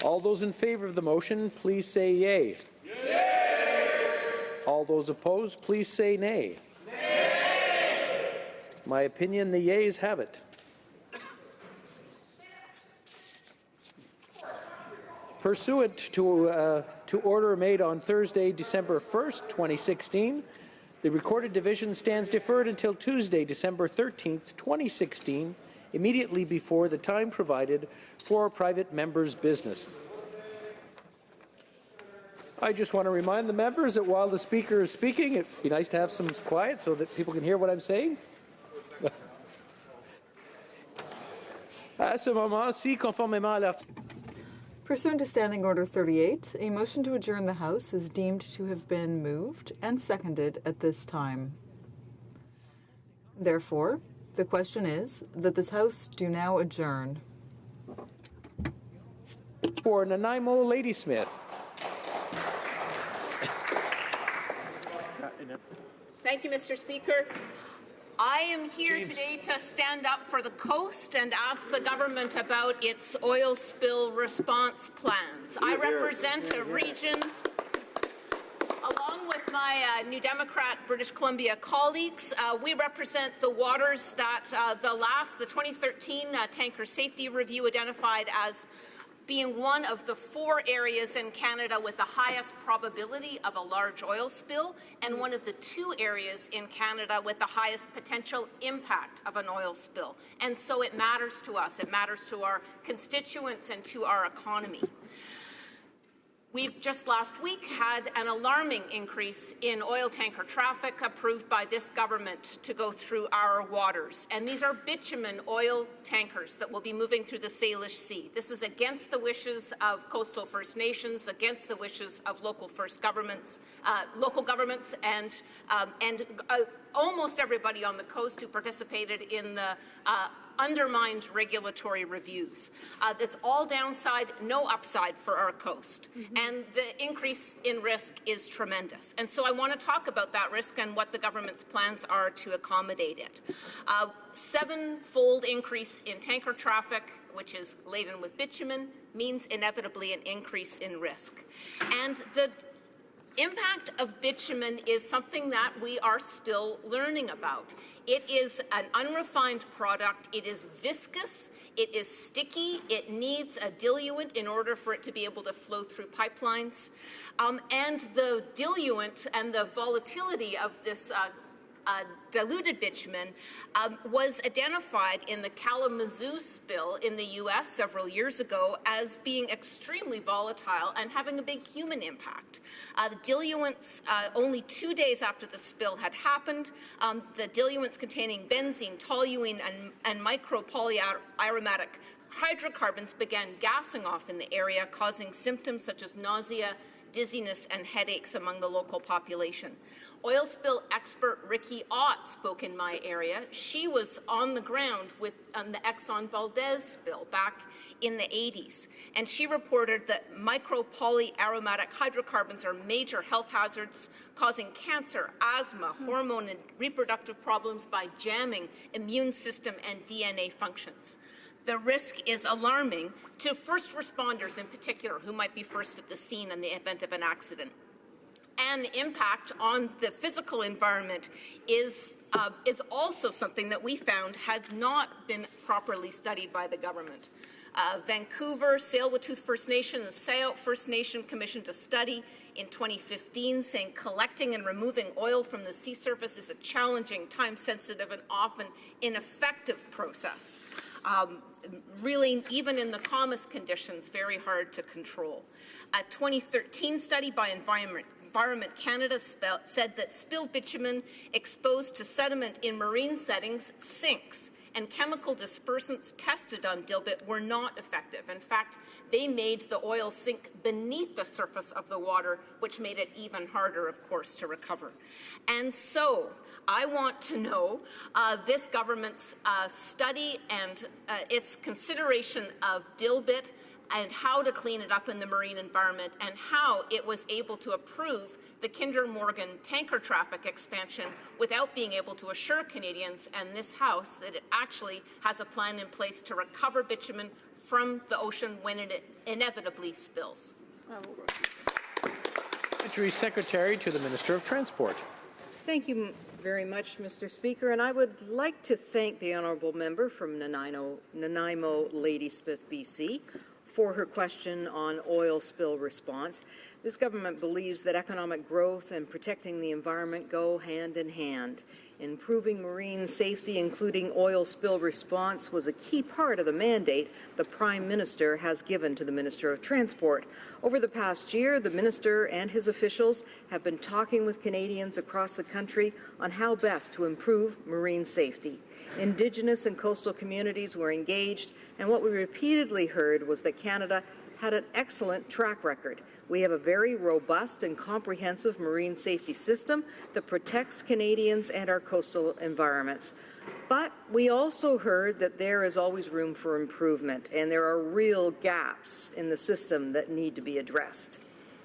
All those in favour of the motion, please say yea. Yay. All those opposed, please say nay. Nay. My opinion, the yeas have it. Pursuant to order made on Thursday, December 1st, 2016, the recorded division stands deferred until Tuesday, December 13th, 2016, immediately before the time provided for private members' business. I just want to remind the members that while the Speaker is speaking, it would be nice to have some quiet so that people can hear what I'm saying. À ce moment-ci, conformément à l'article. Pursuant to Standing Order 38, a motion to adjourn the House is deemed to have been moved and seconded at this time. Therefore, the question is that this House do now adjourn. For Nanaimo Ladysmith. Thank you, Mr. Speaker. I am here today to stand up for the coast and ask the government about its oil spill response plans. I represent a region, along with my New Democrat British Columbia colleagues, we represent the waters that the 2013 Tanker Safety Review identified as being one of the 4 areas in Canada with the highest probability of a large oil spill, and one of the 2 areas in Canada with the highest potential impact of an oil spill. And so it matters to us. It matters to our constituents and to our economy. We've just last week had an alarming increase in oil tanker traffic approved by this government to go through our waters. And these are bitumen oil tankers that will be moving through the Salish Sea. This is against the wishes of coastal First Nations, against the wishes of local governments, and almost everybody on the coast who participated in the undermined regulatory reviews. That's all downside, no upside for our coast. And the increase in risk is tremendous. And so I want to talk about that risk and what the government's plans are to accommodate it. 7-fold increase in tanker traffic, which is laden with bitumen, means inevitably an increase in risk. And the impact of bitumen is something that we are still learning about. It is an unrefined product. It is viscous. It is sticky. It needs a diluent in order for it to be able to flow through pipelines. And the diluent and the volatility of this diluted bitumen was identified in the Kalamazoo spill in the U.S. several years ago as being extremely volatile and having a big human impact. The diluents, only 2 days after the spill had happened, the diluents containing benzene, toluene, and micropolyaromatic hydrocarbons began gassing off in the area, causing symptoms such as nausea, dizziness, and headaches among the local population. Oil spill expert Ricky Ott spoke in my area. She was on the ground on the Exxon Valdez spill back in the 80s, and she reported that micropolyaromatic hydrocarbons are major health hazards, causing cancer, asthma, hormone and reproductive problems by jamming immune system and DNA functions. The risk is alarming to first responders in particular, who might be first at the scene in the event of an accident. And the impact on the physical environment is also something that we found had not been properly studied by the government. Vancouver, Tsleil-Waututh First Nation, and Sayout First Nation commissioned a study in 2015 saying collecting and removing oil from the sea surface is a challenging, time-sensitive, and often ineffective process. Really, even in the calmest conditions, very hard to control. A 2013 study by Environment Canada said that spilled bitumen exposed to sediment in marine settings sinks, and chemical dispersants tested on dilbit were not effective. In fact, they made the oil sink beneath the surface of the water, which made it even harder, of course, to recover. And so I want to know this government's study and its consideration of dilbit and how to clean it up in the marine environment, and how it was able to approve the Kinder Morgan tanker traffic expansion without being able to assure Canadians and this House that it actually has a plan in place to recover bitumen from the ocean when it inevitably spills. Parliamentary Secretary to the Minister of Transport. Thank you very much, Mr. Speaker, and I would like to thank the honourable member from Nanaimo, Ladysmith, BC, for her question on oil spill response. This government believes that economic growth and protecting the environment go hand in hand. Improving marine safety, including oil spill response, was a key part of the mandate the Prime Minister has given to the Minister of Transport. Over the past year, the Minister and his officials have been talking with Canadians across the country on how best to improve marine safety. Indigenous and coastal communities were engaged, and what we repeatedly heard was that Canada had an excellent track record. We have a very robust and comprehensive marine safety system that protects Canadians and our coastal environments. But we also heard that there is always room for improvement, and there are real gaps in the system that need to be addressed.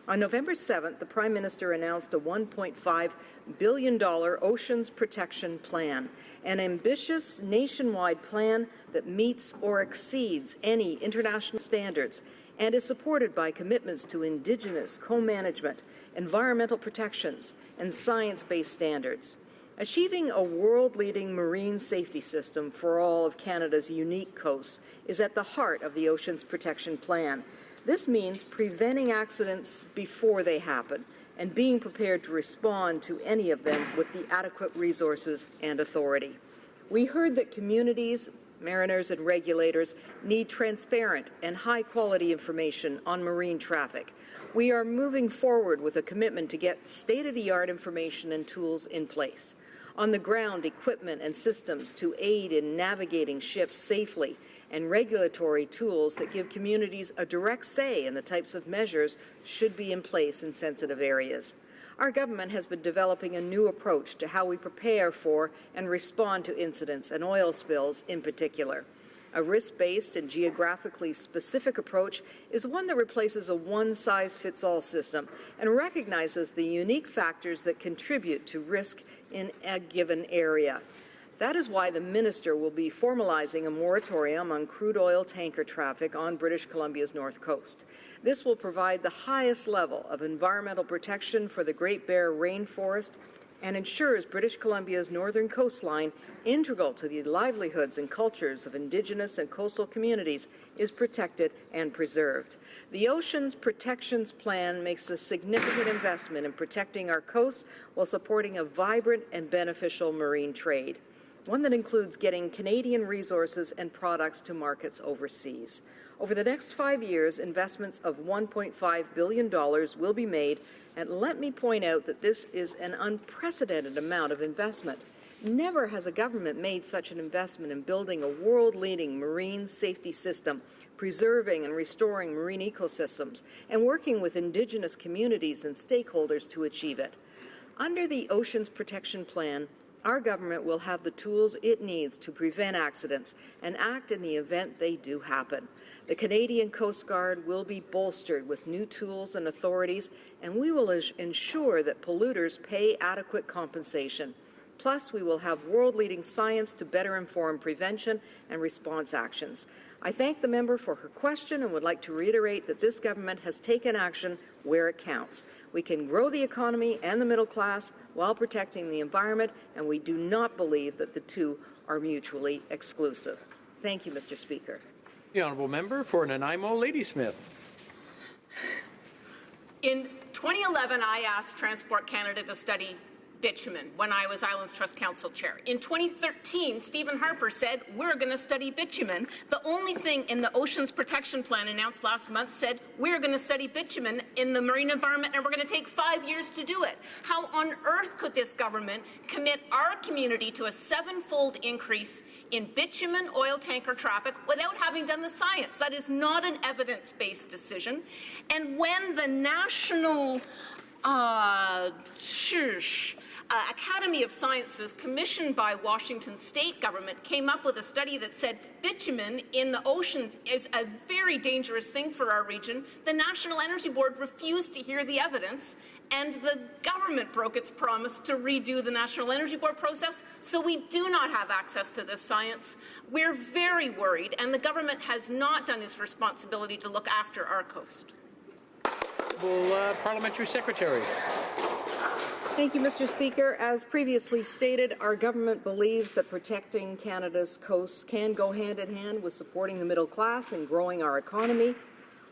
On November 7th, the Prime Minister announced a $1.5 billion Oceans Protection Plan, an ambitious nationwide plan that meets or exceeds any international standards and is supported by commitments to Indigenous co-management, environmental protections, and science-based standards. Achieving a world-leading marine safety system for all of Canada's unique coasts is at the heart of the Oceans Protection Plan. This means preventing accidents before they happen and being prepared to respond to any of them with the adequate resources and authority. We heard that communities, mariners and regulators need transparent and high-quality information on marine traffic. We are moving forward with a commitment to get state-of-the-art information and tools in place. On the ground, equipment and systems to aid in navigating ships safely, and regulatory tools that give communities a direct say in the types of measures should be in place in sensitive areas. Our government has been developing a new approach to how we prepare for and respond to incidents and oil spills in particular. A risk-based and geographically specific approach is one that replaces a one-size-fits-all system and recognizes the unique factors that contribute to risk in a given area. That is why the minister will be formalizing a moratorium on crude oil tanker traffic on British Columbia's north coast. This will provide the highest level of environmental protection for the Great Bear Rainforest and ensures British Columbia's northern coastline, integral to the livelihoods and cultures of Indigenous and coastal communities, is protected and preserved. The Oceans Protections Plan makes a significant investment in protecting our coasts while supporting a vibrant and beneficial marine trade, one that includes getting Canadian resources and products to markets overseas. Over the next 5 years, investments of $1.5 billion will be made, and let me point out that this is an unprecedented amount of investment. Never has a government made such an investment in building a world-leading marine safety system, preserving and restoring marine ecosystems, and working with Indigenous communities and stakeholders to achieve it. Under the Oceans Protection Plan, our government will have the tools it needs to prevent accidents and act in the event they do happen. The Canadian Coast Guard will be bolstered with new tools and authorities, and we will ensure that polluters pay adequate compensation. Plus, we will have world-leading science to better inform prevention and response actions. I thank the member for her question and would like to reiterate that this government has taken action where it counts. We can grow the economy and the middle class while protecting the environment, and we do not believe that the two are mutually exclusive. Thank you, Mr. Speaker. The honourable member for Nanaimo, Ladysmith. In 2011, I asked Transport Canada to study bitumen when I was Islands Trust Council chair. In 2013, Stephen Harper said, we're going to study bitumen. The only thing in the Oceans Protection Plan announced last month said, we're going to study bitumen in the marine environment and we're going to take 5 years to do it. How on earth could this government commit our community to a 7-fold increase in bitumen oil tanker traffic without having done the science? That is not an evidence-based decision. And when the National Academy of Sciences, commissioned by Washington state government, came up with a study that said bitumen in the oceans is a very dangerous thing for our region. The National Energy Board refused to hear the evidence, and the government broke its promise to redo the National Energy Board process, so we do not have access to this science. We're very worried, and the government has not done its responsibility to look after our coast. Parliamentary Secretary. Thank you, Mr. Speaker. As previously stated, our government believes that protecting Canada's coasts can go hand in hand with supporting the middle class and growing our economy.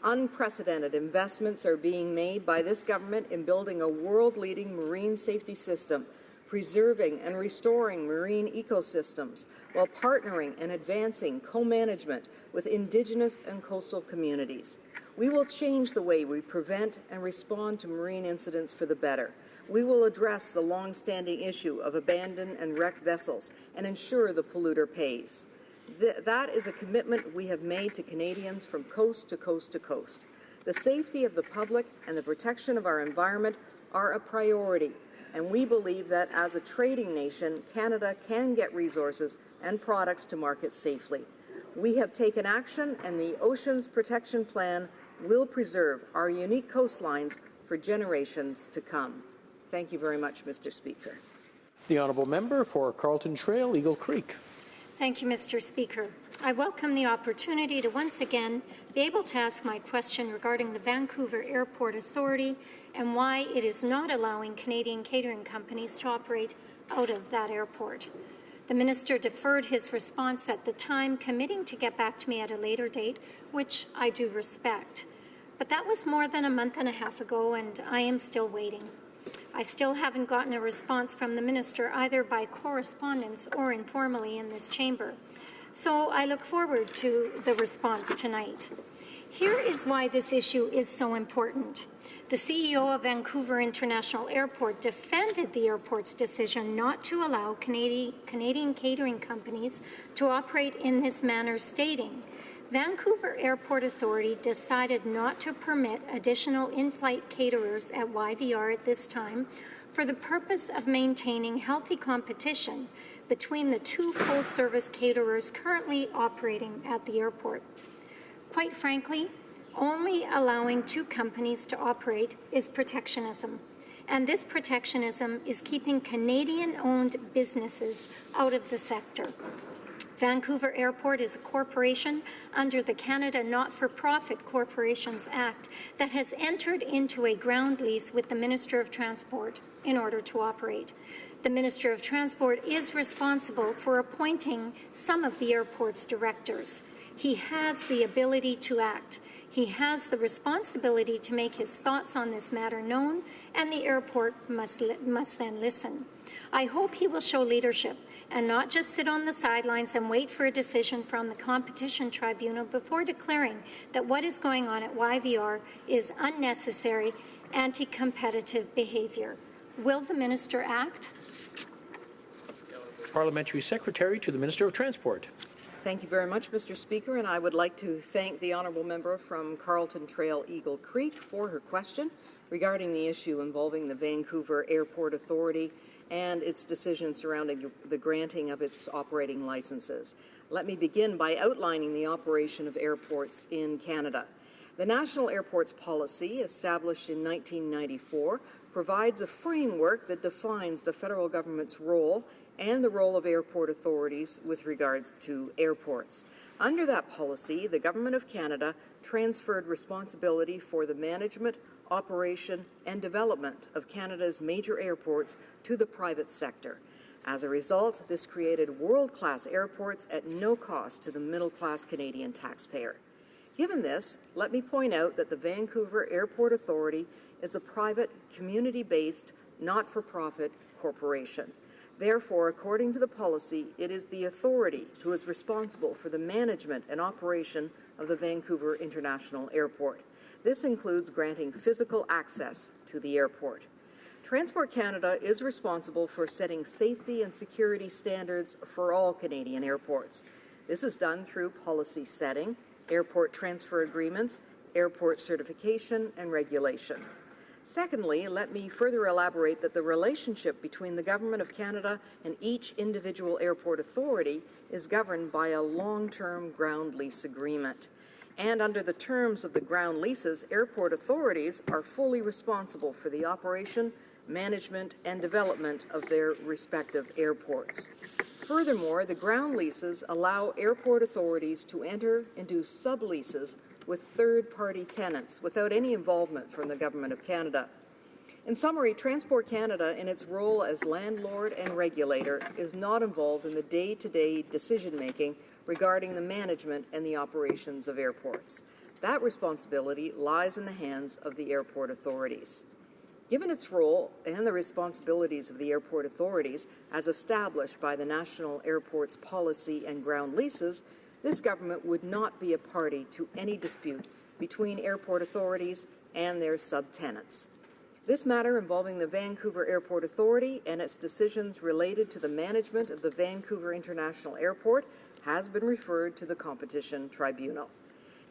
Unprecedented investments are being made by this government in building a world-leading marine safety system, preserving and restoring marine ecosystems, while partnering and advancing co-management with Indigenous and coastal communities. We will change the way we prevent and respond to marine incidents for the better. We will address the long-standing issue of abandoned and wrecked vessels and ensure the polluter pays. That is a commitment we have made to Canadians from coast to coast to coast. The safety of the public and the protection of our environment are a priority, and we believe that as a trading nation, Canada can get resources and products to market safely. We have taken action, and the Oceans Protection Plan will preserve our unique coastlines for generations to come. Thank you very much, Mr. Speaker. The honourable member for Carlton Trail, Eagle Creek. Thank you, Mr. Speaker. I welcome the opportunity to once again be able to ask my question regarding the Vancouver Airport Authority and why it is not allowing Canadian catering companies to operate out of that airport. The minister deferred his response at the time, committing to get back to me at a later date, which I do respect. But that was more than a month and a half ago, and I am still waiting. I still haven't gotten a response from the minister, either by correspondence or informally in this chamber. So I look forward to the response tonight. Here is why this issue is so important. The CEO of Vancouver International Airport defended the airport's decision not to allow Canadian catering companies to operate in this manner, stating, Vancouver Airport Authority decided not to permit additional in-flight caterers at YVR at this time for the purpose of maintaining healthy competition between the two full-service caterers currently operating at the airport. Quite frankly, only allowing two companies to operate is protectionism. and this protectionism is keeping Canadian-owned businesses out of the sector. Vancouver Airport is a corporation under the Canada Not-for-Profit Corporations Act that has entered into a ground lease with the Minister of Transport in order to operate. The Minister of Transport is responsible for appointing some of the airport's directors. He has the ability to act. He has the responsibility to make his thoughts on this matter known, and the airport must then listen. I hope he will show leadership and not just sit on the sidelines and wait for a decision from the Competition Tribunal before declaring that what is going on at YVR is unnecessary, anti-competitive behaviour. Will the Minister act? Parliamentary Secretary to the Minister of Transport. Thank you very much, Mr. Speaker, and I would like to thank the honourable member from Carlton Trail Eagle Creek for her question regarding the issue involving the Vancouver Airport Authority and its decision surrounding the granting of its operating licenses. Let me begin by outlining the operation of airports in Canada. The National Airports Policy, established in 1994, provides a framework that defines the federal government's role and the role of airport authorities with regards to airports. Under that policy, the Government of Canada transferred responsibility for the management, operation, and development of Canada's major airports to the private sector. As a result, this created world-class airports at no cost to the middle-class Canadian taxpayer. Given this, let me point out that the Vancouver Airport Authority is a private, community-based, not-for-profit corporation. Therefore, according to the policy, it is the authority who is responsible for the management and operation of the Vancouver International Airport. This includes granting physical access to the airport. Transport Canada is responsible for setting safety and security standards for all Canadian airports. This is done through policy setting, airport transfer agreements, airport certification, and regulation. Secondly, let me further elaborate that the relationship between the Government of Canada and each individual airport authority is governed by a long-term ground lease agreement. And under the terms of the ground leases, airport authorities are fully responsible for the operation, management, and development of their respective airports. Furthermore, the ground leases allow airport authorities to enter into subleases with third-party tenants without any involvement from the Government of Canada. In summary, Transport Canada, in its role as landlord and regulator, is not involved in the day-to-day decision-making regarding the management and the operations of airports. That responsibility lies in the hands of the airport authorities. Given its role and the responsibilities of the airport authorities as established by the National Airports Policy and ground leases, this government would not be a party to any dispute between airport authorities and their subtenants. This matter involving the Vancouver Airport Authority and its decisions related to the management of the Vancouver International Airport has been referred to the Competition Tribunal.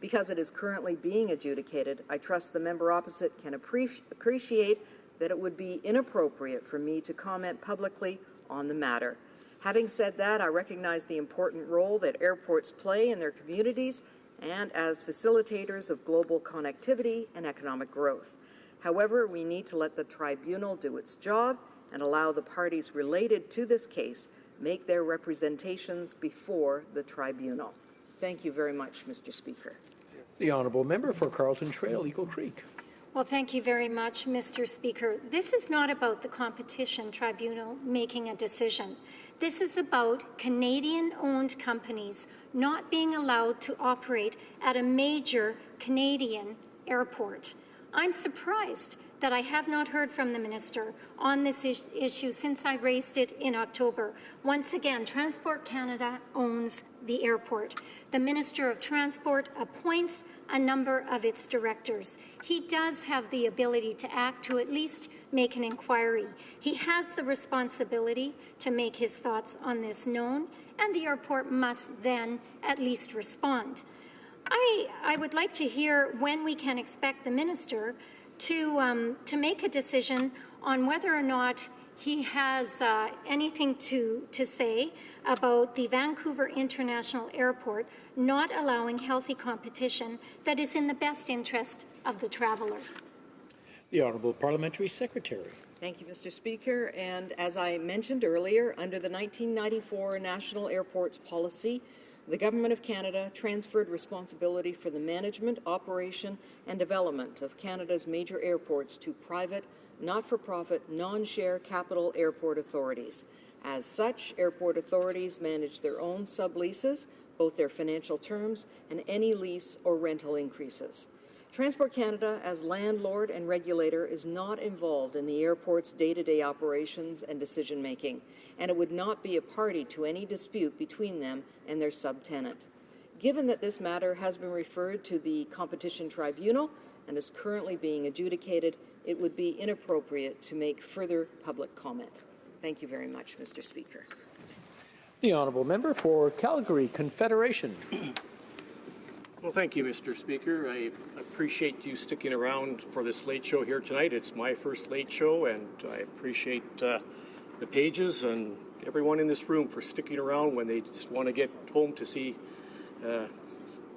Because it is currently being adjudicated, I trust the member opposite can appreciate that it would be inappropriate for me to comment publicly on the matter. Having said that, I recognize the important role that airports play in their communities and as facilitators of global connectivity and economic growth. However, we need to let the tribunal do its job and allow the parties related to this case make their representations before the tribunal. Thank you very much, Mr. Speaker. The honourable member for Carlton Trail Eagle Creek. Well, thank you very much, Mr. Speaker. This is not about the Competition Tribunal making a decision. This is about Canadian-owned companies not being allowed to operate at a major Canadian airport. I'm surprised that I have not heard from the Minister on this issue since I raised it in October. Once again, Transport Canada owns the airport. The Minister of Transport appoints a number of its directors. He does have the ability to act, to at least make an inquiry. He has the responsibility to make his thoughts on this known, and the airport must then at least respond. I would like to hear when we can expect the Minister to make a decision on whether or not he has anything to say about the Vancouver International Airport not allowing healthy competition that is in the best interest of the traveller. The Honourable Parliamentary Secretary. Thank you, Mr. Speaker. And as I mentioned earlier, under the 1994 National Airports Policy, the Government of Canada transferred responsibility for the management, operation, and development of Canada's major airports to private, not-for-profit, non-share capital airport authorities. As such, airport authorities manage their own subleases, both their financial terms and any lease or rental increases. Transport Canada, as landlord and regulator, is not involved in the airport's day-to-day operations and decision-making, and it would not be a party to any dispute between them and their subtenant. Given that this matter has been referred to the Competition Tribunal and is currently being adjudicated, it would be inappropriate to make further public comment. Thank you very much, Mr. Speaker. The Honourable Member for Calgary Confederation. Well, thank you, Mr. Speaker. I appreciate you sticking around for this late show here tonight. It's my first late show, and I appreciate the pages and everyone in this room for sticking around when they just want to get home to see the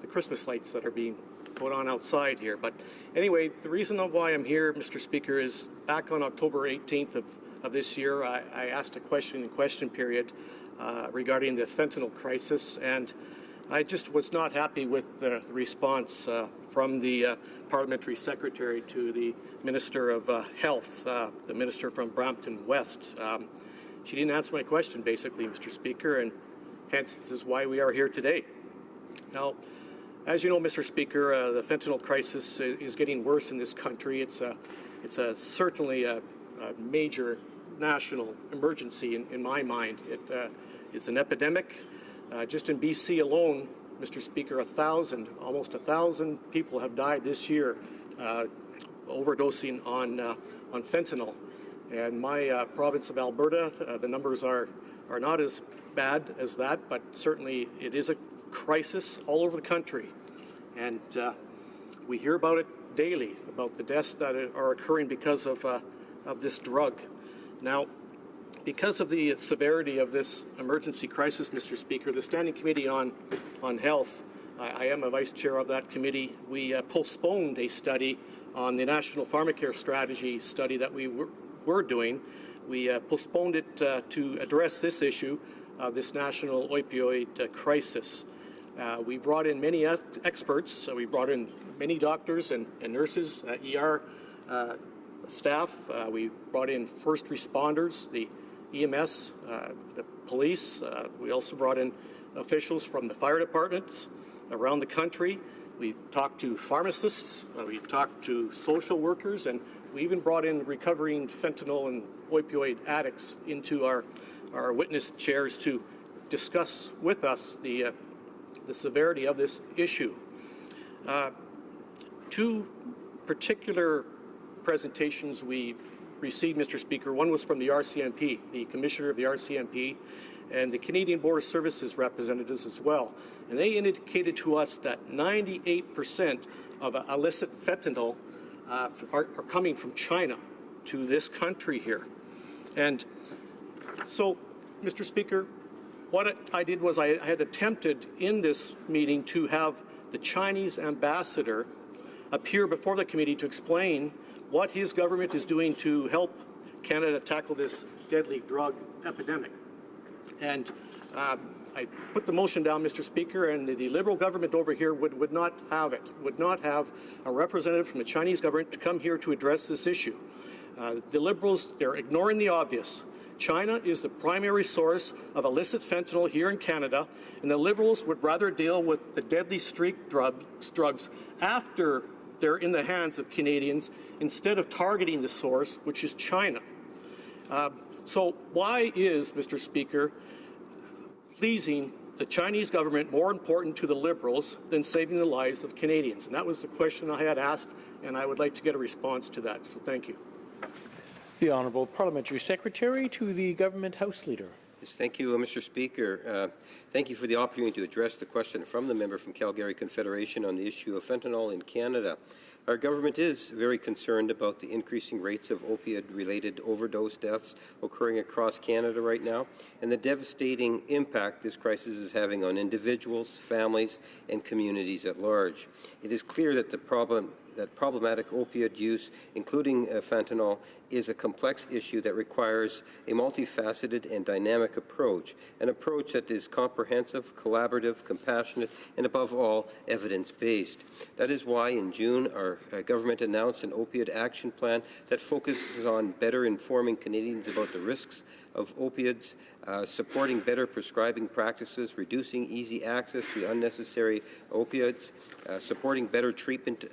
Christmas lights that are being put on outside here. But anyway, the reason why I'm here, Mr. Speaker, is back on October 18th of this year, I asked a question in question period regarding the fentanyl crisis, and I just was not happy with the response from the Parliamentary Secretary to the Minister of Health, the Minister from Brampton West. She didn't answer my question, basically, Mr. Speaker, and hence this is why we are here today. Now, as you know, Mr. Speaker, the fentanyl crisis is getting worse in this country. It's certainly a major national emergency in my mind. It's an epidemic. Just in BC alone, Mr. Speaker, almost 1,000 people have died this year overdosing on fentanyl. And my province of Alberta, the numbers are not as bad as that, but certainly it is a crisis all over the country. And we hear about it daily, about the deaths that are occurring because of this drug. Now, because of the severity of this emergency crisis, Mr. Speaker, the Standing Committee on Health, I am a vice chair of that committee, we postponed a study on the National Pharmacare Strategy study that we were doing. We postponed it to address this issue, this national opioid crisis. We brought in many experts. We brought in many doctors and nurses, ER staff. We brought in first responders, the EMS, the police. We also brought in officials from the fire departments around the country. We've talked to pharmacists. We've talked to social workers, and we even brought in recovering fentanyl and opioid addicts into our witness chairs to discuss with us the severity of this issue. Two particular presentations we received, Mr. Speaker. One was from the RCMP, the Commissioner of the RCMP, and the Canadian Border Services representatives as well. And they indicated to us that 98% of illicit fentanyl are coming from China to this country here. And so, Mr. Speaker, what I did was I had attempted in this meeting to have the Chinese ambassador appear before the committee to explain what his government is doing to help Canada tackle this deadly drug epidemic. And I put the motion down, Mr. Speaker, and the Liberal government over here would not have it, would not have a representative from the Chinese government to come here to address this issue. The Liberals, they're ignoring the obvious. China is the primary source of illicit fentanyl here in Canada, and the Liberals would rather deal with the deadly street drugs after they're in the hands of Canadians instead of targeting the source, which is China. So why is, Mr. Speaker, pleasing the Chinese government more important to the Liberals than saving the lives of Canadians? And that was the question I had asked, and I would like to get a response to that. So thank you. The Honourable Parliamentary Secretary to the Government House Leader. Yes, thank you, Mr. Speaker. Thank you for the opportunity to address the question from the member from Calgary Confederation on the issue of fentanyl in Canada. Our government is very concerned about the increasing rates of opioid-related overdose deaths occurring across Canada right now, and the devastating impact this crisis is having on individuals, families, and communities at large. It is clear that the problem that problematic opioid use, including fentanyl, is a complex issue that requires a multifaceted and dynamic approach, an approach that is comprehensive, collaborative, compassionate, and above all, evidence-based. That is why in June our government announced an opioid action plan that focuses on better informing Canadians about the risks of opioids, supporting better prescribing practices, reducing easy access to unnecessary opioids, supporting better treatment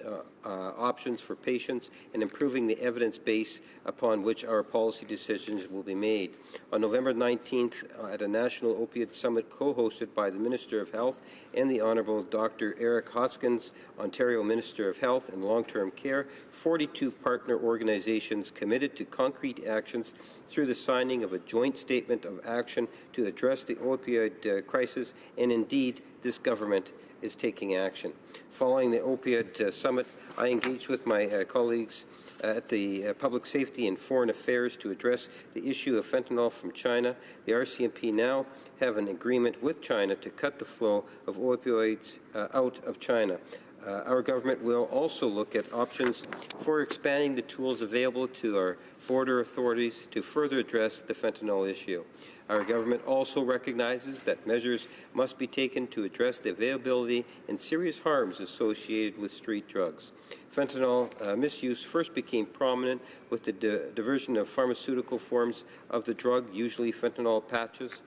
options for patients, and improving the evidence base upon which our policy decisions will be made. On November 19th, at a national opioid summit co-hosted by the Minister of Health and the Honourable Dr. Eric Hoskins, Ontario Minister of Health and Long-Term Care, 42 partner organizations committed to concrete actions through the signing of a joint statement of action to address the opioid crisis, and indeed, this government is taking action. Following the opioid summit, I engaged with my colleagues at the Public Safety and Foreign Affairs to address the issue of fentanyl from China. The RCMP now have an agreement with China to cut the flow of opioids out of China. Our government will also look at options for expanding the tools available to our border authorities to further address the fentanyl issue. Our government also recognizes that measures must be taken to address the availability and serious harms associated with street drugs. Fentanyl misuse first became prominent with the diversion of pharmaceutical forms of the drug, usually fentanyl patches.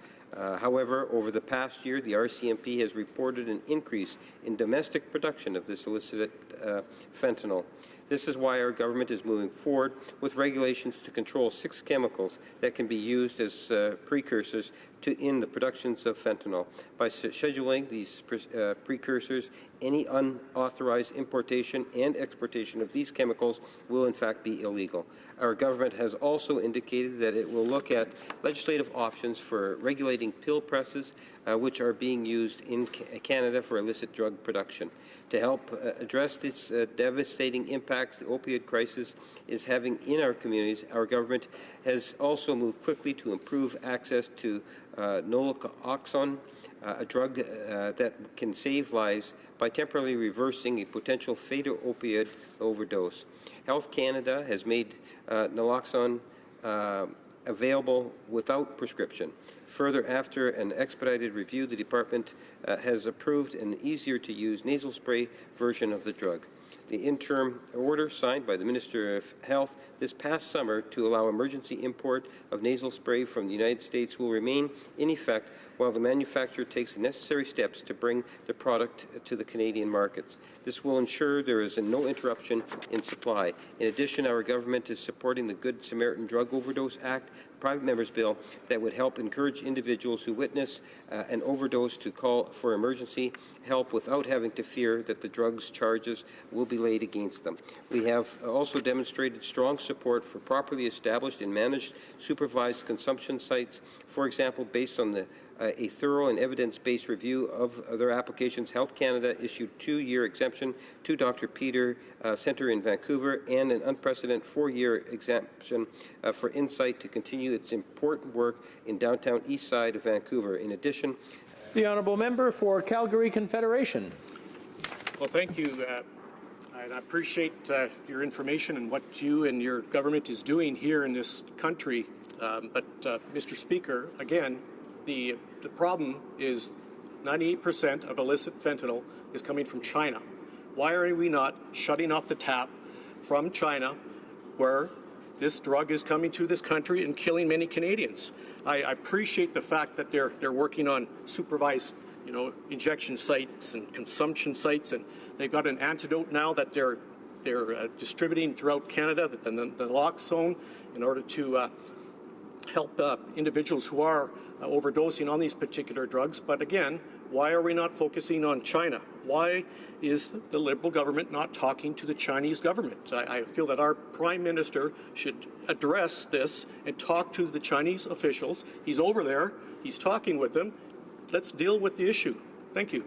However, over the past year, the RCMP has reported an increase in domestic production of this illicit fentanyl. This is why our government is moving forward with regulations to control 6 chemicals that can be used as precursors in the productions of fentanyl. By scheduling these precursors, any unauthorized importation and exportation of these chemicals will in fact be illegal. Our government has also indicated that it will look at legislative options for regulating pill presses, which are being used in Canada for illicit drug production. To help address this devastating impacts the opioid crisis is having in our communities, our government has also moved quickly to improve access to naloxone, a drug that can save lives by temporarily reversing a potential fatal opioid overdose. Health Canada has made naloxone available without prescription. Further, after an expedited review, the department has approved an easier-to-use nasal spray version of the drug. The interim order signed by the Minister of Health this past summer to allow emergency import of nasal spray from the United States will remain in effect while the manufacturer takes the necessary steps to bring the product to the Canadian markets. This will ensure there is no interruption in supply. In addition, our government is supporting the Good Samaritan Drug Overdose Act, private member's bill that would help encourage individuals who witness an overdose to call for emergency help without having to fear that the drugs charges will be laid against them. We have also demonstrated strong support for properly established and managed supervised consumption sites. For example, based on a thorough and evidence-based review of their applications, Health Canada issued 2-year exemption to Dr. Peter Centre in Vancouver and an unprecedented 4-year exemption for Insight to continue its important work in downtown east side of Vancouver. In addition, the honourable member for Calgary Confederation. Well, thank you. And I appreciate your information and what you and your government is doing here in this country. But, Mr. Speaker, again, the problem is 98% of illicit fentanyl is coming from China. Why are we not shutting off the tap from China where this drug is coming to this country and killing many Canadians? I appreciate the fact that they're working on supervised injection sites and consumption sites, and they've got an antidote now that they're distributing throughout Canada, the naloxone, in order to help individuals who are overdosing on these particular drugs. But again, why are we not focusing on China? Why is the Liberal government not talking to the Chinese government? I feel that our Prime Minister should address this and talk to the Chinese officials. He's over there. He's talking with them. Let's deal with the issue. Thank you.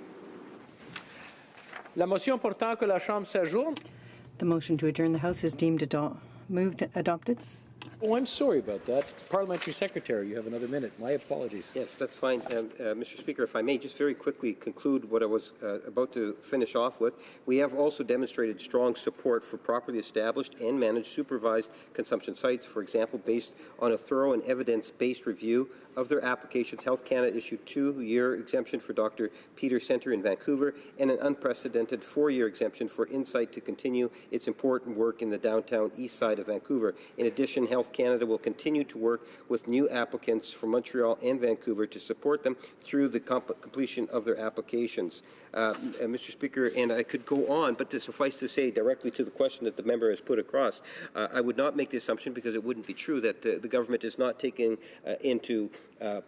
La motion portant que la Chambre s'ajourne. The motion to adjourn the House is deemed adopted. Oh, I'm sorry about that. Parliamentary Secretary, you have another minute. My apologies. Yes, that's fine. Mr. Speaker, if I may just very quickly conclude what I was about to finish off with. We have also demonstrated strong support for properly established and managed supervised consumption sites. For example, based on a thorough and evidence-based review of their applications, Health Canada issued 2-year exemption for Dr. Peter Centre in Vancouver and an unprecedented 4-year exemption for Insight to continue its important work in the downtown east side of Vancouver. In addition, Health Canada will continue to work with new applicants from Montreal and Vancouver to support them through the completion of their applications. Mr. Speaker, and I could go on, but to suffice to say directly to the question that the member has put across, I would not make the assumption, because it wouldn't be true, that the government is not taking into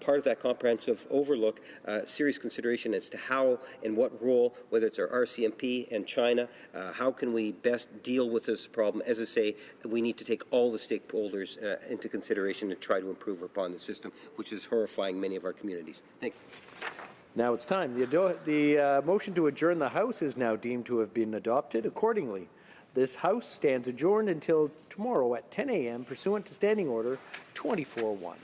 part of that comprehensive overlook serious consideration as to how and what role, whether it's our RCMP and China, how can we best deal with this problem. As I say, we need to take all the stakeholders into consideration to try to improve upon the system, which is horrifying many of our communities. Thank you. Now it's time. The motion to adjourn the House is now deemed to have been adopted. Accordingly, this House stands adjourned until tomorrow at 10 a.m. pursuant to Standing Order 24-1.